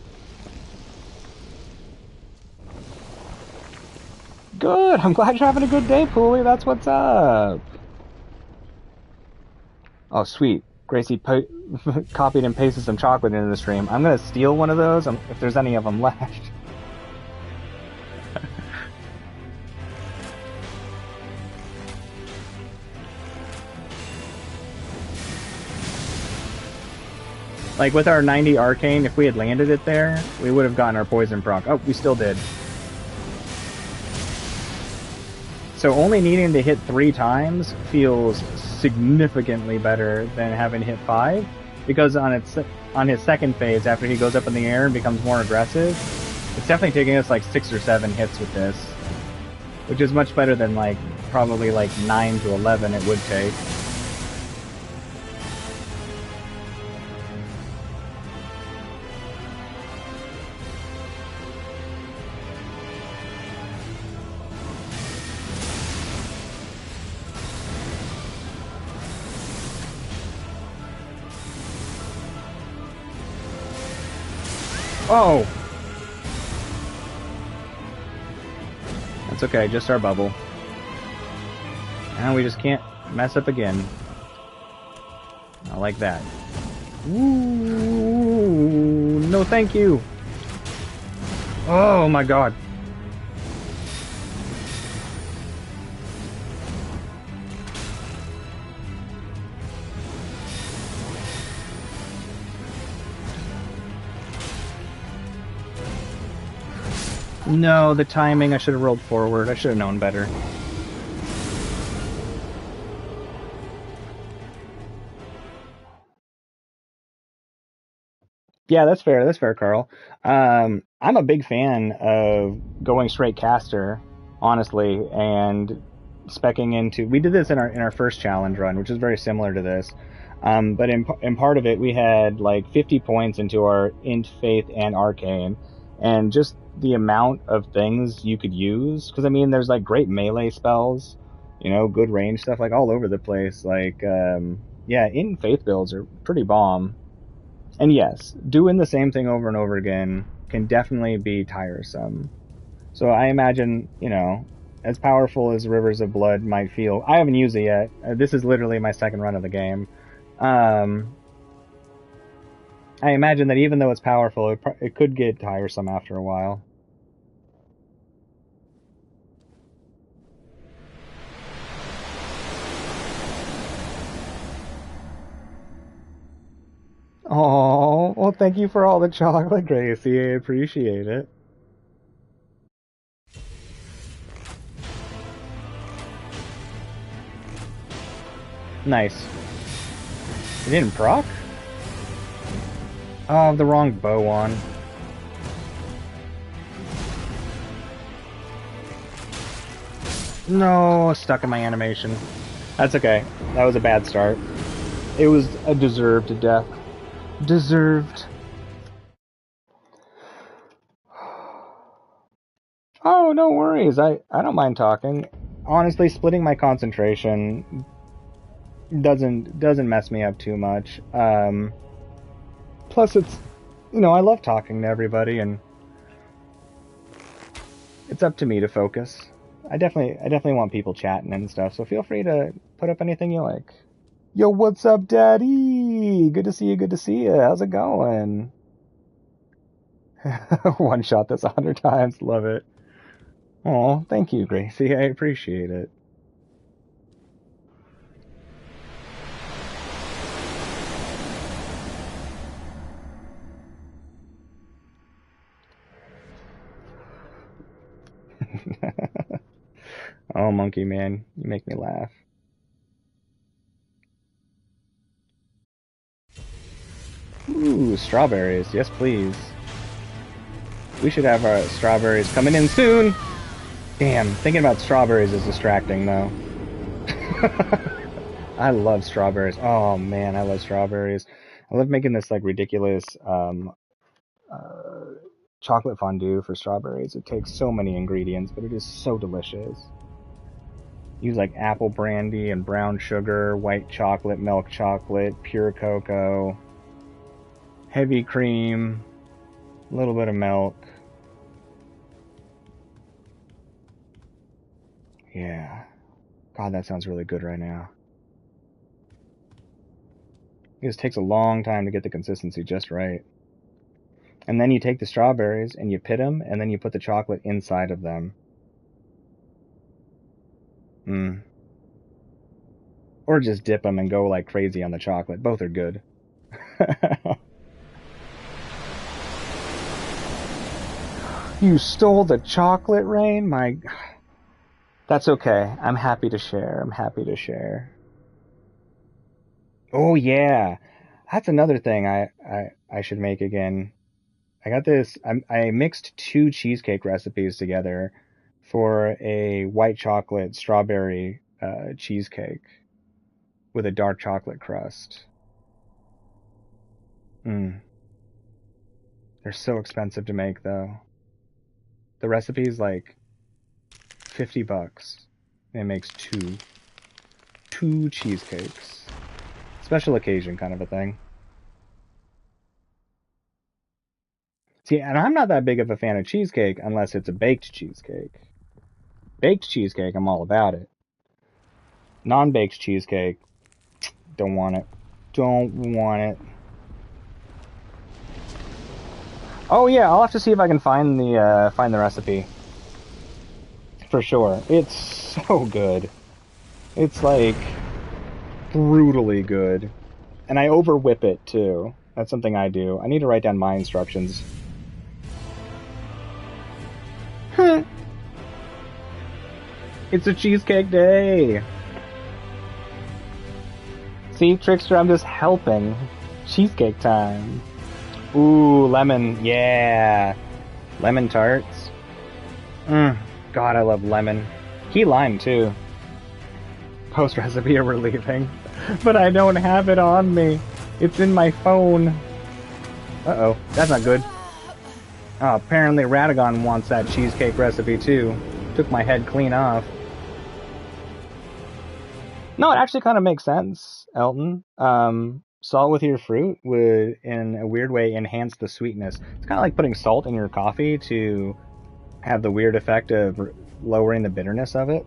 Good. I'm glad you're having a good day, Poolie. That's what's up. Oh, sweet. Gracie copied and pasted some chocolate into the stream. I'm gonna steal one of those if there's any of them left. Like with our 90 arcane, if we had landed it there, we would have gotten our poison proc. Oh, we still did. So only needing to hit 3 times feels significantly better than having hit 5, because on his second phase, after he goes up in the air and becomes more aggressive, it's definitely taking us like 6 or 7 hits with this, which is much better than like probably like 9 to 11 it would take. Oh! That's okay, just our bubble. And we just can't mess up again. I like that. Ooh, no thank you! Oh my god. No, the timing, I should have rolled forward. I should have known better. Yeah, that's fair. That's fair, Carl. I'm a big fan of going straight caster, honestly, and specking into. We did this in our first challenge run, which is very similar to this. But in part of it, we had like 50 points into our int, faith, and arcane, and just the amount of things you could use. Because I mean, there's like great melee spells, good range stuff, like all over the place. Like, yeah, int and faith builds are pretty bomb. And yes, doing the same thing over and over again can definitely be tiresome. So I imagine, as powerful as Rivers of Blood might feel, I haven't used it yet. This is literally my second run of the game. I imagine that even though it's powerful, it could get tiresome after a while. Oh, well, thank you for all the chocolate, Gracie. I appreciate it. Nice. It didn't proc? Oh, the wrong bow on. No, stuck in my animation. That's okay. That was a bad start. It was a deserved death. Deserved. Oh, no worries. I don't mind talking. Honestly, splitting my concentration doesn't mess me up too much. Plus, it's I love talking to everybody, and it's up to me to focus. I definitely want people chatting and stuff. So feel free to put up anything you like. Yo, what's up, Daddy? Good to see you. Good to see you. How's it going? One shot this 100 times. Love it. Oh, thank you, Gracie. I appreciate it. Oh, Monkey Man, you make me laugh. Ooh, strawberries. Yes, please. We should have our strawberries coming in soon. Damn, thinking about strawberries is distracting, though. I love strawberries. Oh, man, I love strawberries. I love making this, like, ridiculous chocolate fondue for strawberries. It takes so many ingredients, but it is so delicious. Use, like, apple brandy and brown sugar, white chocolate, milk chocolate, pure cocoa, heavy cream, a little bit of milk. Yeah. God, that sounds really good right now. It just takes a long time to get the consistency just right. And then you take the strawberries and you pit them, and then you put the chocolate inside of them. Or just dip them and go like crazy on the chocolate. Both are good. You stole the chocolate, Rain? That's okay. I'm happy to share. I'm happy to share. Oh yeah, that's another thing I should make again. I got this. I mixed 2 cheesecake recipes together for a white chocolate strawberry cheesecake with a dark chocolate crust. They're so expensive to make though. The recipe's like $50. And it makes two cheesecakes. Special occasion kind of a thing. See, and I'm not that big of a fan of cheesecake unless it's a baked cheesecake. Baked cheesecake, I'm all about it. Non-baked cheesecake, don't want it. Don't want it. Oh yeah, I'll have to see if I can find the recipe. For sure. It's so good. It's like brutally good. And I over whip it too. That's something I do. I need to write down my instructions. It's a cheesecake day. See, Trickster, I'm just helping. Cheesecake time. Ooh, lemon. Yeah. Lemon tarts. God, I love lemon. Key lime, too. Post recipe of relieving. But I don't have it on me. It's in my phone. Uh-oh. That's not good. Oh, apparently Radagon wants that cheesecake recipe, too. Took my head clean off. No, it actually kind of makes sense, Elton. Salt with your fruit would, in a weird way, enhance the sweetness. It's kind of like putting salt in your coffee to have the weird effect of lowering the bitterness of it.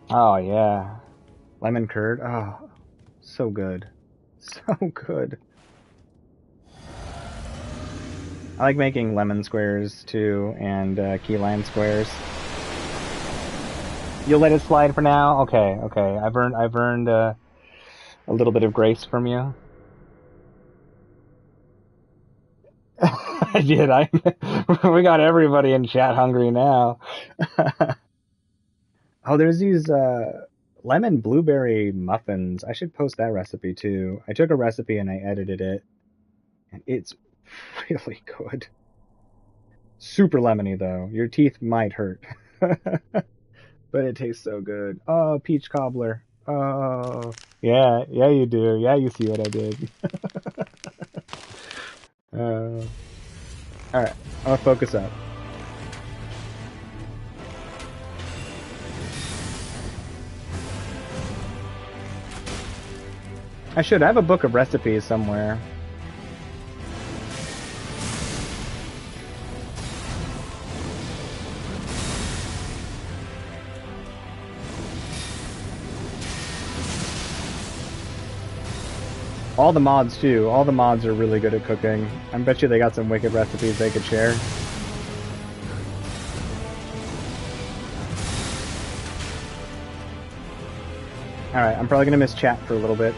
Oh, yeah. Lemon curd. Oh, so good. So good. I like making lemon squares, too, and key lime squares. You'll let it slide for now? Okay, okay. I've earned a little bit of grace from you. I did. We got everybody in chat hungry now. Oh, there's these lemon blueberry muffins. I should post that recipe too. I took a recipe and I edited it, and it's really good. Super lemony though. Your teeth might hurt. But it tastes so good. Oh, peach cobbler. Oh, yeah, yeah, you do. Yeah, you see what I did. All right, I'm gonna focus up. I should have a book of recipes somewhere. All the mods too. All the mods are really good at cooking. I bet you they got some wicked recipes they could share. Alright, I'm probably gonna miss chat for a little bit.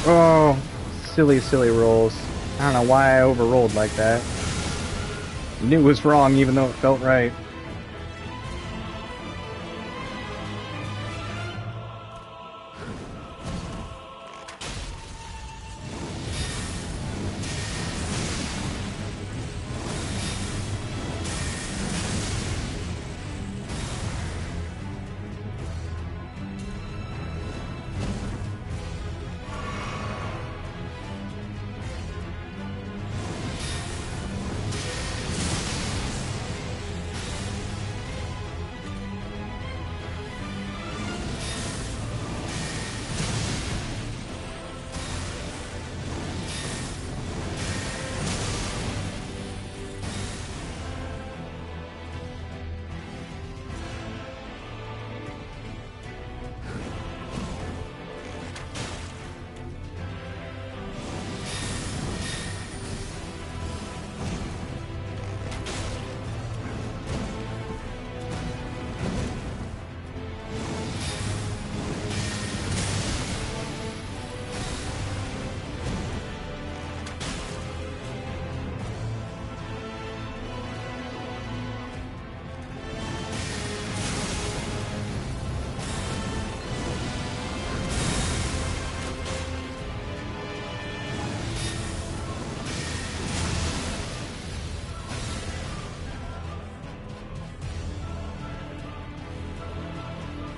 Oh, silly, silly rolls. I don't know why I overrolled like that. Knew it was wrong even though it felt right.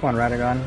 Come on, Radagon.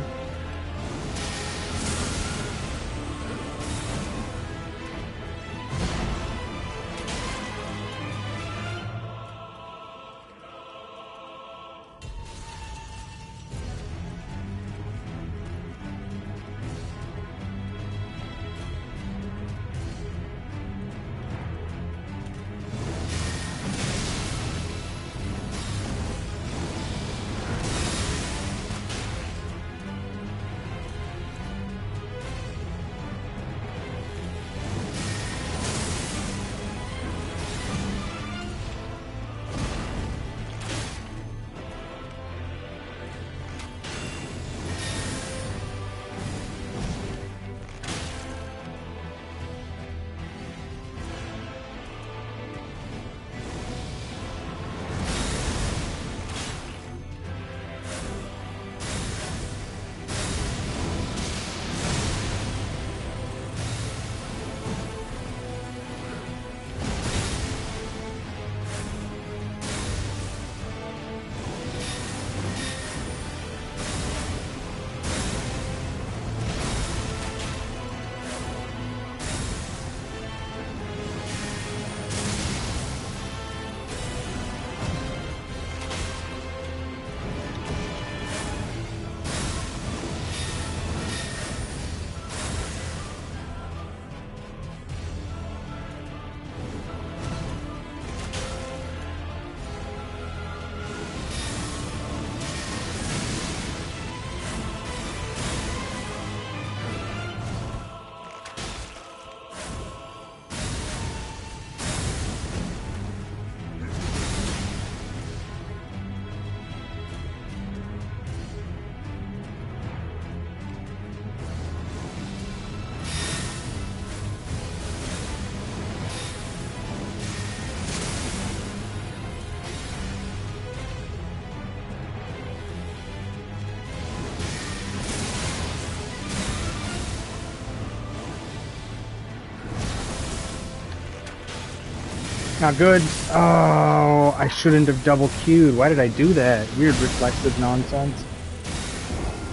Not good. Oh, I shouldn't have double queued. Why did I do that? Weird reflexive nonsense.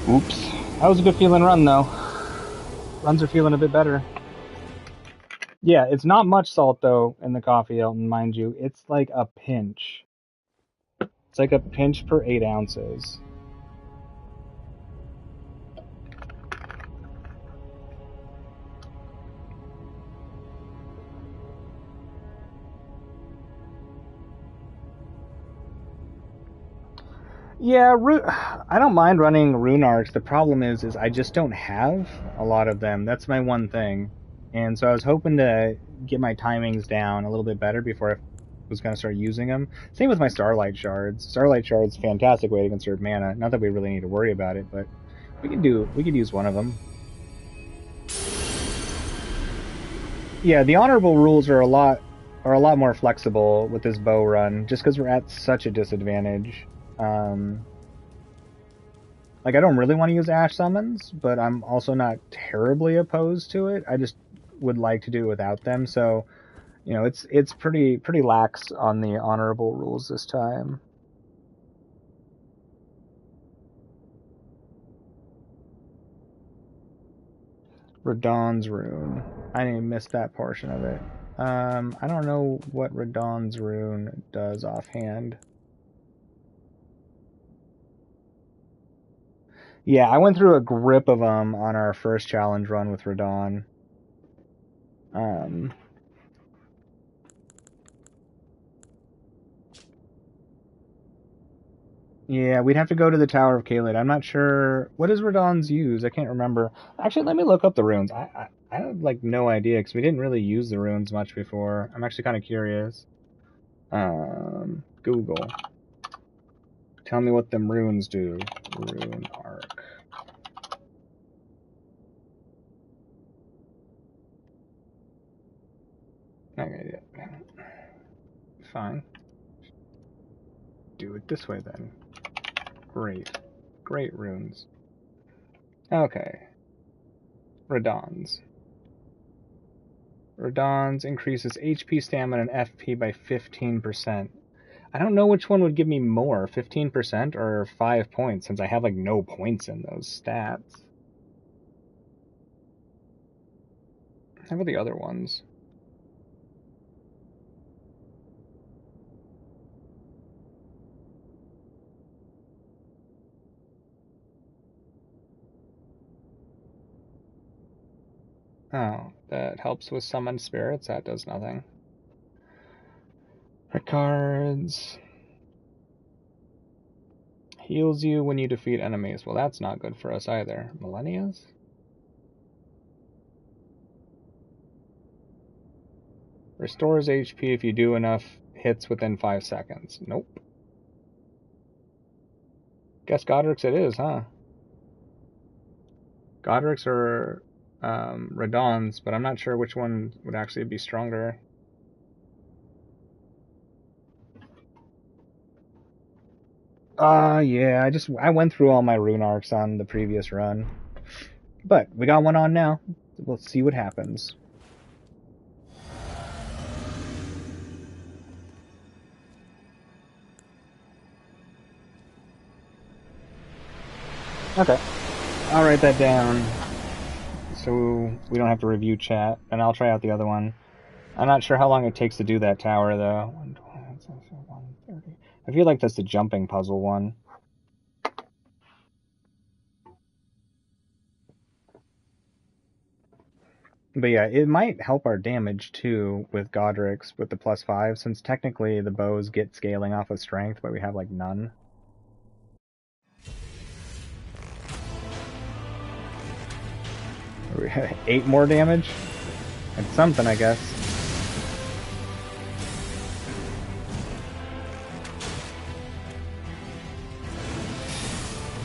Oops. That was a good feeling run, though. Runs are feeling a bit better. Yeah, it's not much salt, though, in the coffee, Elton, mind you. It's like a pinch. It's like a pinch per 8 ounces. Yeah, I don't mind running rune arcs. The problem is I just don't have a lot of them. That's my one thing. And so I was hoping to get my timings down a little bit better before I was going to start using them. Same with my Starlight Shards. Starlight Shards, fantastic way to conserve mana. Not that we really need to worry about it, but we could use one of them. Yeah, the honorable rules are a lot more flexible with this bow run, just because we're at such a disadvantage. Like, I don't really want to use Ash Summons, but I'm also not terribly opposed to it. I just would like to do it without them, so, you know, it's pretty lax on the honorable rules this time. Radon's Rune. I missed that portion of it. I don't know what Radon's Rune does offhand. Yeah, I went through a grip of them on our first challenge run with Radon. Yeah, we'd have to go to the Tower of Kaled. I'm not sure. What does Radon's use? I can't remember. Actually, let me look up the runes. I have, like, no idea, because we didn't really use the runes much before. I'm actually kind of curious. Google. Tell me what them runes do. Rune arc. Okay, yeah. Fine. Do it this way, then. Great. Great runes. Okay. Radon's. Radon's increases HP, stamina, and FP by 15%. I don't know which one would give me more, 15% or 5 points, since I have, like, no points in those stats. How about the other ones? Oh, that helps with summoned spirits? That does nothing. Cards. Heals you when you defeat enemies. Well, that's not good for us either. Millennias? Restores HP if you do enough hits within 5 seconds. Nope. Guess Godric's it is, huh? Godric's or Radon's, but I'm not sure which one would actually be stronger. Yeah, I went through all my rune arcs on the previous run. But we got one on now. We'll see what happens. Okay. I'll write that down so we don't have to review chat, and I'll try out the other one. I'm not sure how long it takes to do that tower, though. 130. I feel like that's the jumping puzzle one. But yeah, it might help our damage, too, with Godric's, with the +5, since technically the bows get scaling off of strength, but we have, like, none. We had 8 more damage? It's something, I guess.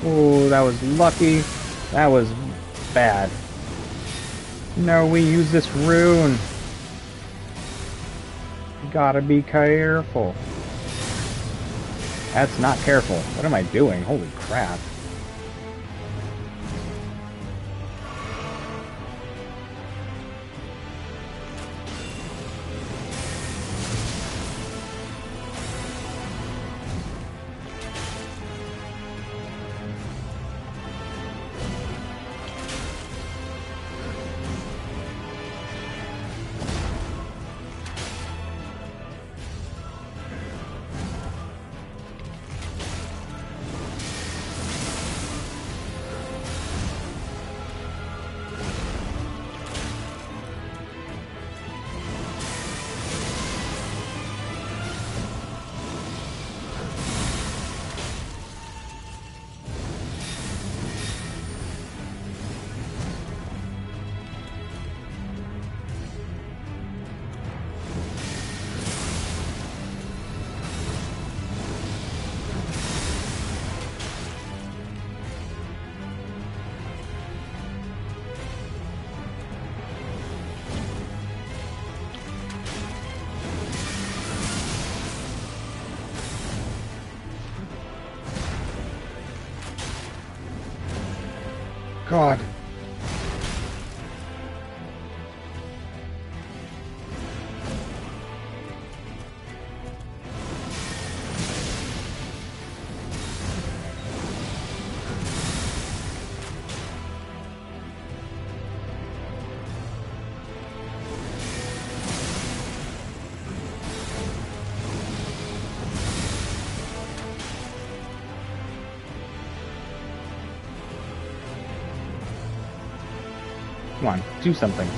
Oh, that was lucky. That was bad. No, we use this rune. Gotta be careful. That's not careful. What am I doing? Holy crap. God. Come on, do something.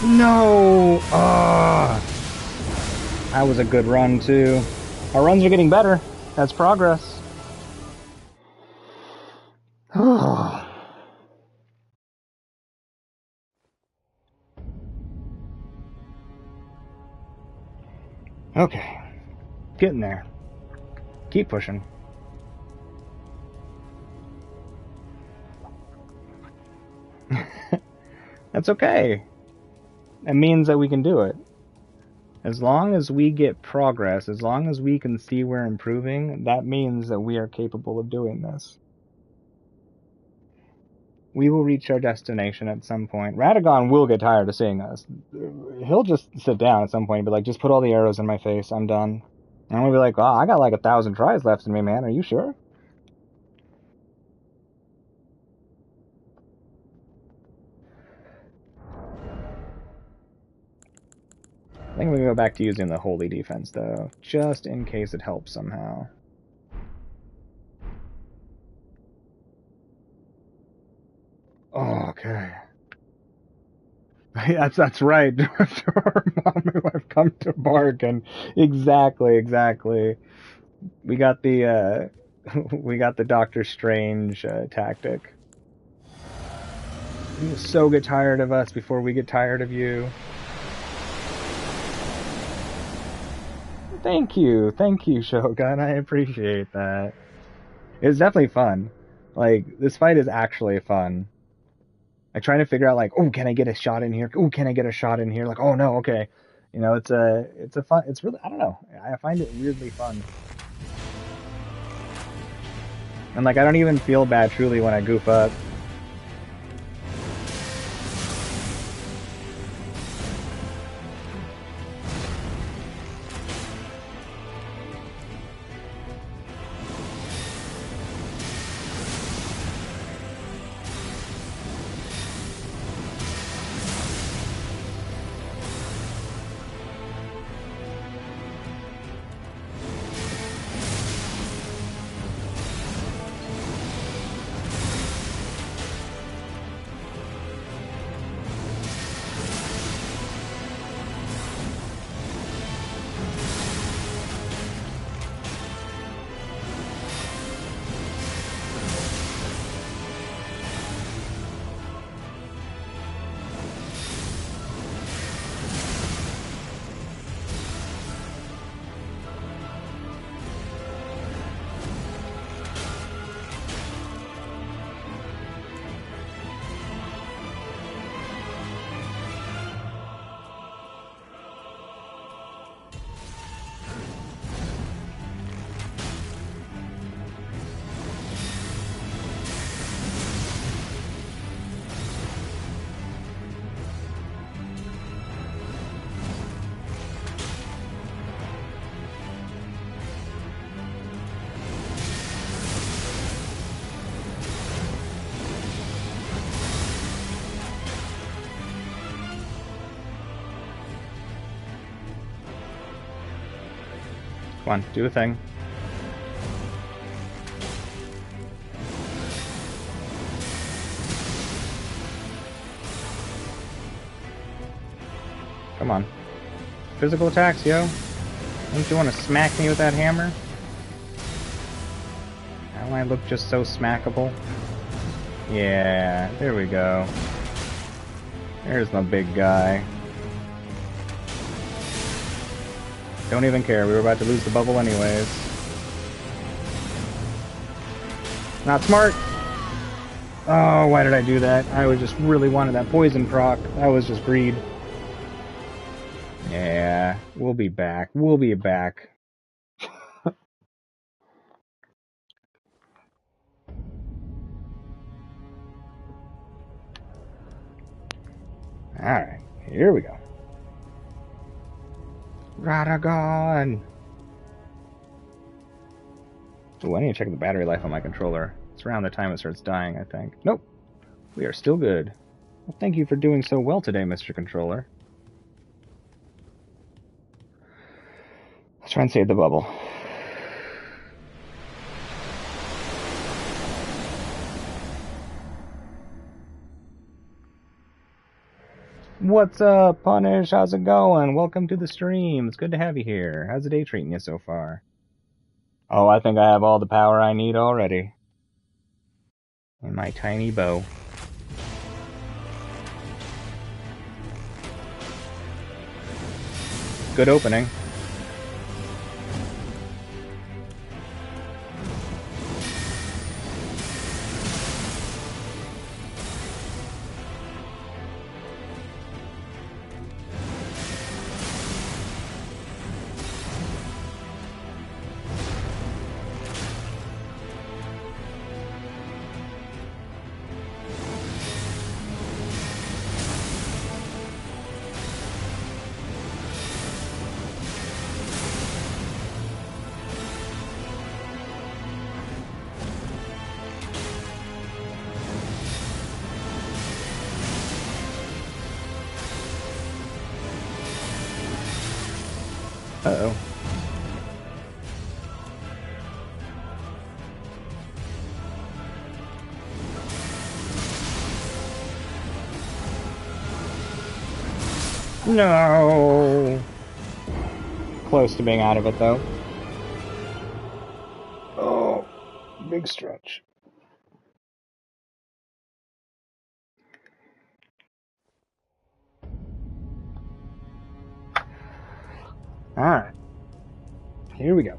No! That was a good run, too. Our runs are getting better. That's progress. Okay. Getting there. Keep pushing. That's okay. It means that we can do it. As long as we get progress, as long as we can see we're improving, that means that we are capable of doing this. We will reach our destination at some point. Radagon will get tired of seeing us. He'll just sit down at some point and be like, just put all the arrows in my face, I'm done. And we'll be like, oh, I got like 1,000 tries left in me, man. Are you sure? I think we can go back to using the holy defense, though, just in case it helps somehow. Oh, okay. That's right. Dormammu, I've come to bark, and exactly. We got the we got the Doctor Strange tactic. You'll so get tired of us before we get tired of you. Thank you, Shogun. I appreciate that. It's definitely fun. Like, this fight is actually fun. I try to figure out, like, oh, can I get a shot in here? Oh, can I get a shot in here? Like, oh no, okay. You know, it's a fun. It's really, I don't know. I find it weirdly fun. And like, I don't even feel bad truly when I goof up. Come on, do a thing. Come on. Physical attacks, yo. Don't you want to smack me with that hammer? Don't I look just so smackable? Yeah, there we go. There's my big guy. Don't even care, we were about to lose the bubble anyways. Not smart! Oh, why did I do that? I was just really wanted that poison proc. That was just greed. Yeah, we'll be back. We'll be back. Alright, here we go. Radagon! Ooh, I need to check the battery life on my controller. It's around the time it starts dying, I think. Nope. We are still good. Well, thank you for doing so well today, Mr. Controller. Let's try and save the bubble. What's up, Punish? How's it going? Welcome to the stream. It's good to have you here. How's the day treating you so far? Oh, I think I have all the power I need already. In my tiny bow. Good opening. Uh-oh. No! Close to being out of it, though. Oh, big stretch. Alright. Here we go.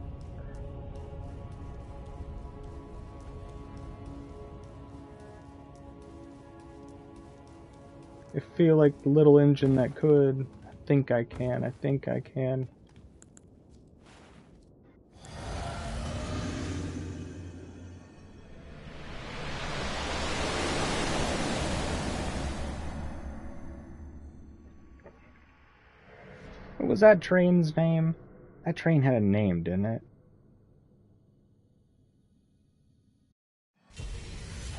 I feel like the little engine that could. I think I can. I think I can. What was that train's name? That train had a name, didn't it?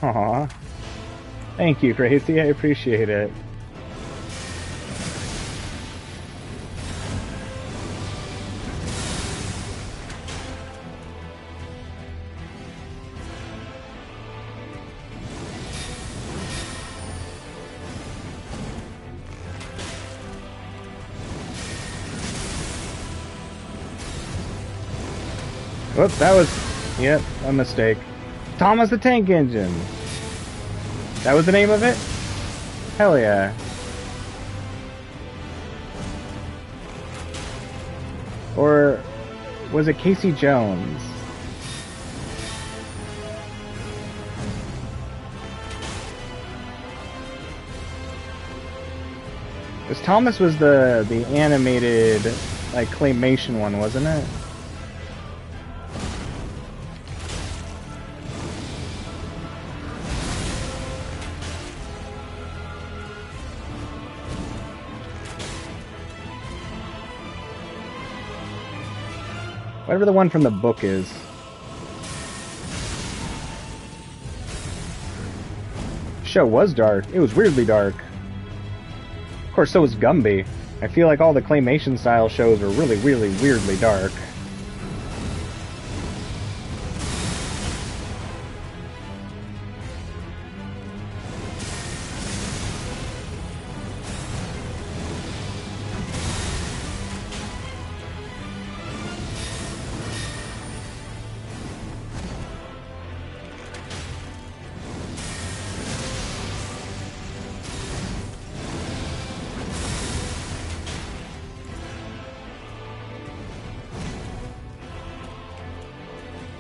Aw. Thank you, Gracie. I appreciate it. Whoops, that was, yep, a mistake. Thomas the Tank Engine. That was the name of it? Hell yeah. Or was it Casey Jones? Because Thomas was the animated, like, claymation one, wasn't it? Whatever the one from the book is. The show was dark. It was weirdly dark. Of course, so was Gumby. I feel like all the claymation style shows are really, really weirdly dark.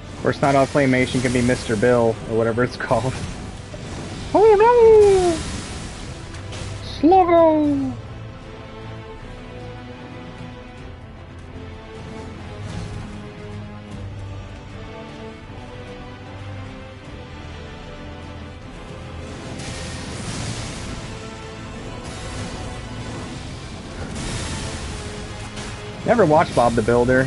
Of course, not all claymation can be Mr. Bill, or whatever it's called. Oh no! Sluggo! Never watched Bob the Builder.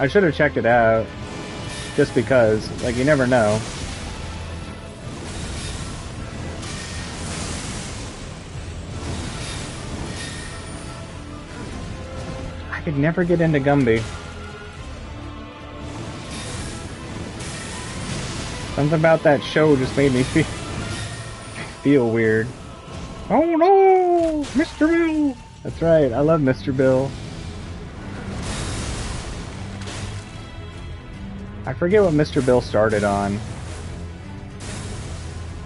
I should have checked it out, just because, like, you never know. I could never get into Gumby. Something about that show just made me feel weird. Oh no! Mr. Bill! That's right, I love Mr. Bill. I forget what Mr. Bill started on.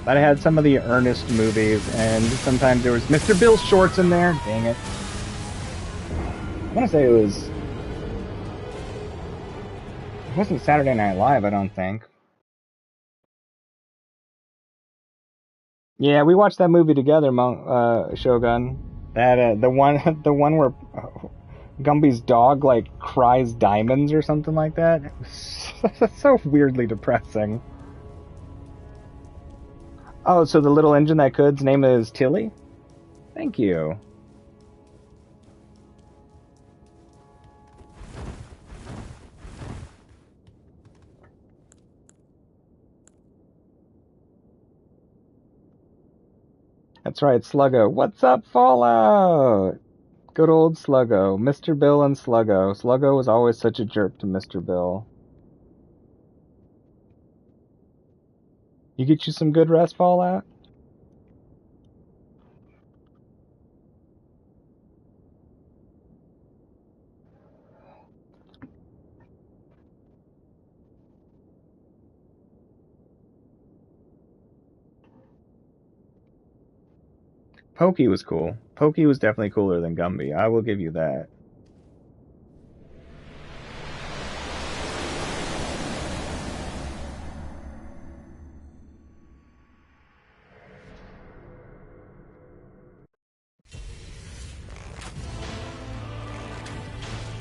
But I had some of the Ernest movies, and sometimes there was Mr. Bill's shorts in there. Dang it. I want to say it wasn't Saturday Night Live, I don't think. Yeah, we watched that movie together, Shogun. That the one where Gumby's dog like cries diamonds or something like that. It was so weirdly depressing. Oh, so the little engine that could's name is Tilly? Thank you. That's right, Sluggo. What's up, Fallout? Good old Sluggo. Mr. Bill and Sluggo. Sluggo was always such a jerk to Mr. Bill. You get you some good rest, Fallout? Pokey was cool. Pokey was definitely cooler than Gumby. I will give you that.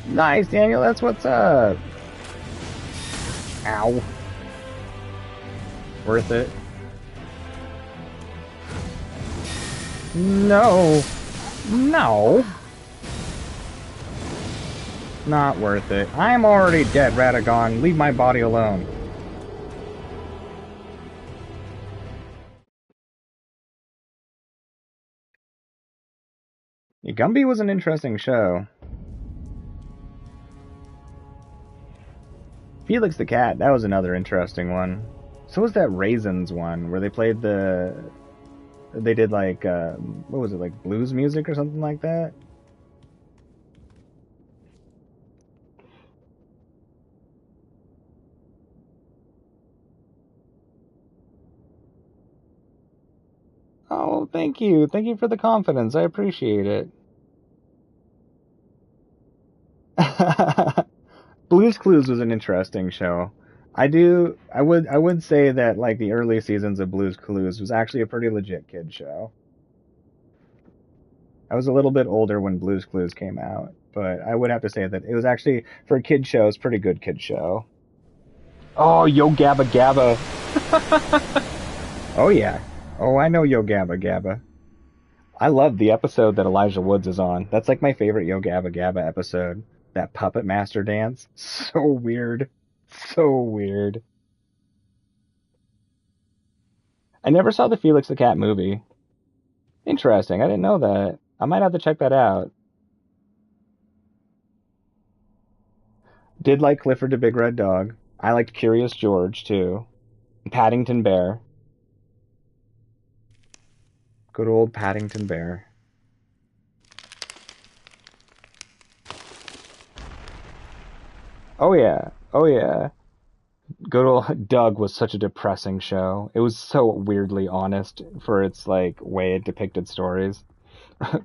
Nice, Daniel. That's what's up. Ow. Worth it. No. No. Not worth it. I'm already dead, Radagon. Leave my body alone. Yeah, Gumby was an interesting show. Felix the Cat, that was another interesting one. So was that Raisins one, where they played the... They did like, what was it, like blues music or something like that? Oh, thank you. Thank you for the confidence. I appreciate it. Blue's Clues was an interesting show. I would say that like the early seasons of Blue's Clues was actually a pretty legit kid show. I was a little bit older when Blue's Clues came out, but I would have to say that it was actually, for a kid show, it's a pretty good kid show. Oh, Yo Gabba Gabba. Oh yeah. Oh, I know Yo Gabba Gabba. I love the episode that Elijah Woods is on. That's like my favorite Yo Gabba Gabba episode. That Puppet Master dance. So weird. So weird. I never saw the Felix the Cat movie. Interesting. I didn't know that. I might have to check that out. Did like Clifford the Big Red Dog. I liked Curious George, too. Paddington Bear. Good old Paddington Bear. Oh yeah. Oh yeah. Good old Doug was such a depressing show. It was so weirdly honest for its like way it depicted stories.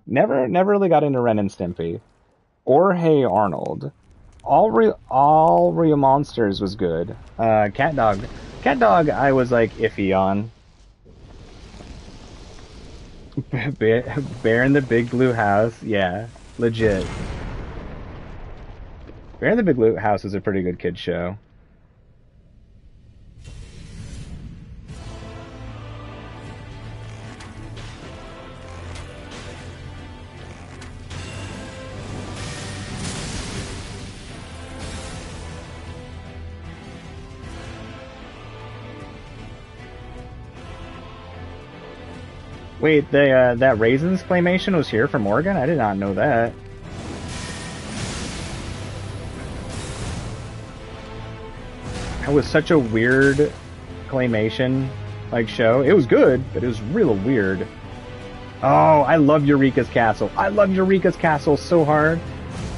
Never really got into Ren and Stimpy. Or Hey Arnold. All Real Monsters was good. Cat Dog. Cat Dog I was like iffy on. Bear in the Big Blue House, yeah. Legit. Bear in the Big Blue House is a pretty good kid show. Wait, that Raisins claymation was here from Oregon? I did not know that. That was such a weird claymation like show. It was good, but it was real weird. Oh, I love Eureka's Castle. I love Eureka's Castle so hard.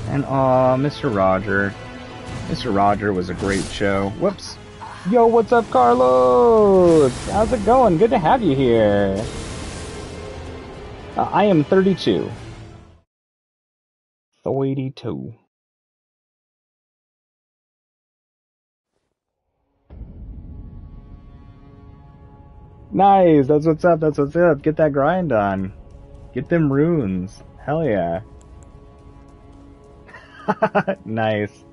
And Mr. Roger. Mr. Roger was a great show. Whoops. Yo, what's up, Carlos? How's it going? Good to have you here. I am 32. 32. Nice, that's what's up, that's what's up. Get that grind on. Get them runes. Hell yeah. Nice.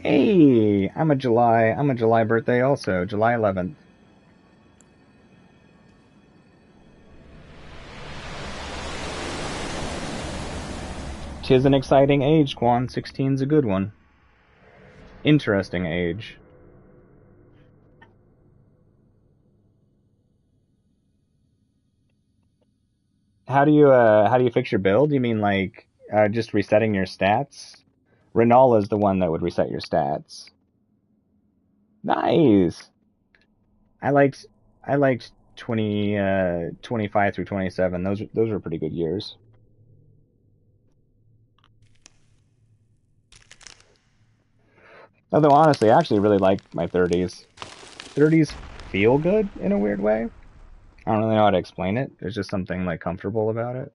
Hey, I'm a July birthday also, July 11th. Tis an exciting age, Quan. 16's a good one. Interesting age. how do you fix your build? You mean like just resetting your stats? Renal is the one that would reset your stats. Nice. I liked I liked 25 through 27. Those were pretty good years. Although honestly, I actually really like my 30s. 30s feel good in a weird way. I don't really know how to explain it. There's just something like comfortable about it.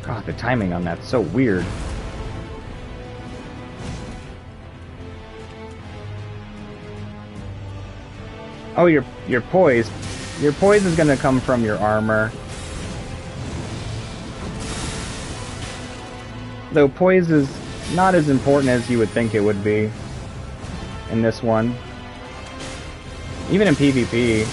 God, the timing on that's so weird. Oh, your poise. Your poise is gonna come from your armor. Though poise is not as important as you would think it would be in this one. Even in PvP.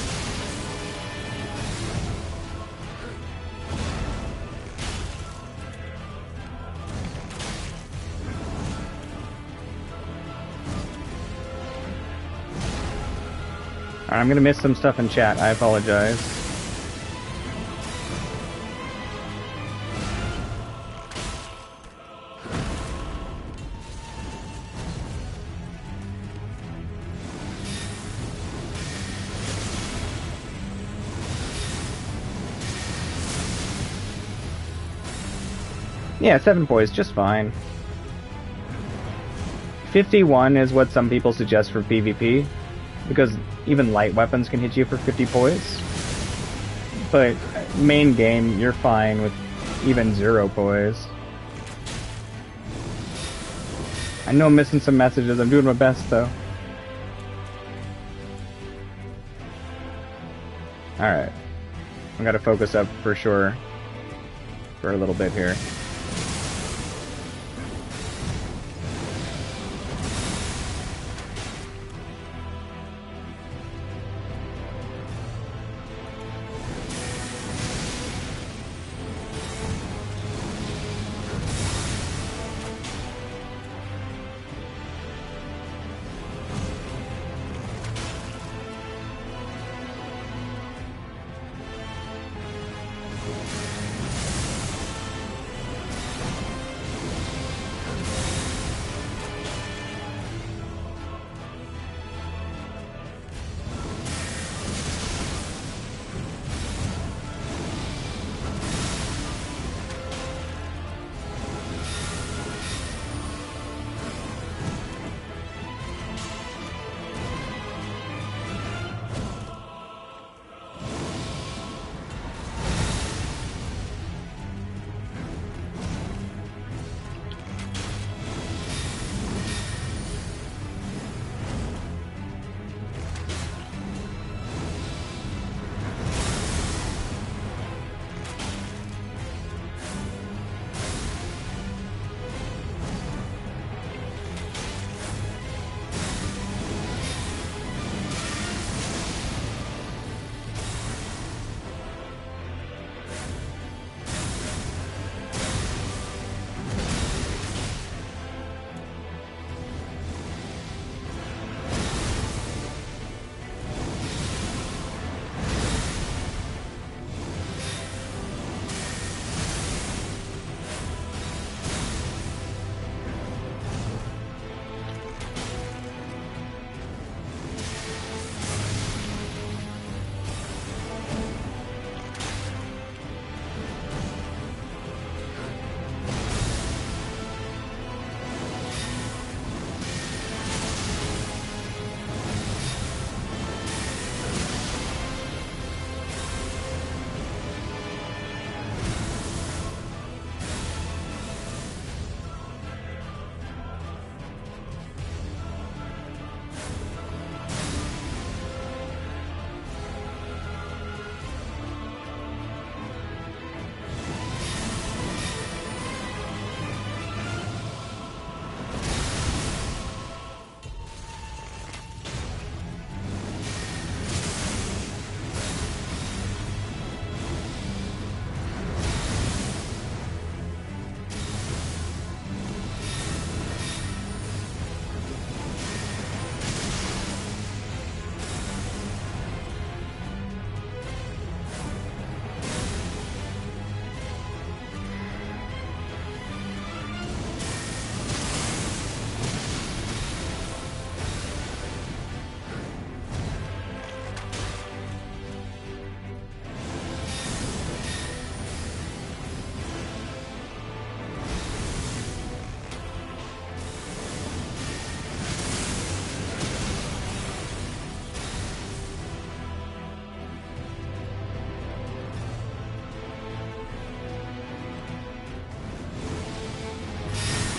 Alright, I'm gonna miss some stuff in chat. I apologize. Yeah, 7 poise, just fine. 51 is what some people suggest for PvP, because even light weapons can hit you for 50 poise. But main game, you're fine with even 0 poise. I know I'm missing some messages, I'm doing my best though. Alright. I gotta focus up for sure for a little bit here.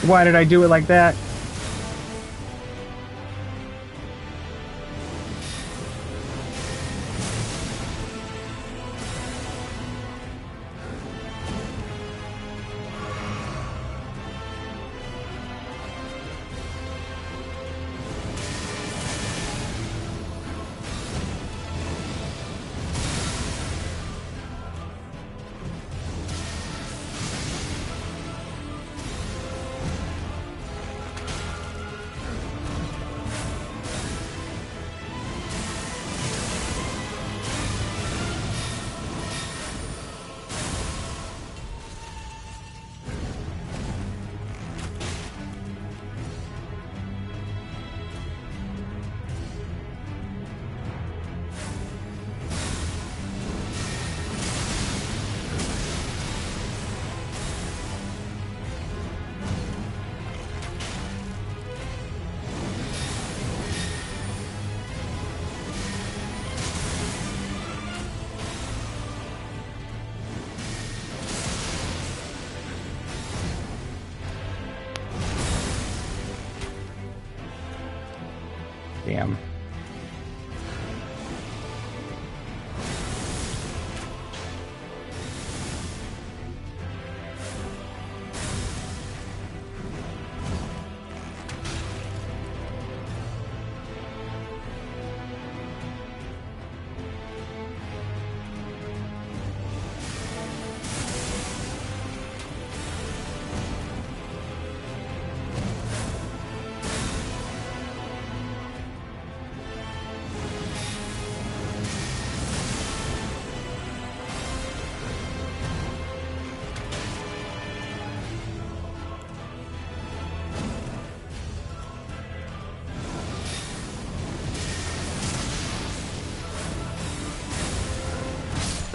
Why did I do it like that? Damn.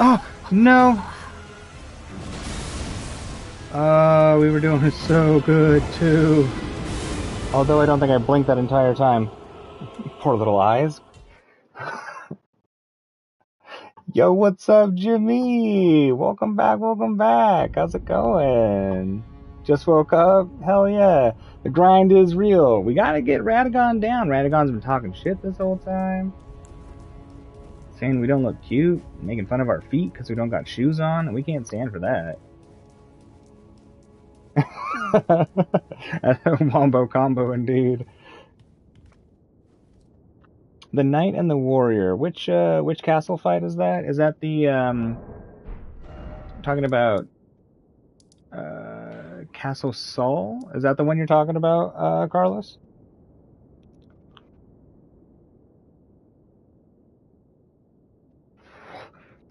Oh, no! We were doing so good, too. Although I don't think I blinked that entire time. Poor little eyes. Yo, what's up, Jimmy? Welcome back, welcome back. How's it going? Just woke up? Hell yeah. The grind is real. We gotta get Radagon down. Radagon's been talking shit this whole time. Saying we don't look cute, making fun of our feet because we don't got shoes on, and we can't stand for that. Wombo combo indeed. The Knight and the Warrior. Which castle fight is that? Is that the talking about Castle Sol? Is that the one you're talking about, Carlos?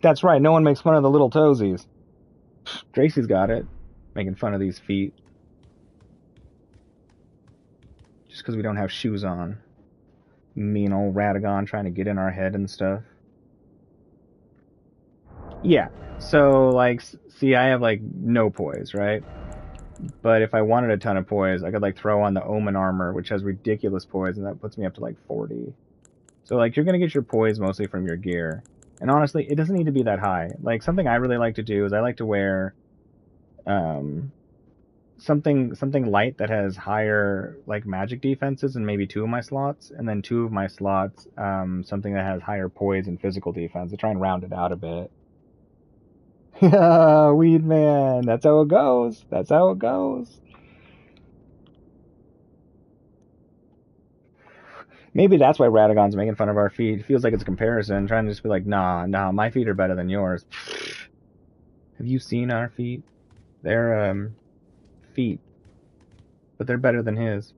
That's right, no one makes fun of the little toesies. Tracy's got it. Making fun of these feet. Just because we don't have shoes on. Mean old Radagon trying to get in our head and stuff. Yeah, so, like, see, I have, like, no poise, right? But if I wanted a ton of poise, I could, like, throw on the Omen armor, which has ridiculous poise, and that puts me up to, like, 40. So, like, you're gonna get your poise mostly from your gear. And honestly, it doesn't need to be that high. Like, something I really like to do is I like to wear something light that has higher, like, magic defenses in maybe 2 of my slots, and then 2 of my slots something that has higher poise and physical defense to try and round it out a bit. Yeah, Weed Man. That's how it goes. That's how it goes. Maybe that's why Radagon's making fun of our feet. It feels like it's a comparison, trying to just be like, nah, my feet are better than yours. Have you seen our feet? They're, feet. But they're better than his.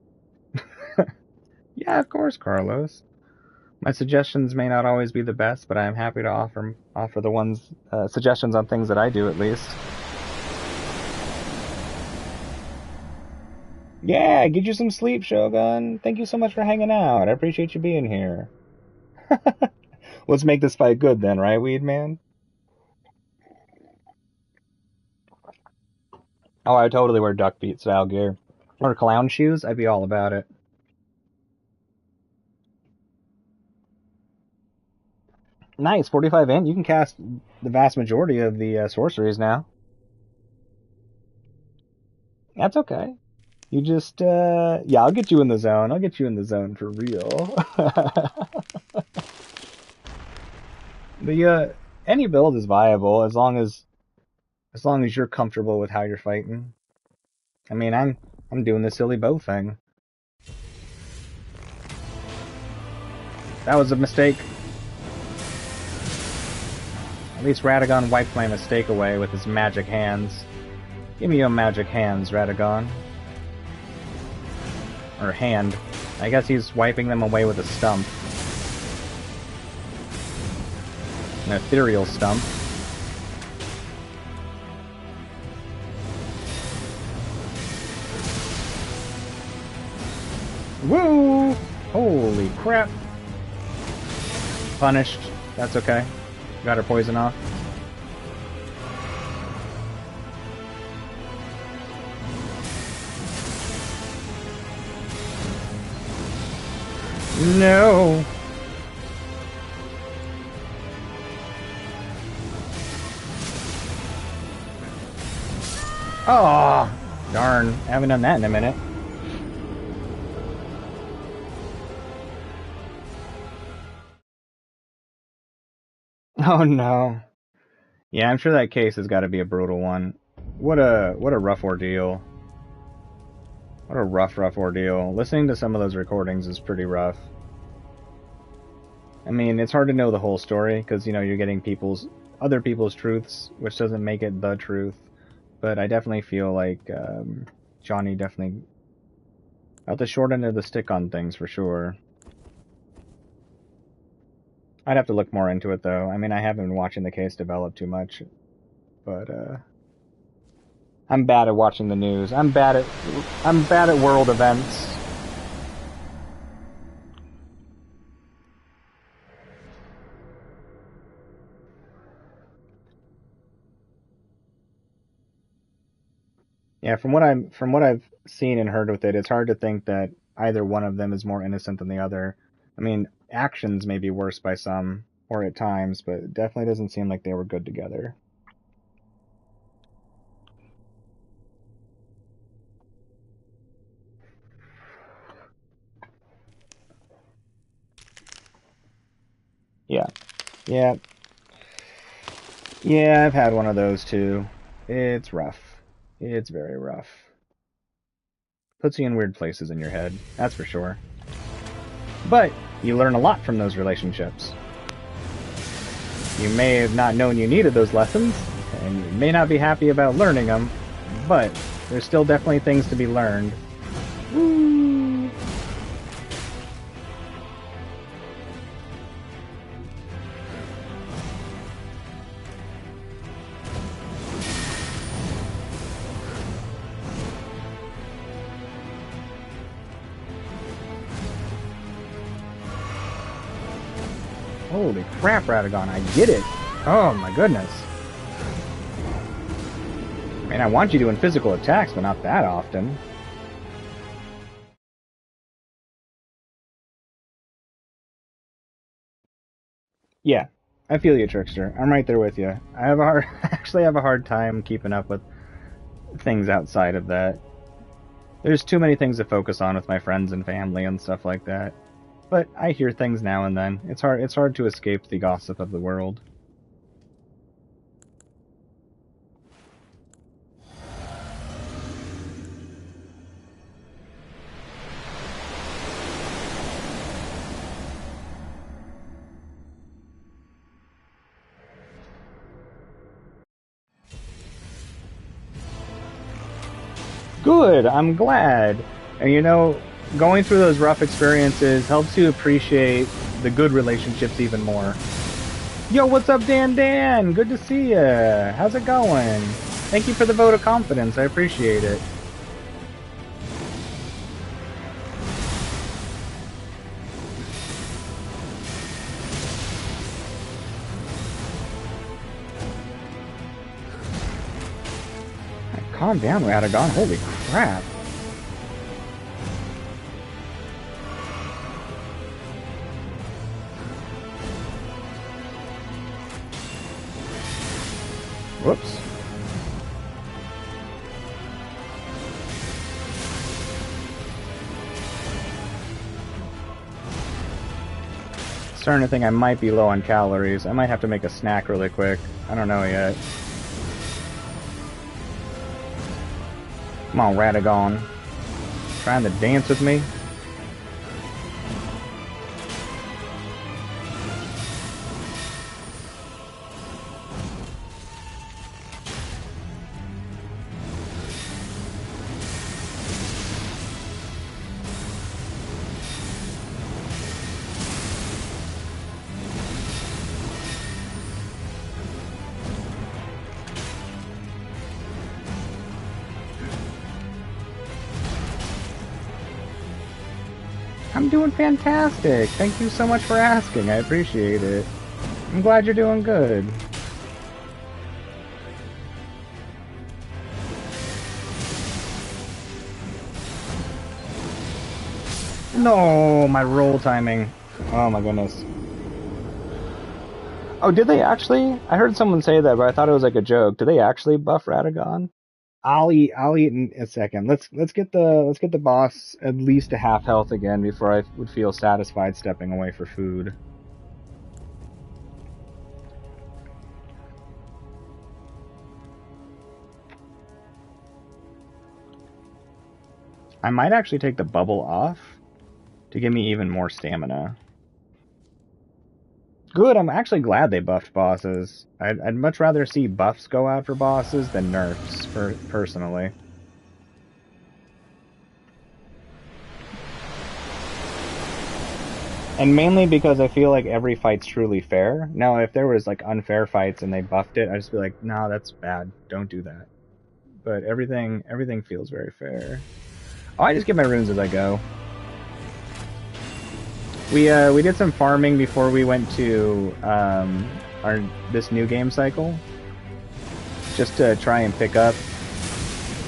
Yeah, of course, Carlos. My suggestions may not always be the best, but I am happy to offer the ones, suggestions on things that I do, at least. Yeah, get you some sleep, Shogun. Thank you so much for hanging out. I appreciate you being here. Let's make this fight good then, right, Weed Man? Oh, I totally wear duck feet style gear. Or clown shoes, I'd be all about it. Nice, 45 int. You can cast the vast majority of the sorceries now. That's okay. You just, yeah, I'll get you in the zone. I'll get you in the zone for real. Any build is viable as long as you're comfortable with how you're fighting. I mean, I'm doing the silly bow thing. That was a mistake. At least Radagon wiped my mistake away with his magic hands. Give me your magic hands, Radagon. Or hand. I guess he's wiping them away with a stump. An ethereal stump. Woo! Holy crap! Punished. That's okay. Got her poison off. No! Oh, darn. I haven't done that in a minute. Oh no. Yeah, I'm sure that case has got to be a brutal one. What a rough ordeal. What a rough ordeal. Listening to some of those recordings is pretty rough. I mean, it's hard to know the whole story because, you know, you're getting other people's truths, which doesn't make it the truth. But I definitely feel like Johnny definitely got the short end of the stick on things for sure. I'd have to look more into it though. I mean, I haven't been watching the case develop too much, but I'm bad at watching the news. I'm bad at world events. Yeah, from what I've seen and heard with it, it's hard to think that either one of them is more innocent than the other. I mean, actions may be worse by some or at times, but it definitely doesn't seem like they were good together. Yeah. Yeah. Yeah, I've had one of those too. It's rough. It's very rough. Puts you in weird places in your head, that's for sure. But you learn a lot from those relationships. You may have not known you needed those lessons, and you may not be happy about learning them, but there's still definitely things to be learned. Woo! Holy crap, Radagon, I get it. Oh my goodness. I mean, I want you doing physical attacks, but not that often. Yeah, I feel you, Trickster. I'm right there with you. Actually have a hard time keeping up with things outside of that. There's too many things to focus on with my friends and family and stuff like that. But I hear things now and then. It's hard to escape the gossip of the world. Good, I'm glad. And you know, going through those rough experiences helps you appreciate the good relationships even more. Yo, what's up, Dan? Good to see ya. How's it going? Thank you for the vote of confidence. I appreciate it. Calm down, Radagon. Holy crap. Whoops. Starting to think I might be low on calories. I might have to make a snack really quick. I don't know yet. Come on, Radagon. Trying to dance with me? I'm doing fantastic. Thank you so much for asking. I appreciate it. I'm glad you're doing good. No, my roll timing. Oh my goodness. Oh, did they actually? I heard someone say that, but I thought it was like a joke. Did they actually buff Radagon? I'll eat in a second. Let's get the boss at least to half health again before I would feel satisfied stepping away for food. I might actually take the bubble off to give me even more stamina. Good, I'm actually glad they buffed bosses. I'd much rather see buffs go out for bosses than nerfs, personally. And mainly because I feel like every fight's truly fair. Now, if there was like unfair fights and they buffed it, I'd just be like, no, that's bad. Don't do that. But everything feels very fair. Oh, I just get my runes as I go. We did some farming before we went to this new game cycle, just to try and pick up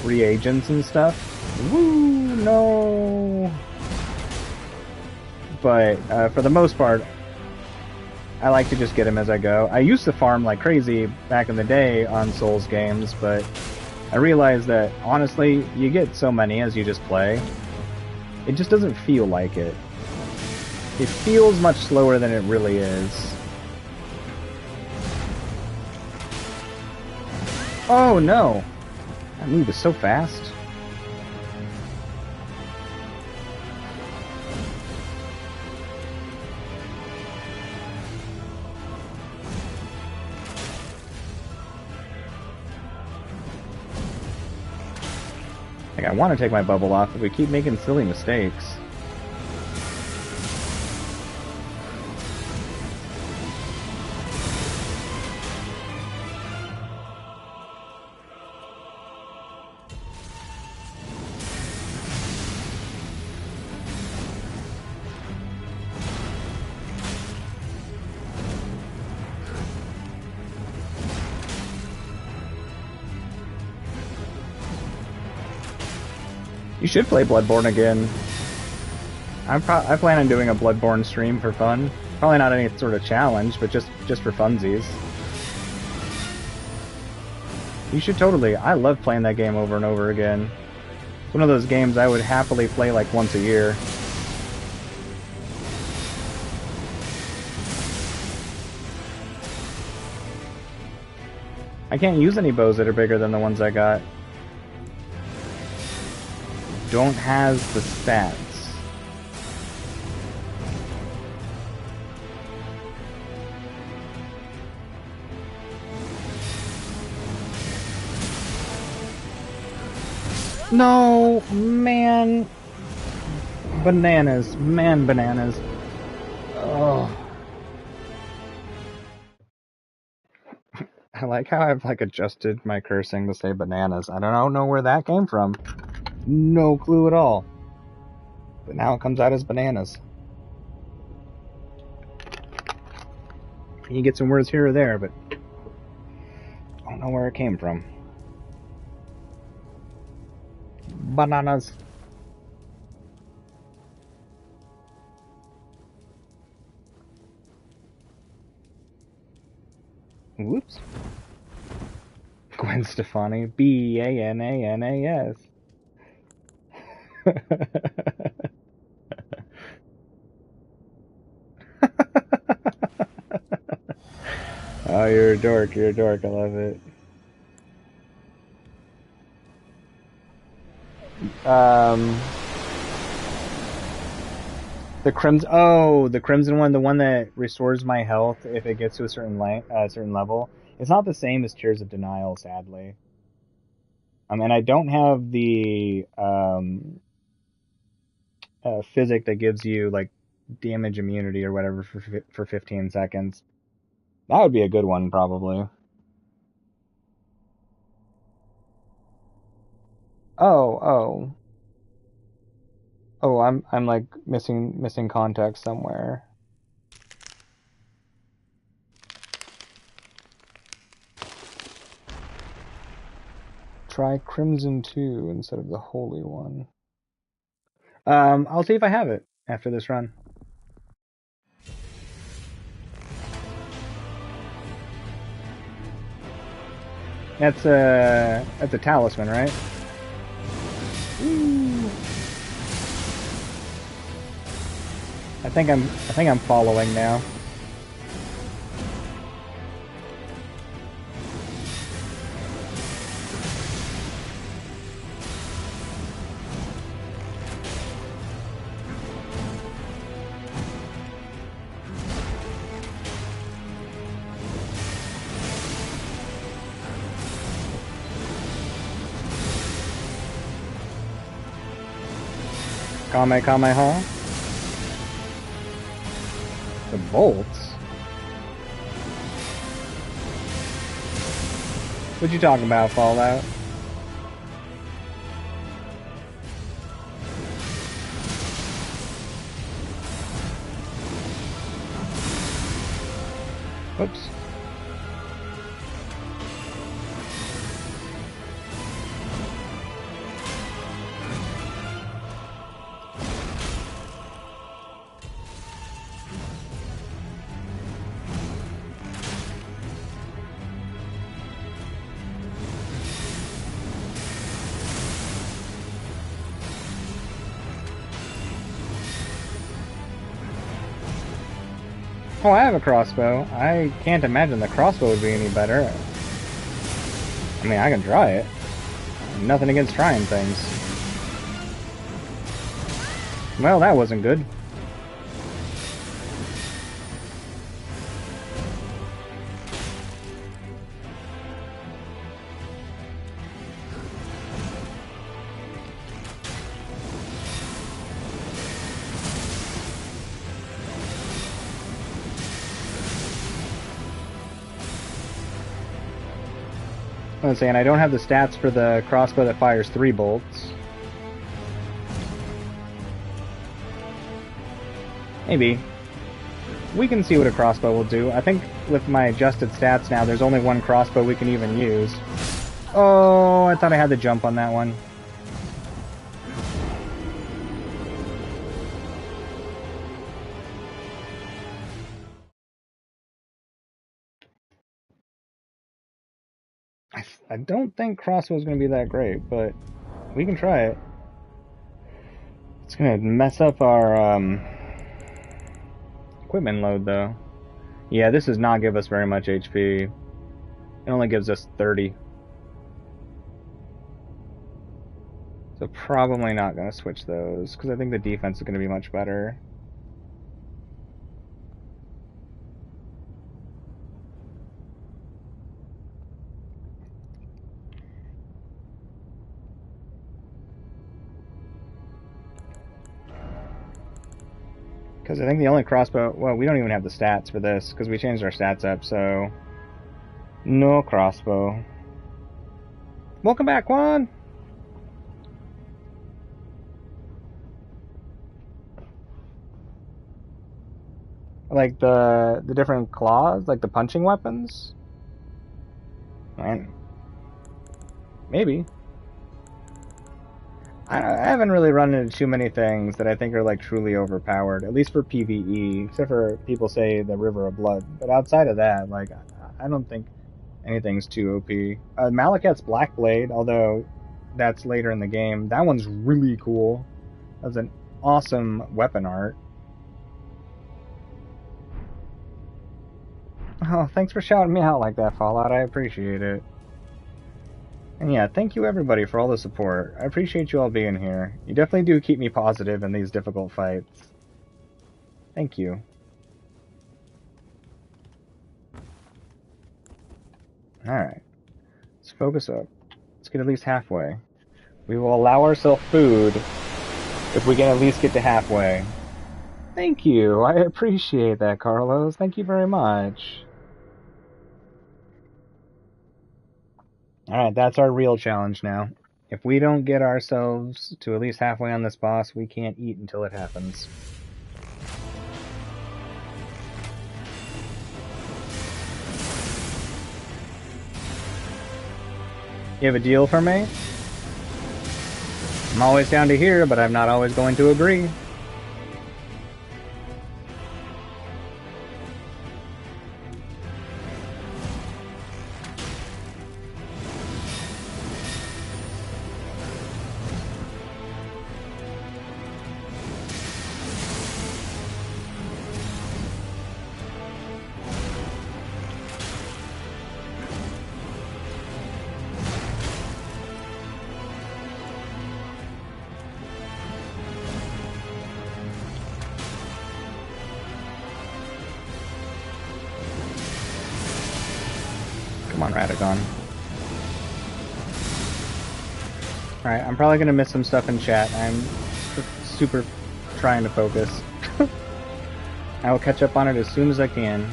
reagents and stuff. Woo, no. But for the most part, I like to just get them as I go. I used to farm like crazy back in the day on Souls games, but I realized that honestly, you get so many as you just play, it just doesn't feel like it. It feels much slower than it really is. Oh no! That move is so fast. Like, I want to take my bubble off, but we keep making silly mistakes. You should play Bloodborne again. I plan on doing a Bloodborne stream for fun. Probably not any sort of challenge, but just for funsies. You should totally. I love playing that game over and over again. It's one of those games I would happily play like once a year. I can't use any bows that are bigger than the ones I got. Don't have the stats. No, man. Bananas. Man, bananas. Oh. I like how I've like adjusted my cursing to say bananas. I don't know where that came from. No clue at all. But now it comes out as bananas. You get some words here or there, but I don't know where it came from. Bananas. Whoops. Gwen Stefani. Bananas. Oh, you're a dork. You're a dork. I love it. Um, the crimson. Oh, the crimson one, the one that restores my health if it gets to a certain level. It's not the same as Tears of Denial, sadly. And I don't have the physic that gives you like damage immunity or whatever for 15 seconds. That would be a good one, probably. Oh, oh, oh! I'm like missing context somewhere. Try Crimson 2 instead of the Holy One. I'll see if I have it after this run. That's a talisman, right? Ooh. I think I'm following now. Kamehameha. The bolts? What you talking about, Fallout? Oops. Oh, I have a crossbow. I can't imagine the crossbow would be any better. I mean, I can try it. Nothing against trying things. Well, that wasn't good. I was saying, I don't have the stats for the crossbow that fires 3 bolts. Maybe. We can see what a crossbow will do. I think with my adjusted stats now, there's only one crossbow we can even use. Oh, I thought I had the jump on that one. I don't think crossbow is going to be that great, but we can try it. It's going to mess up our equipment load, though. Yeah, this does not give us very much HP. It only gives us 30. So probably not going to switch those, because I think the defense is going to be much better. Because I think the only crossbow... Well, we don't even have the stats for this, because we changed our stats up, so... No crossbow. Welcome back, Juan! Like the different claws, like the punching weapons? Man. Maybe. I haven't really run into too many things that I think are like truly overpowered, at least for PvE, except for people say the River of Blood. But outside of that, like, I don't think anything's too OP. Malekith's Black Blade, although that's later in the game, that one's really cool. That's an awesome weapon art. Oh, thanks for shouting me out like that, Fallout. I appreciate it. And yeah, thank you everybody for all the support. I appreciate you all being here. You definitely do keep me positive in these difficult fights. Thank you. Alright. Let's focus up. Let's get at least halfway. We will allow ourselves food if we can at least get to halfway. Thank you. I appreciate that, Carlos. Thank you very much. Alright, that's our real challenge now. If we don't get ourselves to at least halfway on this boss, we can't eat until it happens. You have a deal for me? I'm always down to hear, but I'm not always going to agree. Come on, Radagon. Alright, I'm probably gonna miss some stuff in chat. I'm super trying to focus. I will catch up on it as soon as I can.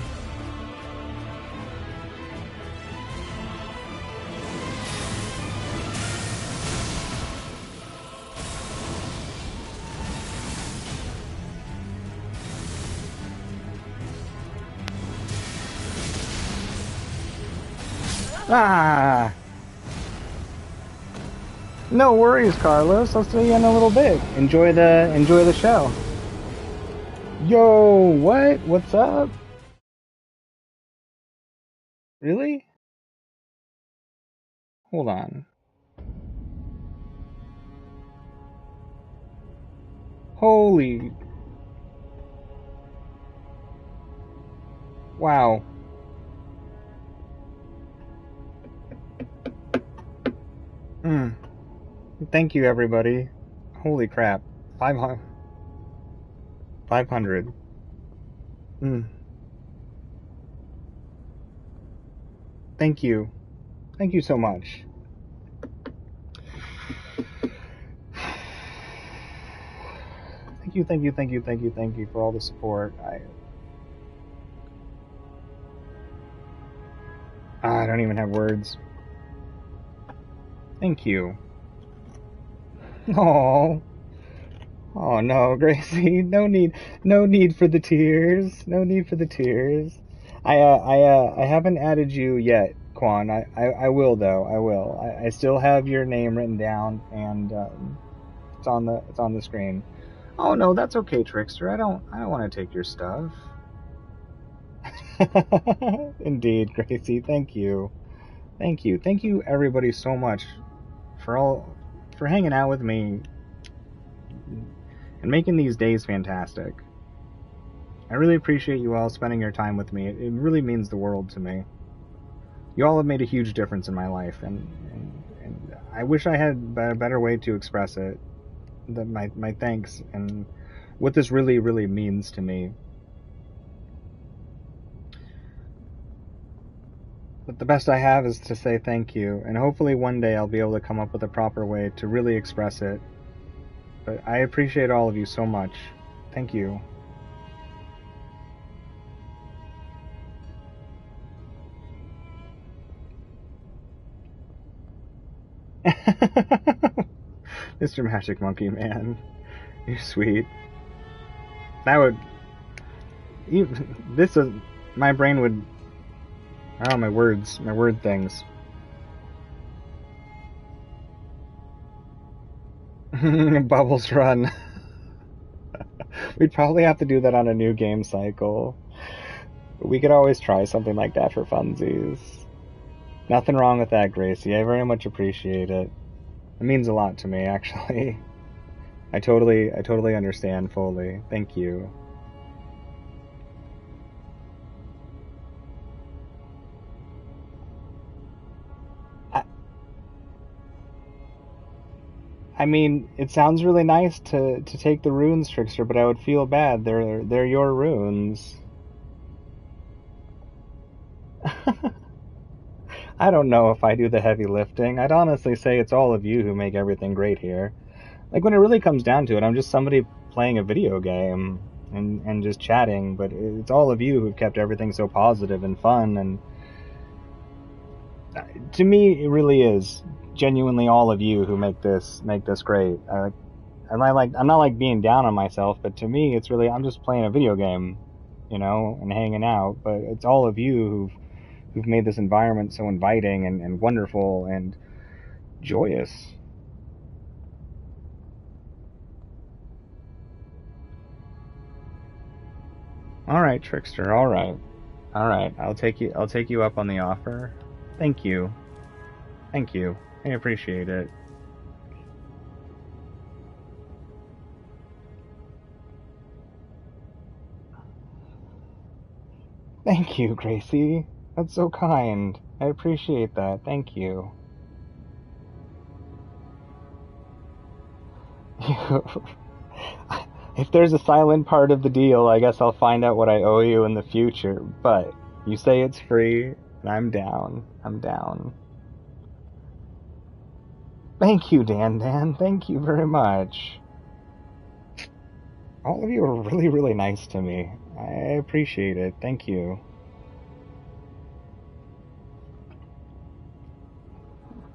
Ah! No worries, Carlos. I'll see you in a little bit. Enjoy the show. Yo, what? What's up? Really? Hold on. Holy. Wow. Thank you, everybody. Holy crap. 500. 500. Thank you. Thank you so much. Thank you for all the support. I don't even have words. Thank you. Oh no, Gracie. No need for the tears. No need for the tears. I haven't added you yet, Quan. I will though. I will. I still have your name written down, and it's on the screen. Oh no, that's okay, Trickster. I don't want to take your stuff. Indeed, Gracie. Thank you everybody so much for hanging out with me and making these days fantastic. I really appreciate you all spending your time with me. It really means the world to me. You all have made a huge difference in my life, and I wish I had a better way to express it. My thanks and what this really means to me. But the best I have is to say thank you, and hopefully one day I'll be able to come up with a proper way to really express it. But I appreciate all of you so much. Thank you. Mr. Magic Monkey, man. You're sweet. That would... This is... My brain would... Oh, my word things. Bubbles run. We'd probably have to do that on a new game cycle. But we could always try something like that for funsies. Nothing wrong with that, Gracie. I very much appreciate it. It means a lot to me, actually. I totally understand fully. Thank you. I mean, it sounds really nice to take the runes, Trickster, but I would feel bad. They're your runes. I don't know if I do the heavy lifting. I'd honestly say it's all of you who make everything great here. Like, when it really comes down to it, I'm just somebody playing a video game and just chatting, but it's all of you who've kept everything so positive and fun, and to me, it really is genuinely all of you who make this great. I'm not like being down on myself, but to me, it's really, I'm just playing a video game, you know, and hanging out. But it's all of you who've made this environment so inviting and wonderful and joyous. All right, Trickster. All right. I'll take you up on the offer. Thank you. I appreciate it. Thank you, Gracie. That's so kind. I appreciate that. Thank you. If there's a silent part of the deal, I guess I'll find out what I owe you in the future. But you say it's free, and I'm down. Thank you, Dan. Thank you very much. All of you are really, really nice to me. I appreciate it. Thank you.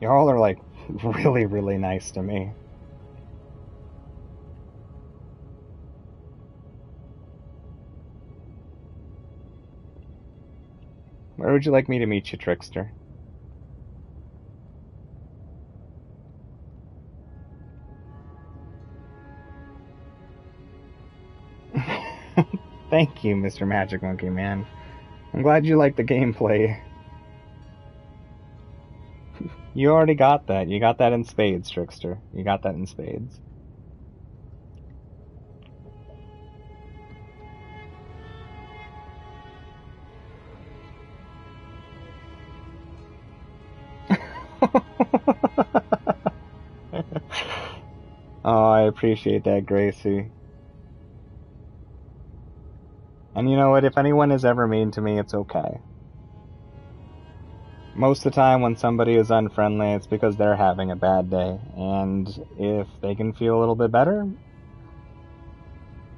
Y'all are, like, really, really nice to me. Where would you like me to meet you, Trickster? Thank you, Mr. Magic Monkey Man. I'm glad you like the gameplay. You already got that. You got that in spades, Trickster. You got that in spades. Oh, I appreciate that, Gracie. And you know what? If anyone is ever mean to me, it's okay. Most of the time when somebody is unfriendly, it's because they're having a bad day. And if they can feel a little bit better,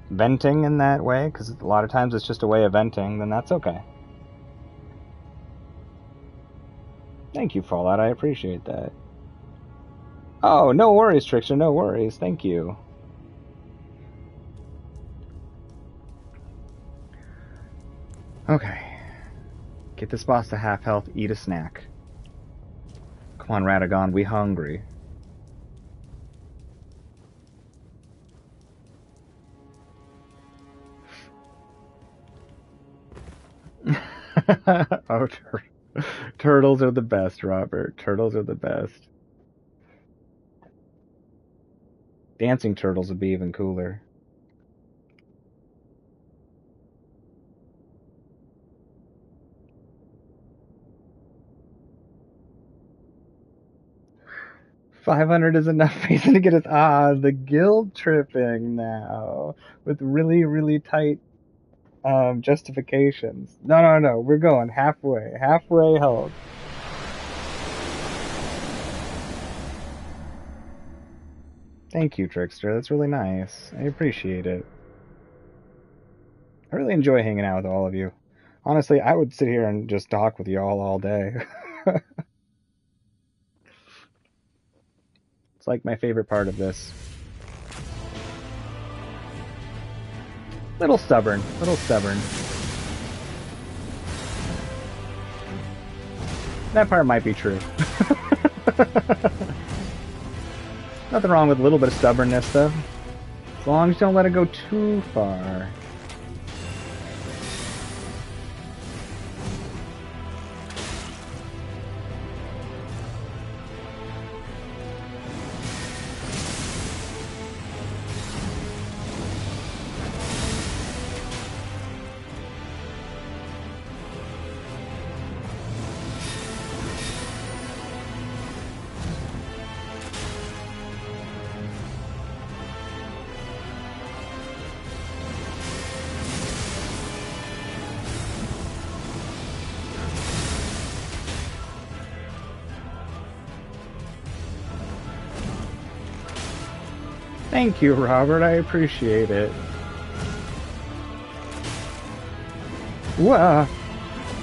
venting in that way, because a lot of times it's just a way of venting, then that's okay. Thank you, Fallout. I appreciate that. Oh, no worries, Trickster. No worries. Thank you. Okay. Get this boss to half health, eat a snack. Come on, Radagon, we hungry. Oh, turtles are the best, Robert. Turtles are the best. Dancing turtles would be even cooler. $500 is enough reason to get us. The guild tripping now with really, really tight justifications. No. We're going halfway health. Thank you, Trickster. That's really nice. I appreciate it. I really enjoy hanging out with all of you. Honestly, I would sit here and just talk with y'all all day. It's like my favorite part of this. Little stubborn. That part might be true. Nothing wrong with a little bit of stubbornness, though. As long as you don't let it go too far. Thank you, Robert. I appreciate it. Whoa.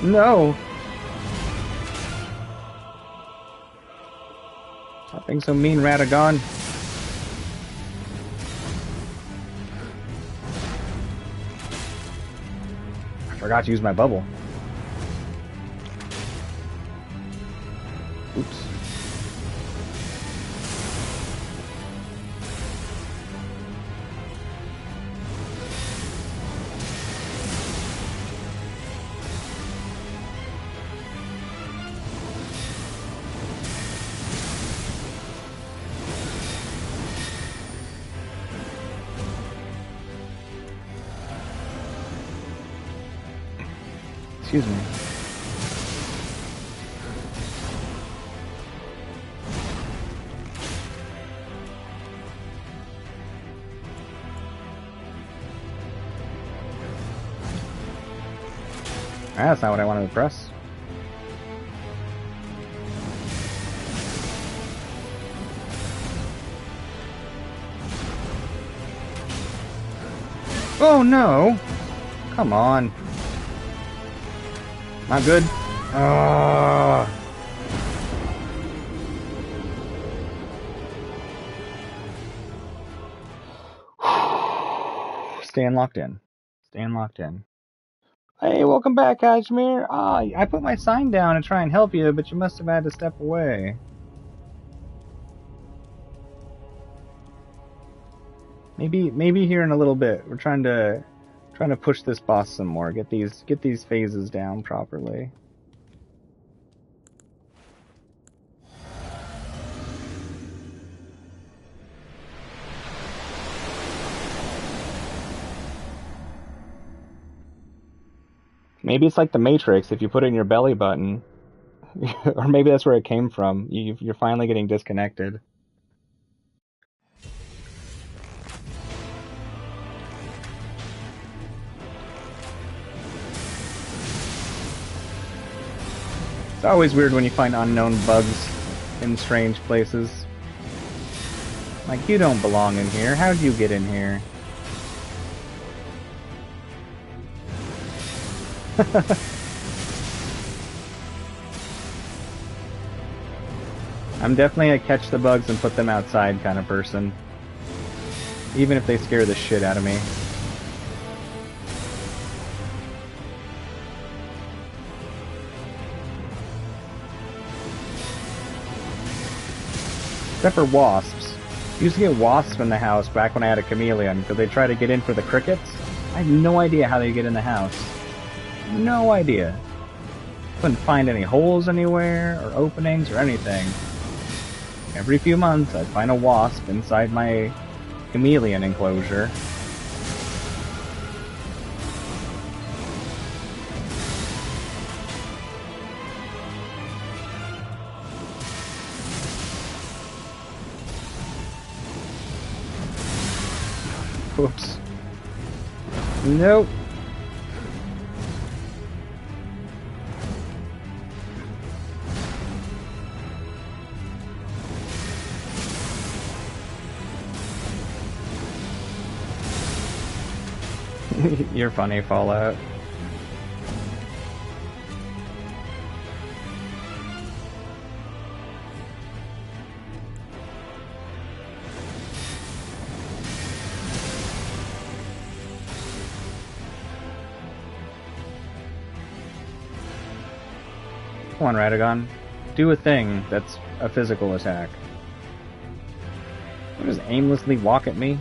No. Stop being so mean, Radagon. I forgot to use my bubble. Oops. Excuse me. That's not what I wanted to press. Oh no! Come on. Not good. Staying locked in. Staying locked in. Hey, welcome back, Kashmir. I put my sign down to try and help you, but you must have had to step away. Maybe here in a little bit. We're trying to push this boss some more. Get these phases down properly. Maybe it's like the Matrix. If you put it in your belly button, or maybe that's where it came from. You're finally getting disconnected. It's always weird when you find unknown bugs in strange places. Like, you don't belong in here. How'd you get in here? I'm definitely a catch the bugs and put them outside kind of person. Even if they scare the shit out of me. Except for wasps. I used to get wasps in the house back when I had a chameleon, because they try to get in for the crickets. I have no idea how they get in the house. No idea. Couldn't find any holes anywhere, or openings, or anything. Every few months, I'd find a wasp inside my chameleon enclosure. Oops. Nope. You're funny, Fallout. Come on, Radagon. Do a thing that's a physical attack. Don't just aimlessly walk at me.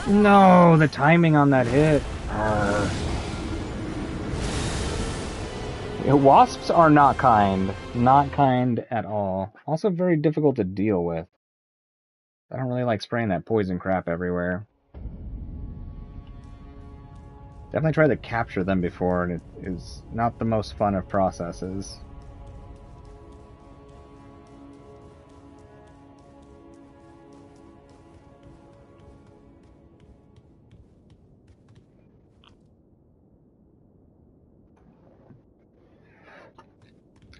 No, the timing on that hit. Wasps are not kind. Not kind at all. Also very difficult to deal with. I don't really like spraying that poison crap everywhere. Definitely tried to capture them before, and it is not the most fun of processes.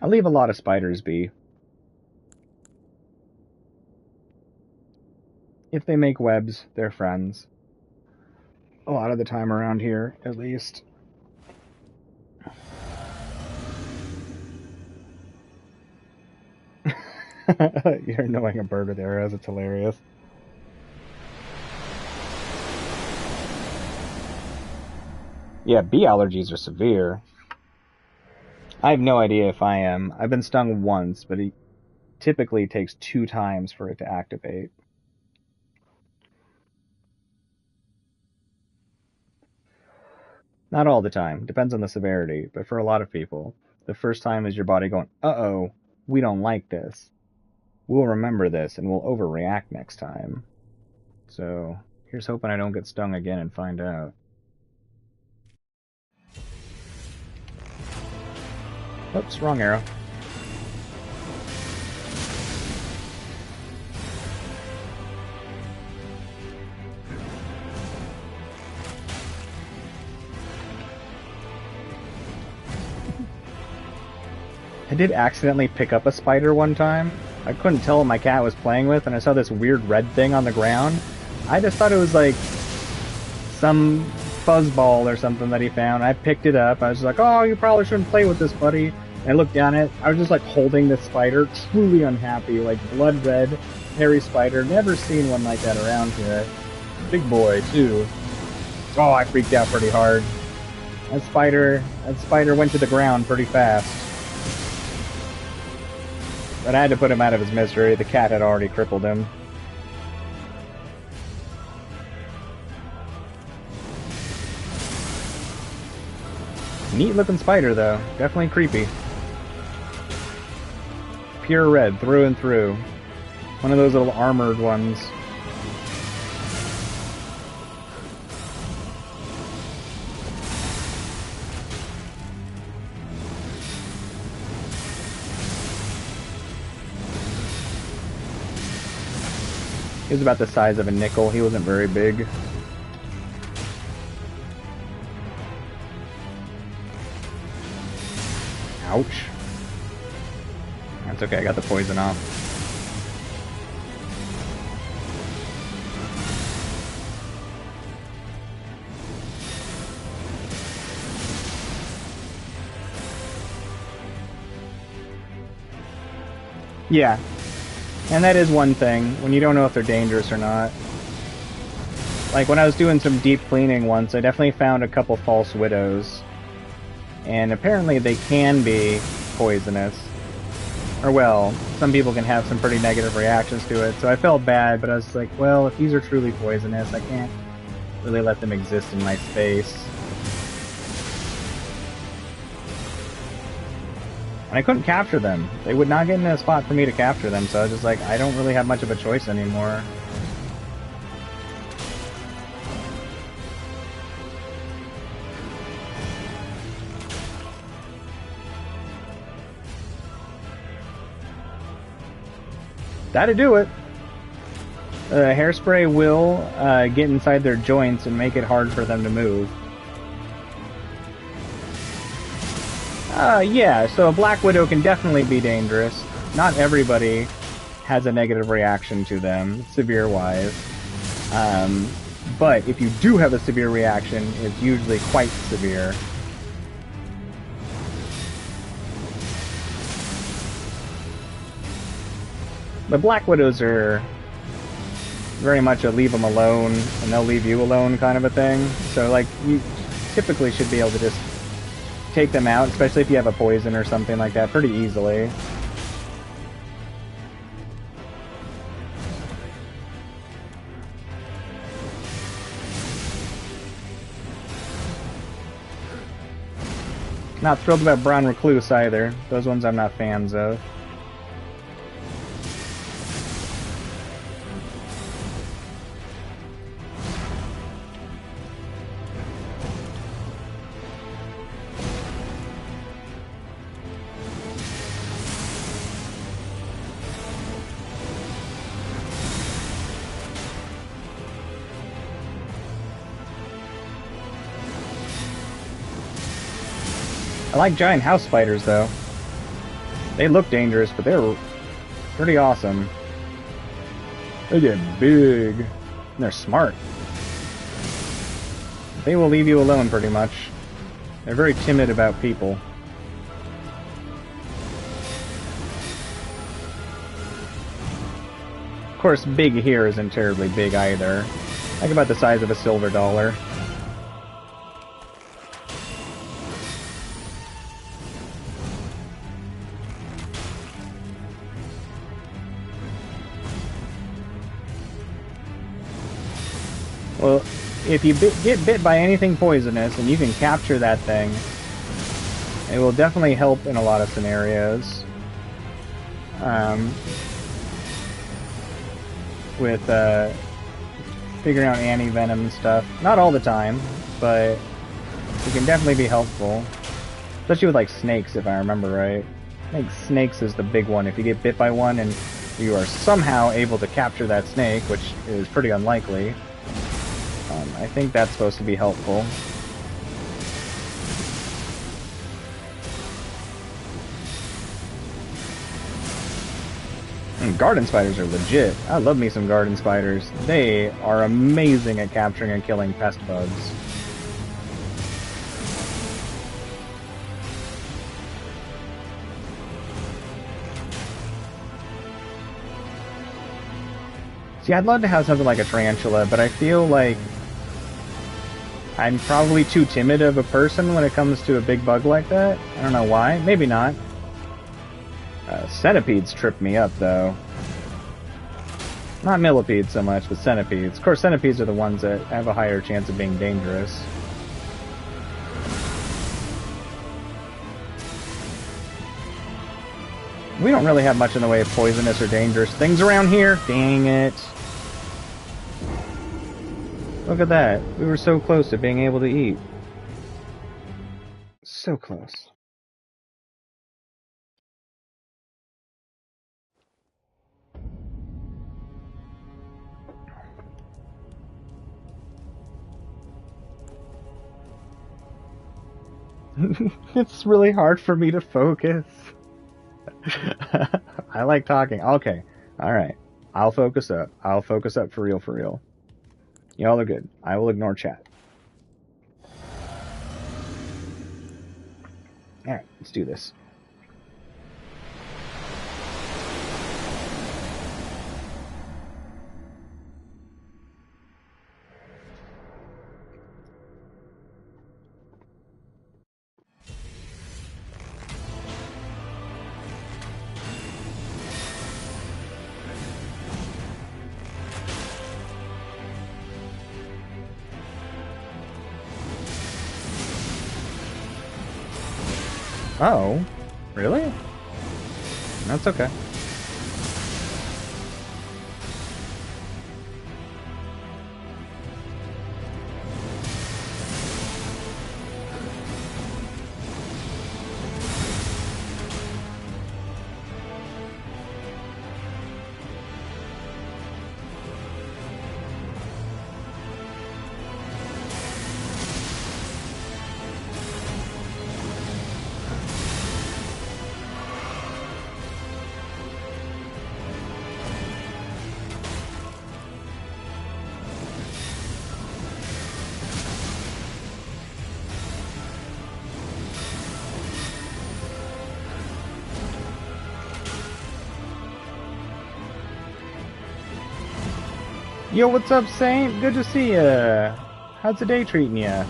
I leave a lot of spiders be. If they make webs, they're friends. A lot of the time around here, at least. You're annoying a bird with arrows, it's hilarious. Yeah, bee allergies are severe. I have no idea if I am. I've been stung once, but it typically takes 2 times for it to activate. Not all the time. Depends on the severity. But for a lot of people, the first time is your body going, uh-oh, we don't like this. We'll remember this and we'll overreact next time. So here's hoping I don't get stung again and find out. Oops, wrong arrow. I did accidentally pick up a spider one time. I couldn't tell what my cat was playing with, and I saw this weird red thing on the ground. I just thought it was like some fuzzball or something that he found. I picked it up. I was like, oh, you probably shouldn't play with this, buddy. And I looked down at it. I was just like holding this spider, truly unhappy, like blood red, hairy spider. Never seen one like that around here. Big boy, too. Oh, I freaked out pretty hard. That spider went to the ground pretty fast. But I had to put him out of his misery. The cat had already crippled him. Neat looking spider, though. Definitely creepy. Pure red, through and through. One of those little armored ones. He was about the size of a nickel. He wasn't very big. Ouch. That's okay, I got the poison off. Yeah. And that is one thing, when you don't know if they're dangerous or not. Like, when I was doing some deep cleaning once, I definitely found a couple false widows. And apparently they can be poisonous. Or, well, some people can have some pretty negative reactions to it. So I felt bad, but I was like, well, if these are truly poisonous, I can't really let them exist in my space. And I couldn't capture them. They would not get in a spot for me to capture them, so I was just like, I don't really have much of a choice anymore. That'd do it. Hairspray will get inside their joints and make it hard for them to move. Yeah, so a Black Widow can definitely be dangerous. Not everybody has a negative reaction to them, severe-wise. But if you do have a severe reaction, it's usually quite severe. But Black Widows are very much a leave them alone, and they'll leave you alone kind of a thing. So, like, you typically should be able to just take them out, especially if you have a poison or something like that, pretty easily. Not thrilled about Brown Recluse either. Those ones I'm not fans of. I like giant house spiders, though. They look dangerous, but they're pretty awesome. They get big. And they're smart. They will leave you alone, pretty much. They're very timid about people. Of course, big here isn't terribly big either. Like about the size of a silver dollar. Well, if you get bit by anything poisonous and you can capture that thing, it will definitely help in a lot of scenarios. With figuring out anti-venom and stuff. Not all the time, but it can definitely be helpful. Especially with like snakes, if I remember right. I think snakes is the big one. If you get bit by one and you are somehow able to capture that snake, which is pretty unlikely, I think that's supposed to be helpful. And garden spiders are legit. I love me some garden spiders. They are amazing at capturing and killing pest bugs. See, I'd love to have something like a tarantula, but I feel like I'm probably too timid of a person when it comes to a big bug like that. I don't know why. Maybe not. Centipedes trip me up, though. Not millipedes so much, but centipedes. Of course, centipedes are the ones that have a higher chance of being dangerous. We don't really have much in the way of poisonous or dangerous things around here. Dang it. Look at that. We were so close to being able to eat. So close. It's really hard for me to focus. I like talking. Okay. Alright. I'll focus up. I'll focus up for real, for real. Y'all are good. I will ignore chat. Alright, let's do this. Oh, really? That's okay. Yo, what's up, Saint? Good to see ya. How's the day treating ya?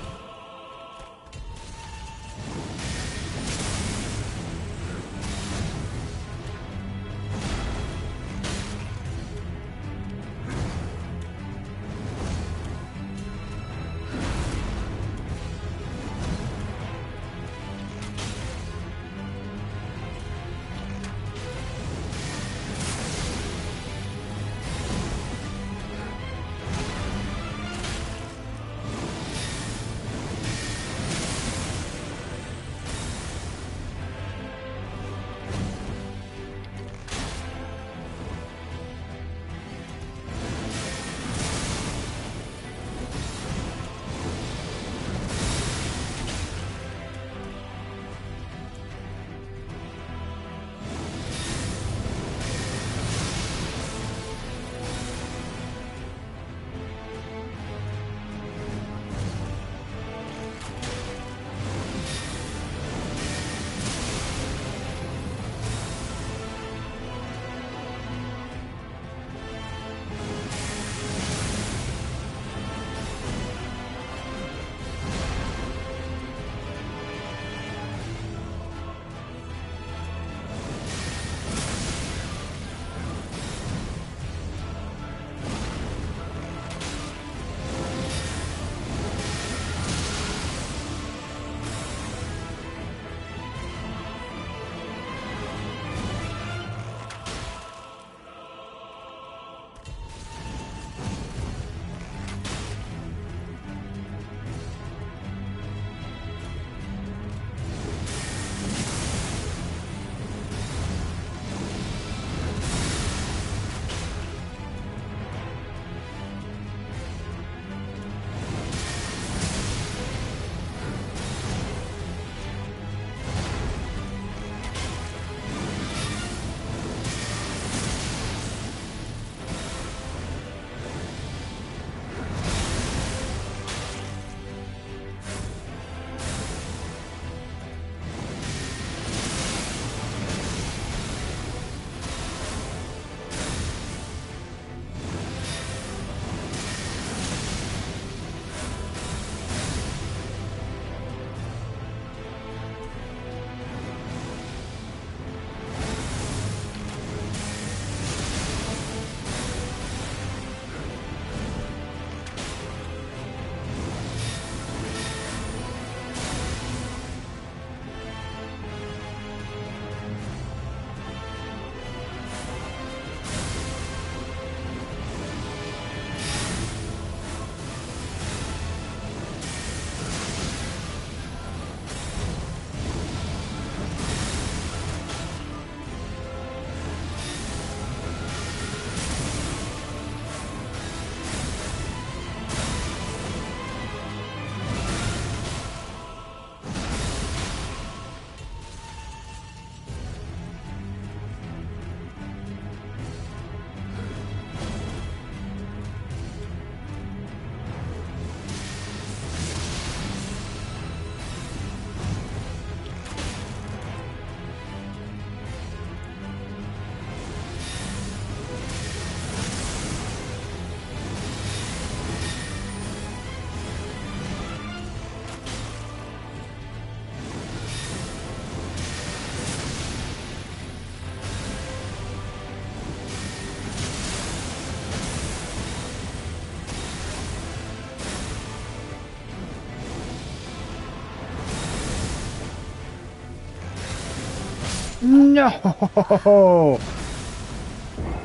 No!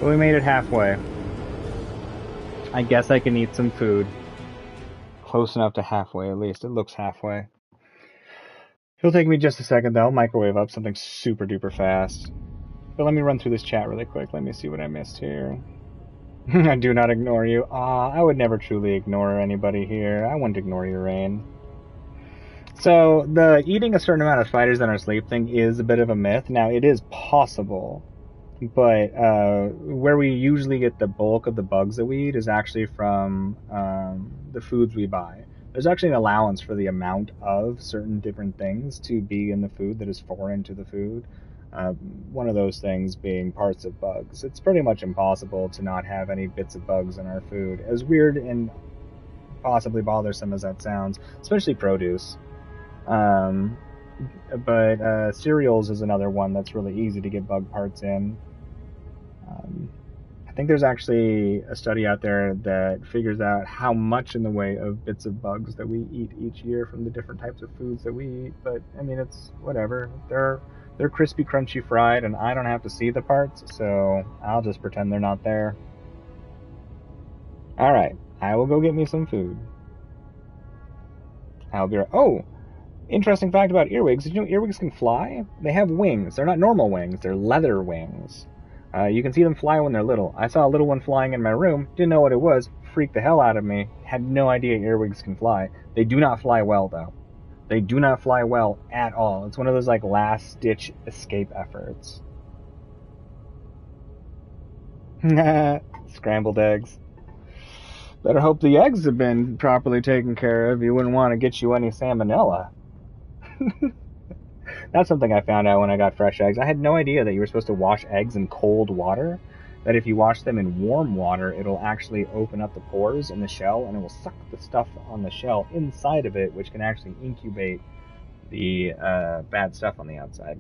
But we made it halfway. I guess I can eat some food. Close enough to halfway, at least. It looks halfway. It'll take me just a second, though. Microwave up something super duper fast. But let me run through this chat really quick. Let me see what I missed here. I do not ignore you. I would never truly ignore anybody here. I wouldn't ignore you, Rain. So, the eating a certain amount of spiders in our sleep thing is a bit of a myth. Now, it is possible. But where we usually get the bulk of the bugs that we eat is actually from the foods we buy. There's actually an allowance for the amount of certain different things to be in the food that is foreign to the food. One of those things being parts of bugs. It's pretty much impossible to not have any bits of bugs in our food. As weird and possibly bothersome as that sounds, especially produce. But cereals is another one that's really easy to get bug parts in. I think there's actually a study out there that figures out how much in the way of bits of bugs that we eat each year from the different types of foods that we eat. But I mean, it's whatever. They're crispy, crunchy, fried, and I don't have to see the parts, so I'll just pretend they're not there. All right, I will go get me some food. I'll be right. Oh, interesting fact about earwigs. Did you know earwigs can fly? They have wings. They're not normal wings. They're leather wings. You can see them fly when they're little. I saw a little one flying in my room. Didn't know what it was. Freaked the hell out of me. Had no idea earwigs can fly. They do not fly well, though. They do not fly well at all. It's one of those, like, last-ditch escape efforts. Scrambled eggs. Better hope the eggs have been properly taken care of. You wouldn't want to get you any salmonella. That's something I found out when I got fresh eggs. I had no idea that you were supposed to wash eggs in cold water. That if you wash them in warm water, it'll actually open up the pores in the shell and it will suck the stuff on the shell inside of it, which can actually incubate the bad stuff on the outside.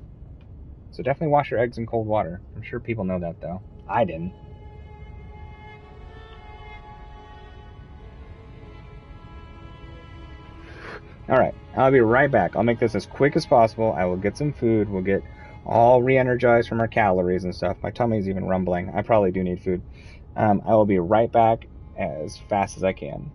So definitely wash your eggs in cold water. I'm sure people know that, though. I didn't. Alright, I'll be right back. I'll make this as quick as possible. I will get some food. We'll get all re-energized from our calories and stuff. My tummy's even rumbling. I probably do need food. I will be right back as fast as I can.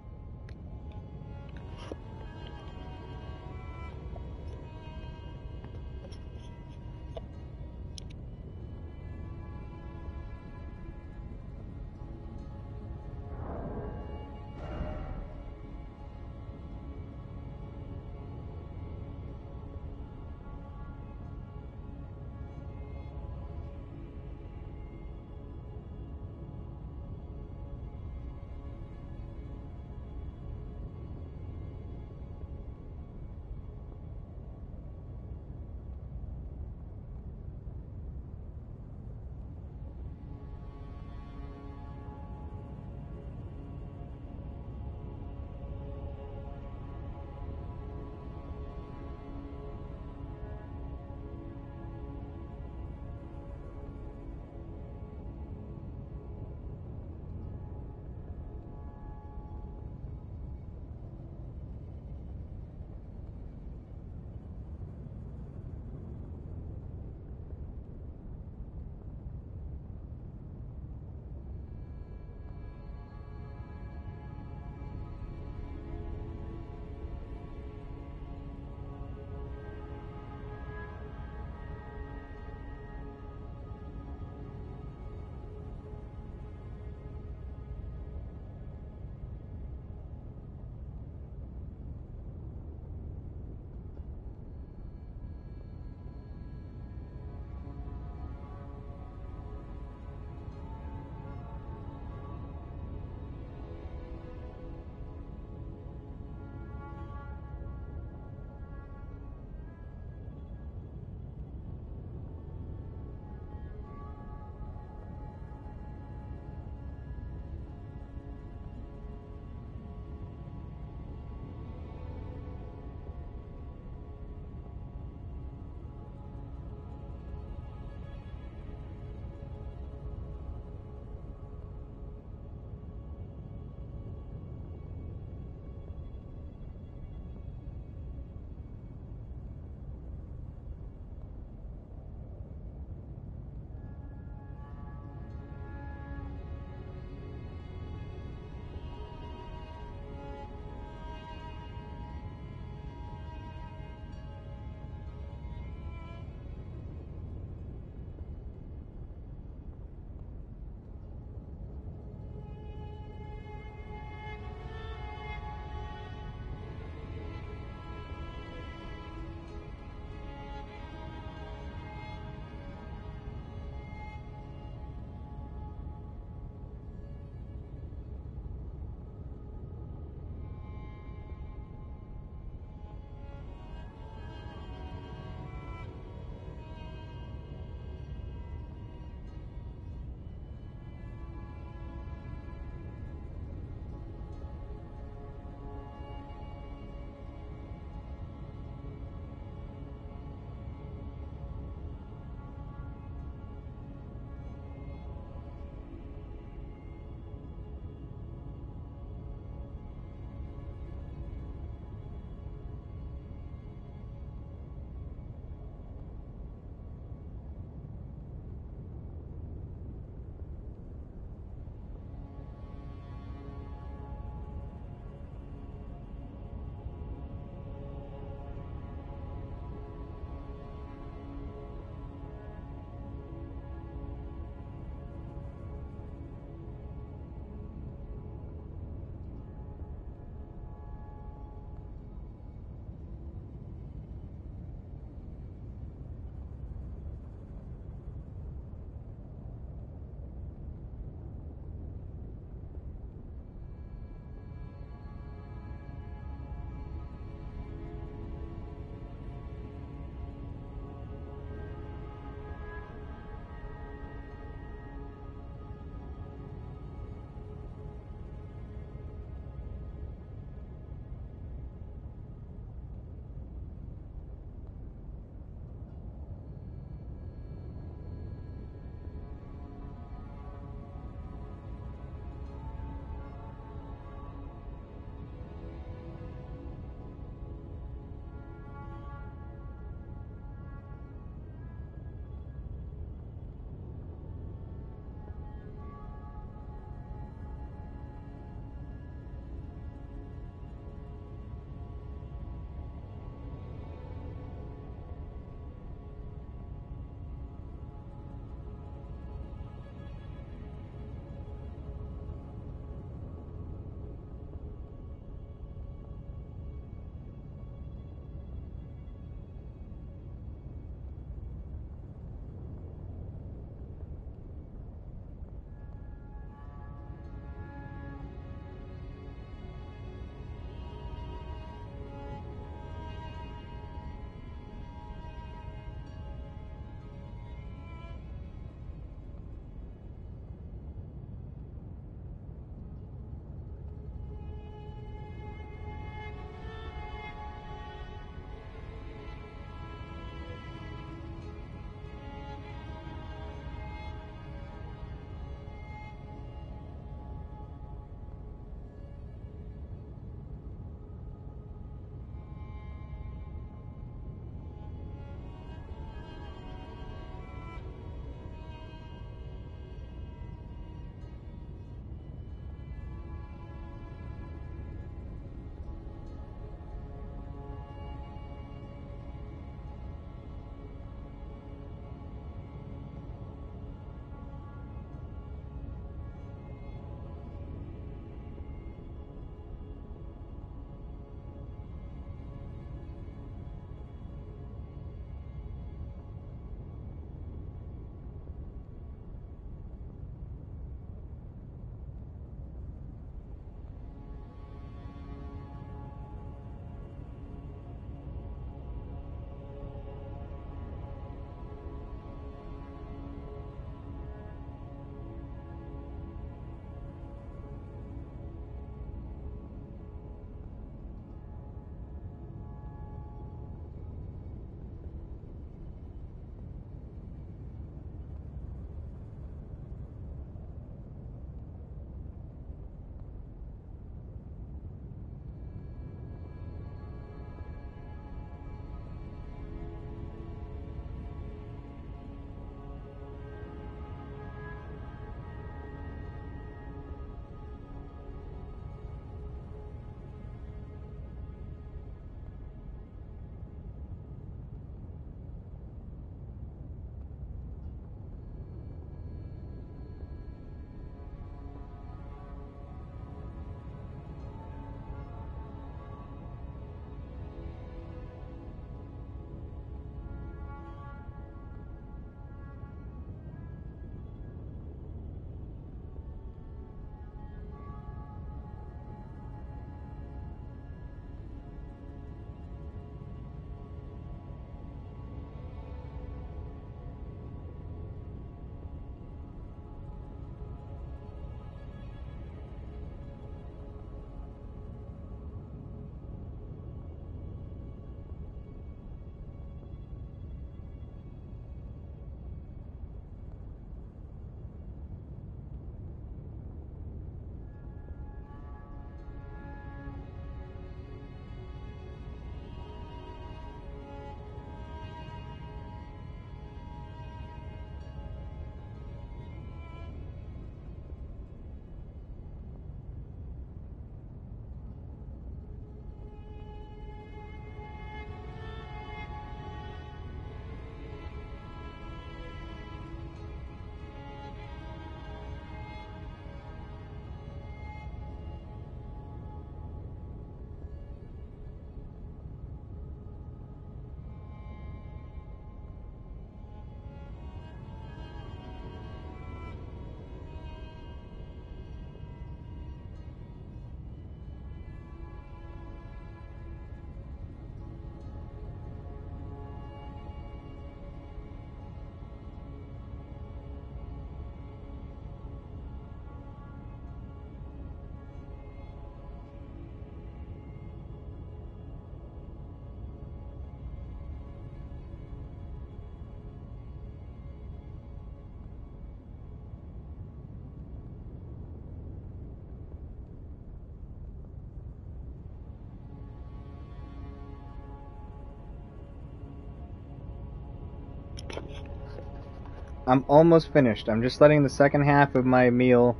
I'm almost finished. I'm just letting the second half of my meal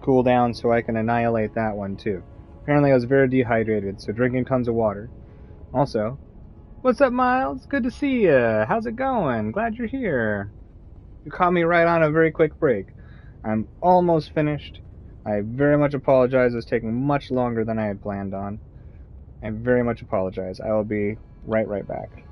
cool down so I can annihilate that one too. Apparently I was very dehydrated, so drinking tons of water. Also, what's up, Miles? Good to see you. How's it going? Glad you're here. You caught me right on a very quick break. I'm almost finished. I very much apologize. It's taking much longer than I had planned on. I very much apologize. I will be right back.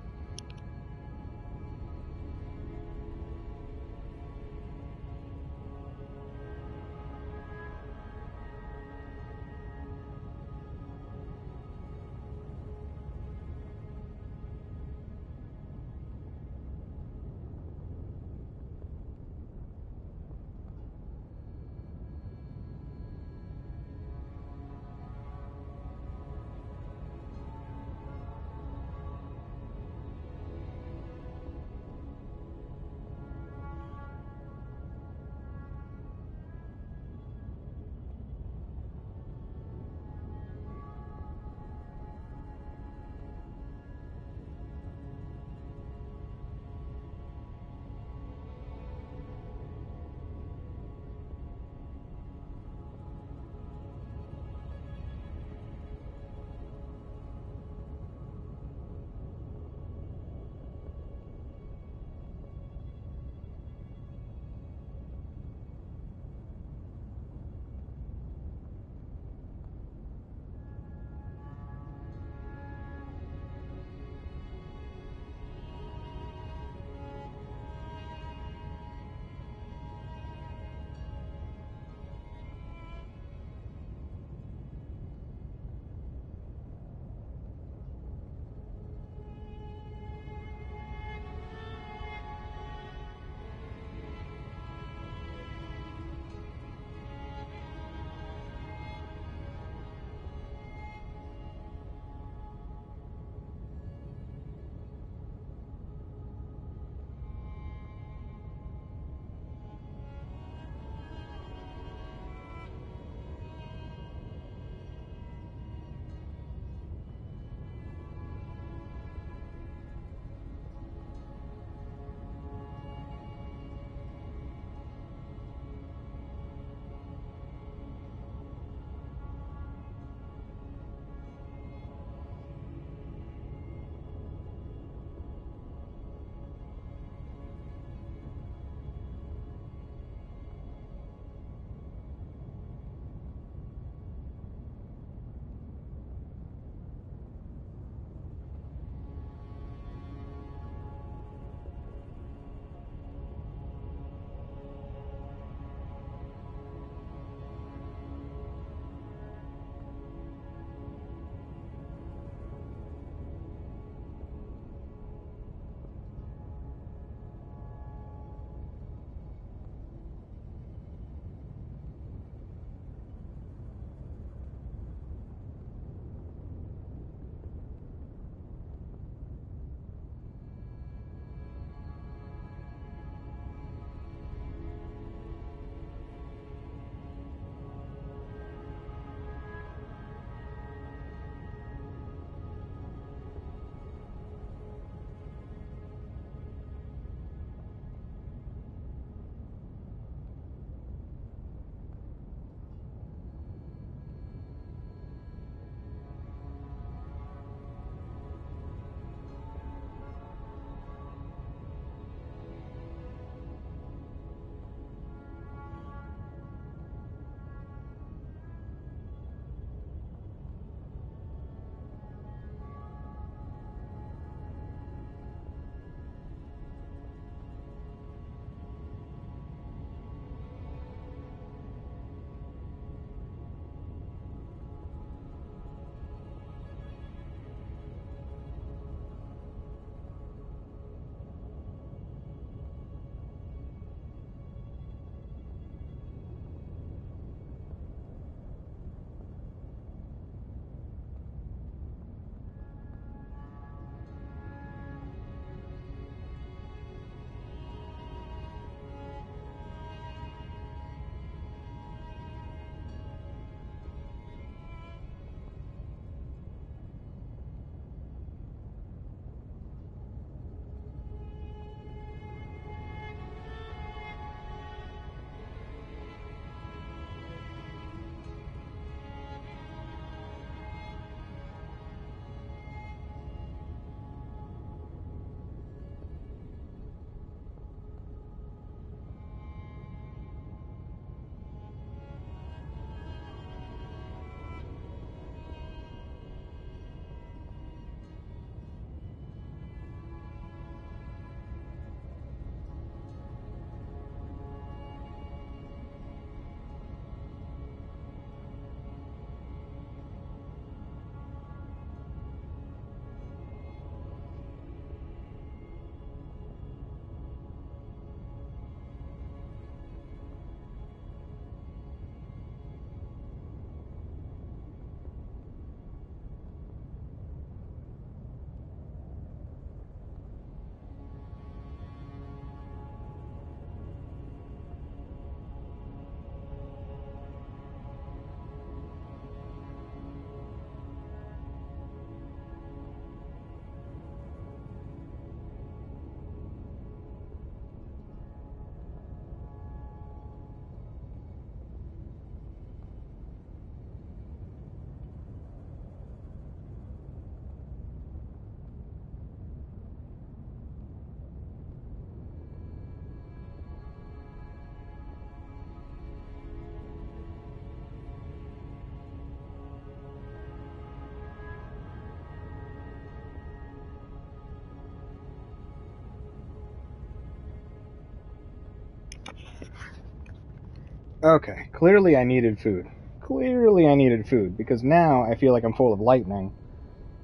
Okay, clearly I needed food. Clearly I needed food, because now I feel like I'm full of lightning,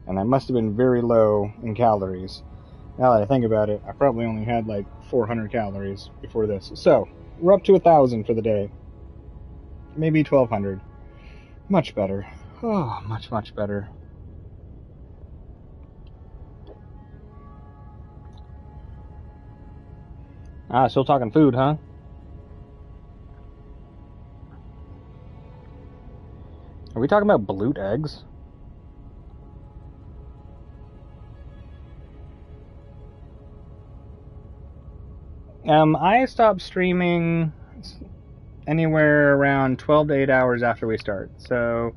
and I must have been very low in calories. Now that I think about it, I probably only had like 400 calories before this. So, we're up to 1,000 for the day. Maybe 1,200. Much better. Oh, much, much better. Still talking food, huh? Are we talking about balut eggs? I stop streaming anywhere around 12 to 8 hours after we start. So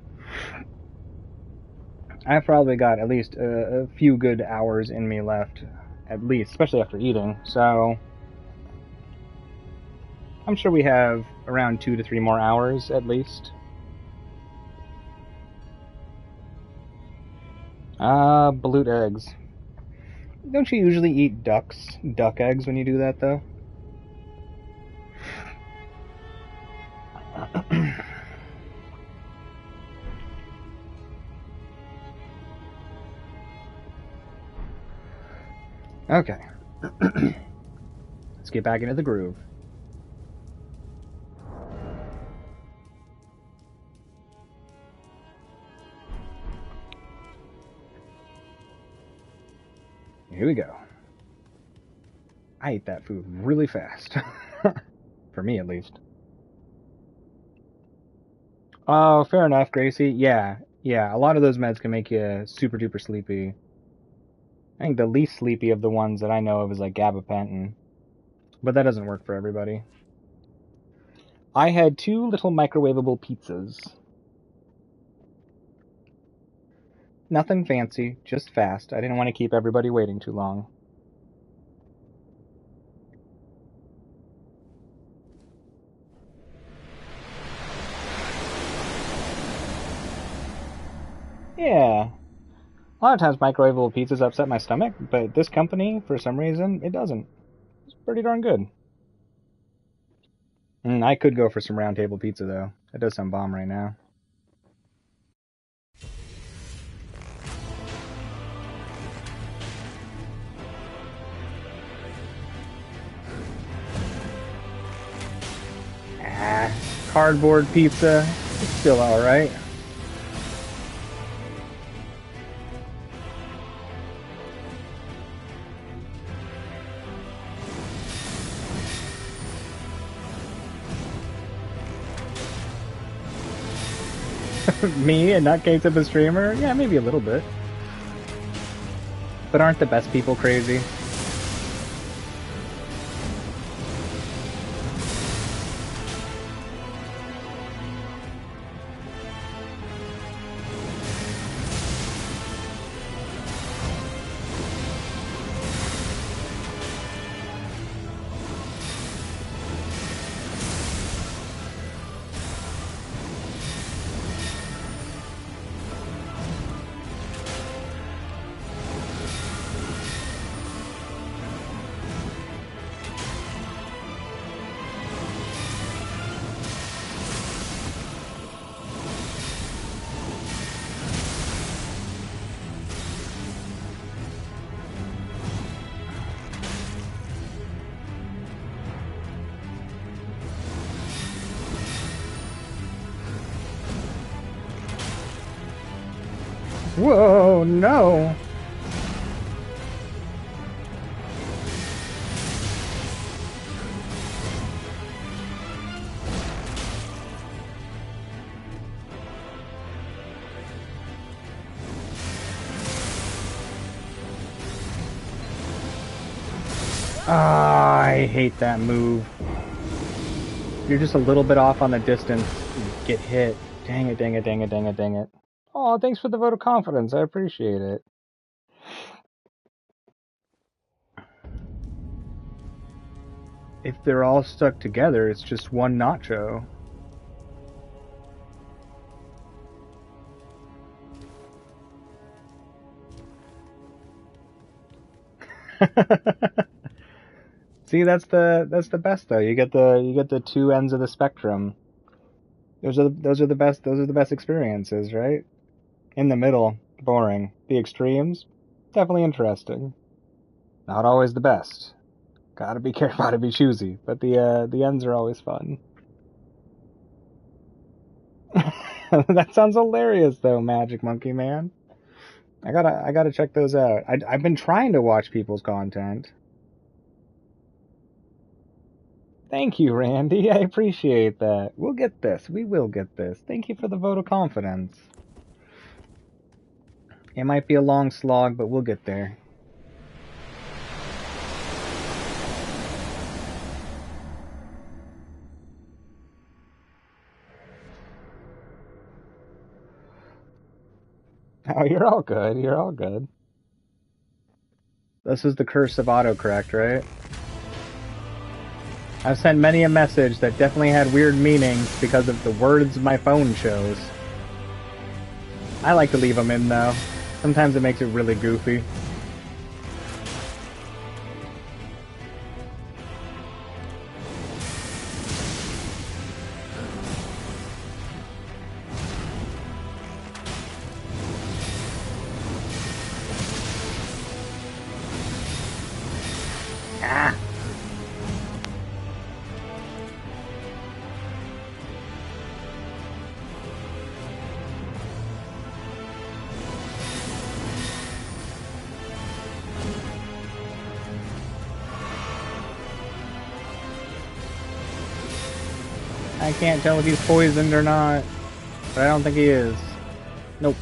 I've probably got at least a few good hours in me left, at least, especially after eating. So I'm sure we have around 2 to 3 more hours at least. Balut eggs. Don't you usually eat duck eggs when you do that, though? Okay. Let's get back into the groove. Here we go. I ate that food really fast. For me, at least. Oh, fair enough, Gracie. Yeah, a lot of those meds can make you super duper sleepy. I think the least sleepy of the ones that I know of is like gabapentin. But that doesn't work for everybody. I had 2 little microwavable pizzas. Nothing fancy, just fast. I didn't want to keep everybody waiting too long. Yeah. A lot of times microwavable pizzas upset my stomach, but this company, for some reason, it doesn't. It's pretty darn good. I could go for some round table pizza, though. That does sound bomb right now. Cardboard pizza. It's still alright. Me, and not Kate's of a streamer? Yeah, maybe a little bit. But aren't the best people crazy? Whoa, no! I hate that move. You're just a little bit off on the distance, you get hit. Dang it, dang it, dang it, dang it, dang it. Oh, thanks for the vote of confidence. I appreciate it. If they're all stuck together, it's just one nacho. See, that's the best though. You get the 2 ends of the spectrum. Those are the best experiences, right? In the middle, boring. The extremes, definitely interesting. Not always the best. Gotta be careful, gotta be choosy. But the ends are always fun. That sounds hilarious, though, Magic Monkey Man. I gotta check those out. I've been trying to watch people's content. Thank you, Randy. I appreciate that. We'll get this. We will get this. Thank you for the vote of confidence. It might be a long slog, but we'll get there. Oh, you're all good. You're all good. This is the curse of autocorrect, right? I've sent many a message that definitely had weird meanings because of the words my phone chose. I like to leave them in, though. Sometimes it makes it really goofy. Ah! I can't tell if he's poisoned or not, but I don't think he is. Nope.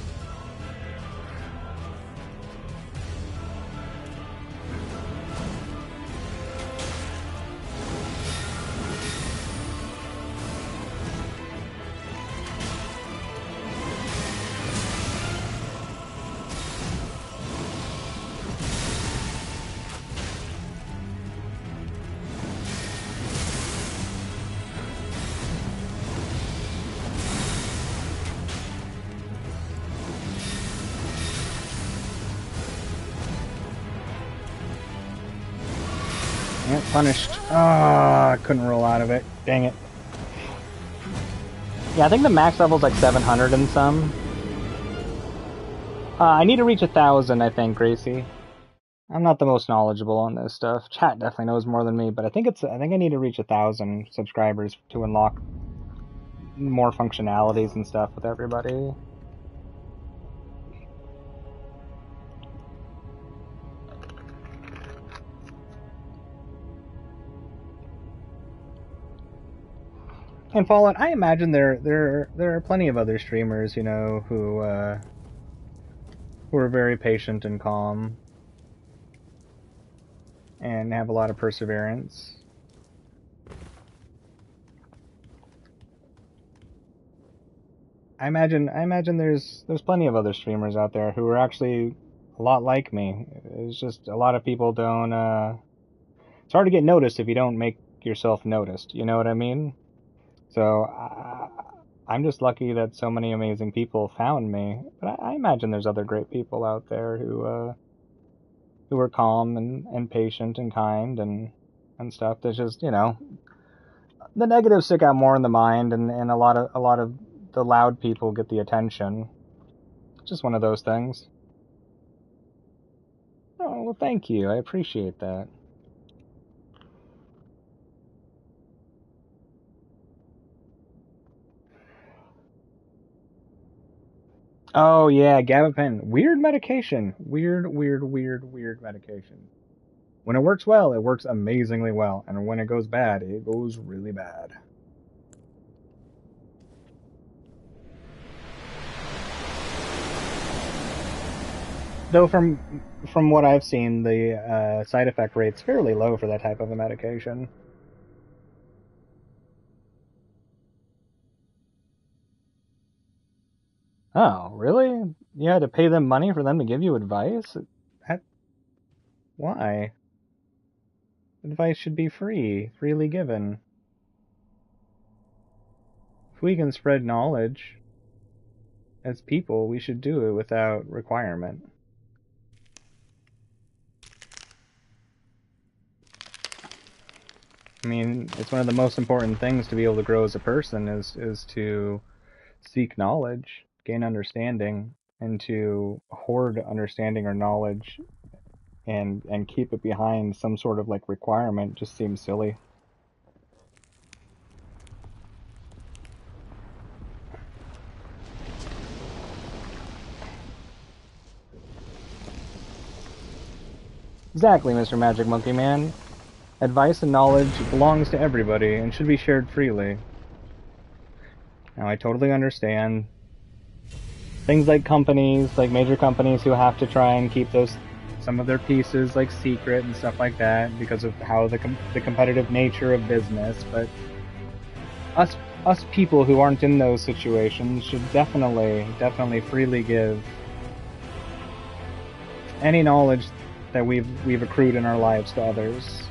Yep, punished. Ah, I couldn't roll out of it. Dang it. Yeah, I think the max level's like 700 and some. I need to reach 1,000, I think, Gracie. I'm not the most knowledgeable on this stuff. Chat definitely knows more than me, but I think I need to reach 1,000 subscribers to unlock more functionalities and stuff with everybody. And Fallout, I imagine there are plenty of other streamers, you know, who are very patient and calm and have a lot of perseverance. I imagine there's plenty of other streamers out there who are actually a lot like me. It's just a lot of people don't. It's hard to get noticed if you don't make yourself noticed. You know what I mean? So I'm just lucky that so many amazing people found me. But I imagine there's other great people out there who are calm and patient and kind and stuff. There's just, you know, the negatives stick out more in the mind, and a lot of the loud people get the attention. It's just one of those things. Oh, well, thank you. I appreciate that. Oh, yeah, gabapentin. Weird medication. Weird medication. When it works well, it works amazingly well. And when it goes bad, it goes really bad. Though from what I've seen, the side effect rate's fairly low for that type of a medication. Oh, really? You had to pay them money for them to give you advice? Why? Advice should be free, freely given. If we can spread knowledge as people, we should do it without requirement. I mean, it's one of the most important things to be able to grow as a person is to seek knowledge, gain understanding, and to hoard understanding or knowledge and keep it behind some sort of like requirement just seems silly. Exactly, Mr. Magic Monkey Man. Advice and knowledge belongs to everybody and should be shared freely. Now, I totally understand things like companies, like major companies who have to try and keep some of their pieces like secret and stuff like that because of how the competitive nature of business. But us people who aren't in those situations should definitely freely give any knowledge that we've accrued in our lives to others.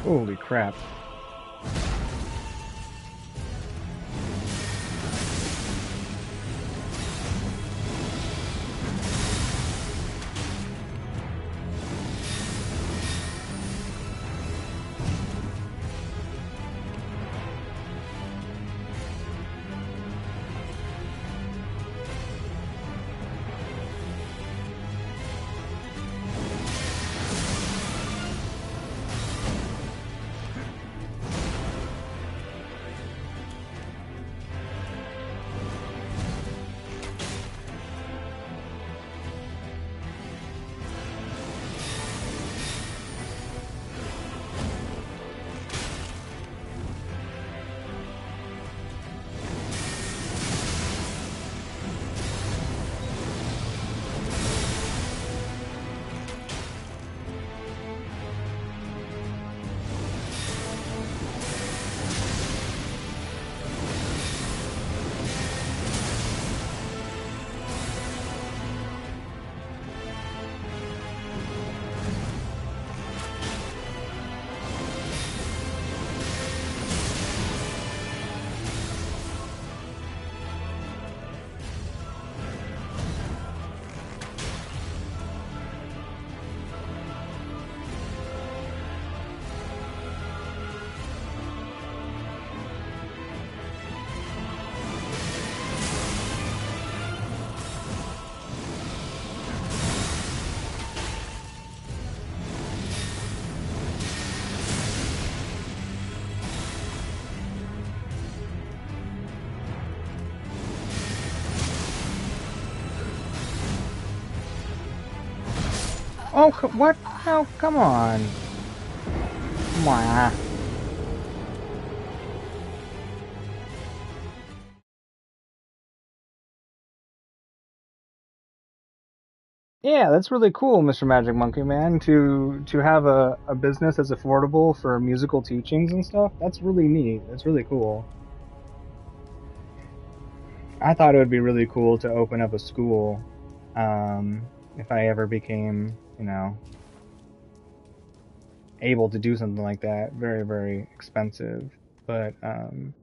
Holy crap. Oh, what? No, come on. Mwah. Yeah, that's really cool, Mr. Magic Monkey Man, to have a business that's affordable for musical teachings and stuff. That's really neat. That's really cool. I thought it would be really cool to open up a school, if I ever became, able to do something like that. Very, very expensive, but some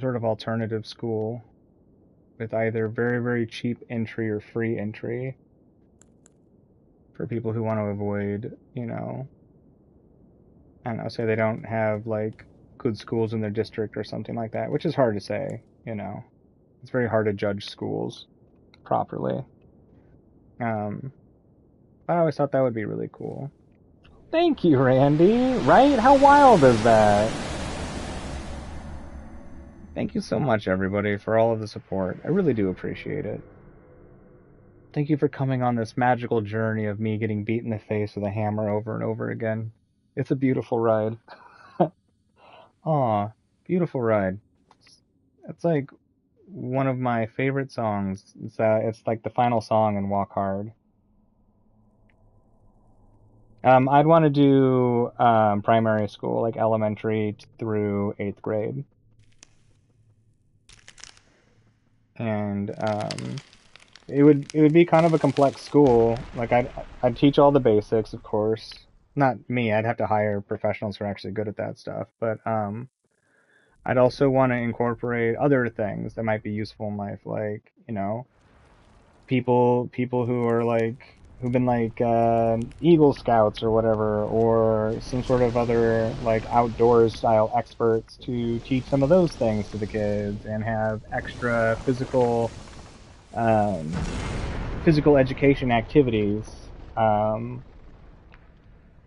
sort of alternative school with either very, very cheap entry or free entry for people who want to avoid, I don't know, say they don't have like good schools in their district or something like that, which is hard to say, It's very hard to judge schools properly. I always thought that would be really cool. Thank you, Randy. Right? How wild is that? Thank you so much, everybody, for all of the support. I really do appreciate it. Thank you for coming on this magical journey of me getting beat in the face with a hammer over and over again. It's a beautiful ride. Aw, beautiful ride. It's like one of my favorite songs. It's like the final song in Walk Hard. I'd want to do primary school, like elementary through 8th grade, and it would be kind of a complex school. Like I'd teach all the basics, of course. Not me. I'd have to hire professionals who are actually good at that stuff. But I'd also want to incorporate other things that might be useful in life, like people who are like who've been like Eagle Scouts or whatever, or some sort of other like outdoors style experts to teach some of those things to the kids and have extra um, physical education activities. Um,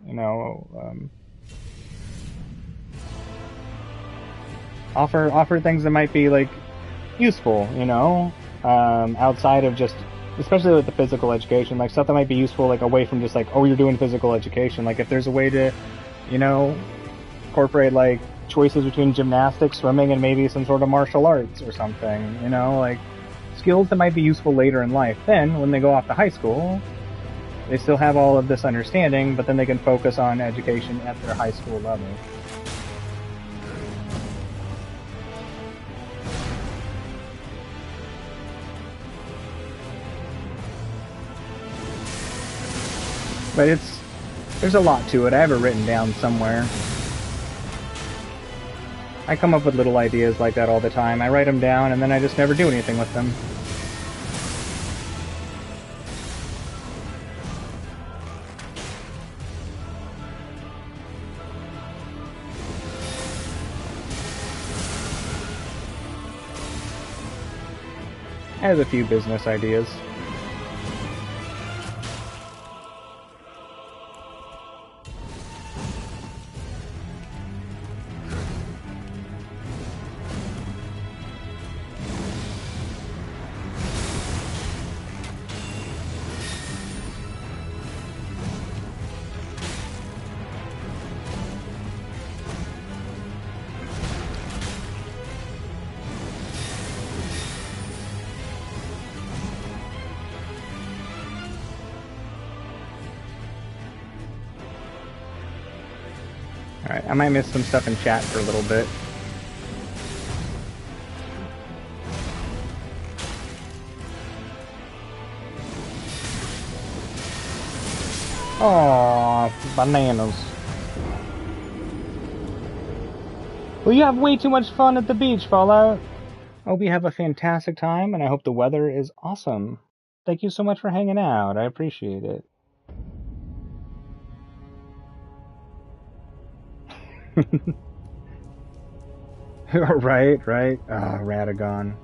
you know, offer things that might be like useful. Outside of just, especially with the physical education, like stuff that might be useful, like away from just like, oh, you're doing physical education. Like if there's a way to, incorporate like choices between gymnastics, swimming, and maybe some sort of martial arts or something. Like skills that might be useful later in life. Then when they go off to high school, they still have all of this understanding, but then they can focus on education at their high school level. But there's a lot to it. I have it written down somewhere. I come up with little ideas like that all the time. I write them down and then I just never do anything with them. I have a few business ideas. Alright, I might miss some stuff in chat for a little bit. Aww, bananas. Well, you have way too much fun at the beach, Fallout. I hope you have a fantastic time, and I hope the weather is awesome. Thank you so much for hanging out. I appreciate it. right. Ah, Radagon.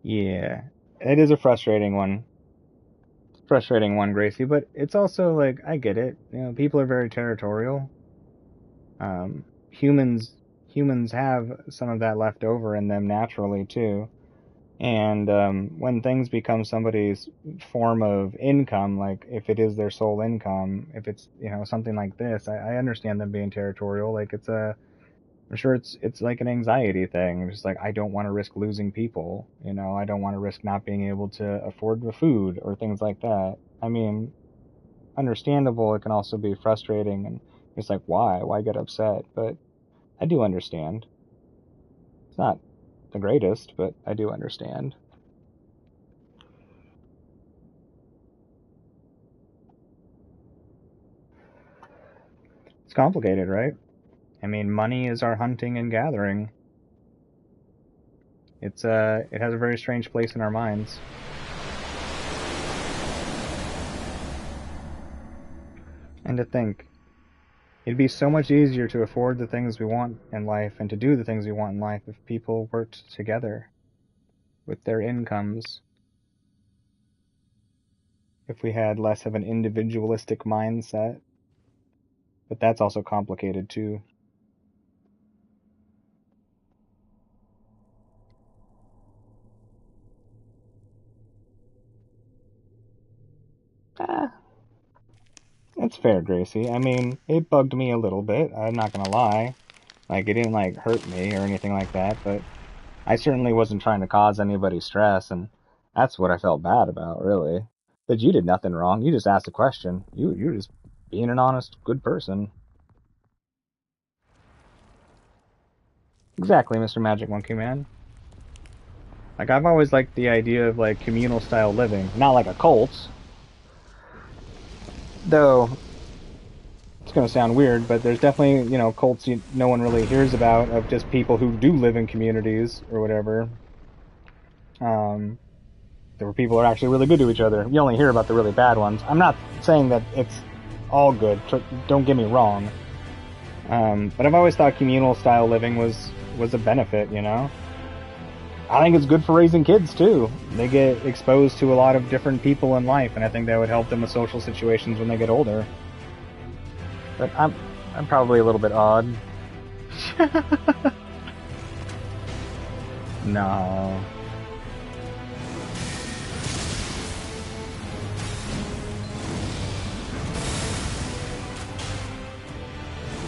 Yeah. It is a frustrating one. Frustrating one, Gracie, but it's also like, I get it. People are very territorial. Humans have some of that left over in them naturally too. And when things become somebody's form of income, like if it is their sole income, if it's something like this, I understand them being territorial. Like I'm sure it's like an anxiety thing. It's just like, I don't want to risk losing people. I don't want to risk not being able to afford the food or things like that. I mean, understandable. It can also be frustrating, and it's like, why get upset? But I do understand. It's not the greatest, but I do understand. It's complicated, right? I mean, money is our hunting and gathering. It has a very strange place in our minds. And to think, it'd be so much easier to afford the things we want in life and to do the things we want in life if people worked together. with their incomes if we had less of an individualistic mindset. But that's also complicated too. It's fair, Gracie. I mean, it bugged me a little bit. I'm not gonna lie. Like, it didn't, like, hurt me or anything like that, but I certainly wasn't trying to cause anybody stress, and that's what I felt bad about, really. But you did nothing wrong. You just asked a question. You're just being an honest, good person. Exactly, Mr. Magic Monkey Man. Like, I've always liked the idea of, like, communal style living. Not like a cult. Though, it's gonna sound weird, but there's definitely, you know, cults no one really hears about of just people who do live in communities or whatever. Where people are actually really good to each other. You only hear about the really bad ones. I'm not saying that it's all good. Don't get me wrong. But I've always thought communal style living was a benefit, you know? I think it's good for raising kids, too. They get exposed to a lot of different people in life, and I think that would help them with social situations when they get older. But I'm probably a little bit odd. No.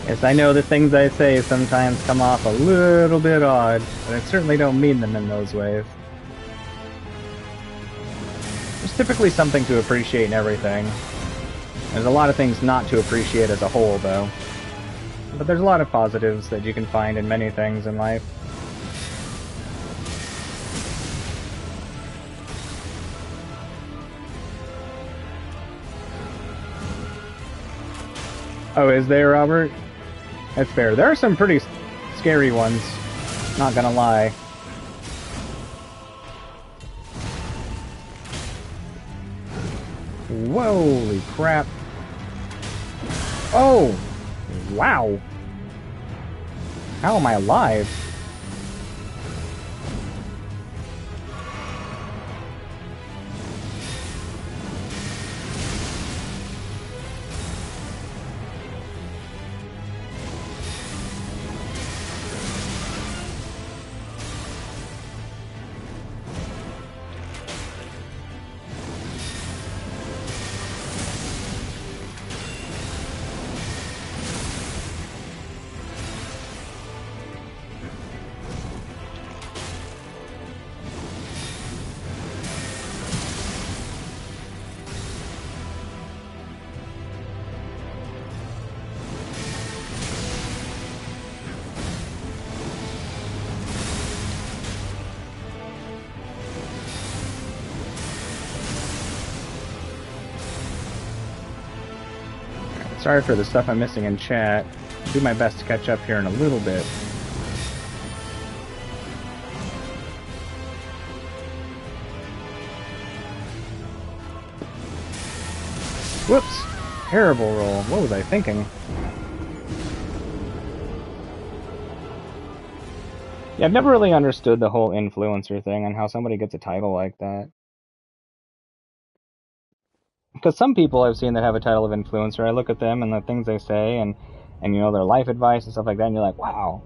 Yes, I know the things I say sometimes come off a little bit odd, but I certainly don't mean them in those ways. There's typically something to appreciate in everything. There's a lot of things not to appreciate as a whole, though. But there's a lot of positives that you can find in many things in life. Oh, is there, Robert? That's fair. There are some pretty scary ones, not gonna lie. Holy crap. Oh! Wow! How am I alive? Sorry for the stuff I'm missing in chat. I'll do my best to catch up here in a little bit. Whoops! Terrible roll. What was I thinking? Yeah, I've never really understood the whole influencer thing and how somebody gets a title like that. Because some people I've seen that have a title of influencer, I look at them and the things they say and you know, their life advice and stuff like that, and you're like, wow,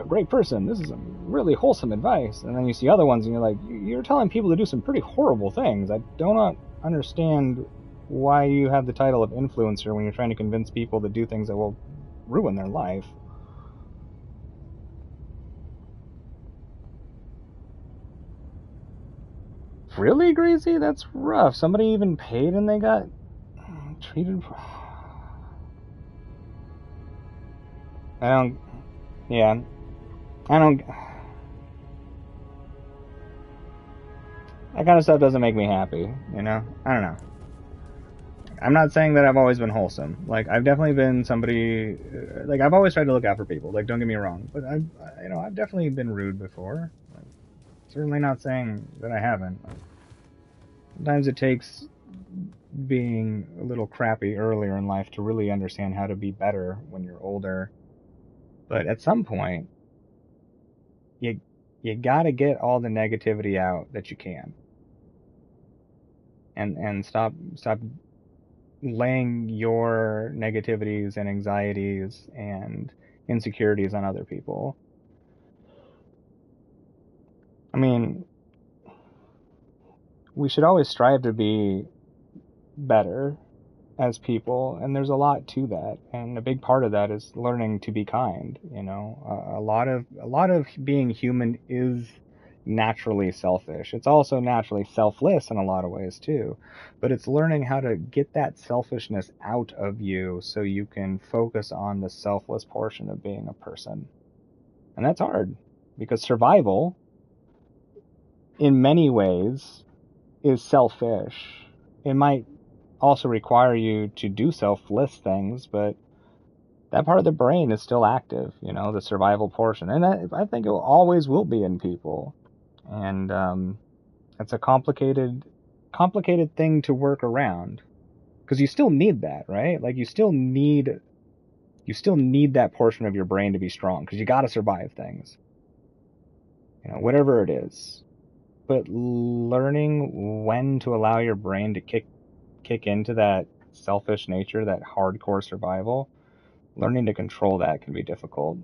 great person, this is some really wholesome advice. And then you see other ones and you're like, you're telling people to do some pretty horrible things. I do not understand why you have the title of influencer when you're trying to convince people to do things that will ruin their life. Really, Greasy? That's rough. Somebody even paid and they got treated... I don't... Yeah. I don't... That kind of stuff doesn't make me happy, you know? I don't know. I'm not saying that I've always been wholesome. Like, I've definitely been somebody... Like, I've always tried to look out for people. Like, don't get me wrong. But, I've definitely been rude before. Like, certainly not saying that I haven't. Like, sometimes it takes being a little crappy earlier in life to really understand how to be better when you're older. But at some point, you You gotta get all the negativity out that you can. And stop laying your negativities and anxieties and insecurities on other people. I mean, we should always strive to be better as people, and there's a lot to that, and a big part of that is learning to be kind. You know, a lot of being human is naturally selfish. It's also naturally selfless in a lot of ways too, but it's learning how to get that selfishness out of you so you can focus on the selfless portion of being a person. And that's hard, because survival in many ways is selfish. It might also require you to do selfless things, but that part of the brain is still active, you know, the survival portion. And I think it always will be in people. And it's a complicated thing to work around, because you still need that, right? Like you still need that portion of your brain to be strong, because you got to survive things, you know, whatever it is. But learning when to allow your brain to kick into that selfish nature, that hardcore survival, learning to control that can be difficult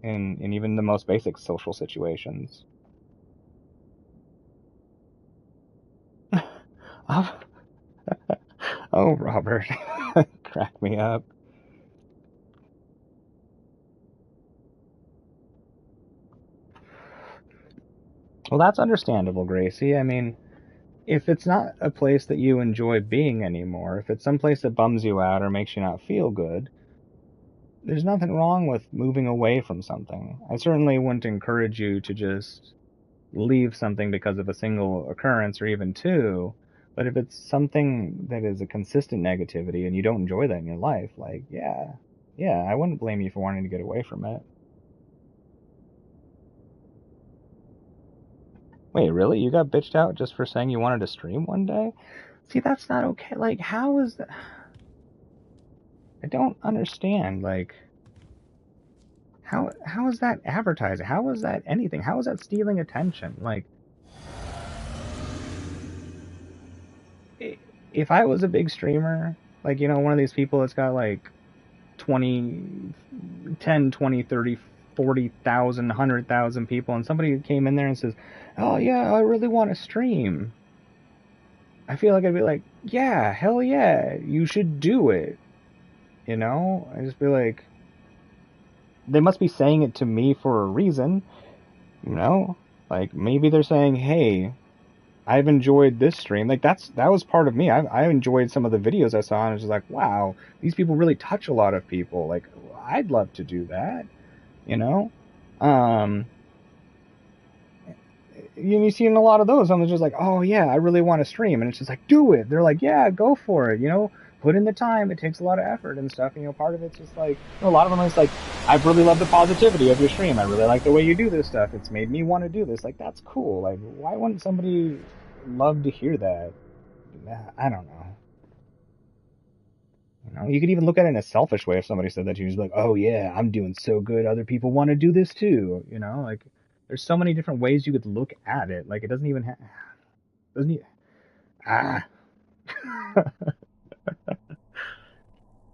in even the most basic social situations. Oh, Robert, crack me up. Well, that's understandable, Gracie. I mean, if it's not a place that you enjoy being anymore, if it's some place that bums you out or makes you not feel good, there's nothing wrong with moving away from something. I certainly wouldn't encourage you to just leave something because of a single occurrence or even two. But if it's something that is a consistent negativity and you don't enjoy that in your life, like, yeah, I wouldn't blame you for wanting to get away from it. Wait, really? You got bitched out just for saying you wanted to stream one day? See, that's not okay. Like, how is that? I don't understand. Like, how is that advertising? How is that anything? How is that stealing attention? Like, if I was a big streamer, like, you know, one of these people that's got like 20, 10, 20, 30, 40,000, 100,000 people, and somebody came in there and says, oh yeah, I really want to stream, I feel like I'd be like, yeah, hell yeah, you should do it. You know? I'd just be like, they must be saying it to me for a reason. You know? Like, maybe they're saying, hey, I've enjoyed this stream. Like, that was part of me. I enjoyed some of the videos I saw, and I was just like, wow, these people really touch a lot of people. Like, I'd love to do that. You know? You see in a lot of those, I'm just like, oh yeah, I really want to stream, and it's just like, do it. They're like, yeah, go for it. You know, put in the time. It takes a lot of effort and stuff. And, you know, part of it's just like, you know, a lot of them is like, I've really loved the positivity of your stream. I really like the way you do this stuff. It's made me want to do this. Like, that's cool. Like, why wouldn't somebody love to hear that? I don't know. You know, you could even look at it in a selfish way. If somebody said that to you, just like, oh yeah, I'm doing so good, other people want to do this too. You know, like, there's so many different ways you could look at it. Like, it doesn't even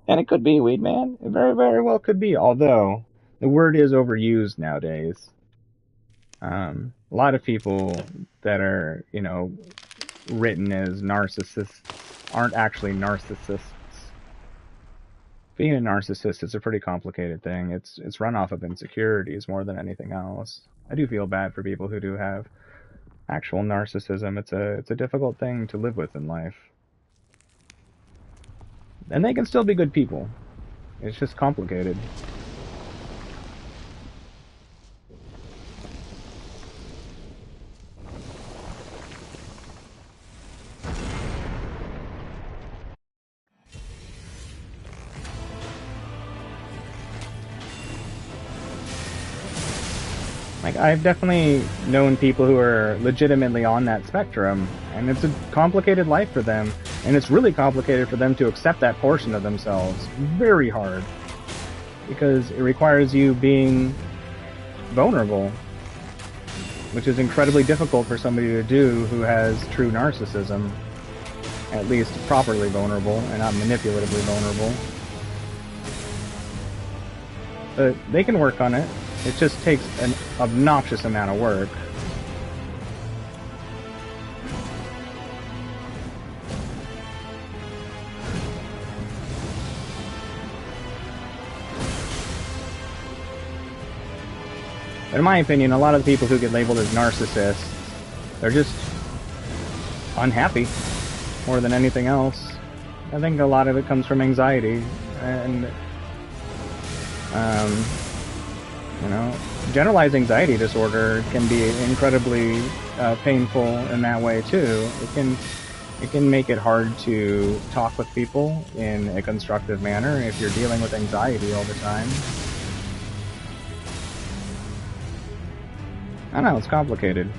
And it could be, Weed Man. It very, very well could be. Although the word is overused nowadays. A lot of people that are, you know, written as narcissists aren't actually narcissists. Being a narcissist is a pretty complicated thing. It's run off of insecurities more than anything else. I do feel bad for people who do have actual narcissism. It's a difficult thing to live with in life. And they can still be good people. It's just complicated. Like, I've definitely known people who are legitimately on that spectrum, and it's a complicated life for them, and it's really complicated for them to accept that portion of themselves. Very hard. Because it requires you being vulnerable. which is incredibly difficult for somebody to do who has true narcissism. At least properly vulnerable, and not manipulatively vulnerable. But they can work on it. It just takes an obnoxious amount of work. But in my opinion, a lot of the people who get labeled as narcissists, they're just unhappy more than anything else. I think a lot of it comes from anxiety, and you know, generalized anxiety disorder can be incredibly painful in that way too. It can make it hard to talk with people in a constructive manner if you're dealing with anxiety all the time. I know, it's complicated.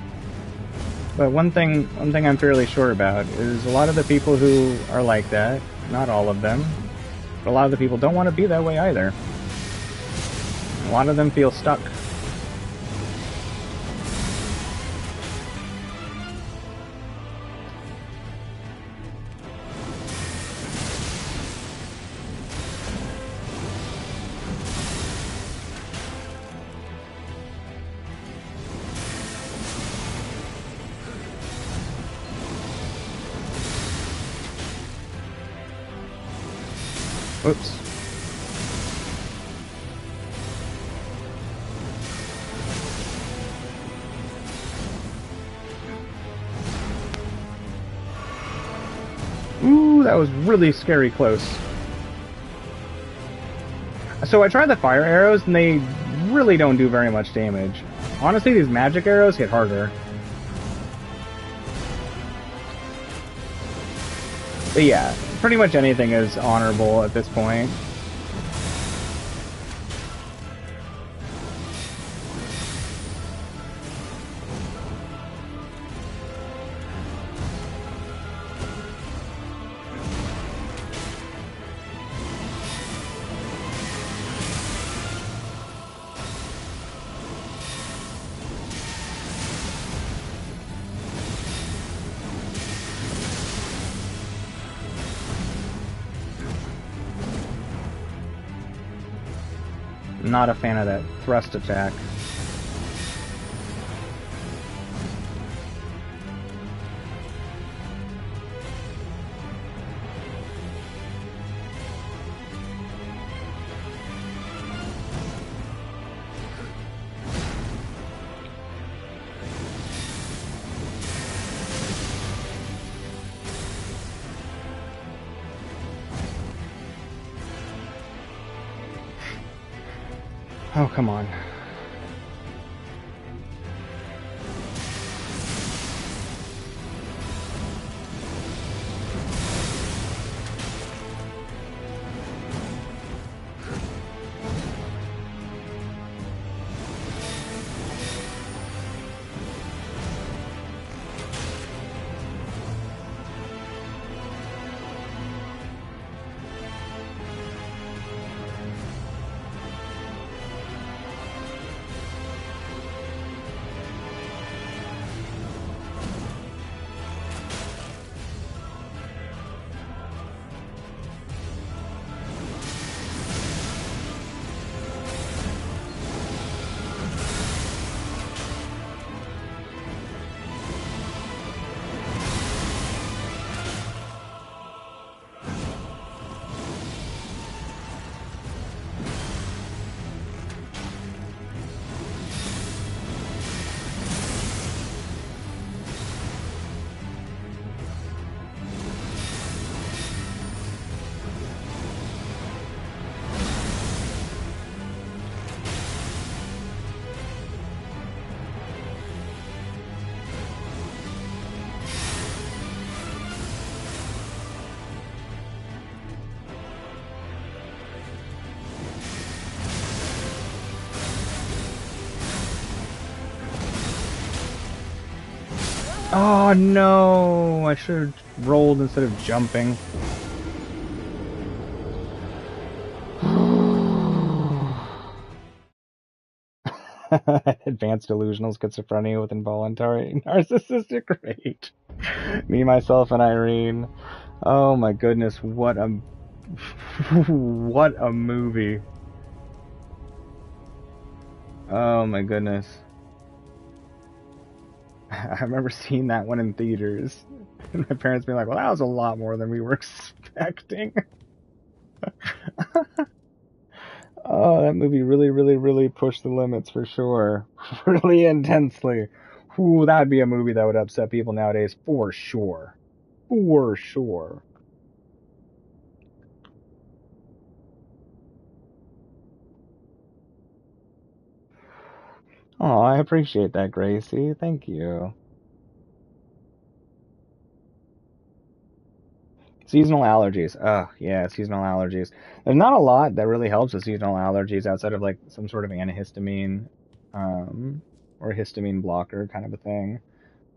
But one thing I'm fairly sure about is a lot of the people who are like that, not all of them, but a lot of the people don't want to be that way either. A lot of them feel stuck. Oops. Ooh, that was really scary close. So I tried the fire arrows, and they really don't do very much damage. Honestly, these magic arrows hit harder. But yeah, pretty much anything is honorable at this point. Not a fan of that thrust attack. Oh, come on. Oh no! I should have rolled instead of jumping. Advanced delusional schizophrenia with involuntary narcissistic rage. Me, myself, and Irene. Oh my goodness, what a what a movie. Oh my goodness. I remember seeing that one in theaters. And my parents being like, well, that was a lot more than we were expecting. Oh, that movie really, really, really pushed the limits for sure. Really intensely. Ooh, that'd be a movie that would upset people nowadays for sure. For sure. Oh, I appreciate that, Gracie. Thank you. Seasonal allergies. Oh, yeah, seasonal allergies. There's not a lot that really helps with seasonal allergies outside of like some sort of antihistamine, um, or histamine blocker kind of a thing.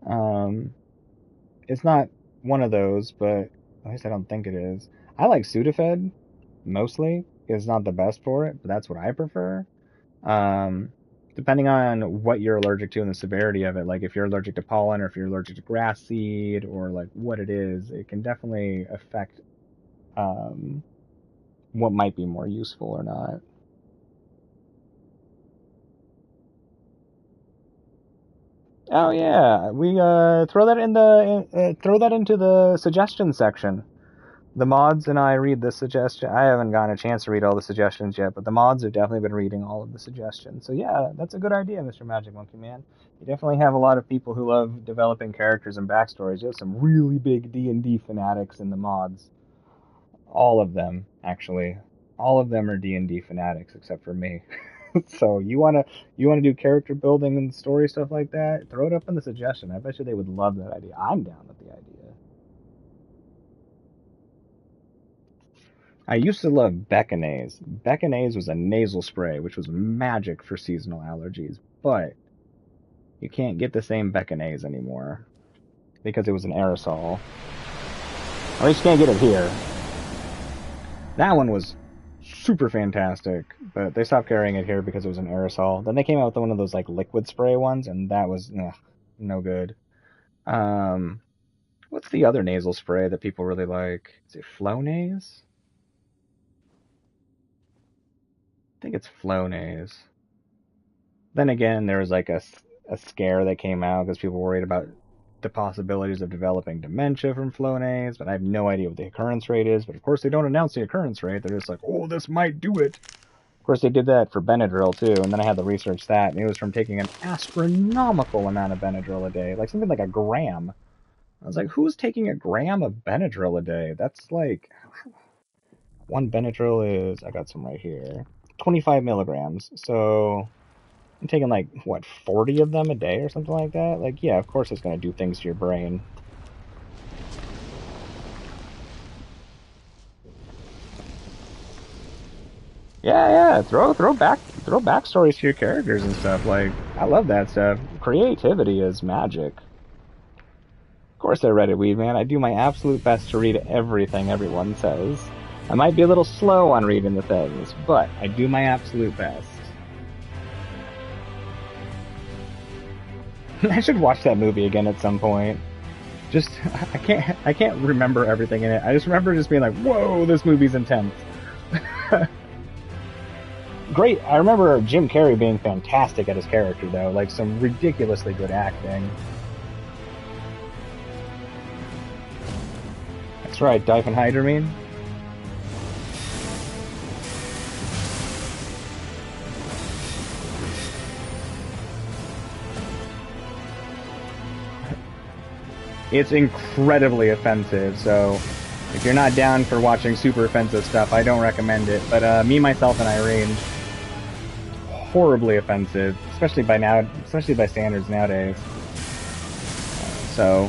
Um, it's not one of those, but at least I don't think it is. I like Sudafed mostly. It's not the best for it, but that's what I prefer. Um, Depending on what you're allergic to and the severity of it, like if you're allergic to pollen or if you're allergic to grass seed or like what it is, it can definitely affect um, what might be more useful or not. Oh yeah, we throw that into the suggestion section. The mods and I read the suggestion. I haven't gotten a chance to read all the suggestions yet, but the mods have definitely been reading all of the suggestions. So yeah, that's a good idea, Mr. Magic Monkey Man. You definitely have a lot of people who love developing characters and backstories. You have some really big D&D fanatics in the mods. All of them, actually. All of them are D&D fanatics except for me. So you wanna do character building and story stuff like that? Throw it up in the suggestion. I bet you they would love that idea. I'm down with the idea. I used to love Beckinase. Beckinase was a nasal spray, which was magic for seasonal allergies, but you can't get the same Beckinase anymore because it was an aerosol. At least you can't get it here. That one was super fantastic, but they stopped carrying it here because it was an aerosol. Then they came out with one of those like liquid spray ones, and that was no good. Um, what's the other nasal spray that people really like? Is it Flonase? I think it's Flonase. Then again, there was like a scare that came out because people were worried about the possibilities of developing dementia from Flonase, but I have no idea what the occurrence rate is. But of course, they don't announce the occurrence rate. They're just like, oh, this might do it. Of course, they did that for Benadryl too, and then I had to research that, and it was from taking an astronomical amount of Benadryl a day, like something like a gram. I was like, who's taking a gram of Benadryl a day? That's like one Benadryl is, I got some right here, 25 milligrams. So I'm taking like what 40 of them a day or something like that. Like, yeah, of course it's gonna do things to your brain. Yeah, yeah. Throw backstories to your characters and stuff. Like, I love that stuff. Creativity is magic. Of course, I read it, Weed Man. I do my absolute best to read everything everyone says. I might be a little slow on reading the things, but I do my absolute best. I should watch that movie again at some point. Just I can't remember everything in it. I just remember just being like, "Whoa, this movie's intense." Great. I remember Jim Carrey being fantastic at his character though, like some ridiculously good acting. That's right, diphenhydramine. It's incredibly offensive, so if you're not down for watching super offensive stuff, I don't recommend it. But me, myself, and Irene, horribly offensive, especially by standards nowadays. So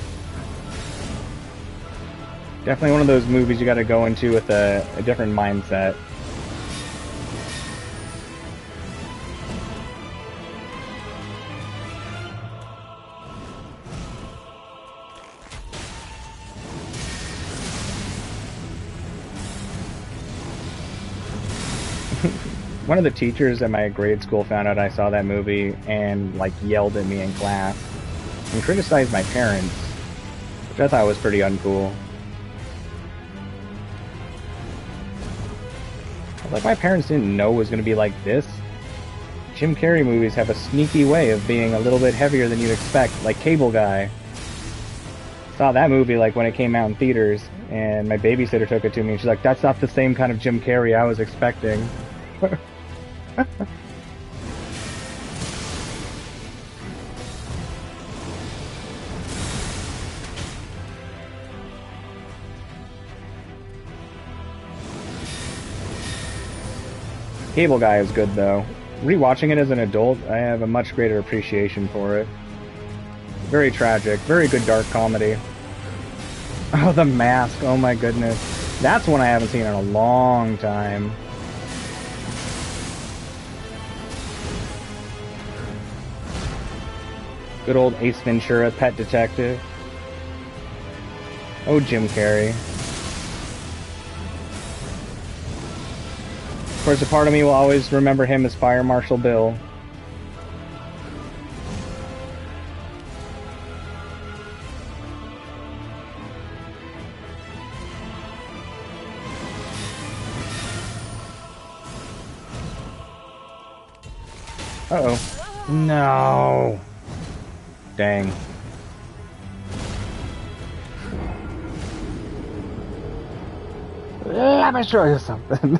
definitely one of those movies you got to go into with a different mindset. one of the teachers at my grade school found out I saw that movie and like yelled at me in class and criticized my parents, which I thought was pretty uncool. Like, my parents didn't know it was going to be like this. Jim Carrey movies have a sneaky way of being a little bit heavier than you'd expect, like Cable Guy. Saw that movie like when it came out in theaters, and my babysitter took it to me, and she's like, that's not the same kind of Jim Carrey I was expecting. Cable Guy is good, though. Rewatching it as an adult, I have a much greater appreciation for it. Very tragic, very good dark comedy. Oh, The Mask, oh my goodness. That's one I haven't seen in a long time. Good old Ace Ventura, Pet Detective. Oh, Jim Carrey. Of course, a part of me will always remember him as Fire Marshal Bill. Uh-oh. No. Dang. Let me show you something.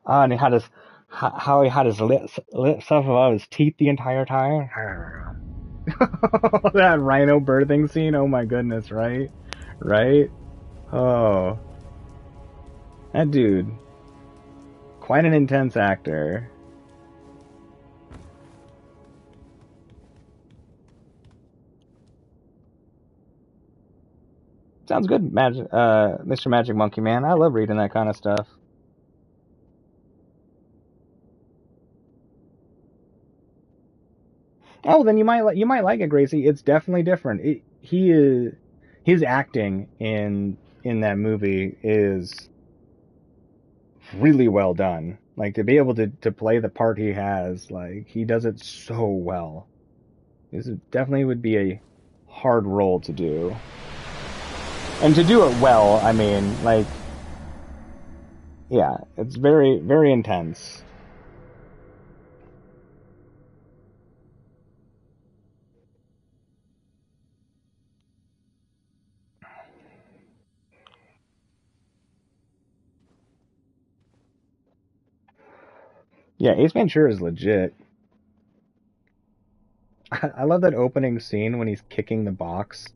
And he had his, how he had his lips up above his teeth the entire time. That rhino birthing scene, oh my goodness, right? Right? Oh. That dude. Quite an intense actor. Sounds good, Mr. Magic Monkey Man. I love reading that kind of stuff. Oh, then you might like it, Gracie. It's definitely different. His acting in that movie is really well done. Like, to be able to play the part he has, like, he does it so well. This definitely would be a hard role to do. And to do it well, I mean, like, yeah, it's very, very intense. Yeah, Ace Ventura is legit. I love that opening scene when he's kicking the box.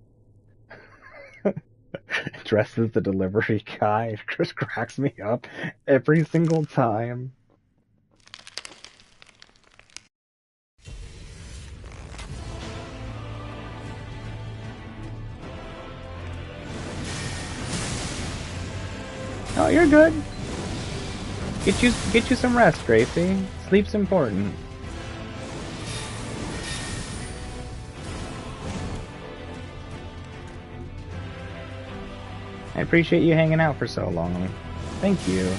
Dressed as the delivery guy. It just cracks me up every single time. Oh, you're good. Get you some rest, Gracie. Sleep's important. I appreciate you hanging out for so long. Thank you.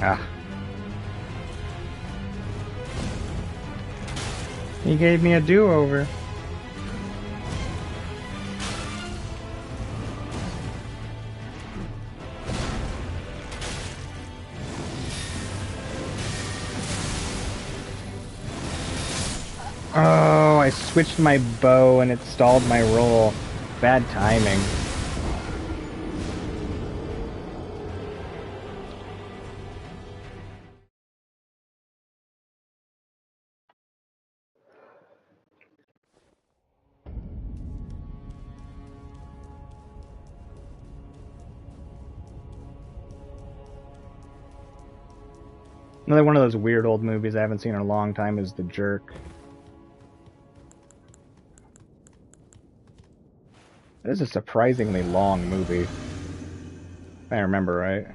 Ah. He gave me a do-over. Oh, I switched my bow and it stalled my roll. Bad timing. Another one of those weird old movies I haven't seen in a long time is The Jerk. This is a surprisingly long movie, if I remember right.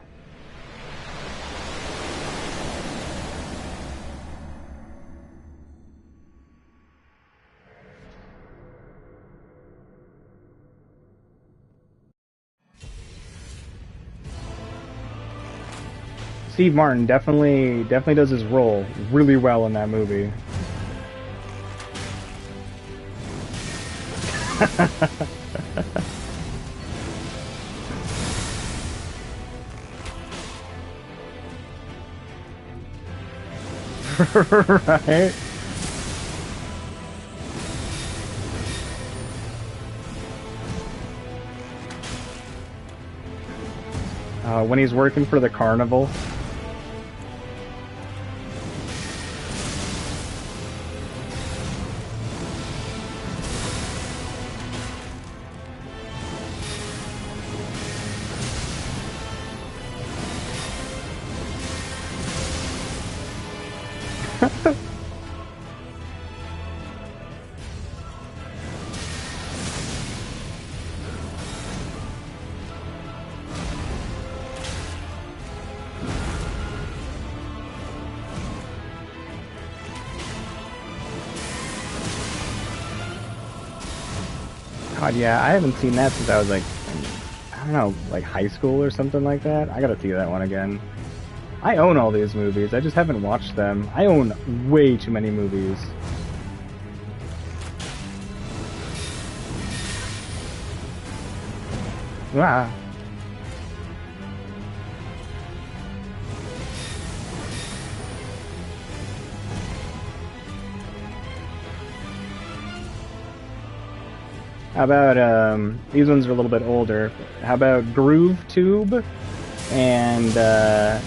Steve Martin definitely does his role really well in that movie. Right? When he's working for the carnival. God, yeah, I haven't seen that since I was like, I don't know, like high school or something like that. I gotta see that one again. I own all these movies, I just haven't watched them. I own way too many movies. Ah. How about, these ones are a little bit older. How about Groove Tube and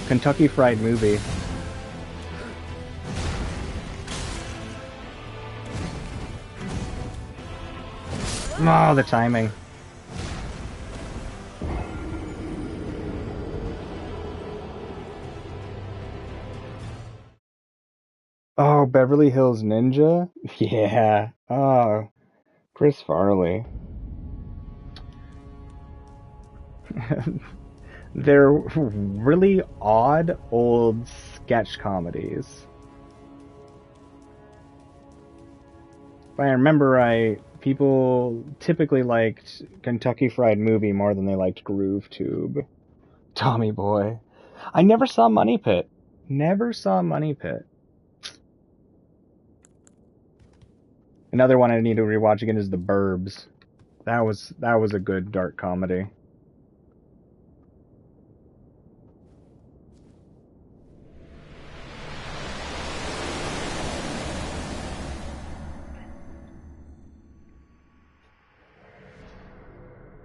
Kentucky Fried Movie? Oh, the timing. Oh, Beverly Hills Ninja? Yeah. Oh, Chris Farley. They're really odd old sketch comedies. If I remember right, people typically liked Kentucky Fried Movie more than they liked Groove Tube. Tommy Boy. I never saw Money Pit. Never saw Money Pit. Another one I need to rewatch again is The Burbs. That was a good dark comedy.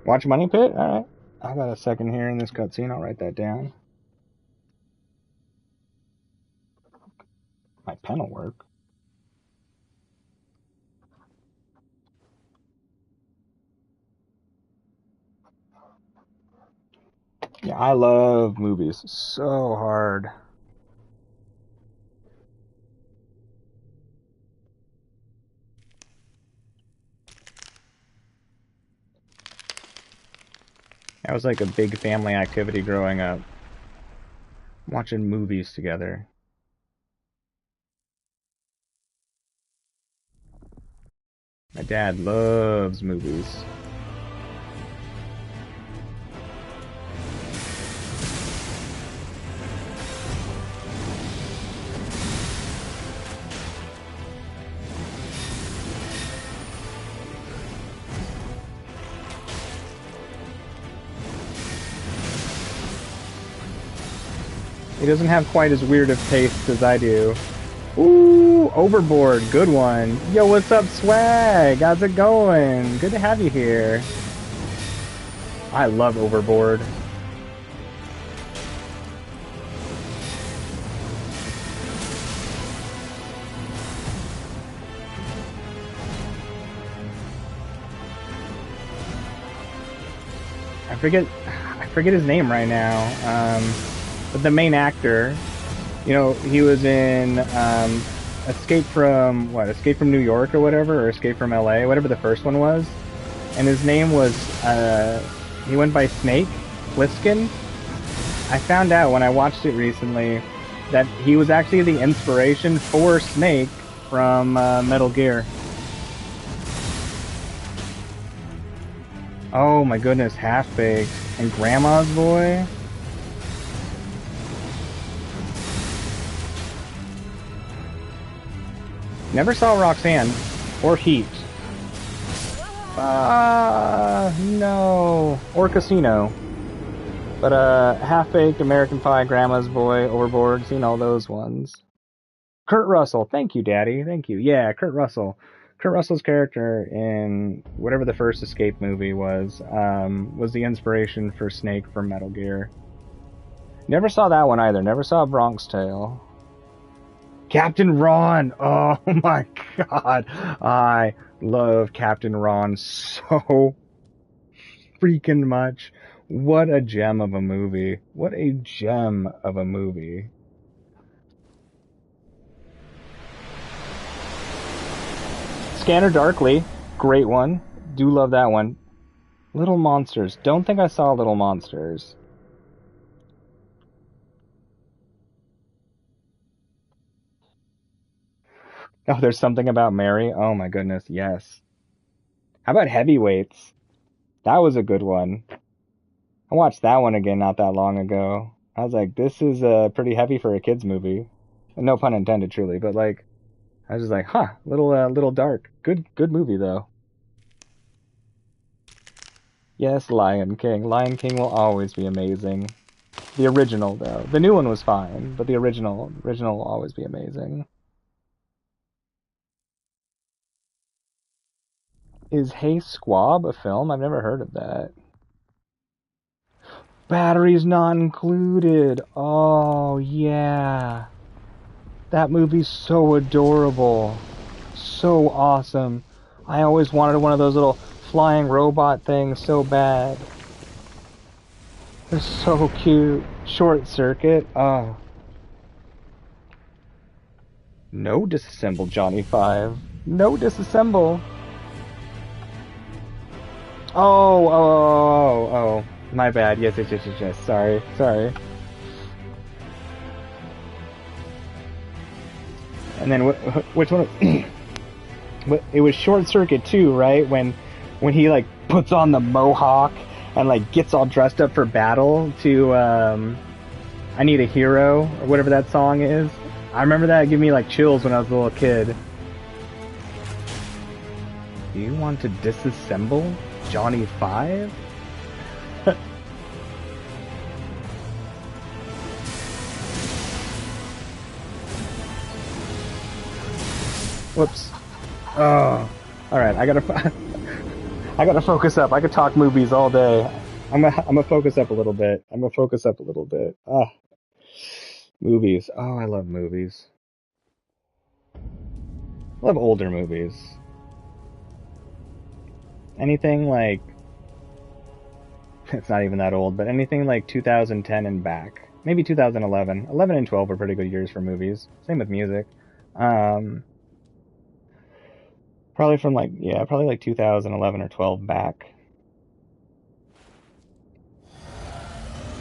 Watch Money Pit? Alright. I got a second here in this cutscene. I'll write that down. My pen will work. Yeah, I love movies so hard. That was like a big family activity growing up. Watching movies together. My dad loves movies. He doesn't have quite as weird of tastes as I do. Ooh, Overboard, good one. Yo, what's up, Swag? How's it going? Good to have you here. I love Overboard. I forget his name right now. But the main actor, you know, he was in Escape from New York or whatever, or Escape from LA, whatever the first one was. And his name was he went by Snake Plissken. I found out when I watched it recently that he was actually the inspiration for Snake from Metal Gear. Oh my goodness, Half-Baked and Grandma's Boy. Never saw Roxanne or Heat. No. Or Casino. But Half-Baked, American Pie, Grandma's Boy, Overboard, seen all those ones. Kurt Russell, thank you, Daddy, thank you. Yeah, Kurt Russell. Kurt Russell's character in whatever the first Escape movie was the inspiration for Snake from Metal Gear. Never saw that one either. Never saw Bronx Tale. Captain Ron! Oh my god. I love Captain Ron so freaking much. What a gem of a movie. What a gem of a movie. Scanner Darkly, great one. Do love that one. Little Monsters. Don't think I saw Little Monsters. Oh, there's something about Mary. Oh my goodness, yes. How about Heavyweights? That was a good one. I watched that one again not that long ago. I was like, this is pretty heavy for a kids movie. No pun intended, truly, but like, I was just like, huh, little dark. Good movie though. Yes, Lion King. Lion King will always be amazing. The original though. The new one was fine, but the original will always be amazing. Is Hey Squab a film? I've never heard of that. Batteries not included. Oh, yeah. That movie's so adorable. So awesome. I always wanted one of those little flying robot things so bad. They're so cute. Short Circuit. Oh. No disassemble, Johnny 5. No disassemble. Oh. My bad. Yes. Sorry. And then which one? It was Short Circuit 2, right? When he like puts on the mohawk and like gets all dressed up for battle to I Need a Hero or whatever that song is. I remember that giving me like chills when I was a little kid. Do you want to disassemble Johnny 5? Whoops. Oh, all right. I gotta focus up. I could talk movies all day. I'm gonna focus up a little bit. Ah, movies. Oh, I love movies. I love older movies. Anything like it's not even that old, but anything like 2010 and back. Maybe 2011. 11 and 12 are pretty good years for movies. Same with music. Probably from probably like 2011 or 12 back.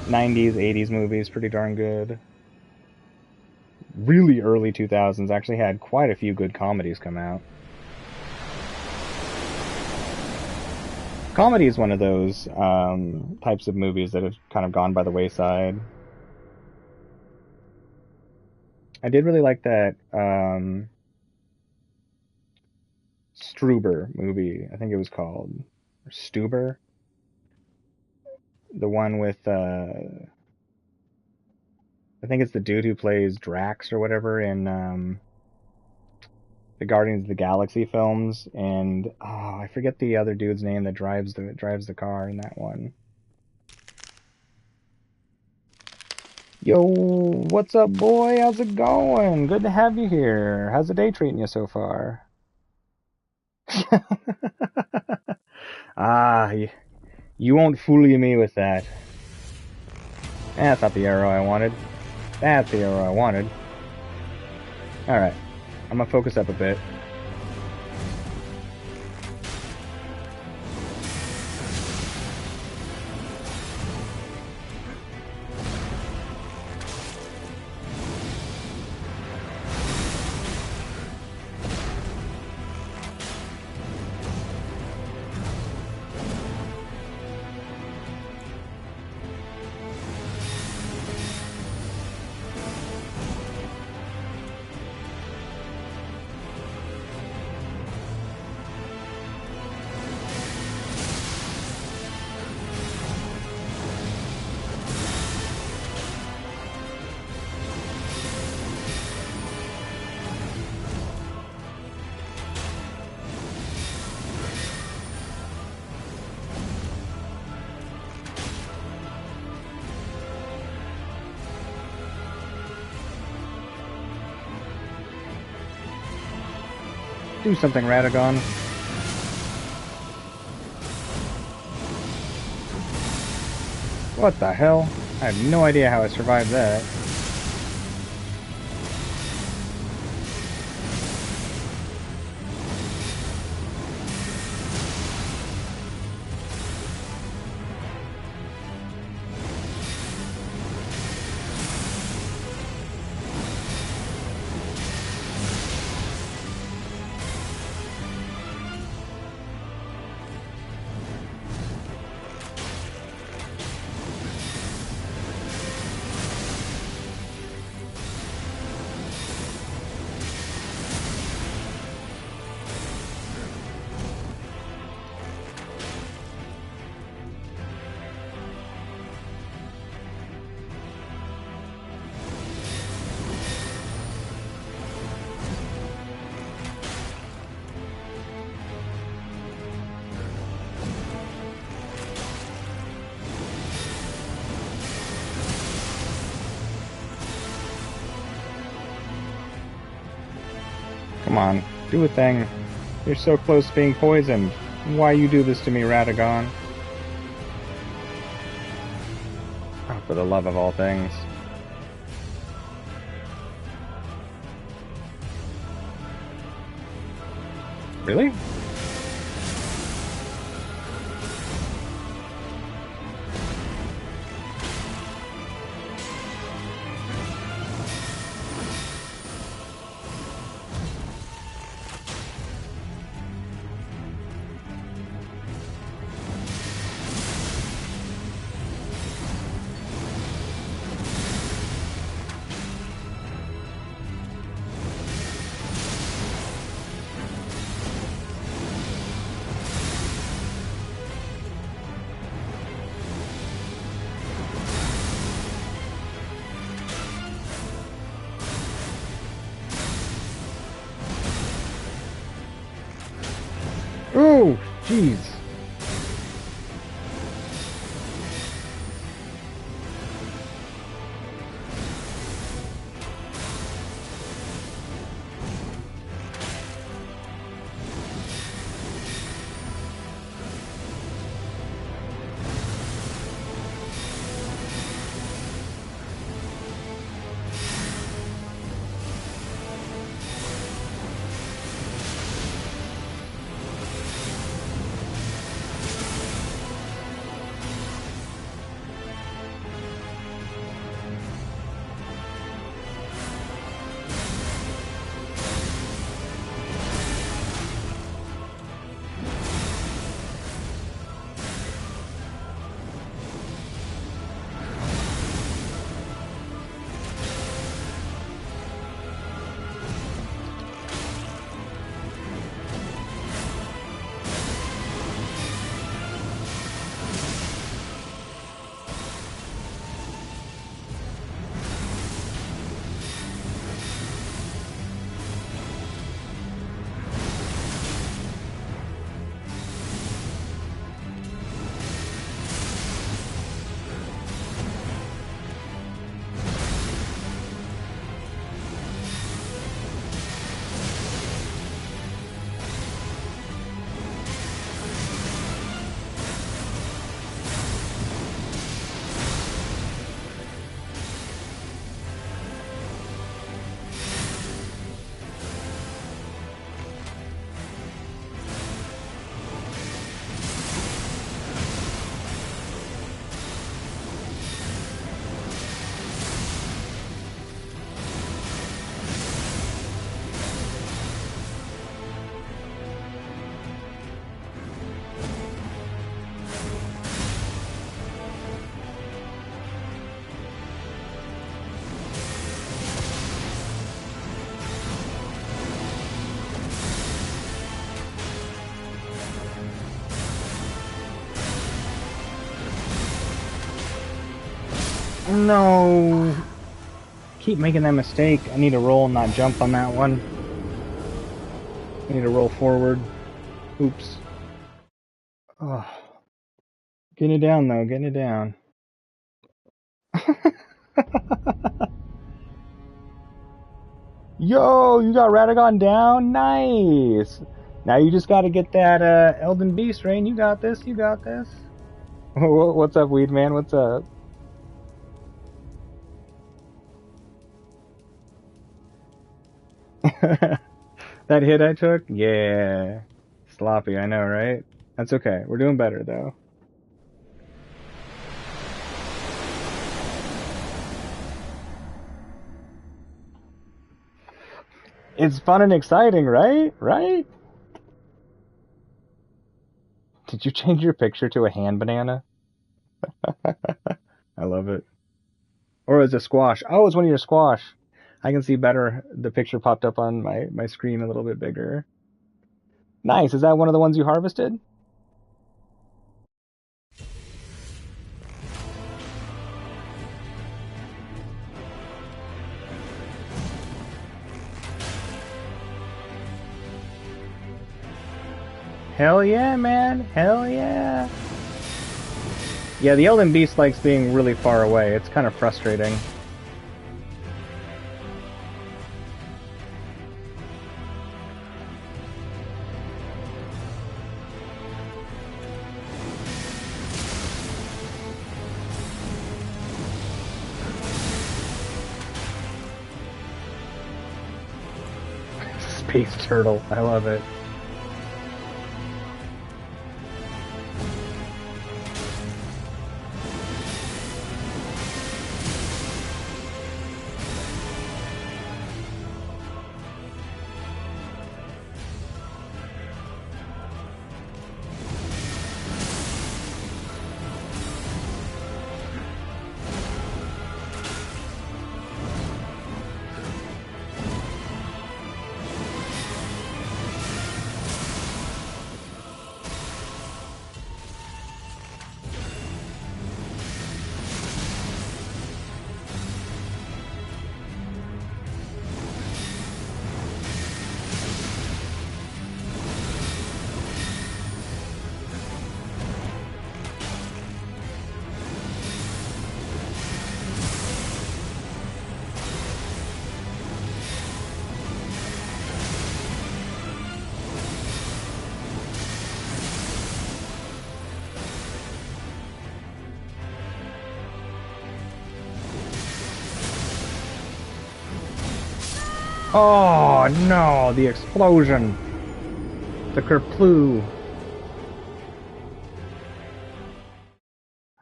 90s, 80s movies, pretty darn good. Really early 2000s actually had quite a few good comedies come out. Comedy is one of those types of movies that have kind of gone by the wayside. I did really like that Struber movie, I think it was called. Or Stuber? The one with, I think it's the dude who plays Drax or whatever in the Guardians of the Galaxy films, and I forget the other dude's name that drives the car in that one. Yo, what's up, boy? How's it going? Good to have you here. How's the day treating you so far? You won't fool me with that. That's not the arrow I wanted. That's the arrow I wanted. Alright, I'm gonna focus up a bit. Do something, Radagon. What the hell? I have no idea how I survived that. Come on, do a thing. You're so close to being poisoned. Why you do this to me, Radagon? Oh, for the love of all things. Really? Oh, jeez. No! Keep making that mistake. I need to roll, not jump on that one. I need to roll forward. Oops. Oh. Getting it down, though. Getting it down. Yo, you got Radagon down? Nice! Now you just gotta get that Elden Beast, Rain. You got this. You got this. What's up, Weed Man? What's up? That hit I took? Yeah. Sloppy, I know, right? That's okay. We're doing better, though. It's fun and exciting, right? Right? Did you change your picture to a hand banana? I love it. Or is it squash? Oh, it's one of your squash. I can see better. The picture popped up on my screen a little bit bigger. Nice. Is that one of the ones you harvested? Hell yeah, man. Hell yeah. Yeah, the Elden Beast likes being really far away. It's kind of frustrating. Space turtle. I love it. Oh no, the explosion. The kerploo.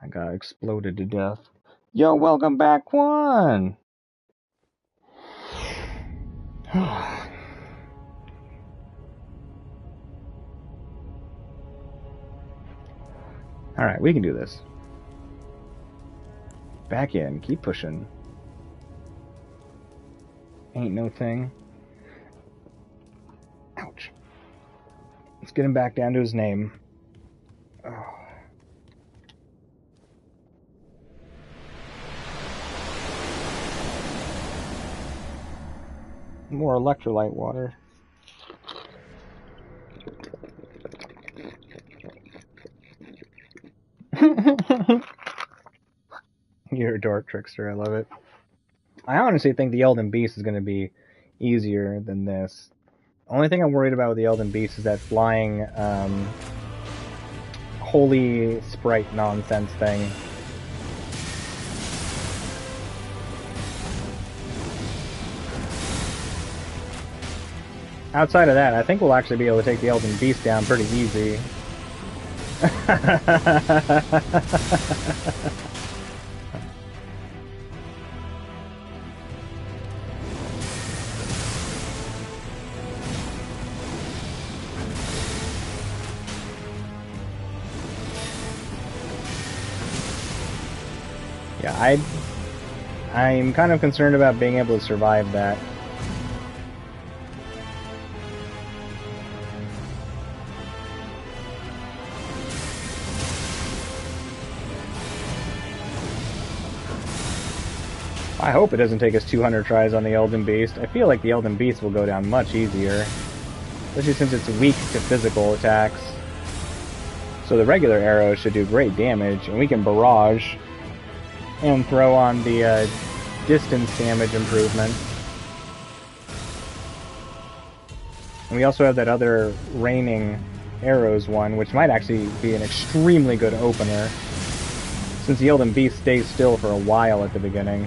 I got exploded to death. Yo, welcome back, Quan. Alright, we can do this. Back in, keep pushing. Ain't no thing. Ouch. Let's get him back down to his name. Oh. More electrolyte water. You're a dork, Trickster. I love it. I honestly think the Elden Beast is going to be easier than this. Only thing I'm worried about with the Elden Beast is that flying, holy sprite nonsense thing. Outside of that, I think we'll actually be able to take the Elden Beast down pretty easy. Yeah, I'm kind of concerned about being able to survive that. I hope it doesn't take us 200 tries on the Elden Beast. I feel like the Elden Beast will go down much easier. Especially since it's weak to physical attacks. So the regular arrows should do great damage, and we can barrage and throw on the distance damage improvement. And we also have that other raining arrows one, which might actually be an extremely good opener, since the Elden Beast stays still for a while at the beginning.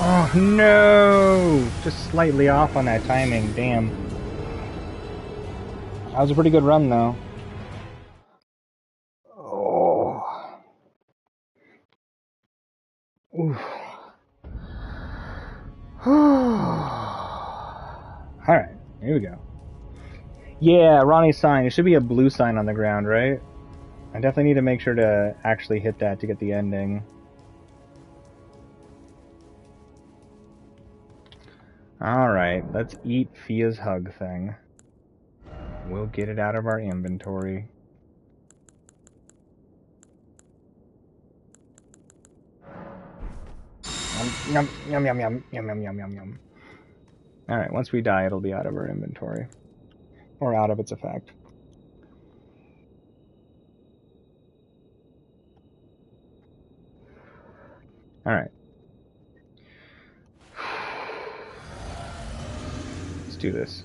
Oh no! Just slightly off on that timing, damn. That was a pretty good run though. Oh. Oof. Alright, here we go. Yeah, Ronnie's sign. It should be a blue sign on the ground, right? I definitely need to make sure to actually hit that to get the ending. Alright, let's eat Fia's hug thing. We'll get it out of our inventory. Yum, yum, yum, yum, yum, yum, yum, yum, yum. Alright, once we die, it'll be out of our inventory. Or out of its effect. Alright. Let's do this.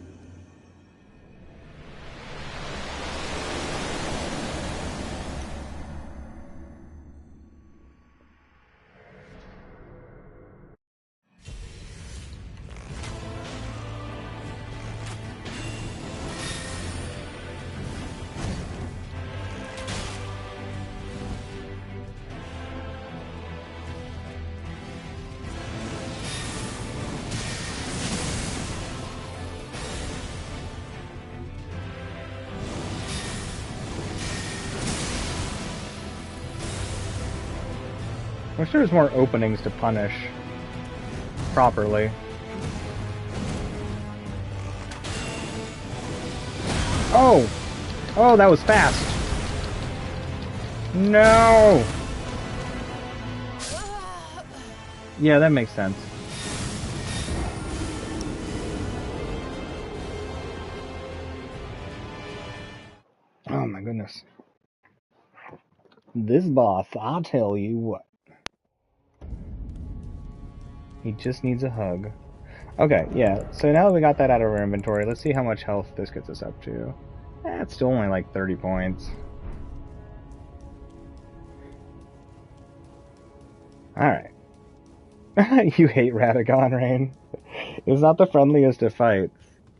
Wish there was more openings to punish properly. Oh! Oh, that was fast! No! Yeah, that makes sense. Oh my goodness. This boss, I'll tell you what. He just needs a hug. Okay, yeah, so now that we got that out of our inventory, let's see how much health this gets us up to. It's still only like 30 points. Alright. You hate Radagon, Rain. It's not the friendliest of fights.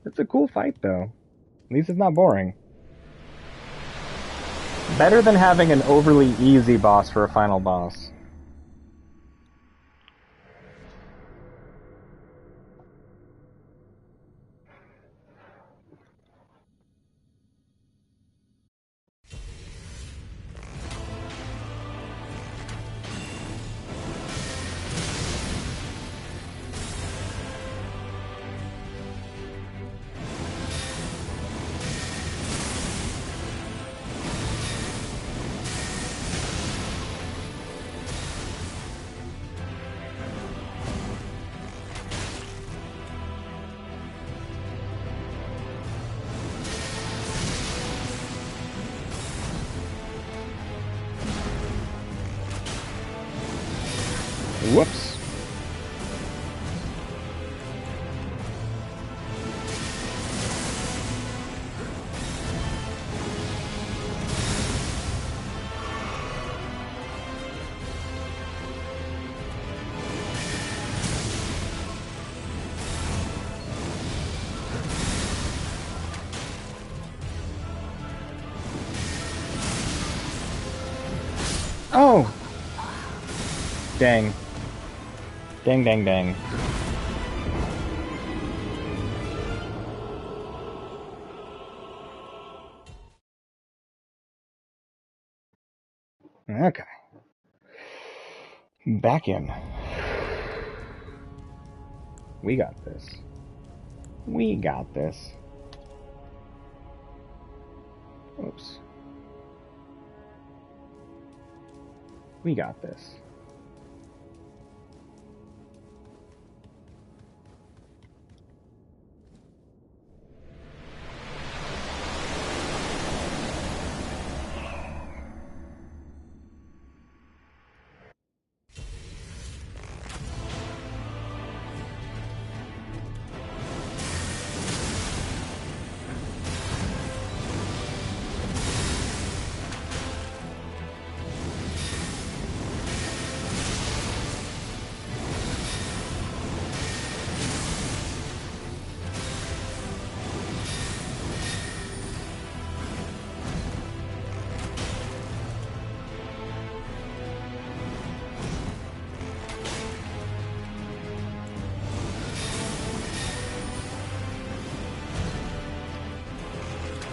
It's a cool fight, though. At least it's not boring. Better than having an overly easy boss for a final boss. Whoops. Oh! Dang. Dang, dang, dang. Okay. Back in. We got this. We got this. Oops. We got this.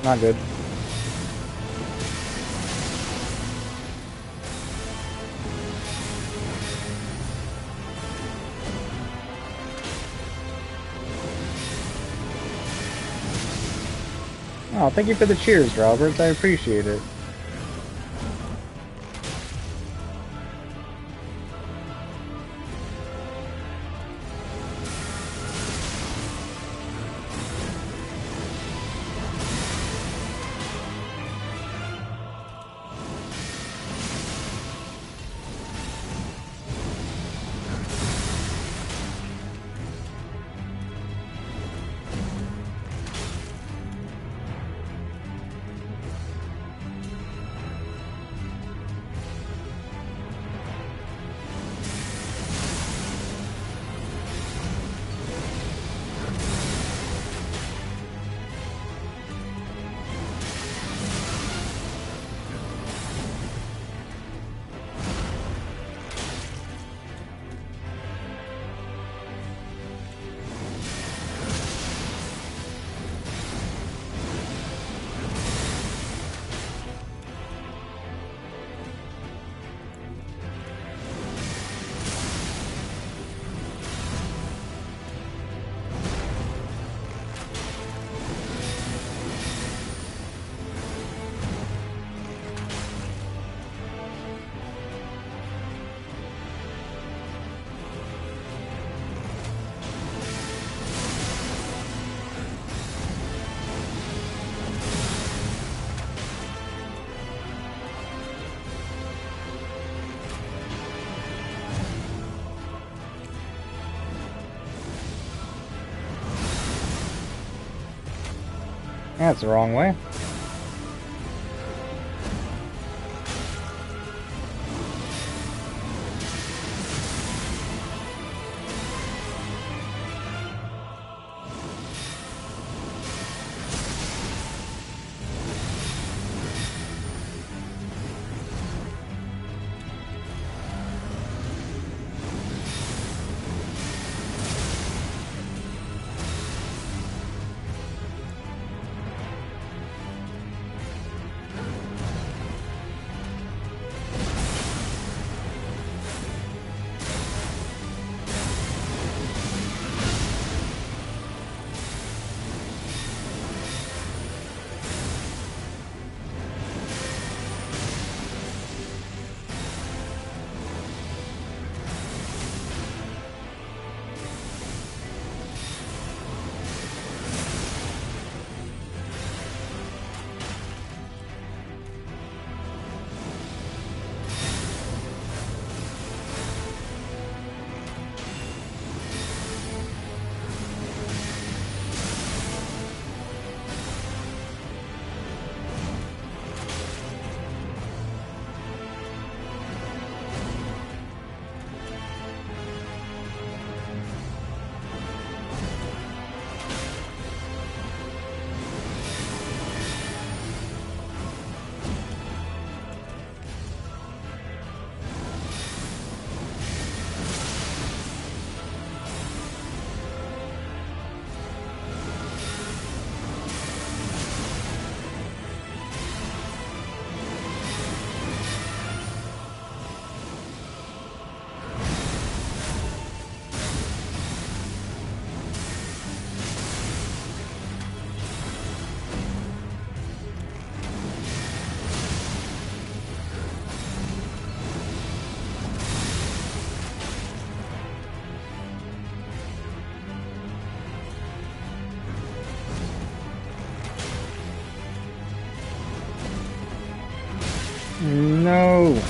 Not good. Oh, thank you for the cheers, Roberts. I appreciate it. That's the wrong way. No.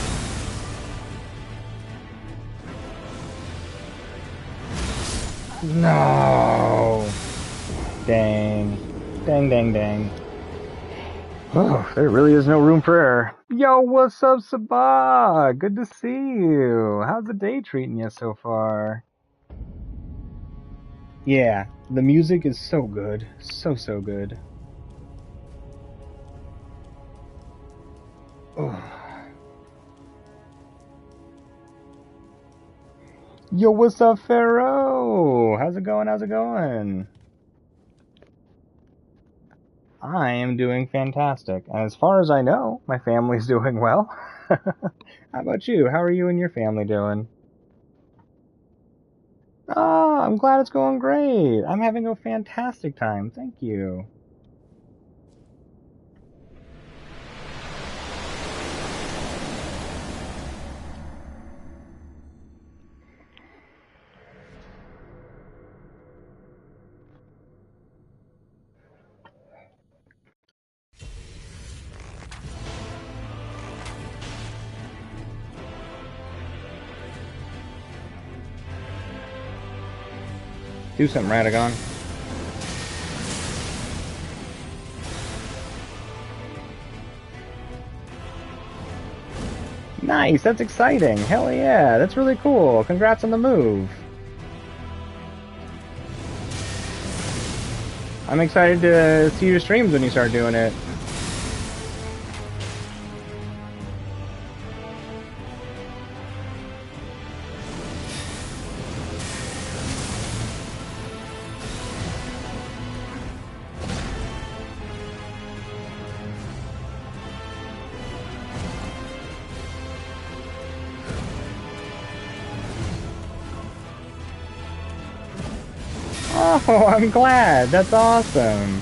No. Dang. Dang, dang, dang. Oh, there really is no room for error. Yo, what's up, Sabah? Good to see you. How's the day treating you so far? Yeah, the music is so good. So, so good. Oh. Yo, what's up, Pharaoh? How's it going? How's it going? I am doing fantastic. And as far as I know, my family's doing well. How about you? How are you and your family doing? Oh, I'm glad it's going great. I'm having a fantastic time. Thank you. Do something, Radagon. Nice, that's exciting. Hell yeah, that's really cool. Congrats on the move. I'm excited to see your streams when you start doing it. Oh, I'm glad. That's awesome.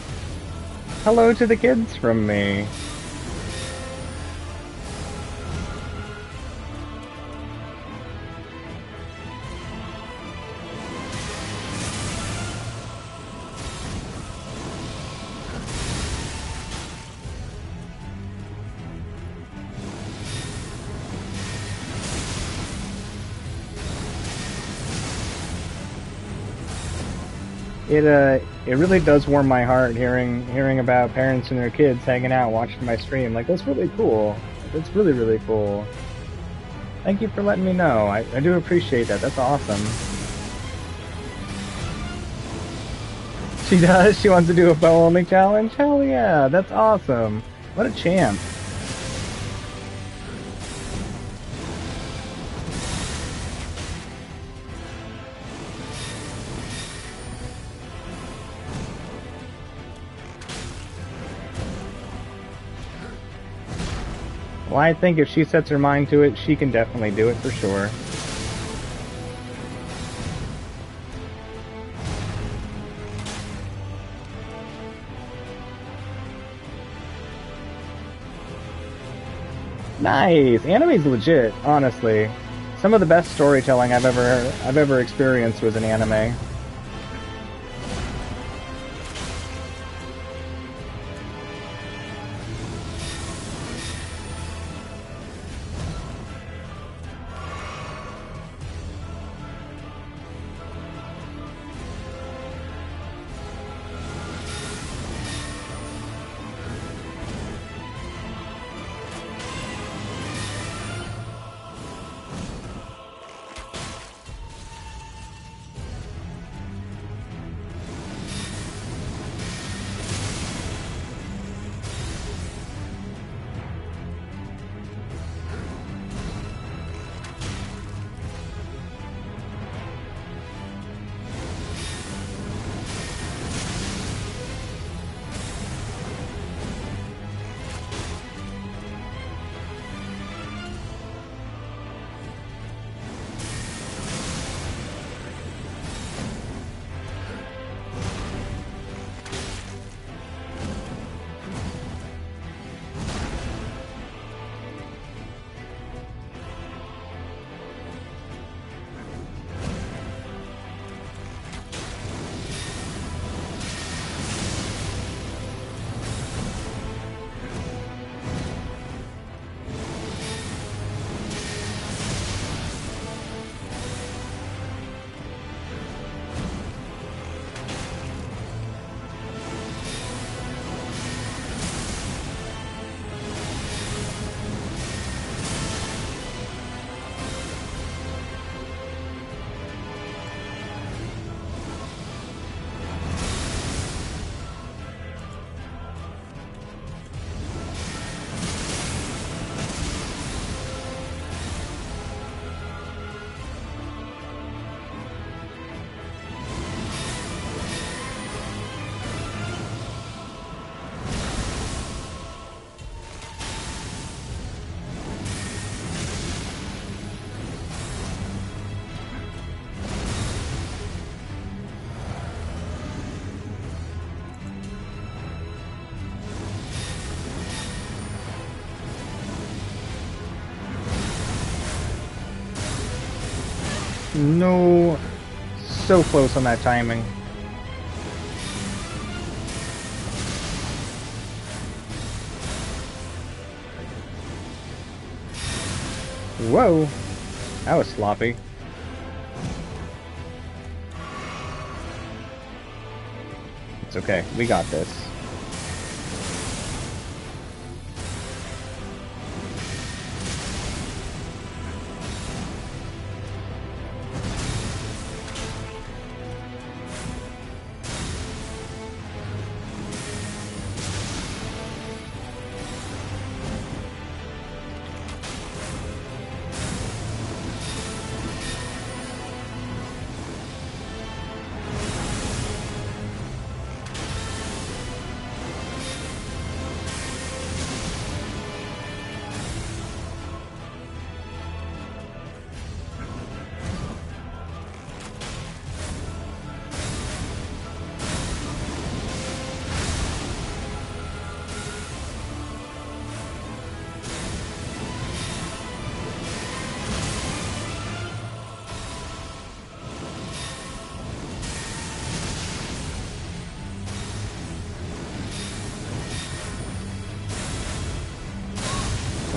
Hello to the kids from me. it really does warm my heart hearing about parents and their kids hanging out watching my stream. Like, that's really cool. That's really, really cool. Thank you for letting me know. I do appreciate that. That's awesome. She does? She wants to do a bow only challenge? Hell yeah, that's awesome. What a champ. Well, I think if she sets her mind to it, she can definitely do it for sure. Nice! Anime's legit, honestly. Some of the best storytelling I've ever experienced was in anime. No, so close on that timing. Whoa, that was sloppy. It's okay, we got this.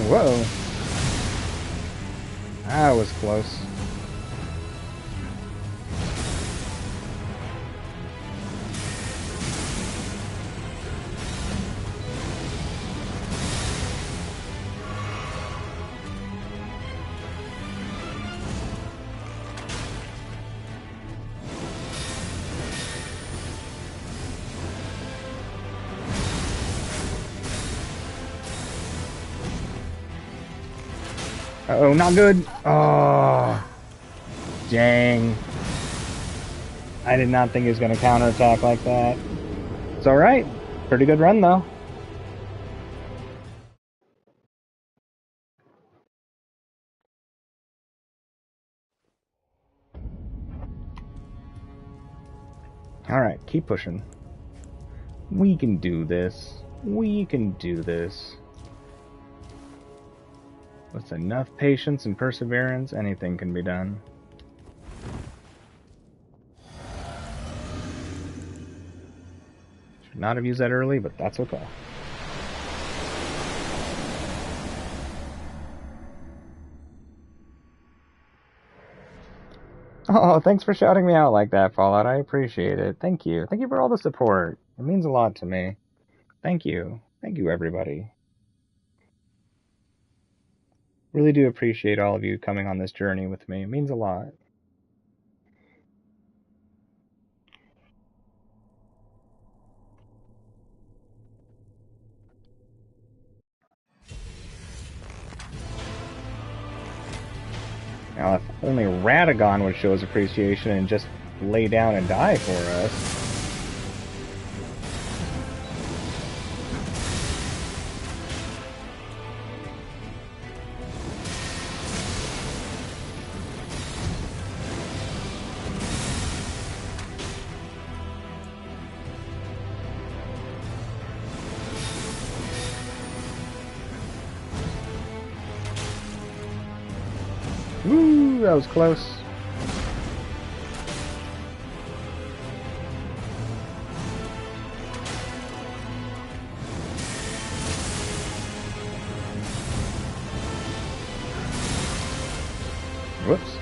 Whoa. That was close. Uh-oh, not good. Oh, dang. I did not think he was going to counterattack like that. It's alright. Pretty good run, though. Alright, keep pushing. We can do this. We can do this. With enough patience and perseverance, anything can be done. Should not have used that early, but that's okay. Oh, thanks for shouting me out like that, Fallout. I appreciate it. Thank you. Thank you for all the support. It means a lot to me. Thank you. Thank you, everybody. Really do appreciate all of you coming on this journey with me. It means a lot. Now, if only Radagon would show his appreciation and just lay down and die for us. Woo, that was close. Whoops.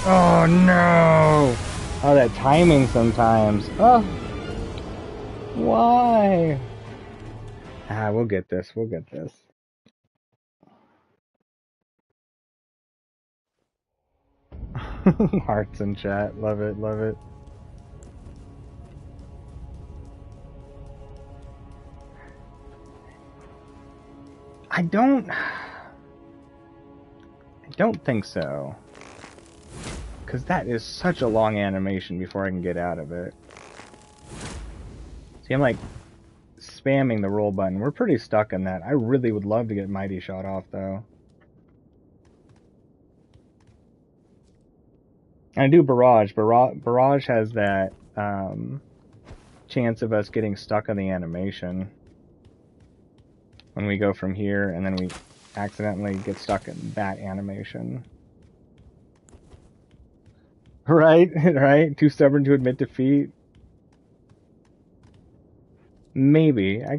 Oh no! Oh, that timing sometimes. Oh, why? Ah, we'll get this. We'll get this. Hearts in chat. Love it. Love it. I don't think so. Because that is such a long animation before I can get out of it. See, I'm like spamming the roll button. We're pretty stuck in that. I really would love to get Mighty Shot off, though. And I do Barrage. Barrage has that chance of us getting stuck on the animation when we go from here and then we accidentally get stuck in that animation. Right, right? Too stubborn to admit defeat. Maybe. I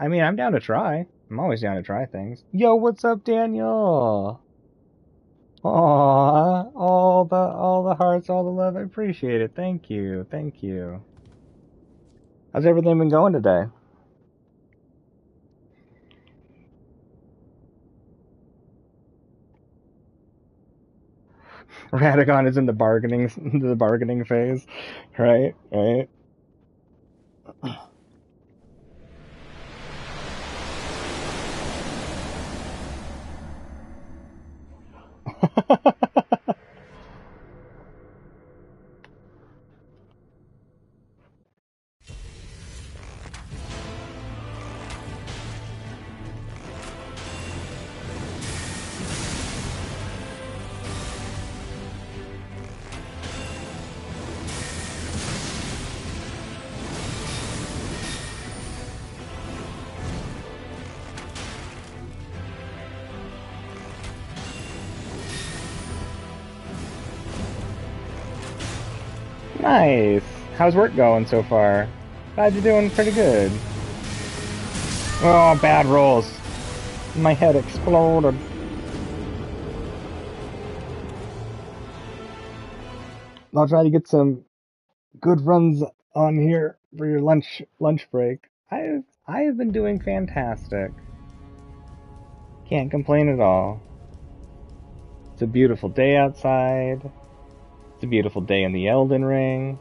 mean, I'm down to try. I'm always down to try things. Yo, what's up, Daniel? Aww, all the hearts, all the love. I appreciate it. Thank you. Thank you. How's everything been going today? Radagon is in the bargaining phase. Right, right. Nice. How's work going so far? Glad you're doing pretty good. Oh, bad rolls. My head exploded. I'll try to get some good runs on here for your lunch break. I have been doing fantastic. Can't complain at all. It's a beautiful day outside. It's a beautiful day in the Elden Ring.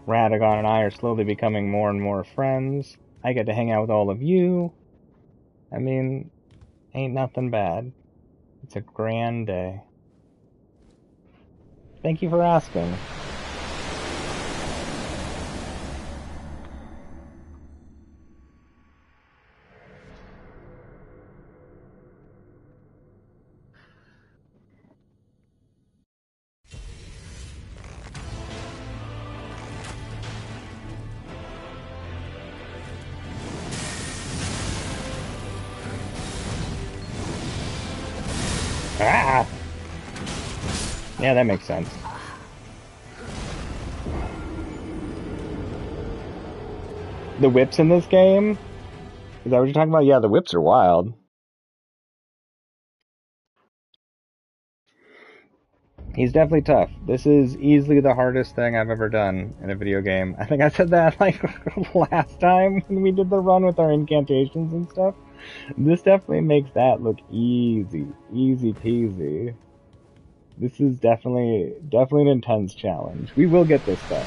Radagon and I are slowly becoming more and more friends. I get to hang out with all of you. I mean, ain't nothing bad. It's a grand day. Thank you for asking. Ah! Yeah, that makes sense. The whips in this game? Is that what you're talking about? Yeah, the whips are wild. He's definitely tough. This is easily the hardest thing I've ever done in a video game. I think I said that like last time when we did the run with our incantations and stuff. This definitely makes that look easy. Easy peasy. This is definitely an intense challenge. We will get this though.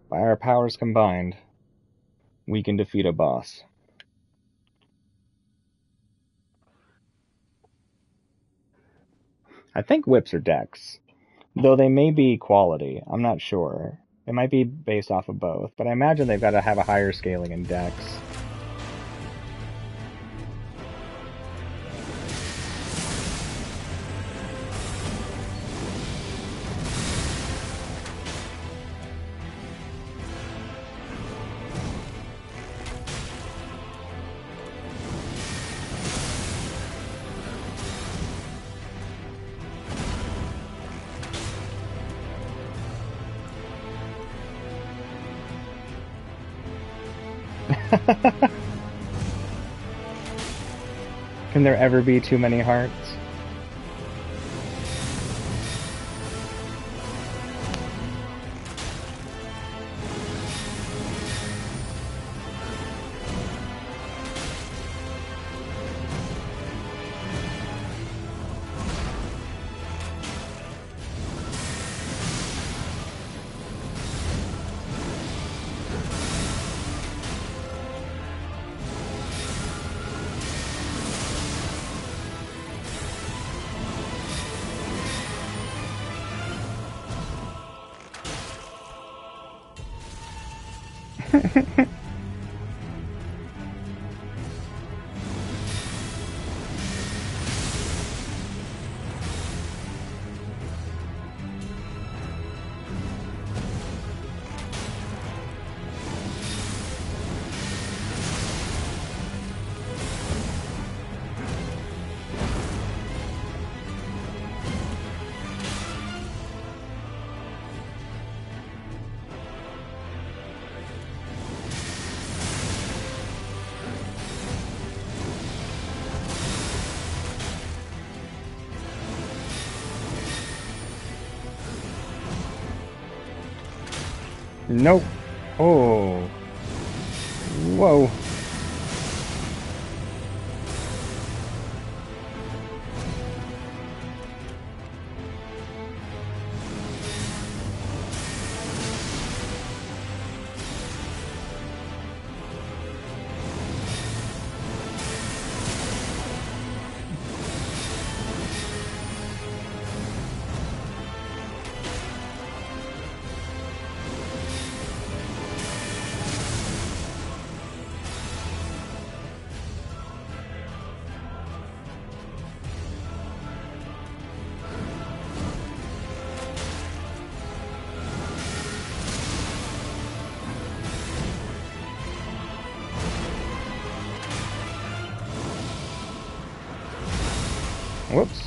By our powers combined, we can defeat a boss. I think whips are dex, though they may be quality. I'm not sure. It might be based off of both, but I imagine they've got to have a higher scaling in dex. Can there ever be too many hearts? Nope. Oh. Whoa. Whoops.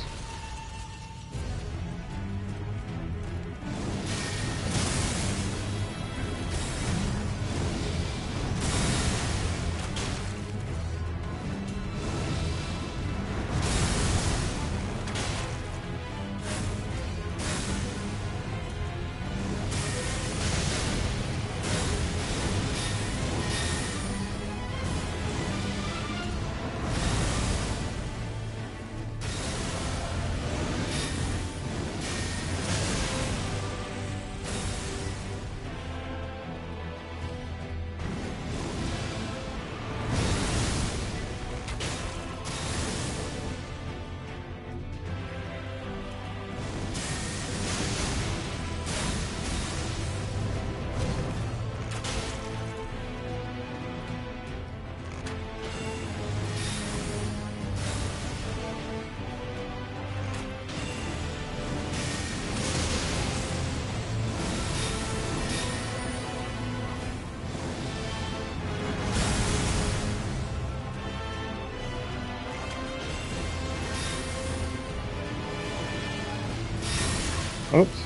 Oops.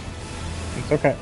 It's okay.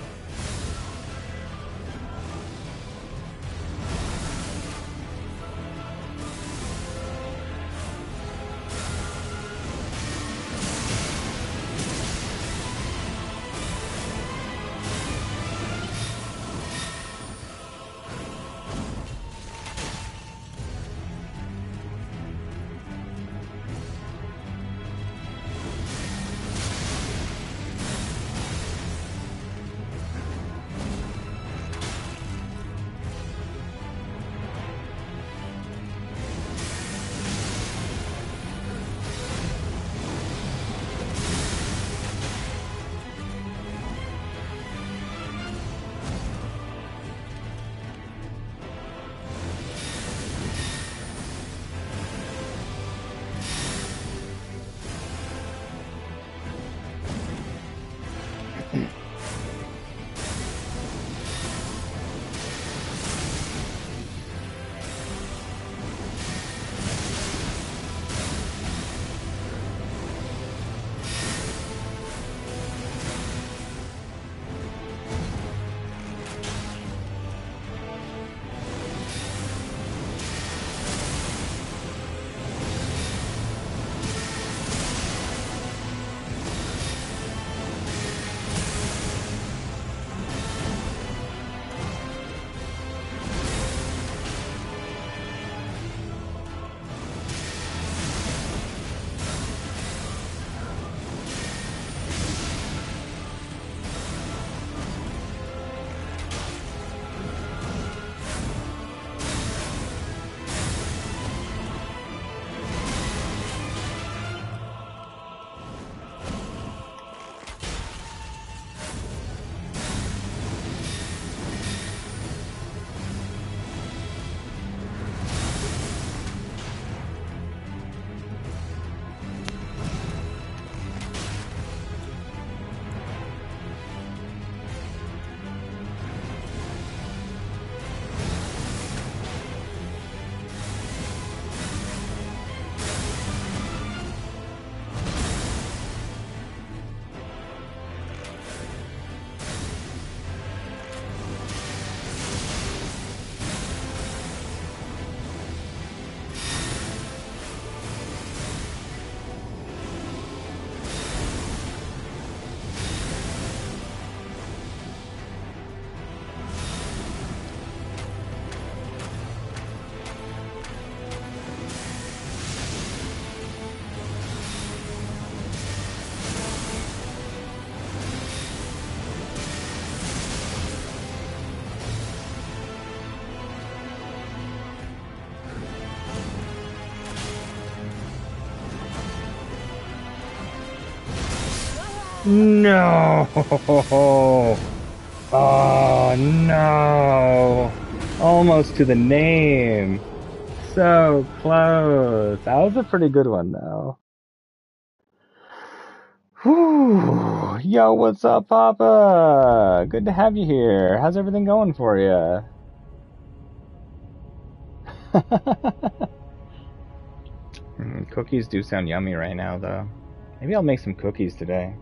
No! Oh, no! Almost to the name. So close. That was a pretty good one, though. Whew. Yo, what's up, Papa? Good to have you here. How's everything going for you? Cookies do sound yummy right now, though. Maybe I'll make some cookies today.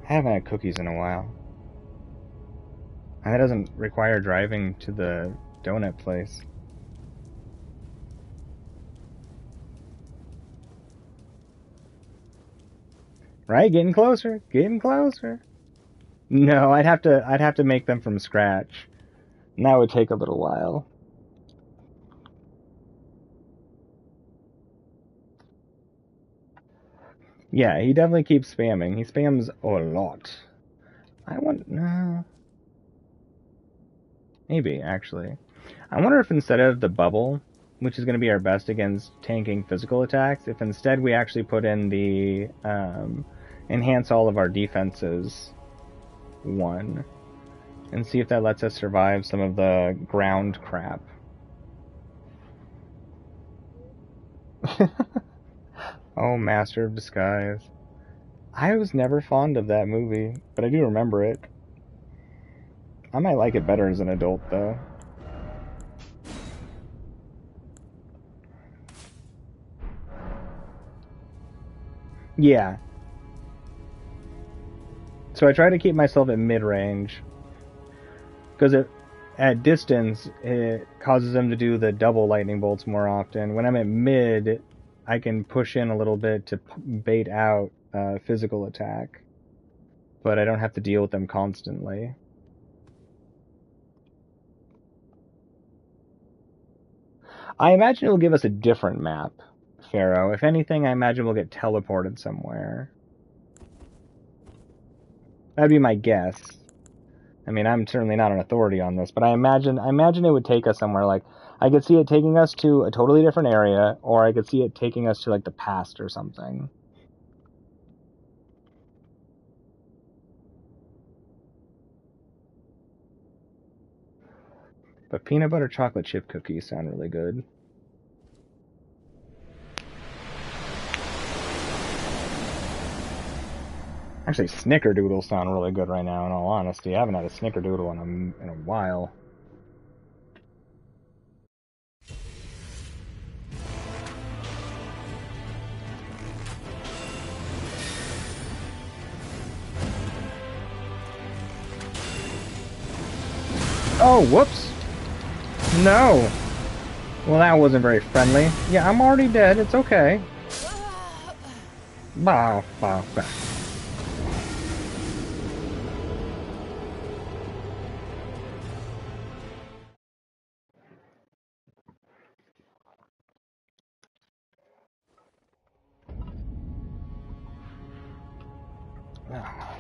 I haven't had cookies in a while. And that doesn't require driving to the donut place. Right, getting closer, getting closer. No, I'd have to make them from scratch. And that would take a little while. Yeah, he definitely keeps spamming. He spams a lot. I want no. Maybe actually. I wonder if instead of the bubble, which is going to be our best against tanking physical attacks, if instead we actually put in the enhance all of our defenses one, and see if that lets us survive some of the ground crap. Oh, Master of Disguise. I was never fond of that movie, but I do remember it. I might like it better as an adult, though. Yeah. So I try to keep myself at mid-range, because at distance, it causes them to do the double lightning bolts more often. When I'm at mid, I can push in a little bit to bait out physical attack, but I don't have to deal with them constantly. I imagine it will give us a different map, Pharaoh. If anything, I imagine we'll get teleported somewhere. That'd be my guess. I mean, I'm certainly not an authority on this, but I imagine it would take us somewhere. Like, I could see it taking us to a totally different area, or I could see it taking us to, like, the past or something. But peanut butter chocolate chip cookies sound really good. Actually, snickerdoodles sound really good right now, in all honesty. I haven't had a snickerdoodle in a while. Oh, whoops! No! Well, that wasn't very friendly. Yeah, I'm already dead. It's okay. Bow, bow, bow.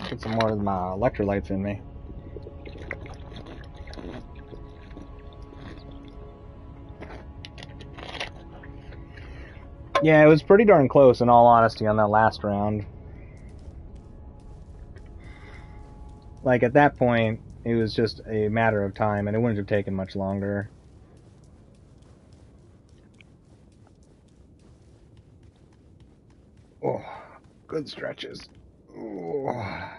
Get some more of my electrolytes in me. Yeah, it was pretty darn close, in all honesty, on that last round. Like, at that point, it was just a matter of time, and it wouldn't have taken much longer. Oh, good stretches. Oh.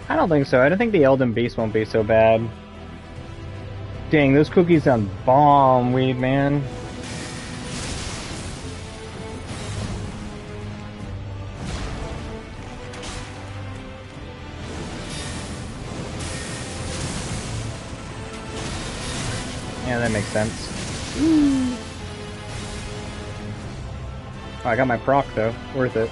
I don't think so. I don't think the Elden Beast won't be so bad. Dang, those cookies sound bomb weed, man. Yeah, that makes sense. I got my proc though. Worth it.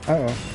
Uh-oh.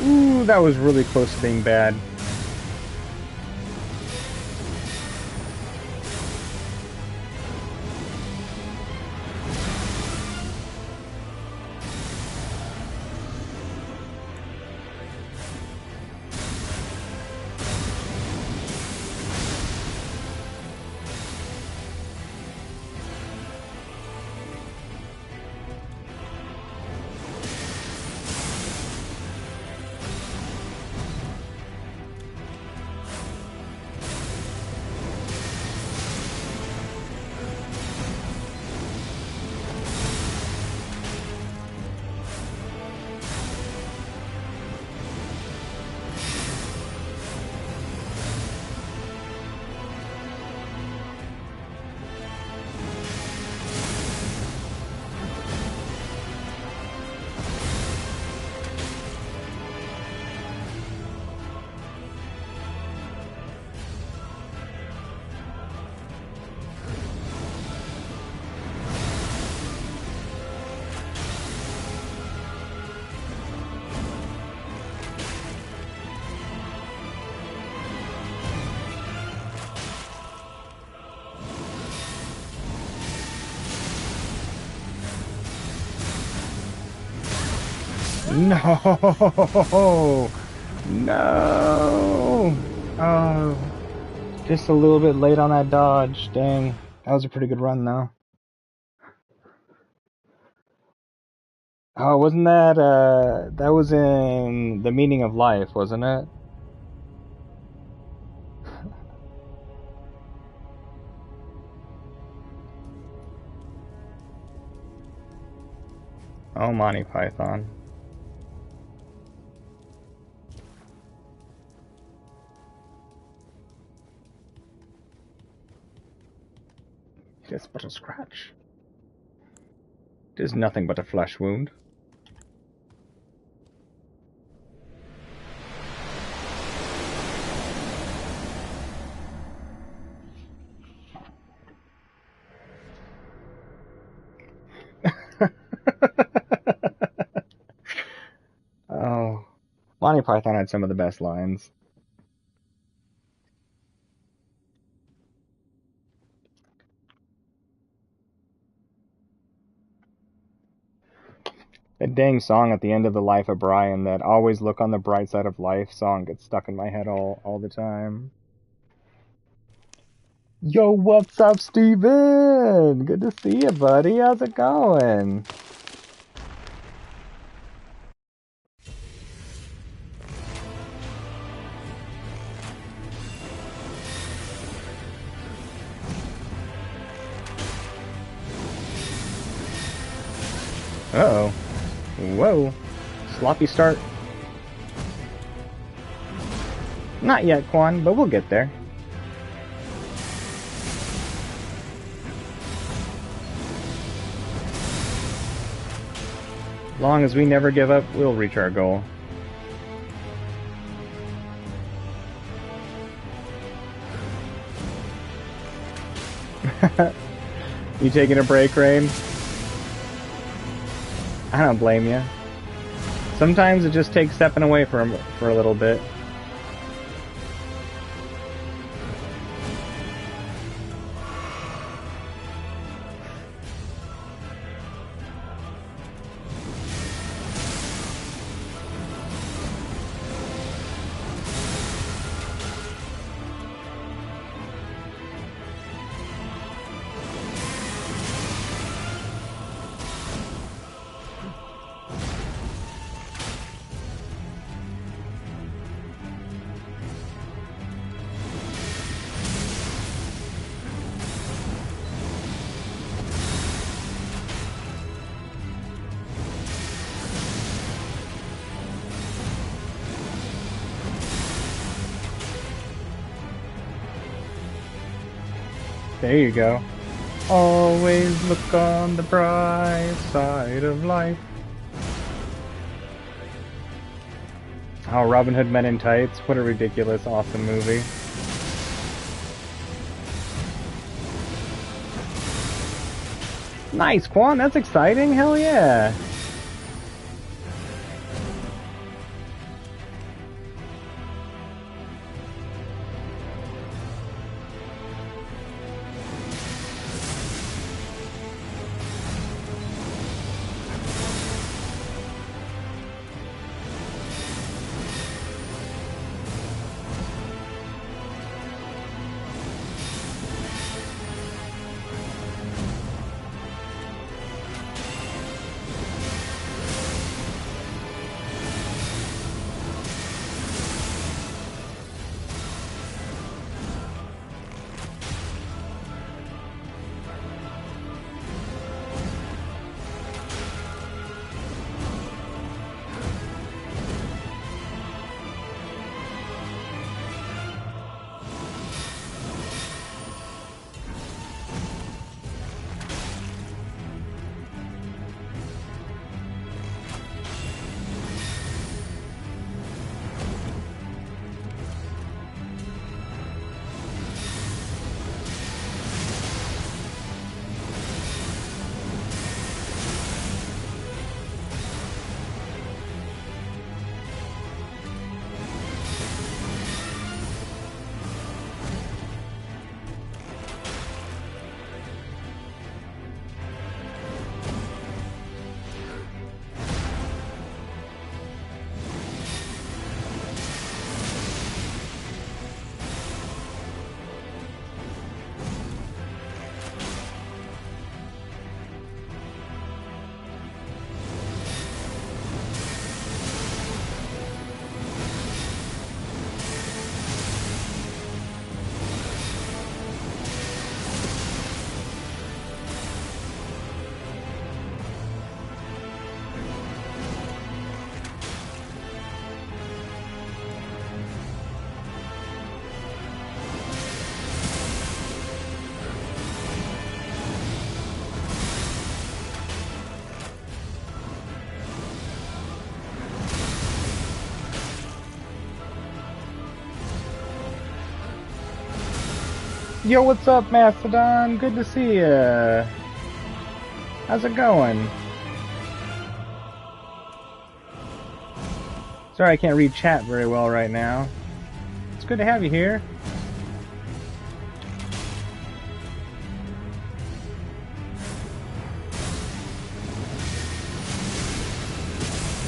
Ooh, that was really close to being bad. No! No! Oh, just a little bit late on that dodge. Dang. That was a pretty good run, though. Oh, wasn't that, that was in The Meaning of Life, wasn't it? Oh, Monty Python. Just but a scratch. It is nothing but a flesh wound. Oh, Monty Python had some of the best lines. That dang song at the end of The Life of Brian, that always look on the bright side of life song, gets stuck in my head all the time. Yo, what's up, Steven? Good to see you, buddy. How's it going? Uh-oh. Whoa. Sloppy start. Not yet, Quan, but we'll get there. Long as we never give up, we'll reach our goal. You taking a break, Rain? I don't blame you. Sometimes it just takes stepping away for a little bit. There you go. Always look on the bright side of life. Oh, Robin Hood Men in Tights. What a ridiculous, awesome movie. Nice, Quan. That's exciting. Hell yeah. Yo, what's up, Mastodon? Good to see ya. How's it going? Sorry I can't read chat very well right now. It's good to have you here.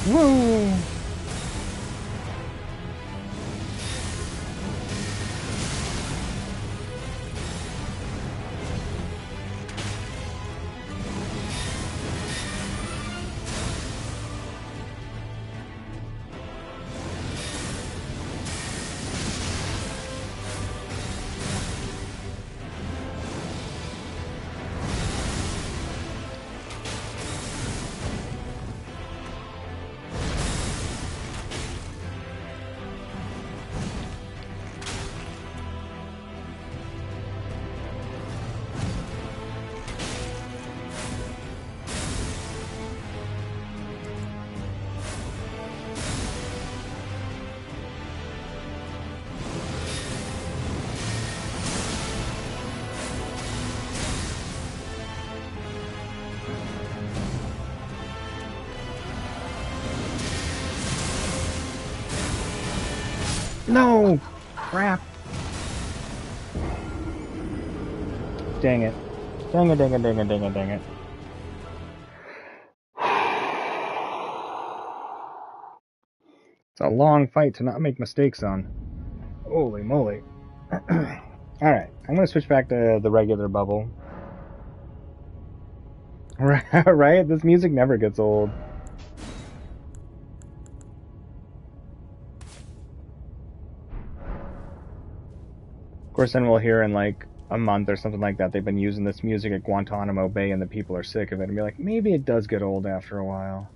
Woo! No! Crap. Dang it. Dang it, dang it, dang it, dang it, dang it. It's a long fight to not make mistakes on. Holy moly. Alright, I'm gonna switch back to the regular bubble. Right? This music never gets old. Of course, then we'll hear in like a month or something like that they've been using this music at Guantanamo Bay and the people are sick of it and be like, maybe it does get old after a while.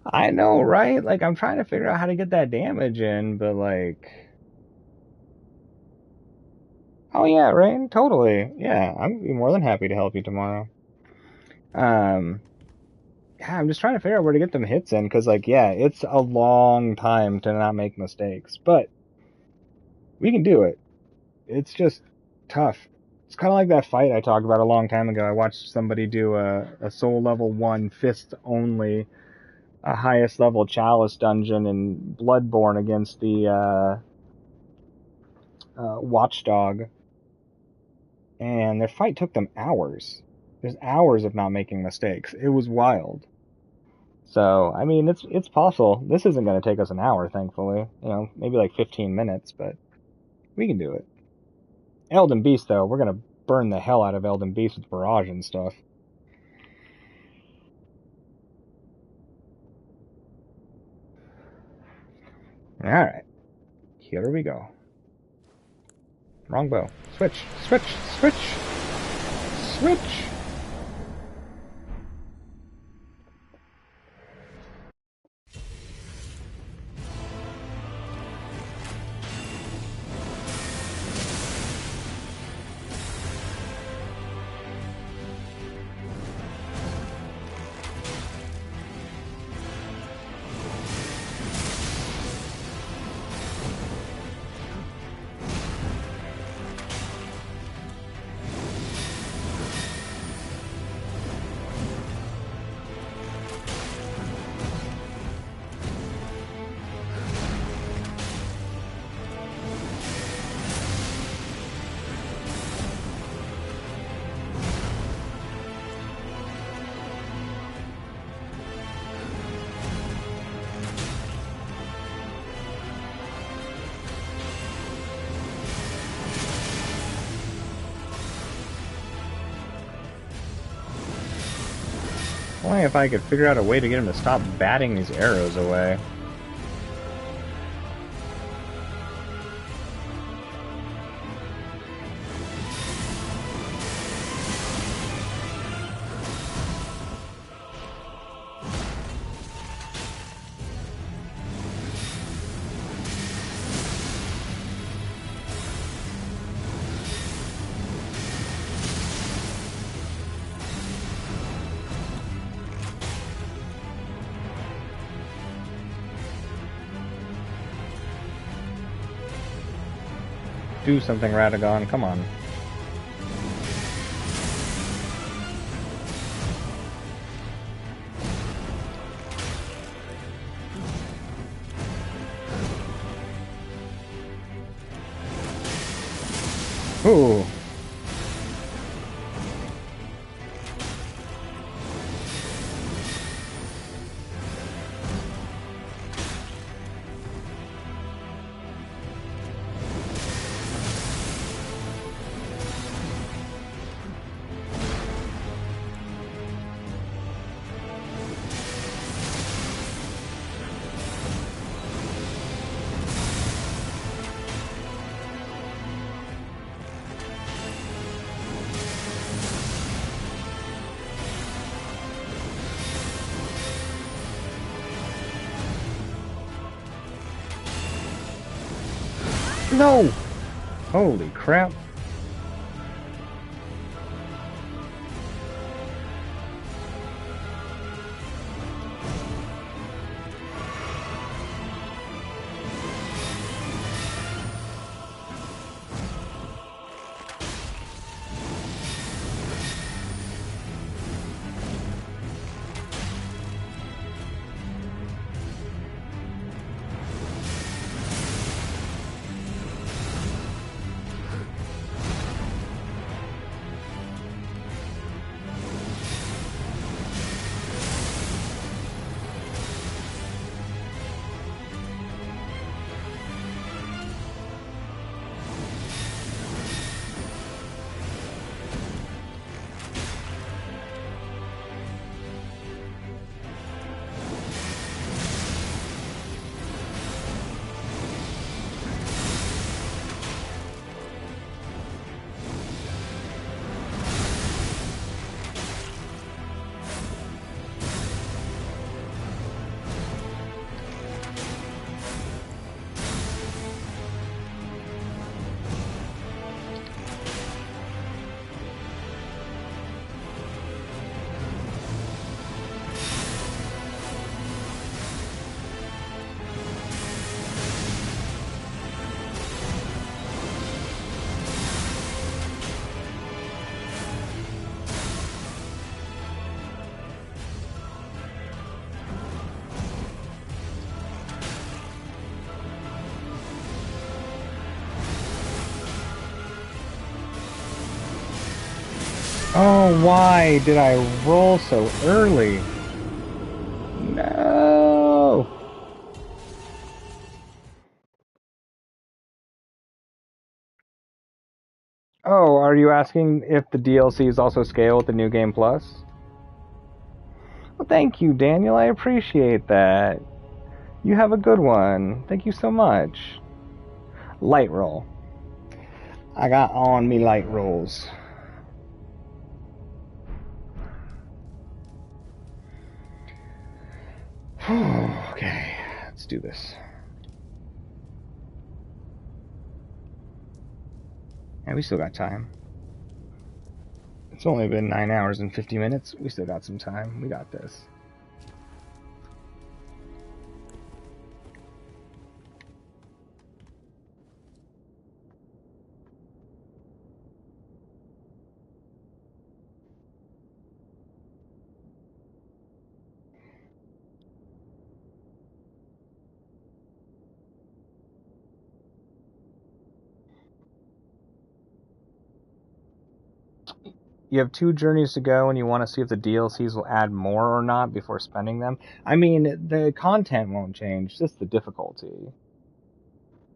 I know, right? Like, I'm trying to figure out how to get that damage in, but like... Oh yeah, right? Totally. Yeah, I'm more than happy to help you tomorrow. Yeah, I'm just trying to figure out where to get them hits in, because, like, yeah, it's a long time to not make mistakes, but we can do it. It's just tough. It's kind of like that fight I talked about a long time ago. I watched somebody do a soul level 1, fist only, a highest level chalice dungeon in Bloodborne against the watchdog, and their fight took them hours. There's hours of not making mistakes. It was wild. So, I mean, it's possible. This isn't going to take us an hour, thankfully. You know, maybe like 15 minutes, but we can do it. Elden Beast, though, we're going to burn the hell out of Elden Beast with Barrage and stuff. Alright. Here we go. Wrong bow. Switch, switch, switch, switch! Only if I could figure out a way to get him to stop batting these arrows away. Do something, Radagon. Come on. Ooh. No! Holy crap. Oh, why did I roll so early? No! Oh, are you asking if the DLCs also scale with the New Game Plus? Well, thank you, Daniel. I appreciate that. You have a good one. Thank you so much. Light roll. I got on me light rolls. Okay, let's do this. Yeah, we still got time. It's only been 9 hours and 50 minutes. We still got some time. We got this. You have 2 journeys to go and you want to see if the DLCs will add more or not before spending them. I mean, the content won't change, just the difficulty.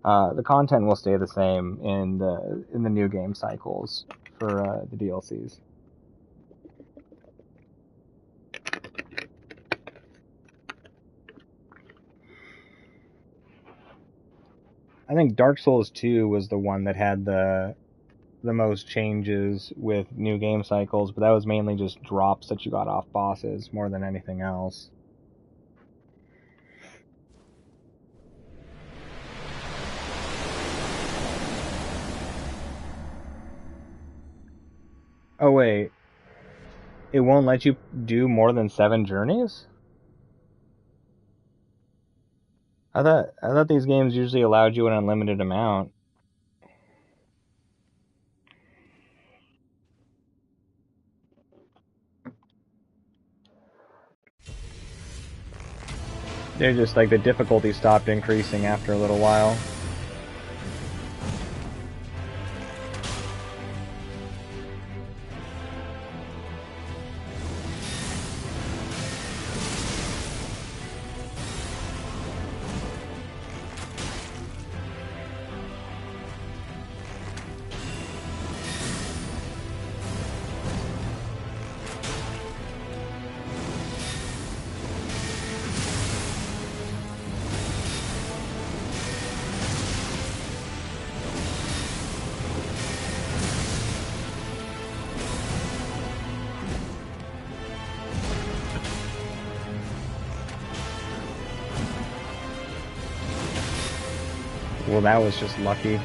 The content will stay the same in the new game cycles for the DLCs. I think Dark Souls 2 was the one that had the most changes with new game cycles, but that was mainly just drops that you got off bosses more than anything else. Oh wait, it won't let you do more than 7 journeys? I thought these games usually allowed you an unlimited amount. They're just like the difficulty stopped increasing after a little while. Well, that was just lucky.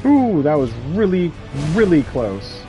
Ooh, that was really, really close.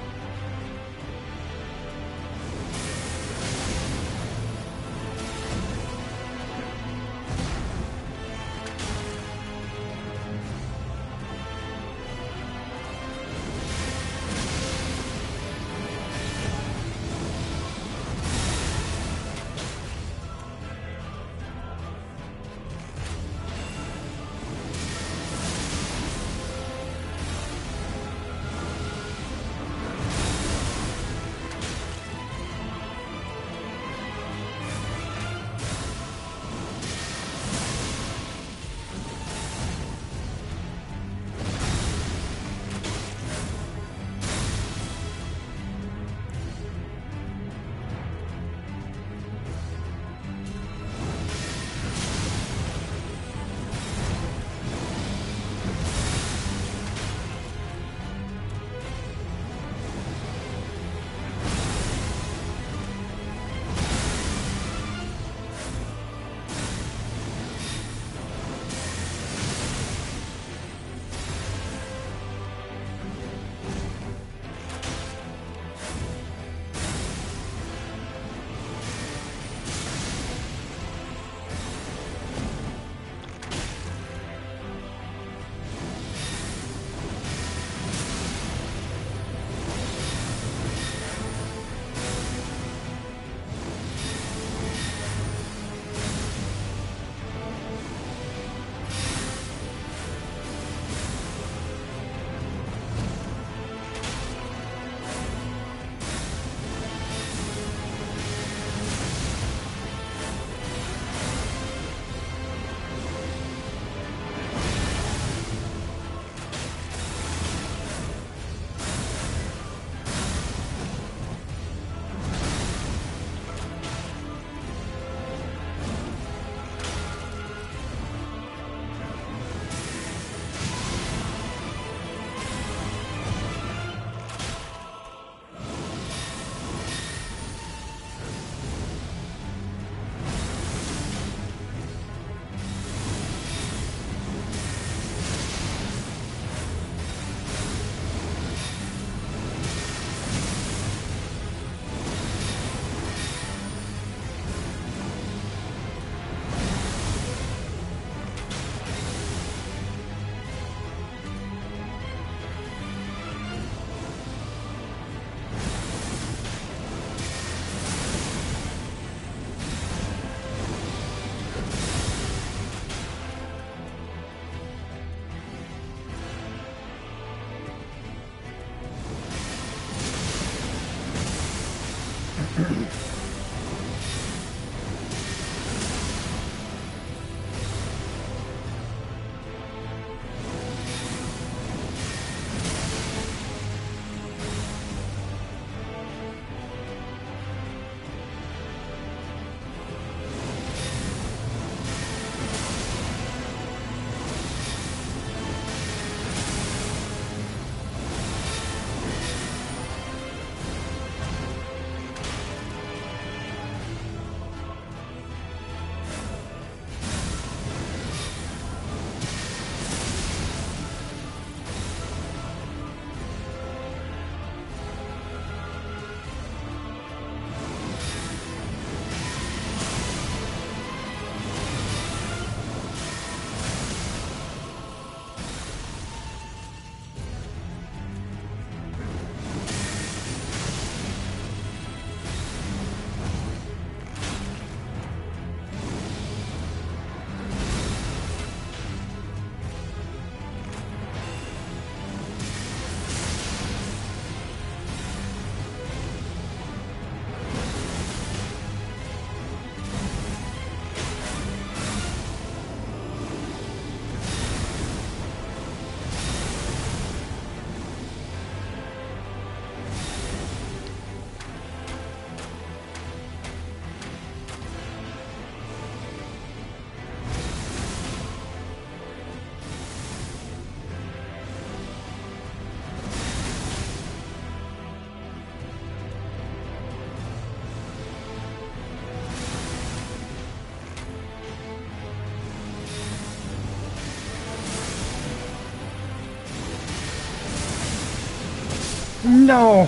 No!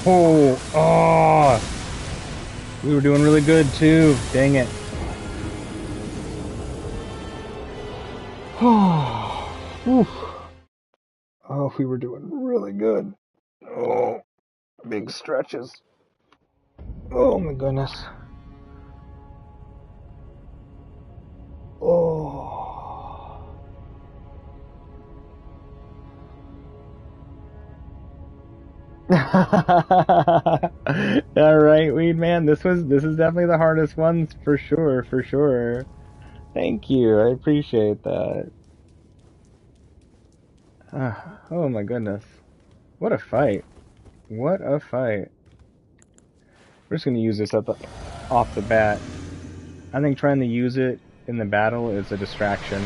Oh! We were doing really good too. Dang it. Oh, oof. Oh, we were doing really good. Oh, big stretches. Oh my goodness. Oh. All right, Weed Man. This is definitely the hardest one for sure, for sure. Thank you. I appreciate that. Oh my goodness. What a fight. What a fight. We're just gonna use this off the bat. I think trying to use it in the battle is a distraction.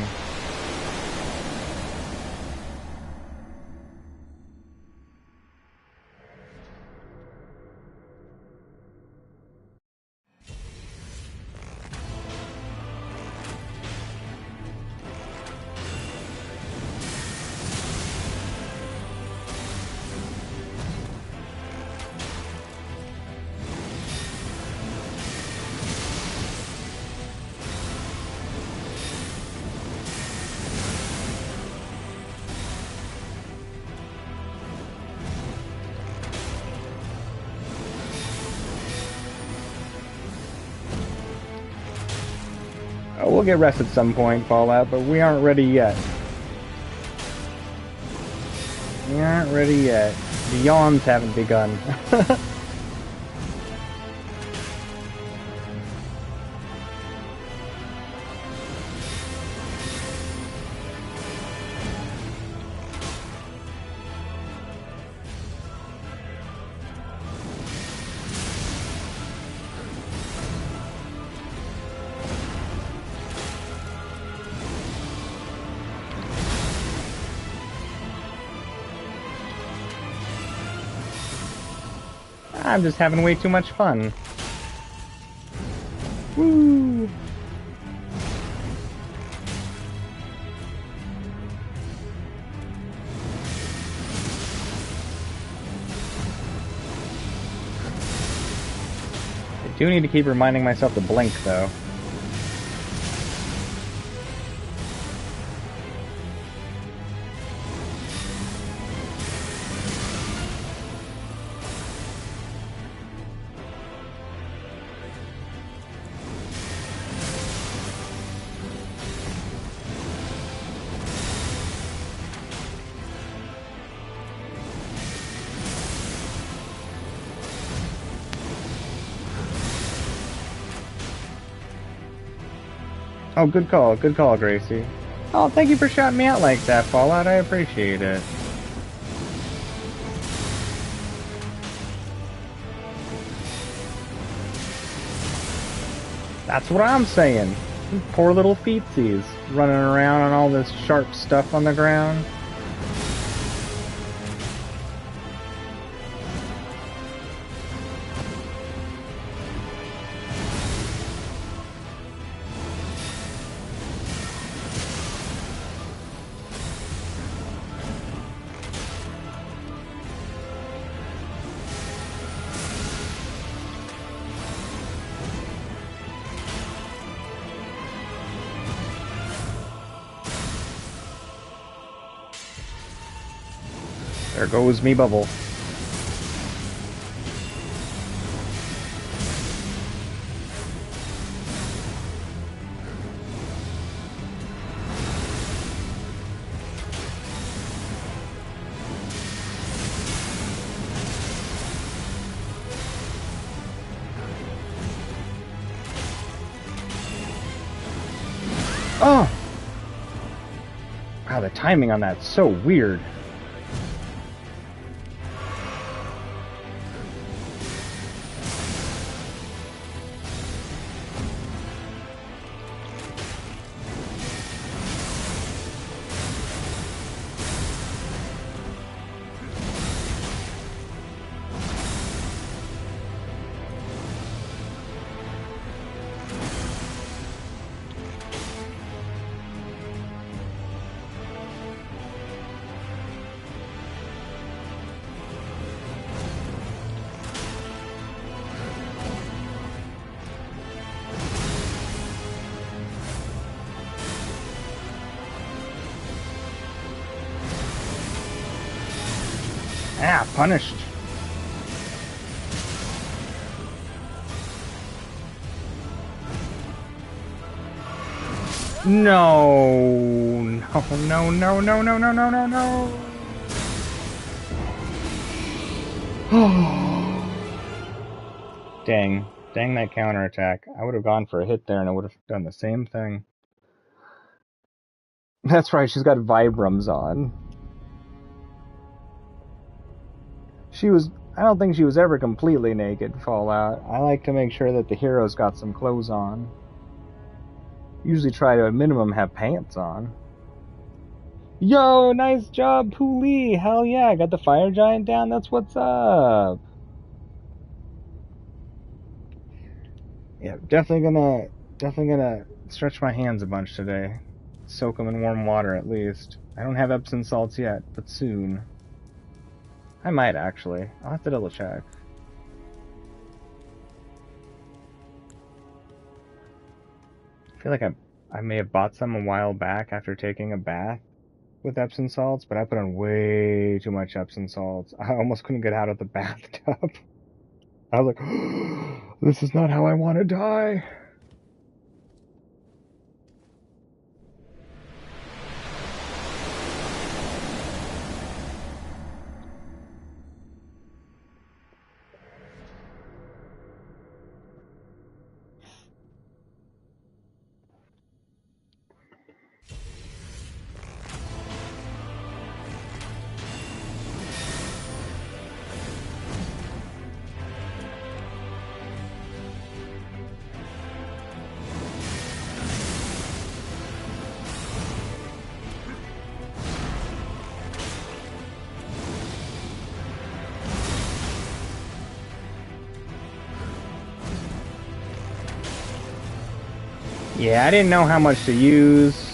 Oh, we'll get rest at some point, Fallout, but we aren't ready yet. We aren't ready yet. The yawns haven't begun. I'm just having way too much fun. Woo! I do need to keep reminding myself to blink, though. Oh, good call, Gracie. Oh, thank you for shouting me out like that, Fallout. I appreciate it. That's what I'm saying. You poor little feetsies running around on all this sharp stuff on the ground. There goes me bubble. Oh! Wow, the timing on that's so weird. Ah, punished. No, no, no, no, no, no, no, no, no. Dang. Dang that counterattack. I would have gone for a hit there and I would have done the same thing. That's right, she's got Vibrams on. I don't think she was ever completely naked, Fallout. I like to make sure that the hero's got some clothes on. Usually try to, at minimum, have pants on. Yo, nice job, Poolie! Hell yeah, got the fire giant down, that's what's up! Yeah, definitely gonna stretch my hands a bunch today. Soak them in warm water, at least. I don't have Epsom salts yet, but soon. I might, actually. I'll have to double check. I feel like I may have bought some a while back after taking a bath with Epsom salts, but I put on way too much Epsom salts. I almost couldn't get out of the bathtub. I was like, this is not how I want to die. Yeah, I didn't know how much to use.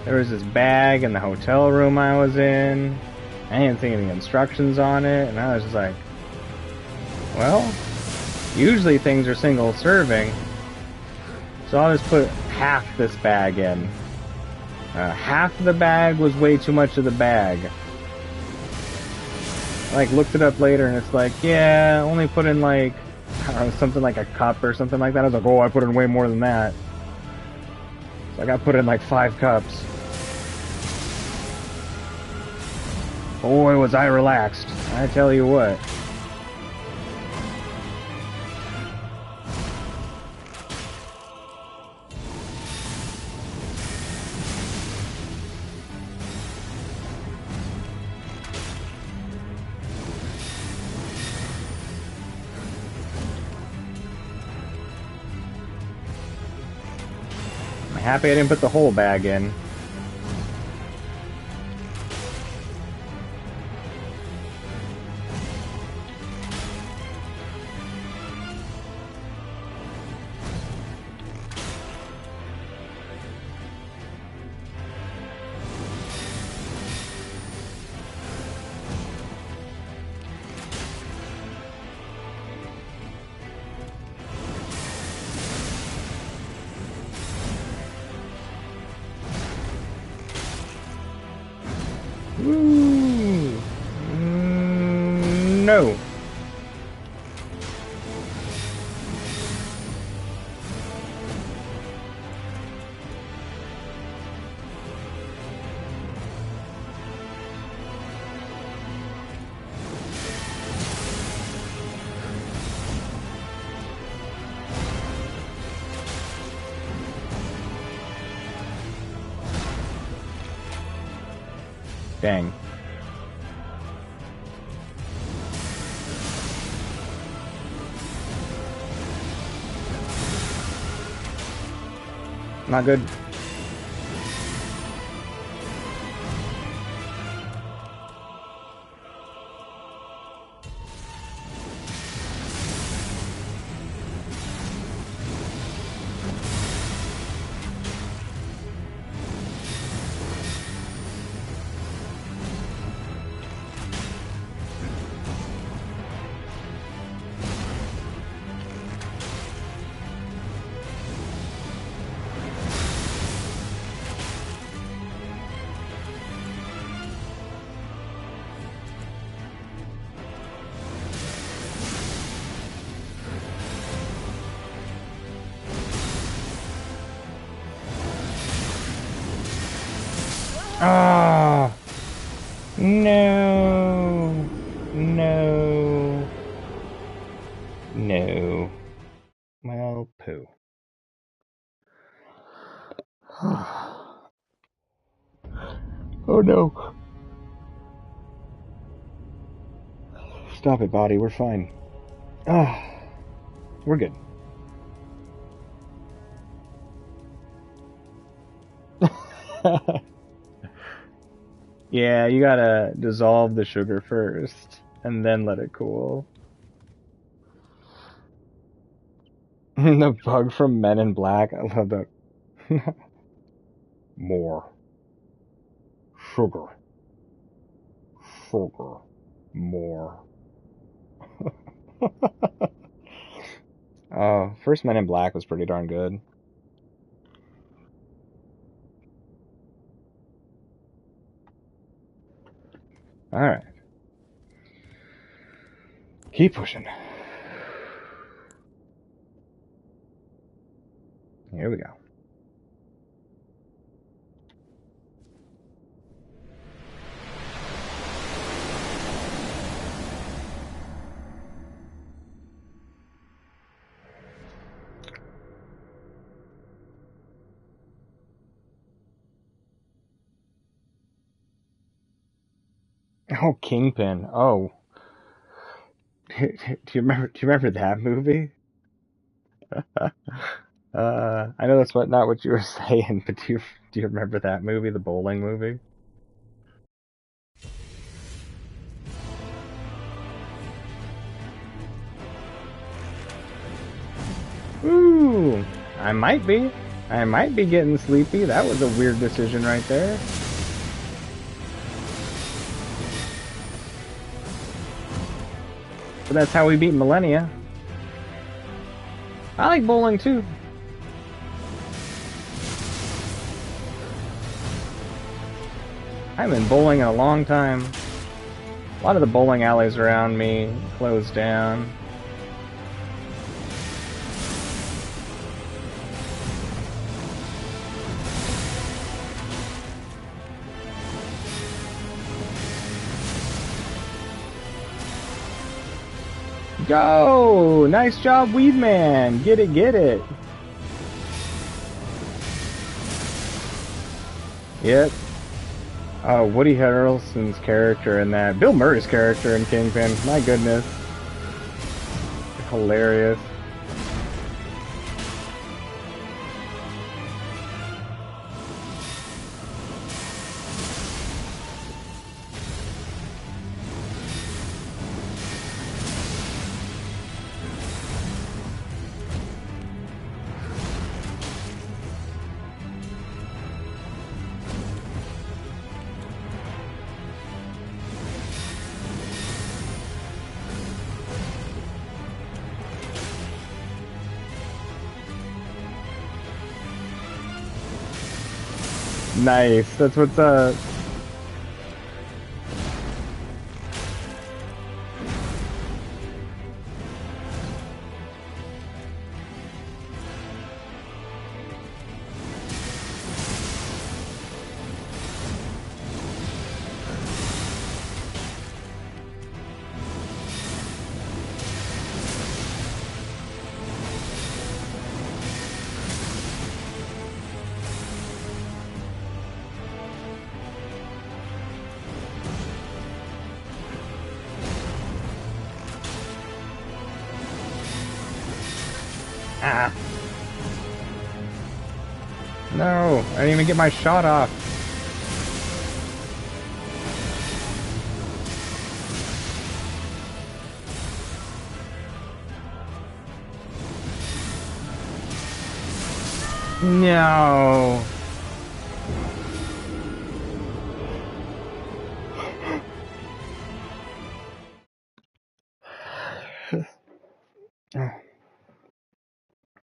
There was this bag in the hotel room I was in. I didn't see any instructions on it, and I was just like, well, usually things are single serving, so I'll just put half this bag in. Half the bag was way too much of the bag. I like looked it up later and it's like, yeah, only put in like, I don't know, something like a cup or something like that. I was like, oh, I put in way more than that. So I got put in like 5 cups. Boy, was I relaxed. I tell you what. I'm happy I didn't put the whole bag in. No. Dang. Not good. Ah! No! No! No. Well, poo. Oh no. Stop it, body. We're fine. Ah, we're good. Yeah, you gotta dissolve the sugar first and then let it cool. The bug from Men in Black. I love that. More sugar. Sugar. More. First Men in Black was pretty darn good. Alright. Keep pushing. Here we go. Oh, Kingpin. Oh. Do you remember that movie? I know that's not what you were saying, but do you remember that movie, the bowling movie? Ooh, I might be. I might be getting sleepy. That was a weird decision right there. But that's how we beat Millennia. I like bowling too. I haven't been bowling in a long time. A lot of the bowling alleys around me closed down. Go! Nice job, Weed Man. Get it, get it. Yep. Woody Harrelson's character in that. Bill Murray's character in Kingpin. My goodness. Hilarious. Nice. That's what's up. Ah. No, I didn't even get my shot off. No.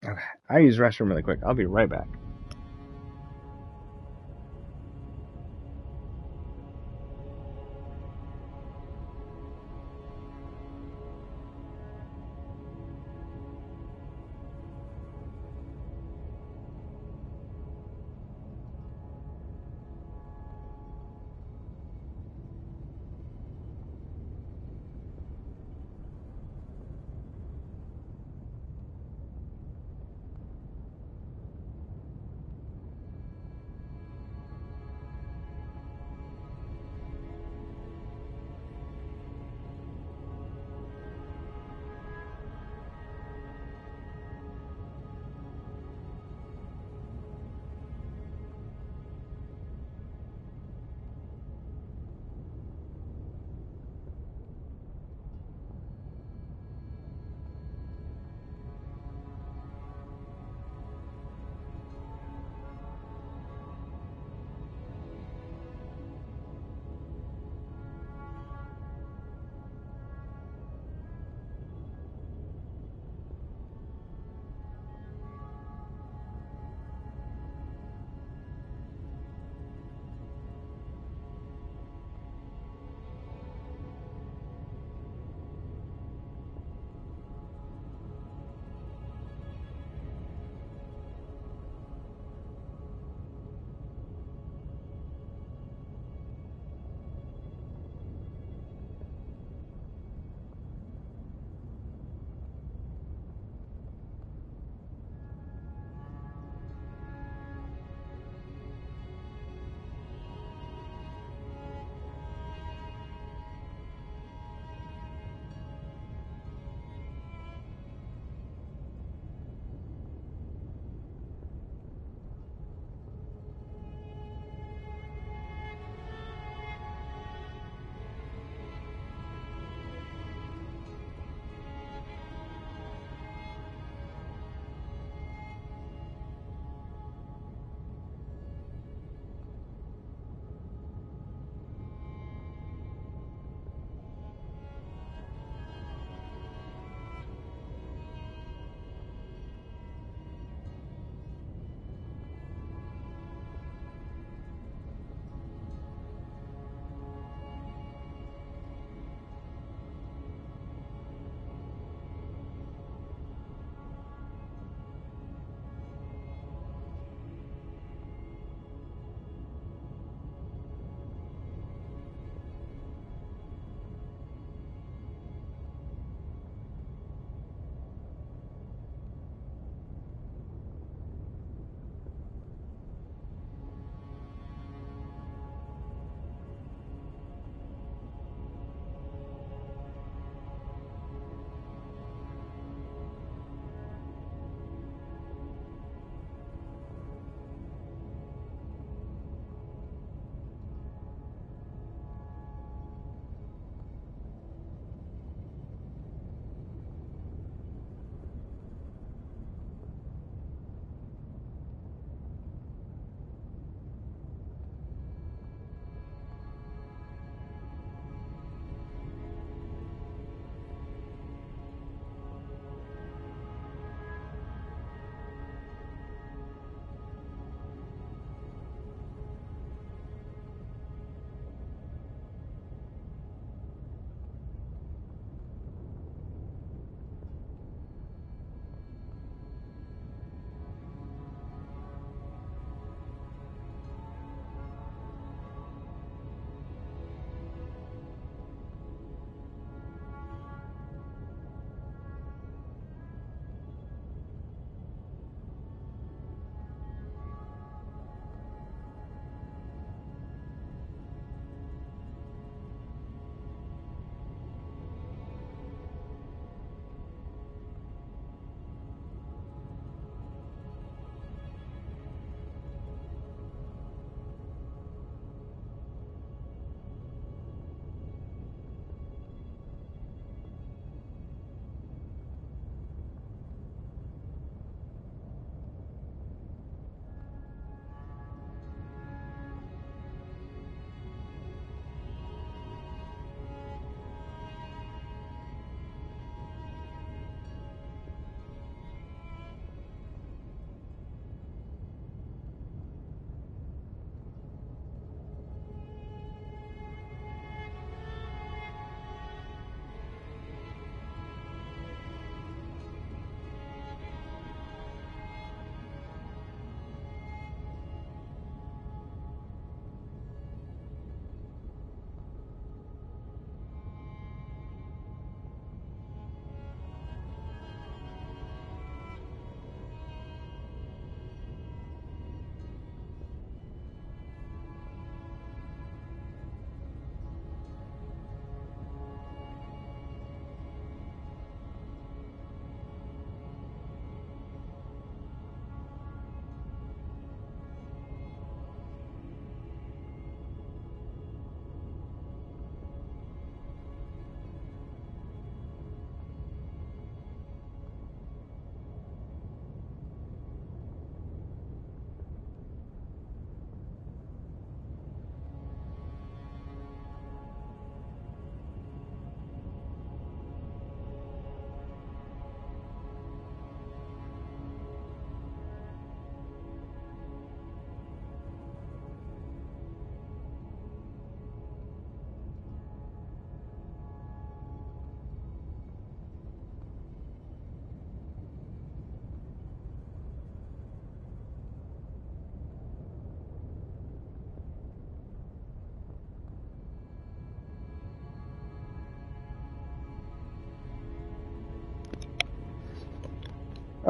Okay, I use restroom really quick. I'll be right back.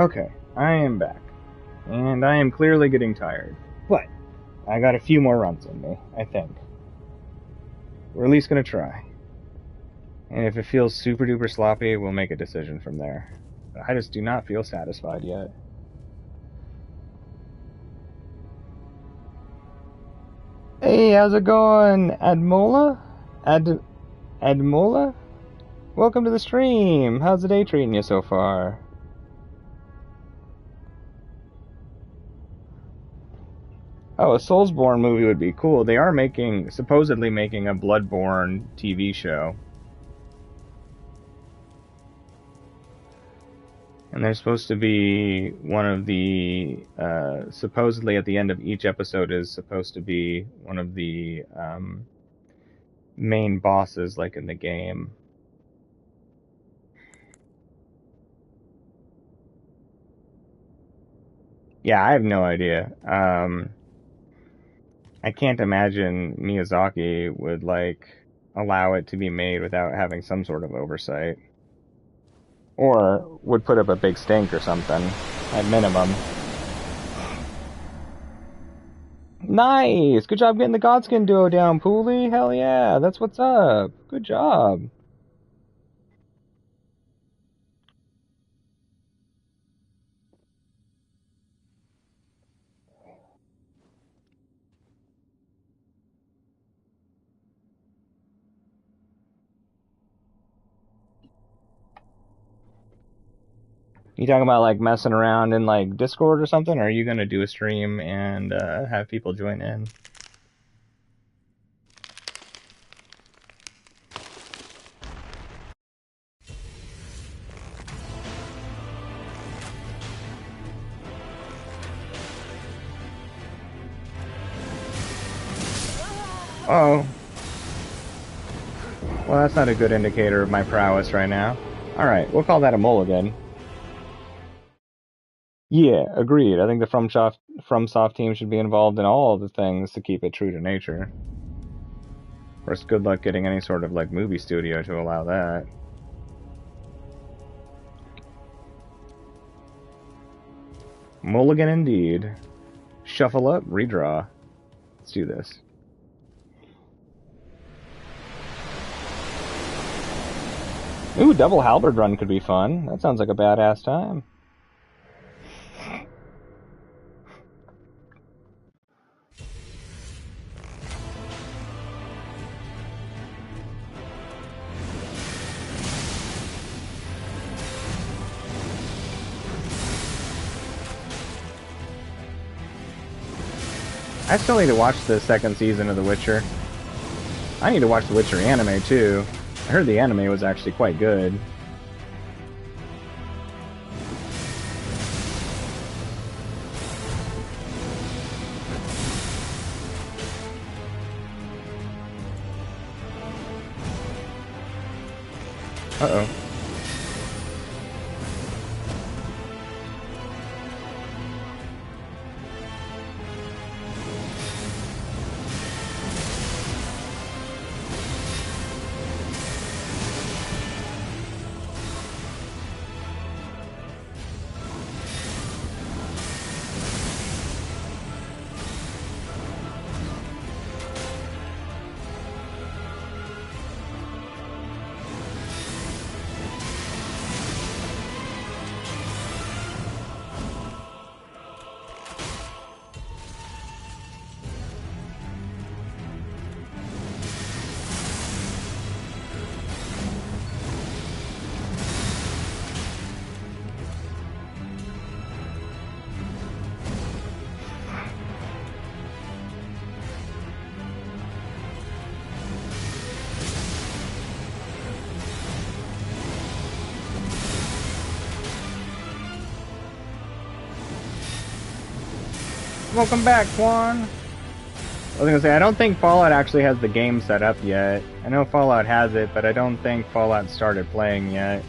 Okay, I am back. And I am clearly getting tired. But I got a few more runs in me, I think. We're at least gonna try. And if it feels super duper sloppy, we'll make a decision from there. But I just do not feel satisfied yet. Hey, how's it going, Admola? Admola? Welcome to the stream. How's the day treating you so far? Oh, a Soulsborne movie would be cool. They are supposedly making a Bloodborne TV show. And there's supposed to be one of the, supposedly at the end of each episode is supposed to be one of the main bosses, like in the game. Yeah, I have no idea. I can't imagine Miyazaki would, like, allow it to be made without having some sort of oversight. Or would put up a big stink or something, at minimum. Nice! Good job getting the Godskin duo down, Pooley! Hell yeah, that's what's up! Good job! You talking about, like, messing around in, like, Discord or something? Or are you gonna do a stream and have people join in? Oh. Well, that's not a good indicator of my prowess right now. Alright, we'll call that a mulligan. Yeah, agreed. I think the FromSoft team should be involved in all of the things to keep it true to nature. Of course, good luck getting any sort of, like, movie studio to allow that. Mulligan indeed. Shuffle up, redraw. Let's do this. Ooh, double halberd run could be fun. That sounds like a badass time. I still need to watch the second season of The Witcher. I need to watch The Witcher anime, too. I heard the anime was actually quite good. Uh-oh. Welcome back, Quan. I was gonna say, I don't think Fallout actually has the game set up yet. I know Fallout has it, but I don't think Fallout started playing yet.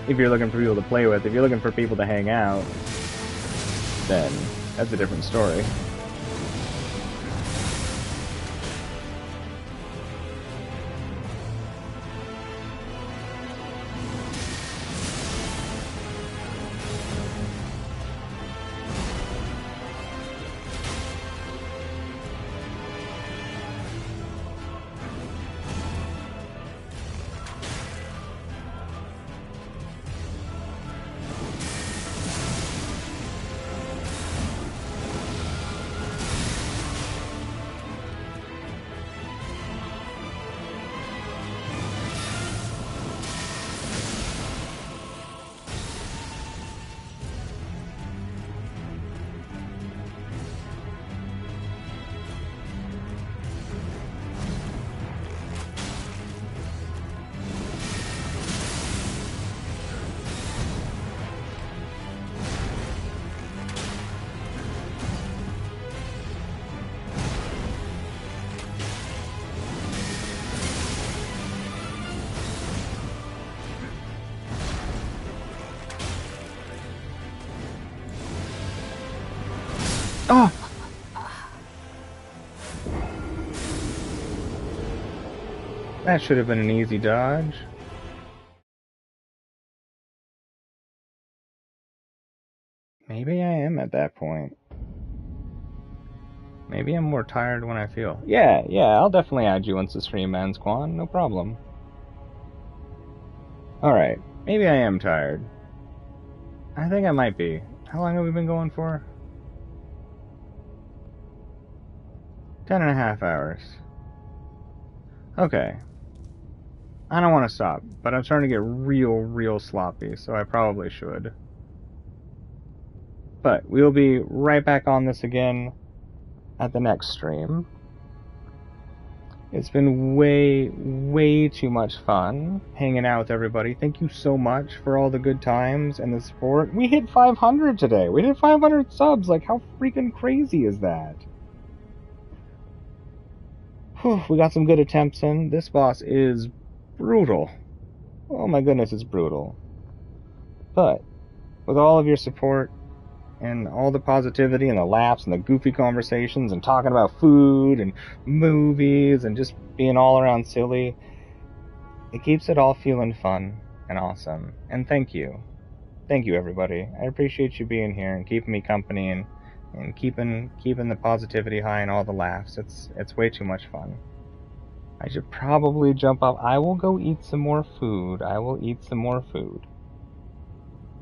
If you're looking for people to play with, if you're looking for people to hang out. then that's a different story. Oh! That should have been an easy dodge. Maybe I am at that point. Maybe I'm more tired when I feel. Yeah, I'll definitely add you once the stream ends, Quan. No problem. Alright, maybe I am tired. I think I might be. How long have we been going for? 10.5 hours. Okay. I don't want to stop, but I'm starting to get real sloppy, so I probably should. But we'll be right back on this again at the next stream. It's been way too much fun hanging out with everybody. Thank you so much for all the good times and the support. We hit 500 today. We hit 500 subs. Like, how freaking crazy is that? Whew, we got some good attempts in. This boss is brutal. Oh my goodness, it's brutal. But with all of your support and all the positivity and the laughs and the goofy conversations and talking about food and movies and just being all around silly, it keeps it all feeling fun and awesome. And thank you. Thank you, everybody. I appreciate you being here and keeping me company and keeping the positivity high and all the laughs. It's way too much fun. I should probably jump up. I will go eat some more food. I will eat some more food.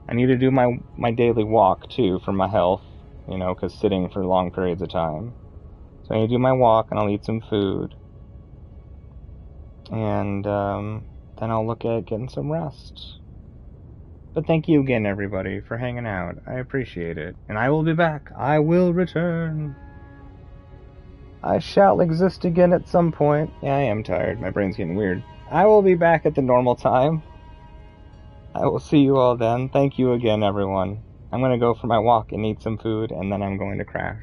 I need to do my daily walk, too, for my health, you know, because sitting for long periods of time. So I need to do my walk, and I'll eat some food. And then I'll look at getting some rest. But thank you again, everybody, for hanging out. I appreciate it. And I will be back. I will return. I shall exist again at some point. Yeah, I am tired. My brain's getting weird. I will be back at the normal time. I will see you all then. Thank you again, everyone. I'm going to go for my walk and eat some food, and then I'm going to crash.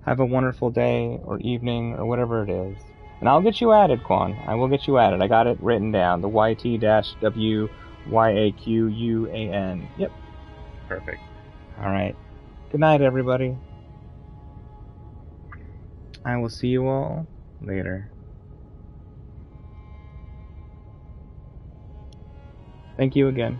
Have a wonderful day, or evening, or whatever it is. And I'll get you added, Quan. I will get you added. I got it written down. The YT-WYAQUAN. Yep. Perfect. Alright. Good night, everybody. I will see you all later. Thank you again.